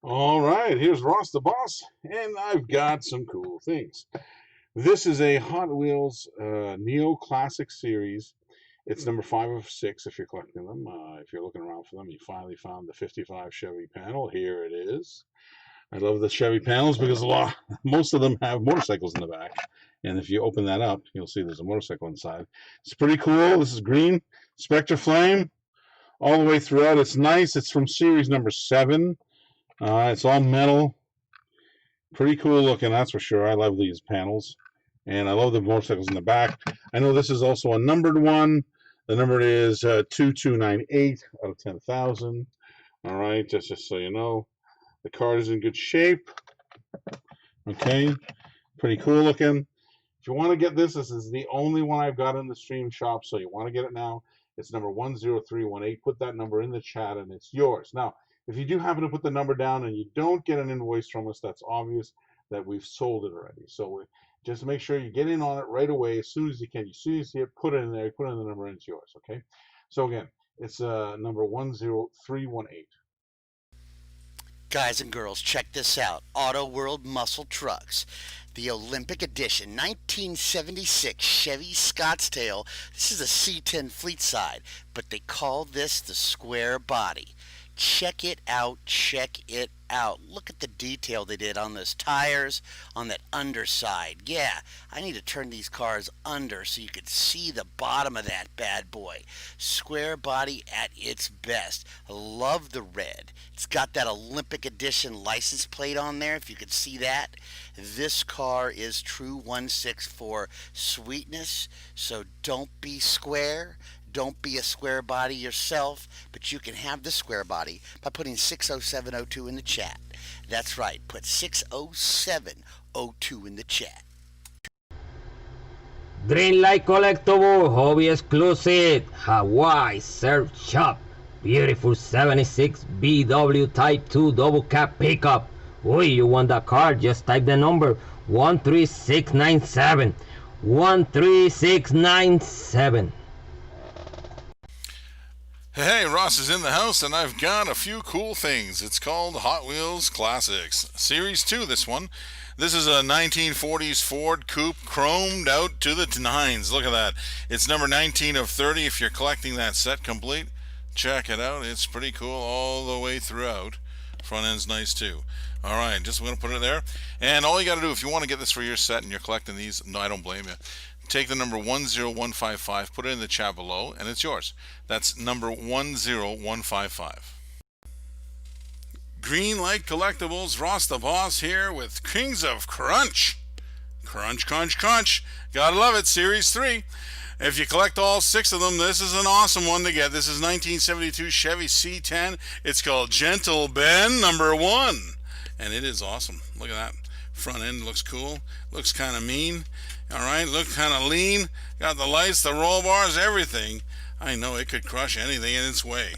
All right, here's Ross the Boss, and I've got some cool things. This is a Hot Wheels Neo Classic Series. It's number 5 of 6 if you're collecting them. If you're looking around for them, you finally found the 55 Chevy panel. Here it is. I love the Chevy panels because most of them have motorcycles in the back. And if you open that up, you'll see there's a motorcycle inside. It's pretty cool. This is green, Spectre Flame, all the way throughout. It's nice. It's from series number 7. It's all metal. Pretty cool looking, that's for sure. I love these panels. And I love the motorcycles in the back. I know this is also a numbered one. The number is 2298 out of 10,000. All right, just so you know. The card is in good shape. Okay, pretty cool looking. If you want to get this is the only one I've got in the stream shop, so you want to get it now. It's number 10318. Put that number in the chat and it's yours. Now, if you do happen to put the number down and you don't get an invoice from us, that's obvious that we've sold it already. So just make sure you get in on it right away as soon as you can. As soon as you see it, put it in there, put in the number, and it's yours, okay? So again, it's number 10318. Guys and girls, check this out. Auto World Muscle Trucks. The Olympic Edition 1976 Chevy Scottsdale. This is a C10 fleet side, but they call this the square body. Check it out, check it out. Look at the detail they did on those tires, on that underside. Yeah, I need to turn these cars under so you could see the bottom of that bad boy. Square body at its best. I love the red. It's got that Olympic Edition license plate on there, if you could see that. This car is true 164 sweetness, so don't be square. Don't be a square body yourself, but you can have the square body by putting 60702 in the chat. That's right, put 60702 in the chat. Dreamlight Collectible, Hobby Exclusive, Hawaii Surf Shop, beautiful 76 BW Type 2 double cab pickup. Boy, you want that car? Just type the number 13697. 13697. Hey, Ross is in the house, and I've got a few cool things. It's called Hot Wheels Classics. Series 2, this one. This is a 1940s Ford Coupe, chromed out to the nines. Look at that. It's number 19 of 30 if you're collecting that set complete. Check it out. It's pretty cool all the way throughout. Front end's nice, too. All right, just going to put it there. And all you got to do, if you want to get this for your set and you're collecting these, no, I don't blame you. Take the number 10155, put it in the chat below, and it's yours. That's number 10155. Greenlight Collectibles, Ross the Boss here with Kings of Crunch. Crunch, crunch, crunch. Gotta love it, Series 3. If you collect all 6 of them, this is an awesome one to get. This is 1972 Chevy C10. It's called Gentle Ben number 1. And it is awesome. Look at that. Front end looks cool. Looks kind of mean. All right, look kind of lean. Got the lights, the roll bars, everything. I know it could crush anything in its way.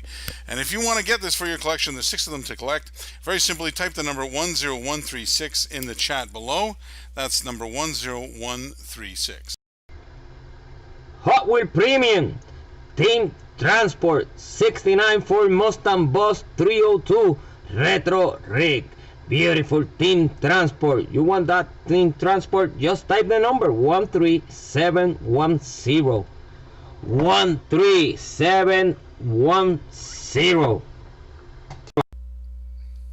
And if you want to get this for your collection, there's 6 of them to collect. Very simply, type the number 10136 in the chat below. That's number 10136. Hot Wheel Premium, Team Transport, 69 Ford Mustang Bus 302, Retro Rig. Beautiful Team Transport. You want that Team Transport? Just type the number 13710. 13710.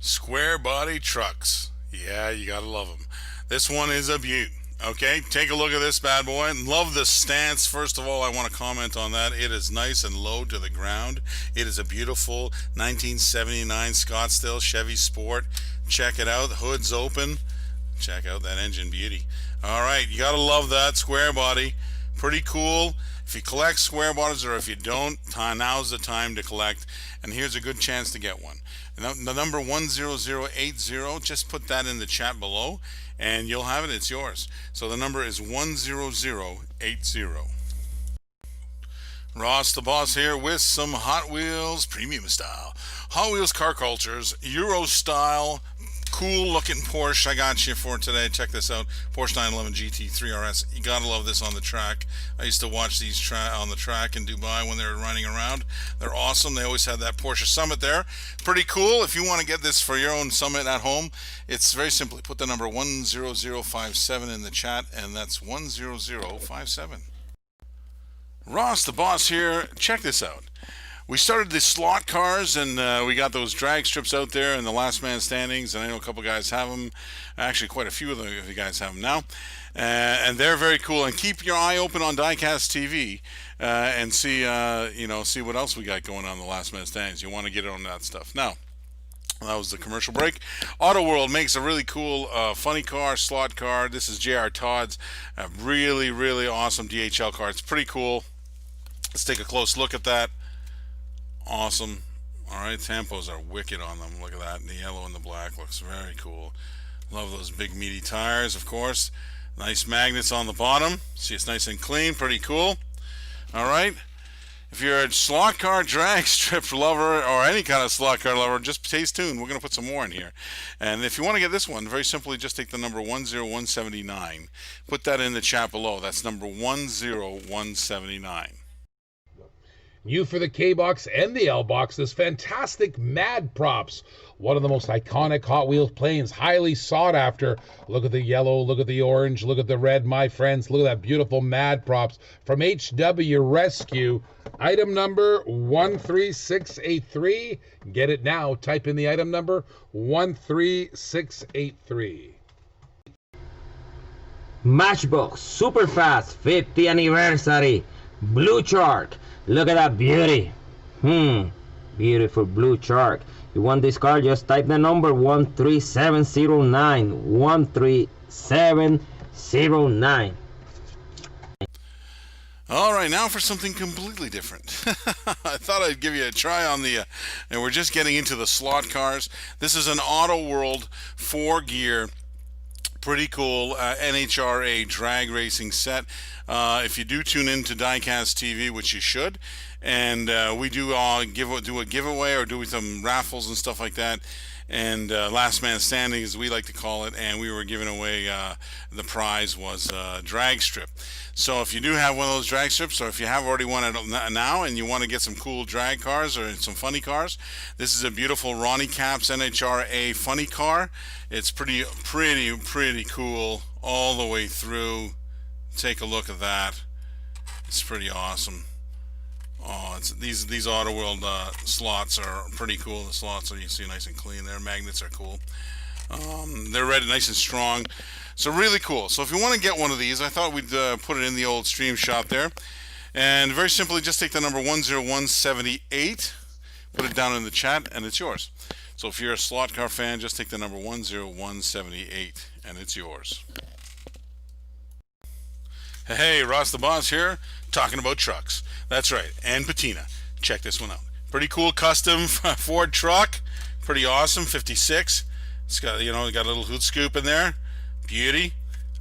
Square body trucks. Yeah, you gotta love them. This one is a beaut. Okay, take a look at this bad boy. Love the stance. First of all, I want to comment on that. It is nice and low to the ground. It is a beautiful 1979 Scottsdale Chevy Sport. Check it out. The hood's open. Check out that engine beauty. All right, you got to love that square body. Pretty cool. If you collect square bodies, or if you don't, now's the time to collect. And here's a good chance to get one. The number 10080, just put that in the chat below, and you'll have it. It's yours. So the number is 10080. Ross the Boss here with some Hot Wheels premium style. Hot Wheels Car Cultures Euro style cool looking Porsche I got you for today. Check this out. Porsche 911 GT3 RS. You gotta love this on the track. I used to watch these on the track in Dubai when they were running around. They're awesome. They always had that Porsche Summit there. Pretty cool. If you want to get this for your own Summit at home, it's very simple. Put the number 10057 in the chat, and that's 10057. Ross the Boss here. Check this out. We started the slot cars, and we got those drag strips out there and the last man standings, and I know a couple guys have them. Actually, quite a few of you guys have them now. And they're very cool. And keep your eye open on Diecast TV and see, see what else we got going on the last man standings. You want to get on that stuff. Now, that was the commercial break. Auto World makes a really cool funny car, slot car. This is J.R. Todd's really, really awesome DHL car. It's pretty cool. Let's take a close look at that. Awesome. All right, tampos are wicked on them. Look at that. The yellow and the black looks very cool. Love those big meaty tires, of course. Nice magnets on the bottom. See, it's nice and clean. Pretty cool. All right. If you're a slot car drag strip lover or any kind of slot car lover, just stay tuned. We're going to put some more in here. And if you want to get this one, very simply just take the number 10179. Put that in the chat below. That's number 10179. New for the K-Box and the L-Box, this fantastic Mad Props. One of the most iconic Hot Wheels planes, highly sought after. Look at the yellow, look at the orange, look at the red, my friends. Look at that beautiful Mad Props from HW Rescue. Item number 13683. Get it now. Type in the item number 13683. Matchbox Superfast 50 anniversary. Blue Shark. Look at that beauty. Beautiful blue shark. You want this car, just type the number 13709. 13709. All right, now for something completely different. I thought I'd give you a try on the, and we're just getting into the slot cars. This is an Auto World 4-gear, pretty cool NHRA drag racing set. If you do tune in to Diecast TV, which you should, and we do do a giveaway or do some raffles and stuff like that, and last man standing, as we like to call it, and we were giving away the prize was a drag strip. So if you do have one of those drag strips, or if you have already one now and you want to get some cool drag cars or some funny cars, this is a beautiful Ronnie Capps NHRA funny car. It's pretty cool all the way through. Take a look at that. It's pretty awesome. Oh, these Auto World slots are pretty cool. The slots are, you see, nice and clean there. Magnets are cool. They're red, nice and strong. So really cool. So if you want to get one of these, I thought we'd put it in the old stream shot there. And very simply, just take the number 10178, put it down in the chat, and it's yours. So if you're a slot car fan, just take the number 10178, and it's yours. Hey, Ross the Boss here, talking about trucks. That's right, and patina. Check this one out. Pretty cool custom Ford truck. Pretty awesome, 56. It's got, got a little hood scoop in there. Beauty.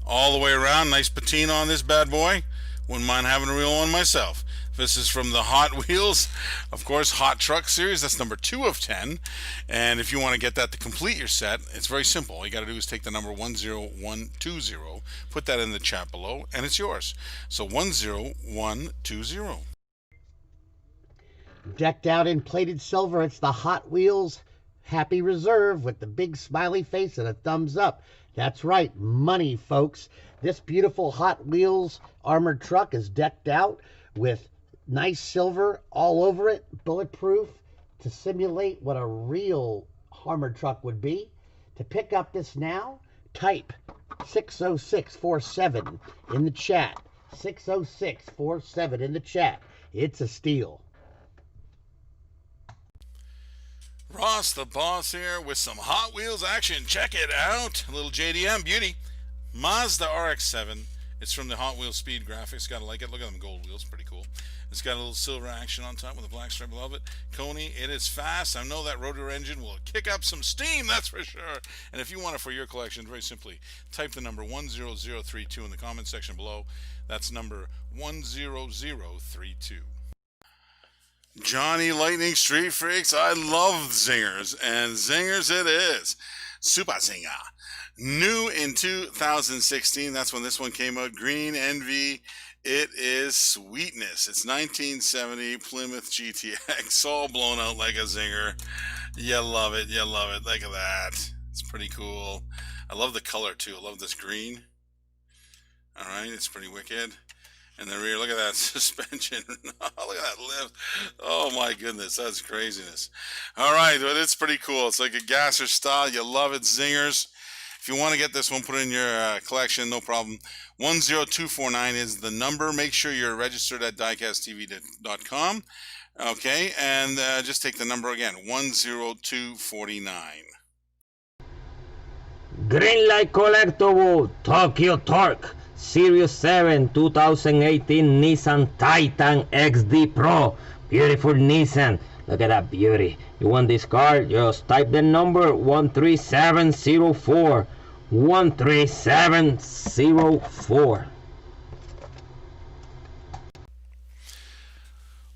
All the way around. Nice patina on this bad boy. Wouldn't mind having a real one myself. This is from the Hot Wheels, of course, Hot Truck series. That's number 2 of 10. And if you want to get that to complete your set, it's very simple. All you got to do is take the number 10120, put that in the chat below, and it's yours. So 10120. Decked out in plated silver, it's the Hot Wheels Happy Reserve with the big smiley face and a thumbs up. That's right, money, folks. This beautiful Hot Wheels armored truck is decked out with nice silver all over it, bulletproof, to simulate what a real armored truck would be. To pick up this now, type 60647 in the chat. 60647 in the chat. It's a steal. Ross the Boss here with some Hot Wheels action. Check it out. A little JDM beauty. Mazda RX-7. It's from the Hot Wheels Speed graphics. Gotta like it. Look at them gold wheels. Pretty cool. It's got a little silver action on top with a black stripe above it. Coney, it is fast. I know that rotor engine will kick up some steam, that's for sure. And if you want it for your collection, very simply, type the number 10032 in the comment section below. That's number 10032. Johnny Lightning Street Freaks, I love zingers, and zingers it is. Super Zinger. New in 2016. That's when this one came out. Green Envy. It is sweetness. It's 1970 Plymouth GTX, all blown out like a zinger. You love it. You love it. Look at that. It's pretty cool. I love the color too. I love this green. All right, it's pretty wicked. And the rear, look at that suspension. Look at that lift. Oh my goodness, that's craziness. All right, but it's pretty cool. It's like a gasser style. You love it, zingers. If you want to get this one, put it in your collection, no problem. 10249 is the number. Make sure you're registered at diecasttv.com. Okay, and just take the number again, 10249. Greenlight Collectible Tokyo Torque Series 7 2018 Nissan Titan XD Pro. Beautiful Nissan. Look at that beauty. You want this car? Just type the number 13704. 13704.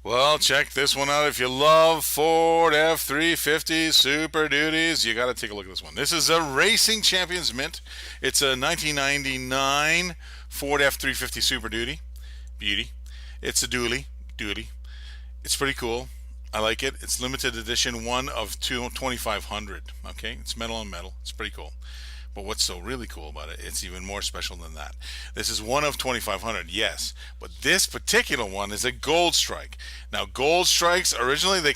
Well, check this one out. If you love Ford F-350 Super Duties, you got to take a look at this one. This is a Racing Champions Mint. It's a 1999 Ford F-350 Super Duty. Beauty. It's a dually. It's pretty cool. I like it. It's limited edition, one of 2,500. Okay, it's metal on metal. It's pretty cool. But what's so really cool about it, it's even more special than that. This is one of 2,500, yes, but this particular one is a gold strike. Now, gold strikes, originally, they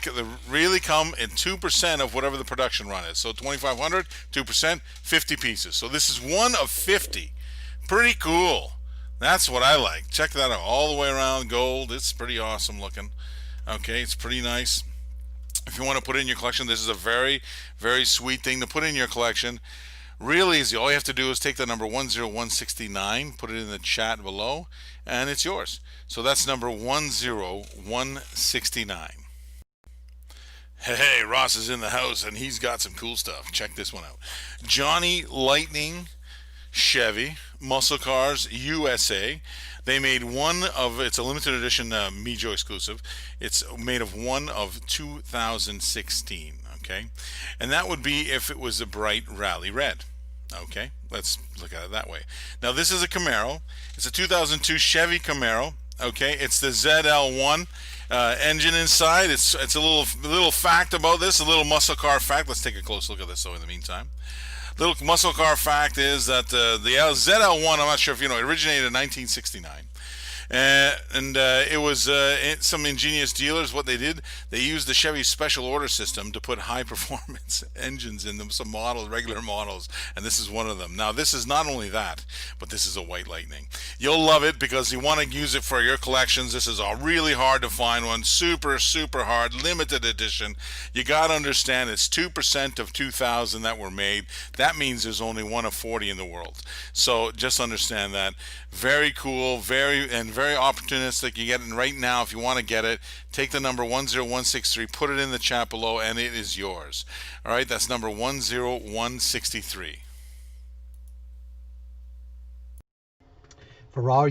really come in 2% of whatever the production run is. So 2,500, 2%, 50 pieces. So this is one of 50. Pretty cool. That's what I like. Check that out. All the way around gold. It's pretty awesome looking. Okay, it's pretty nice. If you want to put it in your collection, this is a very, very sweet thing to put in your collection. Real easy. All you have to do is take the number 10169, put it in the chat below, and it's yours. So that's number 10169. Hey, Ross is in the house, and he's got some cool stuff. Check this one out. Johnny Lightning Chevy Muscle Cars USA. They made one of, it's a limited edition Mijo exclusive. It's made of one of 2016. Okay, and that would be if it was a bright rally red. Okay, let's look at it that way. Now this is a Camaro. It's a 2002 Chevy Camaro. Okay, it's the ZL1 engine inside. It's a little fact about this, a little muscle car fact. Let's take a close look at this though in the meantime. Little muscle car fact is that the ZL1, I'm not sure if you know, it originated in 1969. It was some ingenious dealers. What they did, they used the Chevy special order system to put high performance engines in them, some models, regular models, and this is one of them. Now this is not only that, but this is a White Lightning. You'll love it because you want to use it for your collections. This is a really hard to find one, super hard, limited edition. You got to understand it's 2% of 2,000 that were made. That means there's only one of 40 in the world. So just understand that. Very cool, very opportunistic. You get it right now. If you want to get it, take the number 10163, put it in the chat below, and it is yours. All right, that's number 10163. For all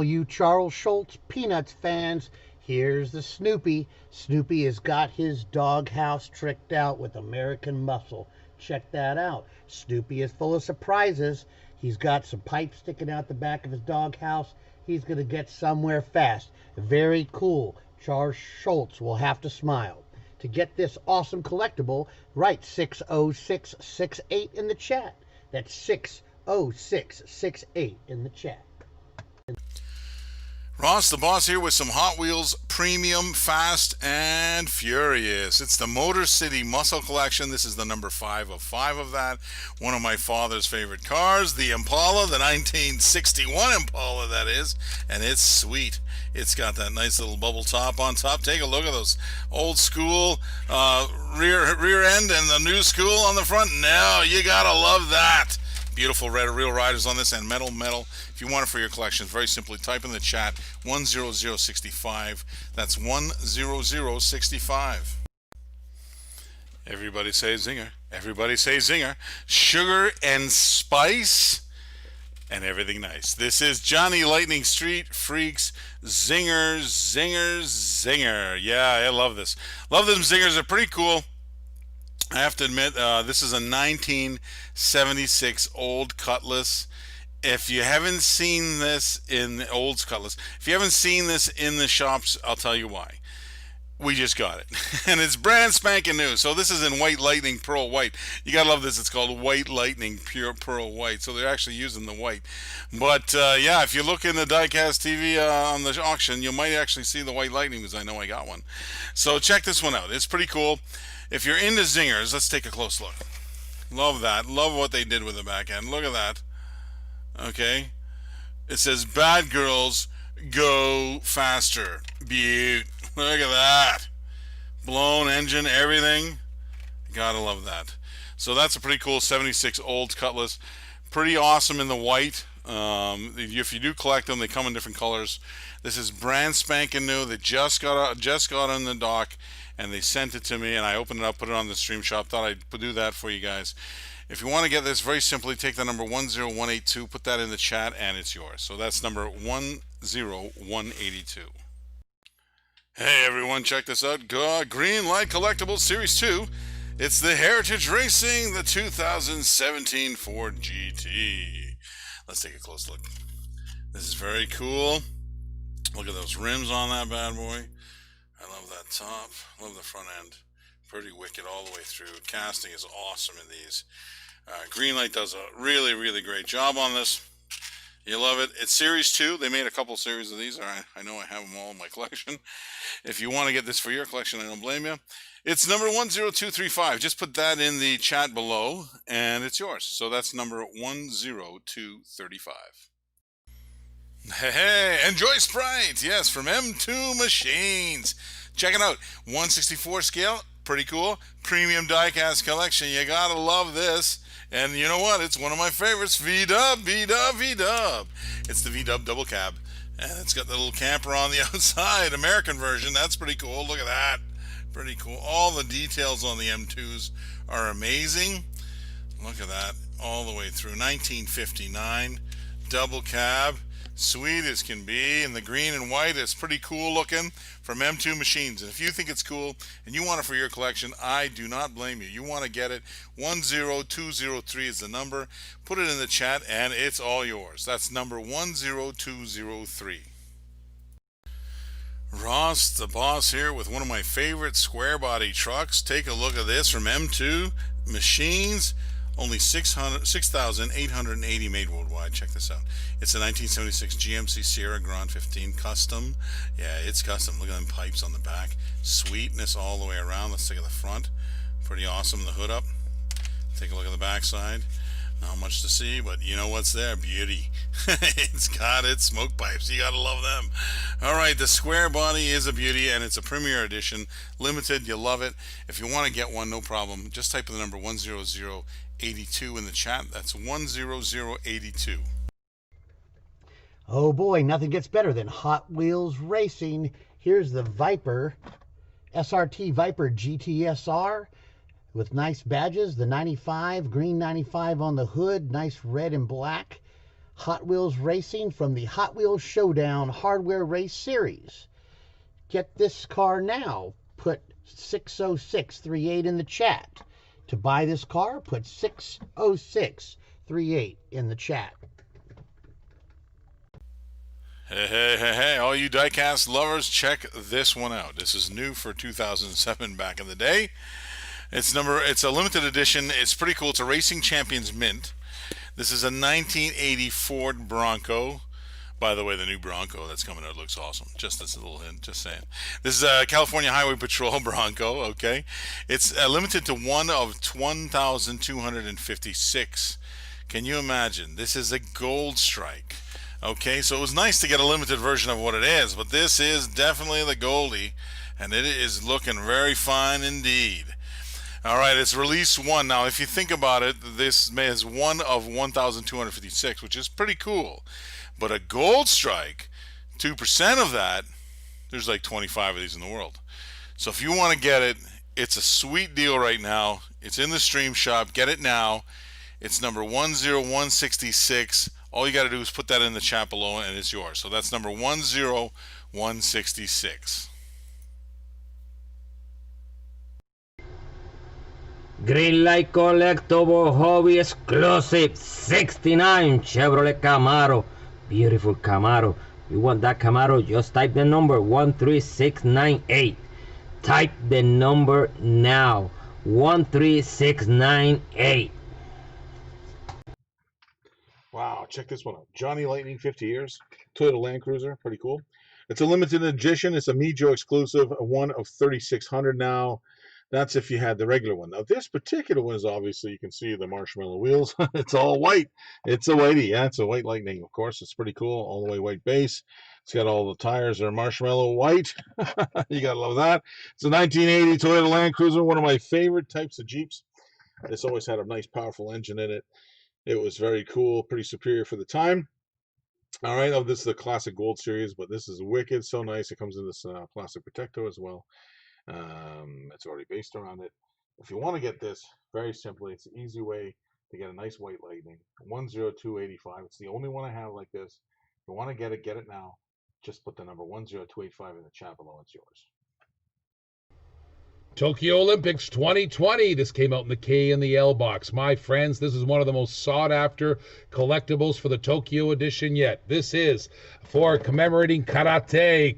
you Charles Schultz Peanuts fans, here's the Snoopy. Snoopy has got his doghouse tricked out with American muscle. Check that out. Snoopy is full of surprises. He's got some pipes sticking out the back of his doghouse. He's going to get somewhere fast. Very cool. Charles Schultz will have to smile. To get this awesome collectible, write 60668 in the chat. That's 60668 in the chat. Ross the Boss here with some Hot Wheels Premium Fast and Furious. It's the Motor City Muscle Collection. This is the number 5 of 5 of that. One of my father's favorite cars, the Impala, the 1961 Impala that is, and it's sweet. It's got that nice little bubble top on top. Take a look at those old school rear end and the new school on the front. Now you gotta love that. Beautiful red real riders on this and metal. If you want it for your collection, very simply type in the chat 10065. That's 10065. Everybody say zinger. Everybody say zinger. Sugar and spice and everything nice. This is Johnny Lightning Street Freaks Zingers. Yeah, I love this. Love them zingers. They're pretty cool. I have to admit, this is a 1976 old Cutlass. If you haven't seen this in the old Cutlass, if you haven't seen this in the shops, I'll tell you why. We just got it, and it's brand spanking new. So this is in White Lightning Pearl White. You gotta love this. It's called White Lightning Pure Pearl White. So they're actually using the white. But yeah, if you look in the Diecast TV on the auction, you might actually see the White Lightning, because I know I got one. So check this one out. It's pretty cool. If you're into zingers, let's take a close look. Love that. Love what they did with the back end. Look at that. Okay. It says "Bad girls go faster." Beaut. Look at that. Blown engine, everything. Gotta love that. So that's a pretty cool 76 old Cutlass. Pretty awesome in the white. If you do collect them, they come in different colors. This is brand spanking new. They just got on the dock, and they sent it to me, and I opened it up, put it on the stream shop. Thought I'd do that for you guys. If you want to get this, very simply take the number 10182, put that in the chat, and it's yours. So that's number 10182. Hey everyone, check this out. Green Light Collectibles Series 2. It's the Heritage Racing, the 2017 Ford GT. Let's take a close look. This is very cool. Look at those rims on that bad boy. I love that top. Love the front end. Pretty wicked all the way through. Casting is awesome in these. Green Light does a really, really great job on this. You love it. It's Series 2. They made a couple series of these. I know I have them all in my collection. If you want to get this for your collection, I don't blame you. It's number 10235. Just put that in the chat below, and it's yours. So that's number 10235. Hey, enjoy Sprite. Yes, from M2 Machines. Check it out. 1/64 scale. Pretty cool. Premium diecast collection. You gotta love this. And you know what? It's one of my favorites. V-Dub, V-Dub, V-Dub. It's the V-Dub double cab. And it's got the little camper on the outside. American version. That's pretty cool. Look at that. Pretty cool. All the details on the M2s are amazing. Look at that. All the way through. 1959. Double cab. Sweet as can be. And the green and white is pretty cool looking from M2 Machines. And if you think it's cool and you want it for your collection, I do not blame you. You want to get it. 10203 is the number. Put it in the chat and it's all yours. That's number 10203. Ross the Boss here with one of my favorite square body trucks. Take a look at this from M2 Machines. Only 6,880 made worldwide. Check this out. It's a 1976 GMC Sierra Grand 15 custom. Yeah, it's custom. Look at them pipes on the back. Sweetness all the way around. Let's take a look at the front. Pretty awesome. The hood up. Take a look at the back side. Not much to see, but you know what's there? Beauty. It's got its smoke pipes. You gotta love them. All right, the square body is a beauty, and it's a premier edition, limited. You love it. If you want to get one, no problem. Just type in the number 10082 in the chat. That's 10082. Oh boy, nothing gets better than Hot Wheels racing. Here's the Viper, SRT Viper GTSR. With nice badges, the 95, green 95 on the hood, nice red and black. Hot Wheels Racing from the Hot Wheels Showdown Hardware Race Series. Get this car now. Put 60638 in the chat. To buy this car, put 60638 in the chat. Hey, all you diecast lovers, check this one out. This is new for 2007 back in the day. It's a limited edition. It's pretty cool. It's a Racing Champions Mint. This is a 1980 Ford Bronco. By the way, the new Bronco that's coming out looks awesome. Just as a little hint, just saying. This is a California Highway Patrol Bronco, okay? It's limited to one of 1,256. Can you imagine? This is a Gold Strike. Okay, so it was nice to get a limited version of what it is, but this is definitely the Goldie, and it is looking very fine indeed. All right, it's release 1. Now, if you think about it, this is one of 1,256, which is pretty cool. But a Gold Strike, 2% of that, there's like 25 of these in the world. So if you want to get it, it's a sweet deal right now. It's in the stream shop. Get it now. It's number 10166. All you got to do is put that in the chat below, and it's yours. So that's number 10166. Green Light Collectible Hobby Exclusive 69 Chevrolet Camaro. Beautiful Camaro. You want that Camaro? Just type the number 13698. Type the number now. 13698. Wow, check this one out. Johnny Lightning, 50 years. Toyota Land Cruiser, pretty cool. It's a limited edition. It's a Mijo exclusive, one of 3,600 now. That's if you had the regular one. Now, this particular one is obviously, you can see the marshmallow wheels. It's all white. It's a whitey. Yeah, it's a white Lightning, of course. It's pretty cool. All the way white base. It's got all the tires that are marshmallow white. You got to love that. It's a 1980 Toyota Land Cruiser, one of my favorite types of Jeeps. This always had a nice, powerful engine in it. It was very cool, pretty superior for the time. All right, this is the classic gold series, but this is wicked, so nice. It comes in this plastic protector as well. It's already based around it. If you want to get this, very simply, it's an easy way to get a nice white Lightning. 10285. It's the only one I have like this. If you want to get it now. Just put the number 10285 in the chat below. It's yours. Tokyo Olympics 2020. This came out in the K and the L box. My friends, this is one of the most sought-after collectibles for the Tokyo edition yet. This is for commemorating karate,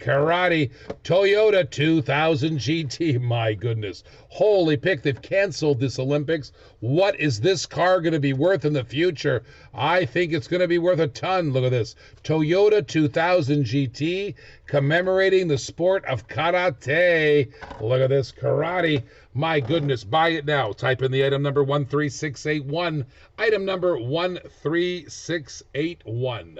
Toyota 2000 GT. My goodness. Holy pick, they've canceled this Olympics. What is this car going to be worth in the future? I think it's going to be worth a ton. Look at this. Toyota 2000 GT commemorating the sport of karate. Look at this, karate. My goodness, buy it now. Type in the item number 13681. Item number 13681.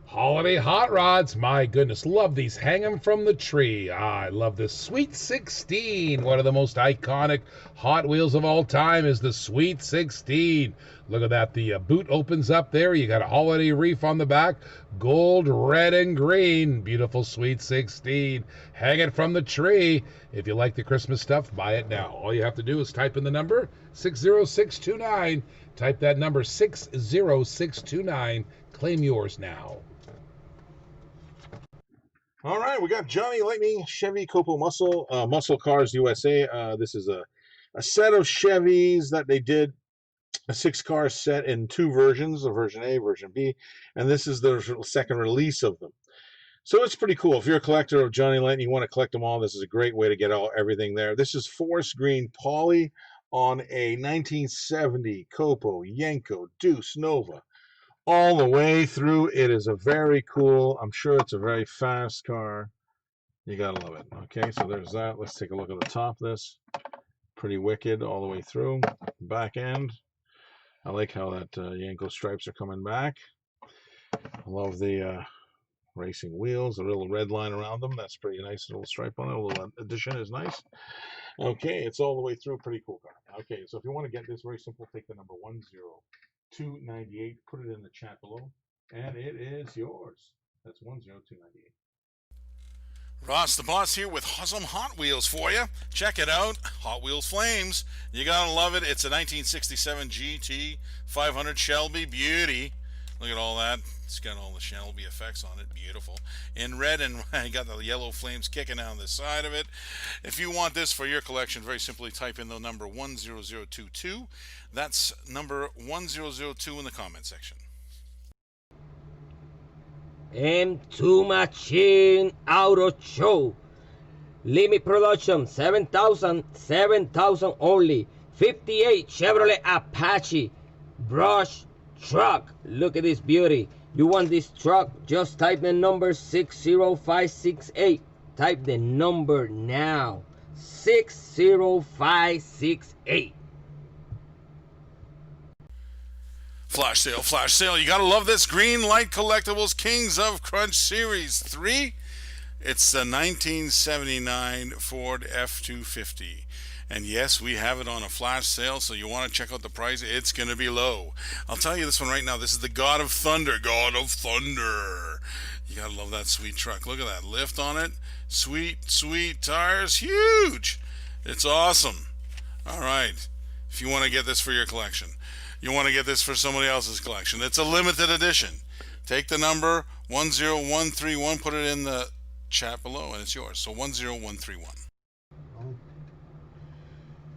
Holiday Hot Rods. My goodness, love these. Hang them from the tree. I love this. Sweet 16. One of the most iconic Hot Wheels of all time is the Sweet 16. Look at that. The boot opens up there. You got a holiday wreath on the back. Gold, red, and green. Beautiful Sweet 16. Hang it from the tree. If you like the Christmas stuff, buy it now. All you have to do is type in the number 60629. Type that number 60629. Claim yours now. All right, we got Johnny Lightning, Chevy Copo Muscle Cars USA. This is a set of Chevys that they did, a 6-car set in 2 versions, a version A, version B, and this is the second release of them. So it's pretty cool. If you're a collector of Johnny Lightning, you want to collect them all, this is a great way to get everything there. This is forest green poly on a 1970 Copo, Yenko, Deuce, Nova. All the way through. It is a very cool, I'm sure it's a very fast car. You gotta love it. Okay, so there's that. Let's take a look at the top of this. Pretty wicked all the way through. Back end. I like how that Yenko stripes are coming back. I love the racing wheels, a little red line around them. That's pretty nice. A little stripe on it. A little addition is nice. Okay, it's all the way through. Pretty cool car. Okay, so if you want to get this, very simple. Take the number 10298, put it in the chat below, and it is yours. That's 10298. Ross the Boss here with some Hot Wheels for you. Check it out. Hot Wheels Flames. You gotta love it. It's a 1967 GT 500 Shelby Beauty. Look at all that. It's got all the Shelby effects on it. Beautiful. In red, and I got the yellow flames kicking down the side of it. If you want this for your collection, very simply type in the number 10022. That's number 1002 in the comment section. M2 Machine Auto Show. Limit production 7,000 only. 58 Chevrolet Apache brush truck. Look at this beauty. You want this truck? Just type the number 60568. Type the number now. 60568. Flash sale, flash sale. You gotta love this. Green Light Collectibles Kings of Crunch Series 3. It's the 1979 Ford F-250. And yes, we have it on a flash sale, so you want to check out the price. It's going to be low. I'll tell you this one right now. This is the God of Thunder. God of Thunder. You got to love that sweet truck. Look at that lift on it. Sweet, sweet tires. Huge. It's awesome. All right. If you want to get this for your collection, you want to get this for somebody else's collection, it's a limited edition. Take the number 10131, put it in the chat below, and it's yours. So 10131.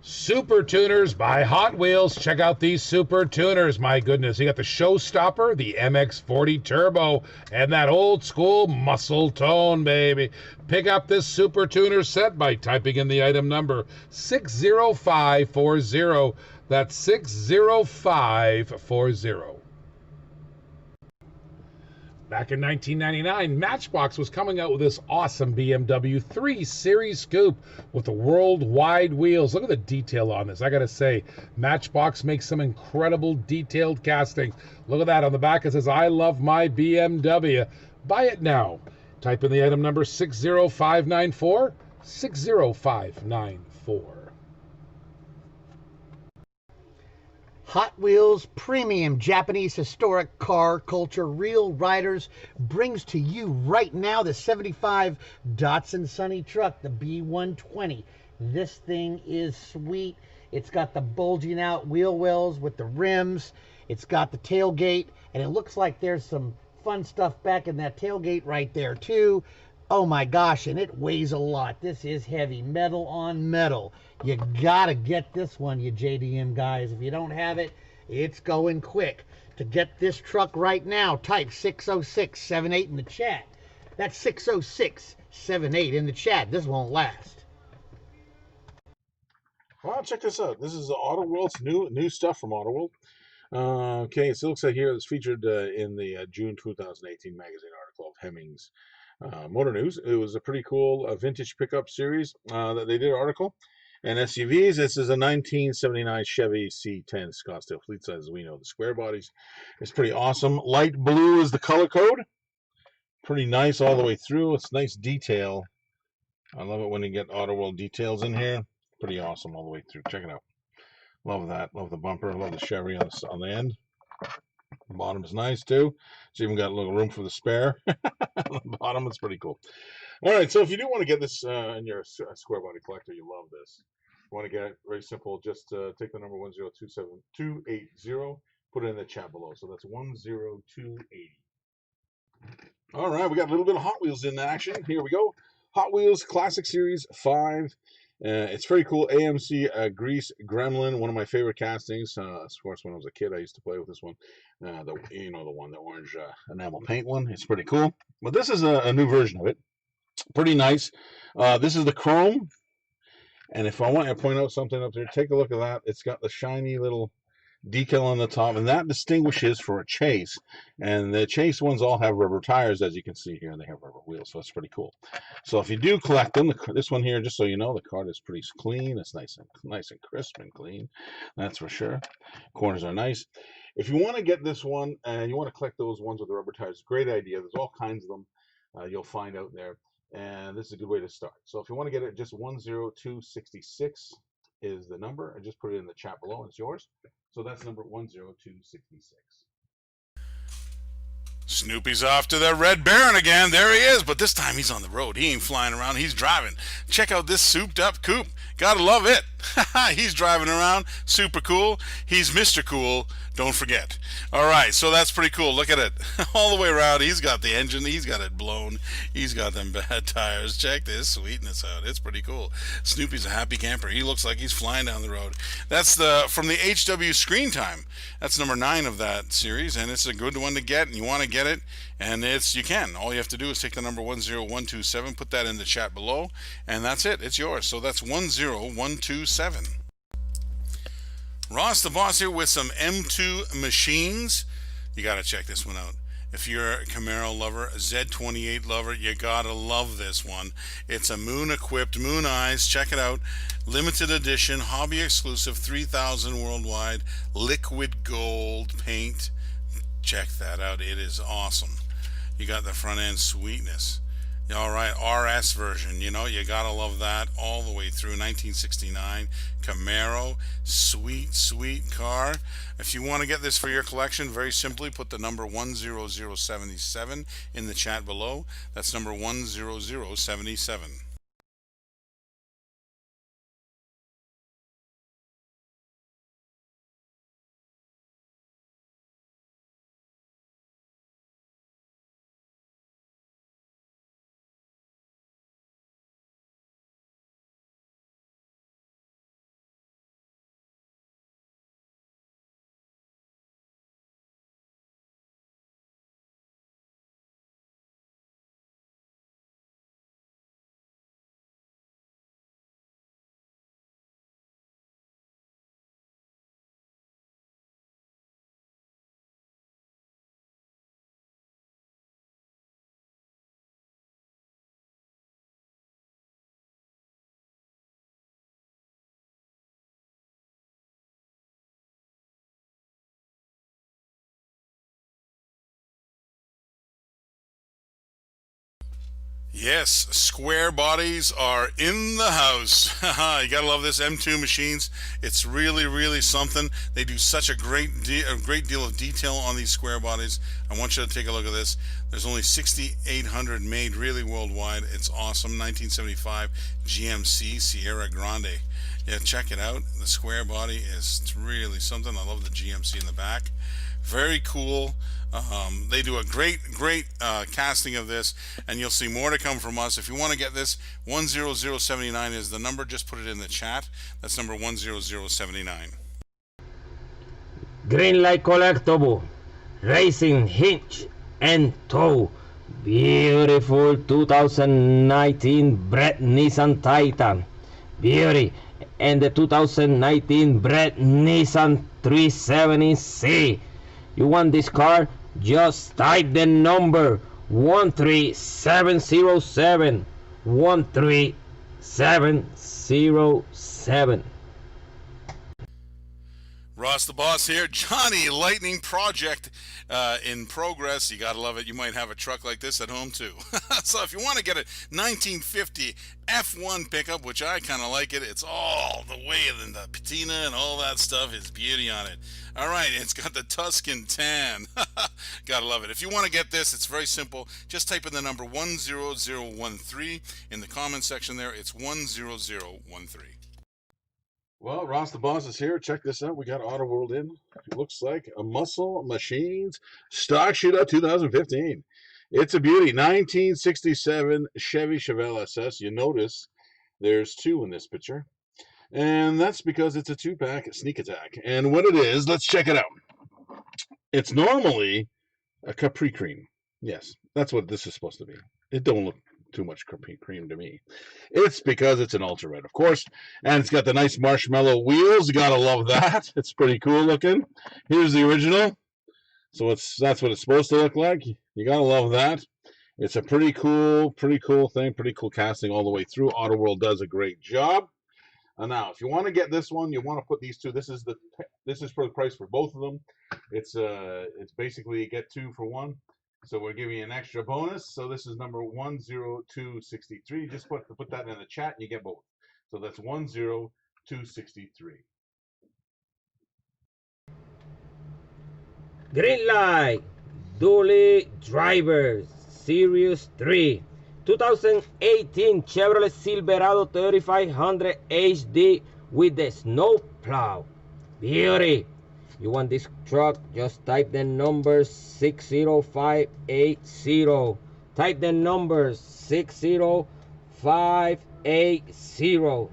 Super Tuners by Hot Wheels. Check out these Super Tuners. My goodness, you got the Showstopper, the MX-40 Turbo, and that old school muscle tone, baby. Pick up this Super Tuner set by typing in the item number 60540. That's 60540. Back in 1999, Matchbox was coming out with this awesome BMW 3 Series Scoop with the worldwide wheels. Look at the detail on this. I gotta say, Matchbox makes some incredible detailed castings. Look at that on the back. It says, "I love my BMW." Buy it now. Type in the item number 60594. 60594. Hot Wheels Premium Japanese Historic Car Culture Real Riders brings to you right now the 75 Datsun Sunny truck, the B120. This thing is sweet. It's got the bulging out wheel wells with the rims. It's got the tailgate, and it looks like there's some fun stuff back in that tailgate right there too. Oh my gosh, and it weighs a lot. This is heavy, metal on metal. You gotta get this one, you JDM guys. If you don't have it, it's going quick. To get this truck right now, type 60678 in the chat. That's 60678 in the chat. This won't last. Well, check this out. This is Auto World's new stuff from Auto World. Okay, so it looks like here it's featured in the June 2018 magazine article of Hemmings Motor News. It was a pretty cool vintage pickup series that they did an article. And SUVs, this is a 1979 Chevy C10 Scottsdale fleet size, as we know, the square bodies. It's pretty awesome. Light blue is the color code. Pretty nice all the way through. It's nice detail. I love it when you get Auto World details in here. Pretty awesome all the way through. Check it out. Love that. Love the bumper. Love the Chevy on the end. The bottom is nice too. It's even got a little room for the spare. On the bottom, it's pretty cool. All right, so if you do want to get this in your square body collector, you love this. You want to get it, very simple. Just take the number 1027280, put it in the chat below. So that's 10280. All right, we got a little bit of Hot Wheels in action. Here we go. Hot Wheels Classic Series 5. It's very cool. AMC Grease Gremlin, one of my favorite castings. Of course, when I was a kid, I used to play with this one. The orange enamel paint one. It's pretty cool. But this is a new version of it. Pretty nice. This is the chrome. And if I want to point out something up there, take a look at that. It's got the shiny little decal on the top, and that distinguishes for a chase. And the chase ones all have rubber tires, as you can see here, and they have rubber wheels, so it's pretty cool. So if you do collect them, this one here, just so you know, the card is pretty clean. It's nice and crisp and clean, that's for sure. Corners are nice. If you want to get this one and you want to collect those ones with the rubber tires, great idea. There's all kinds of them you'll find out there, and this is a good way to start. So if you want to get it, just 10266 is the number, and just put it in the chat below, and it's yours. So that's number 10266. Snoopy's off to the Red Baron again. There he is, but this time he's on the road. He ain't flying around. He's driving. Check out this souped-up coupe. Gotta love it. He's driving around. Super cool. He's Mr. Cool. Don't forget. All right, so that's pretty cool. Look at it. All the way around. He's got the engine. He's got it blown. He's got them bad tires. Check this sweetness out. It's pretty cool. Snoopy's a happy camper. He looks like he's flying down the road. That's from the HW Screen Time. That's number 9 of that series, and it's a good one to get, and you want to get it, and you can. All you have to do is take the number 10127, put that in the chat below, and that's it. It's yours. So that's 10127. Ross the Boss here with some M2 machines. You got to check this one out. If you're a Camaro lover, a Z28 lover, you got to love this one. It's a moon-equipped, moon eyes. Check it out. Limited edition, hobby exclusive, 3,000 worldwide, liquid gold paint. Check that out. It is awesome. You got the front end sweetness. All right, RS version, you gotta love that all the way through. 1969 Camaro, sweet car. If you want to get this for your collection, very simply put the number 10077 in the chat below. That's number 10077. Yes, square bodies are in the house. You gotta love this M2 machines. It's really, really something. They do such a great deal of detail on these square bodies. I want you to take a look at this. There's only 6,800 made really worldwide. It's awesome. 1975 GMC Sierra Grande. Yeah, check it out. The square body is really something. I love the GMC in the back. Very cool. They do a great casting of this, and you'll see more to come from us. If you want to get this, 10079 is the number. Just put it in the chat. That's number 10079. Green light collectible, racing hinge and toe. Beautiful 2019 Brett Nissan Titan. Beauty. And the 2019 Brett Nissan 370C. You want this car? Just type the number 13707. 13707. Ross the Boss here. Johnny Lightning Project in progress. You gotta love it. You might have a truck like this at home too. So if you want to get a 1950 F1 pickup, which I kind of like it, it's all the way in the patina and all that stuff is beauty on it. All right, it's got the Tuscan tan. Gotta love it. If you want to get this, it's very simple. Just type in the number 10013 in the comment section there. It's 10013. Well, Ross the Boss is here. Check this out. We got Auto World in. It looks like a Muscle Machines stock shootout 2015. It's a beauty. 1967 Chevy Chevelle SS. You notice there's two in this picture. And that's because it's a two-pack sneak attack. And what it is, let's check it out. It's normally a Capri Cream. Yes, that's what this is supposed to be. It don't look too much Capri Cream to me. It's because it's an Ultra Red, of course. And it's got the nice marshmallow wheels. You gotta love that. It's pretty cool looking. Here's the original. So that's what it's supposed to look like. You gotta love that. It's a pretty cool thing, pretty cool casting all the way through. Auto World does a great job. Now, if you want to get this one, you want to put these two. This is for the price for both of them. It's basically get two for one. So we're giving you an extra bonus. So this is number 10263. Just put that in the chat and you get both. So that's 10263. Green light, Dually Drivers, Series 3, 2018 Chevrolet Silverado 3500 HD with the snow plow. Beauty. You want this truck? Just type the number 60580. Type the number 60580.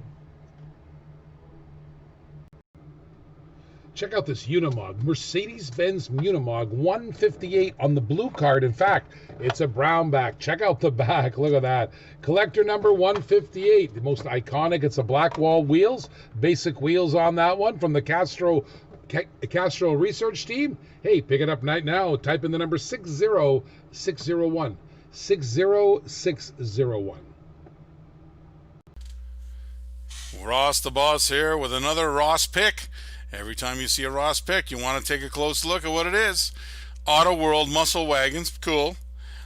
Check out this Unimog, Mercedes-Benz Unimog 158 on the blue card. In fact, it's a brown back. Check out the back. Look at that. Collector number 158, the most iconic. It's a black wall wheels, basic wheels on that one from the Castro research team. Hey, pick it up right now. Type in the number 60601. 60601. Ross the Boss here with another Ross pick. Every time you see a Ross pick, you want to take a close look at what it is. Auto World Muscle Wagons, cool.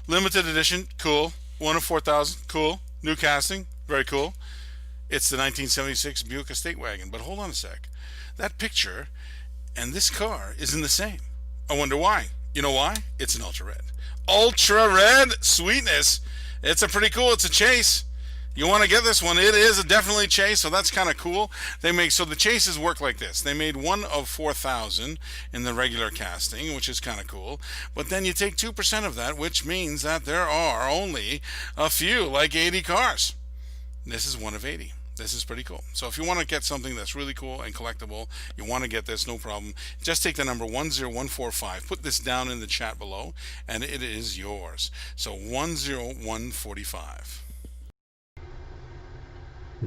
Limited edition, cool. 1 of 4,000, cool. New casting, very cool. It's the 1976 Buick Estate Wagon. But hold on a sec. That picture and this car isn't the same. I wonder why. You know why? It's an Ultra Red. Ultra Red sweetness. It's a pretty cool. It's a chase. You want to get this one? It is a definitely chase, so that's kind of cool. So the chases work like this. They made 1 of 4,000 in the regular casting, which is kind of cool. But then you take 2% of that, which means that there are only a few, like 80 cars. This is 1 of 80. This is pretty cool. So if you want to get something that's really cool and collectible, you want to get this, no problem. Just take the number 10145. Put this down in the chat below, and it is yours. So 10145.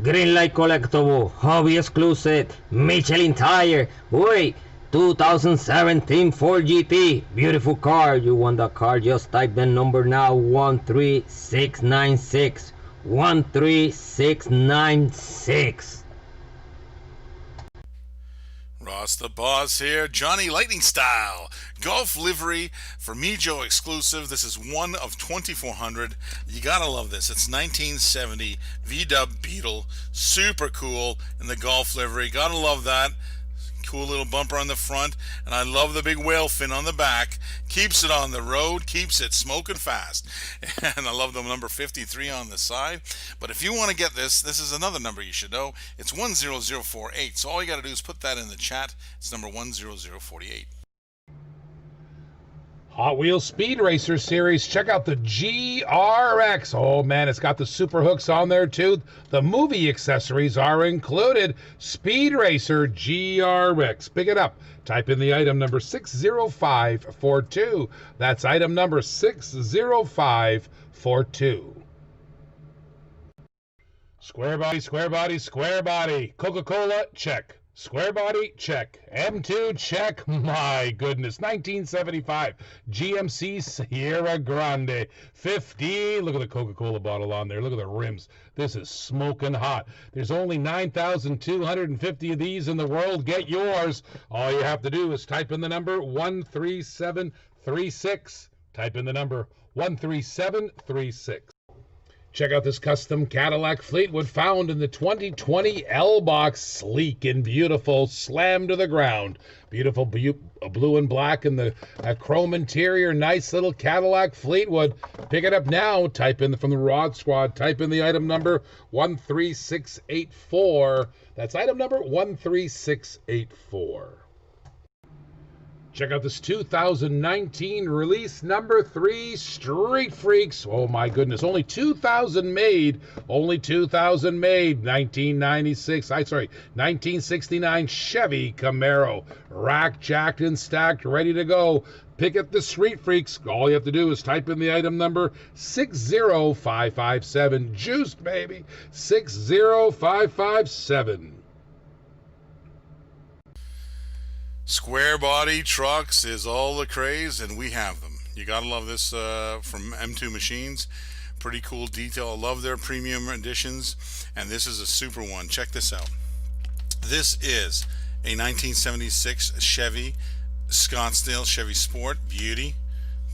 Green light collectible, hobby exclusive, Michelin tire. Boy, 2017 Ford GT, beautiful car. You want that car? Just type the number now, 13696. 13696. Ross the Boss here, Johnny Lightning Style. Golf livery for Me Joe exclusive. This is one of 2,400. You gotta love this. It's 1970 V-Dub Beetle. Super cool in the golf livery. Gotta love that. Cool little bumper on the front, and I love the big whale fin on the back. Keeps it on the road, keeps it smoking fast. And I love the number 53 on the side. But if you want to get this is another number you should know. It's 10048. So all you got to do is put that in the chat. It's number 10048. Hot Wheels Speed Racer Series. Check out the GRX. Oh man, it's got the super hooks on there too. The movie accessories are included. Speed Racer GRX. Pick it up. Type in the item number 60542. That's item number 60542. Square body, square body, square body. Coca-Cola, check. Square body, check. M2, check. My goodness. 1975 GMC Sierra Grande 50. Look at the Coca-Cola bottle on there. Look at the rims. This is smoking hot. There's only 9,250 of these in the world. Get yours. All you have to do is type in the number 13736. Type in the number 13736. Check out this custom Cadillac Fleetwood found in the 2020 L-Box. Sleek and beautiful, slammed to the ground. Beautiful blue and black and the chrome interior. Nice little Cadillac Fleetwood. Pick it up now. Type in from the Rod Squad. Type in the item number 13684. That's item number 13684. Check out this 2019 release number 3 Street Freaks. Oh my goodness, only 2,000 made. Only 2,000 made. 1969 Chevy Camaro. Racked, jacked, and stacked, ready to go. Pick up the Street Freaks. All you have to do is type in the item number 60557. Juiced, baby. 60557. Square body trucks is all the craze, and we have them. You gotta love this from M2 Machines. Pretty cool detail. I love their premium editions, and this is a super one. Check this out. This is a 1976 Chevy Scottsdale Chevy Sport Beauty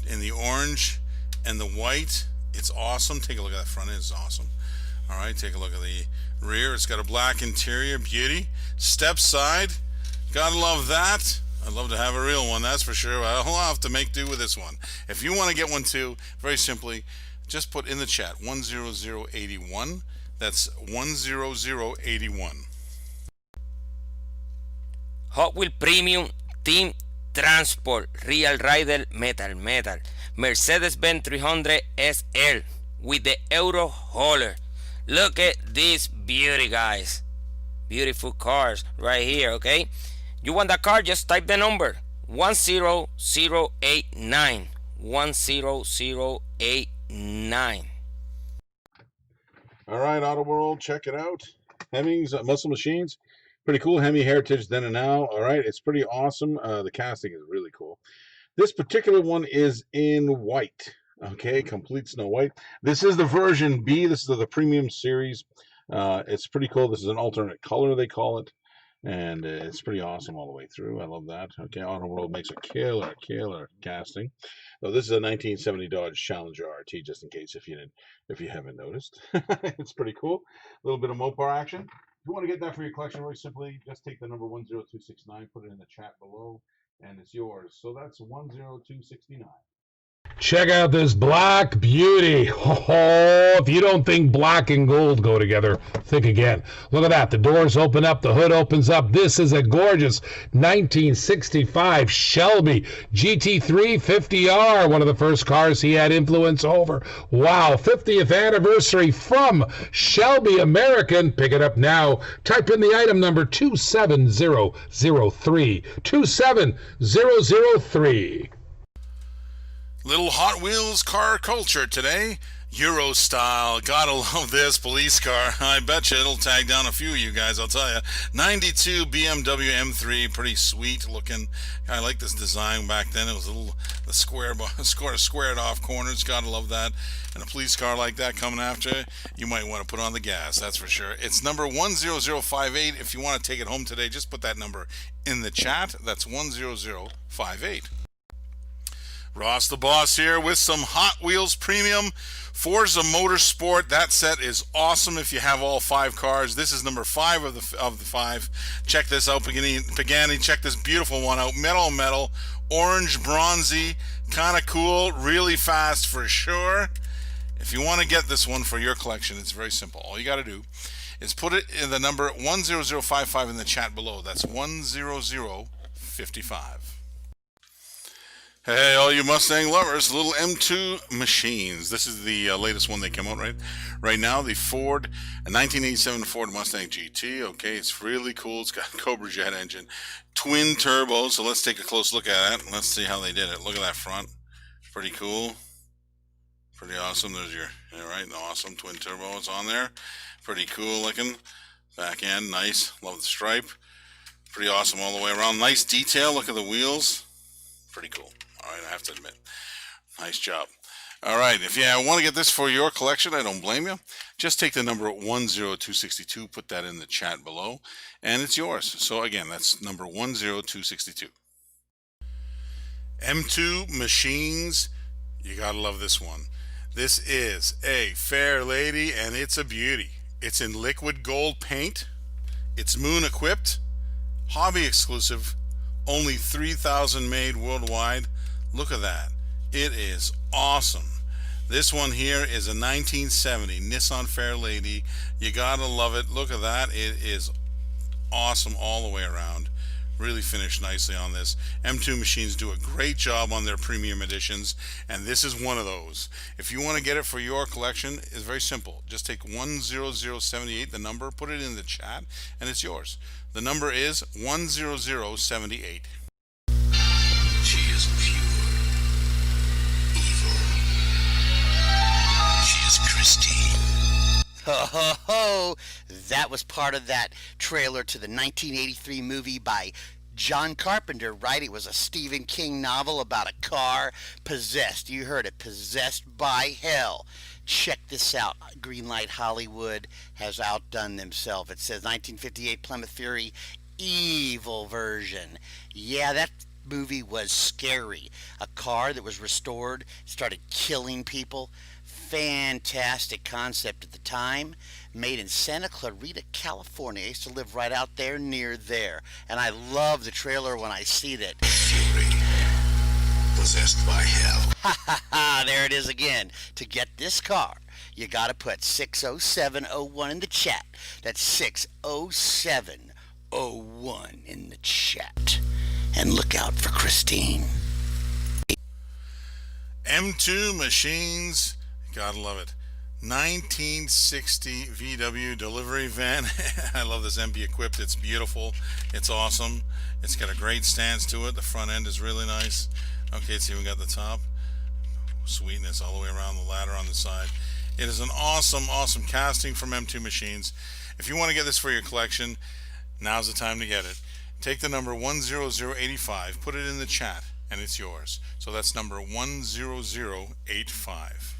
in the orange and the white. It's awesome. Take a look at that front end. It's awesome. All right, take a look at the rear. It's got a black interior. Beauty. Step side. Gotta love that. I'd love to have a real one, that's for sure. I'll have to make do with this one. If you want to get one too, very simply, just put in the chat 10081. That's 10081. Hot Wheel Premium Team Transport Real Rider Metal Mercedes-Benz 300 SL with the Euro hauler. Look at this beauty, guys. Beautiful cars right here, okay? You want that car? Just type the number 10089. 10089. All right, Auto World, check it out. Hemmings, Muscle Machines. Pretty cool. Hemi Heritage Then and Now. All right, it's pretty awesome. The casting is really cool. This particular one is in white. Okay, complete snow white. This is the version B. This is the premium series. It's pretty cool. This is an alternate color, they call it. And it's pretty awesome all the way through. I love that. Okay, Auto World makes a killer casting. So this is a 1970 Dodge Challenger RT, just in case if you haven't noticed. It's pretty cool. A little bit of Mopar action. If you want to get that for your collection, very simply, just take the number 10269, put it in the chat below, and it's yours. So that's 10269. Check out this black beauty. Oh, if you don't think black and gold go together, think again. Look at that. The doors open up. The hood opens up. This is a gorgeous 1965 Shelby GT3 50R, one of the first cars he had influence over. Wow, 50th anniversary from Shelby American. Pick it up now. Type in the item number 27003. 27003. Little Hot Wheels car culture today. Euro style. Gotta love this police car. I bet you it'll tag down a few of you guys, I'll tell you. 92 BMW M3, pretty sweet looking. I like this design back then. It was a little, the squared off corners. Gotta love that. And a police car like that coming after you, you might want to put on the gas, that's for sure. It's number 10058. If you want to take it home today, just put that number in the chat. That's 10058. Ross the Boss here with some Hot Wheels Premium Forza Motorsport. That set is awesome if you have all 5 cars. This is number 5 of the 5. Check this out, Pagani. Check this beautiful one out. Metal on metal, orange, bronzy, kind of cool, really fast for sure. If you want to get this one for your collection, it's very simple. All you got to do is put it in the number 10055 in the chat below. That's 10055. Hey, all you Mustang lovers, little M2 machines. This is the latest one they come out right now. The 1987 Ford Mustang GT. Okay, it's really cool. It's got a Cobra Jet engine, twin turbo. So let's take a close look at it. Let's see how they did it. Look at that front. Pretty cool. Pretty awesome. There's your, all right, awesome twin turbo. It's on there. Pretty cool looking. Back end, nice. Love the stripe. Pretty awesome all the way around. Nice detail. Look at the wheels. Pretty cool. All right, I have to admit. Nice job. All right, if you want to get this for your collection, I don't blame you. Just take the number 10262, put that in the chat below, and it's yours. So again, that's number 10262. M2 Machines, you gotta love this one. This is a fair lady, and it's a beauty. It's in liquid gold paint. It's moon equipped, hobby exclusive, only 3,000 made worldwide. Look at that. It is awesome. This one here is a 1970 Nissan Fairlady. You gotta love it. Look at that. It is awesome all the way around. Really finished nicely on this. M2 Machines do a great job on their premium editions, and this is one of those. If you want to get it for your collection, it's very simple. Just take 10078, the number, put it in the chat, and it's yours. The number is 10078. She is pure evil. She is Christine. Ho ho ho! That was part of that trailer to the 1983 movie by John Carpenter, right? It was a Stephen King novel about a car possessed. You heard it, possessed by hell. Check this out. Greenlight Hollywood has outdone themselves. It says 1958 Plymouth Fury evil version. Yeah, that movie was scary. A car that was restored started killing people. Fantastic concept at the time. Made in Santa Clarita, California. I used to live right out there near there. And I love the trailer when I see that. Fury. Possessed by hell. Ha ha ha, there it is again. To get this car, you gotta put 60701 in the chat. That's 60701 in the chat. And look out for Christine. M2 Machines, gotta love it. 1960 VW delivery van. I love this MP equipped. It's beautiful. It's awesome. It's got a great stance to it. The front end is really nice. Okay, it's even got the top. Sweetness all the way around, the ladder on the side. It is an awesome, awesome casting from M2 Machines. If you want to get this for your collection, now's the time to get it. Take the number 10085, put it in the chat, and it's yours. So that's number 10085.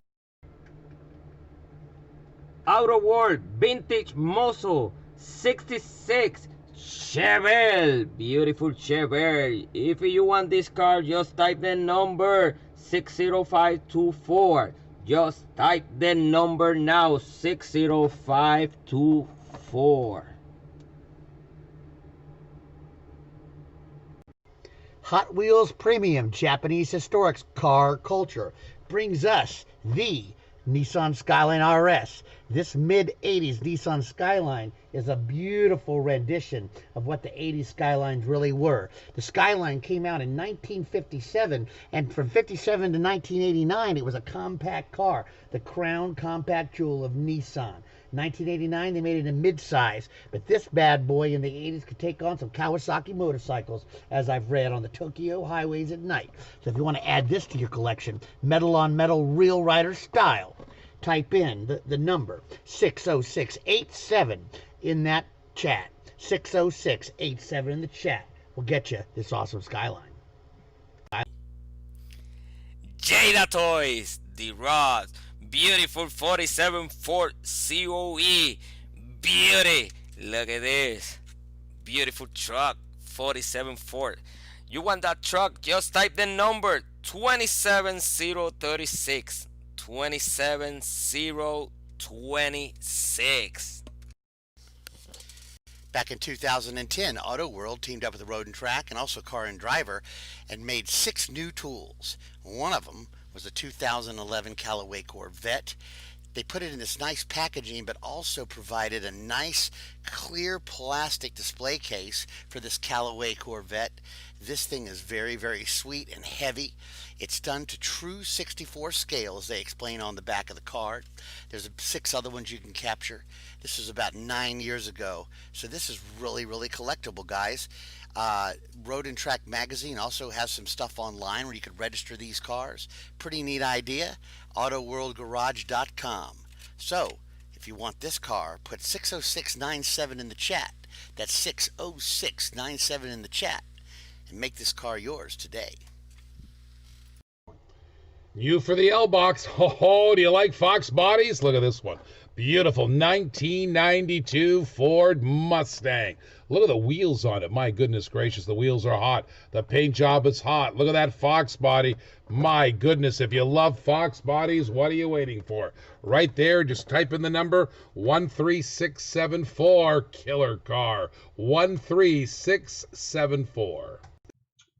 Outer World Vintage Muscle 66 Chevelle. Beautiful Chevelle. If you want this car, just type the number 60524. Just type the number now, 60524. Hot Wheels Premium Japanese Historic Car Culture brings us the Nissan Skyline RS. This mid-80s Nissan Skyline is a beautiful rendition of what the 80s Skylines really were. The Skyline came out in 1957, and from 57 to 1989, it was a compact car, the crown compact jewel of Nissan. 1989, they made it a mid-size, but this bad boy in the 80s could take on some Kawasaki motorcycles, as I've read on the Tokyo highways at night. So if you want to add this to your collection, metal on metal real rider style, type in the number 60687 in that chat. 60687 in the chat will get you this awesome Skyline. Jada Toys, the Rod, beautiful 47 Ford COE, beauty. Look at this, beautiful truck, 47 Ford. You want that truck? Just type the number 27036, 27026. Back in 2010, Auto World teamed up with Road and Track and also Car and Driver and made 6 new tools. One of them was the 2011 Callaway Corvette. They put it in this nice packaging, but also provided a nice clear plastic display case for this Callaway Corvette. This thing is very, very sweet and heavy. It's done to true 64 scale, as they explain on the back of the card. There's 6 other ones you can capture. This was about 9 years ago, so this is really, really collectible, guys. Road and Track magazine also has some stuff online where you could register these cars. Pretty neat idea. AutoWorldGarage.com. So, if you want this car, put 60697 in the chat. That's 60697 in the chat, and make this car yours today. You for the L-Box. Oh, do you like Fox bodies? Look at this one. Beautiful 1992 Ford Mustang. Look at the wheels on it. My goodness gracious, the wheels are hot. The paint job is hot. Look at that Fox body. My goodness, if you love Fox bodies, what are you waiting for? Right there, just type in the number 13674. Killer car. 13674.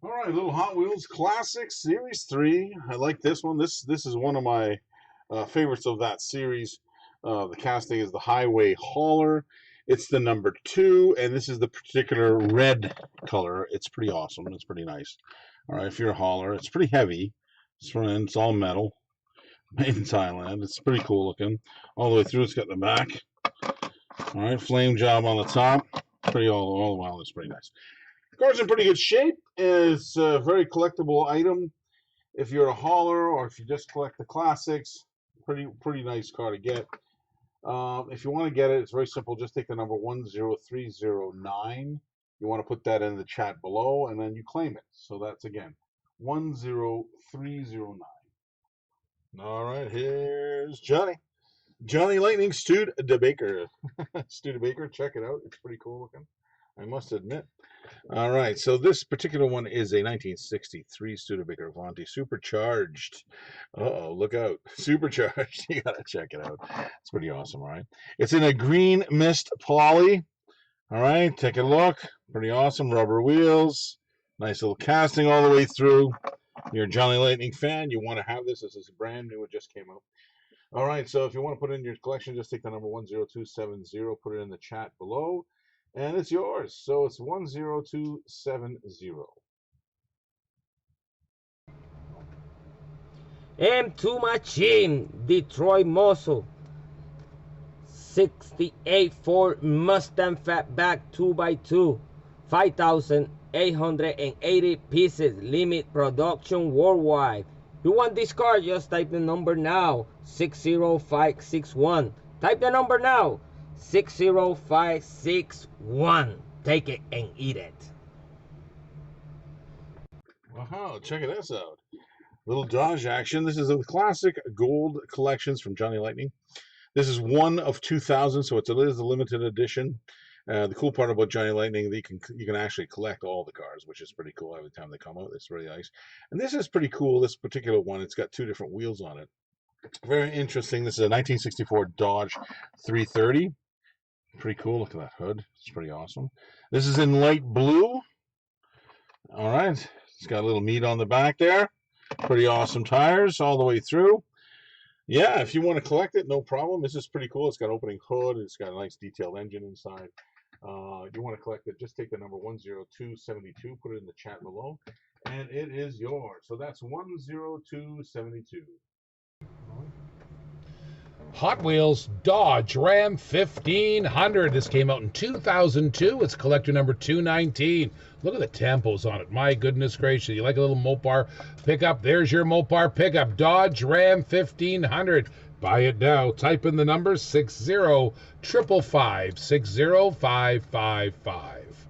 All right, little Hot Wheels Classics Series 3. I like this one. This is one of my favorites of that series. The casting is the Highway Hauler. It's the number 2, and this is the particular red color. It's pretty awesome. It's pretty nice. All right, if you're a hauler, it's pretty heavy. It's all metal, made in Thailand. It's pretty cool looking. All the way through, it's got the back. All right, flame job on the top. Pretty all the while. It's pretty nice. The car's in pretty good shape. It's a very collectible item. If you're a hauler or if you just collect the classics, pretty nice car to get. If you want to get it, it's very simple. Just take the number 10309. You want to put that in the chat below, and then you claim it. So that's, again, 10309. All right, here's Johnny. Johnny Lightning Studebaker. Studebaker, check it out. It's pretty cool looking, I must admit. All right, so this particular one is a 1963 Studebaker Avanti Supercharged. Uh-oh, look out. Supercharged. You got to check it out. It's pretty awesome, all right? It's in a green mist poly. All right, take a look. Pretty awesome. Rubber wheels. Nice little casting all the way through. You're a Johnny Lightning fan. You want to have this. This is brand new. It just came out. All right, so if you want to put it in your collection, just take the number 10270. Put it in the chat below. And it's yours. So it's 10270. M2 Machine, Detroit Muscle, 68 Ford Mustang Fatback 2x2, 5,880 pieces, limit production worldwide. You want this car? Just type the number now, 60561. Type the number now, 60561. Take it and eat it. Wow, check this out. Little Dodge action. This is a classic gold collections from Johnny Lightning. This is one of 2,000, so it is a limited edition. The cool part about Johnny Lightning, you can actually collect all the cars, which is pretty cool every time they come out. It's really nice. And this is pretty cool, this particular one. It's got 2 different wheels on it. Very interesting. This is a 1964 Dodge 330. Pretty cool. Look at that hood. It's pretty awesome. This is in light blue. All right. It's got a little meat on the back there. Pretty awesome tires all the way through. Yeah, if you want to collect it, no problem. This is pretty cool. It's got an opening hood. It's got a nice detailed engine inside. You want to collect it, just take the number 10272, put it in the chat below, and it is yours. So that's 10272. Hot Wheels Dodge Ram 1500. This came out in 2002. It's collector number 219. Look at the tempos on it. My goodness gracious. You like a little Mopar pickup? There's your Mopar pickup. Dodge Ram 1500. Buy it now. Type in the number 60 555 60 555.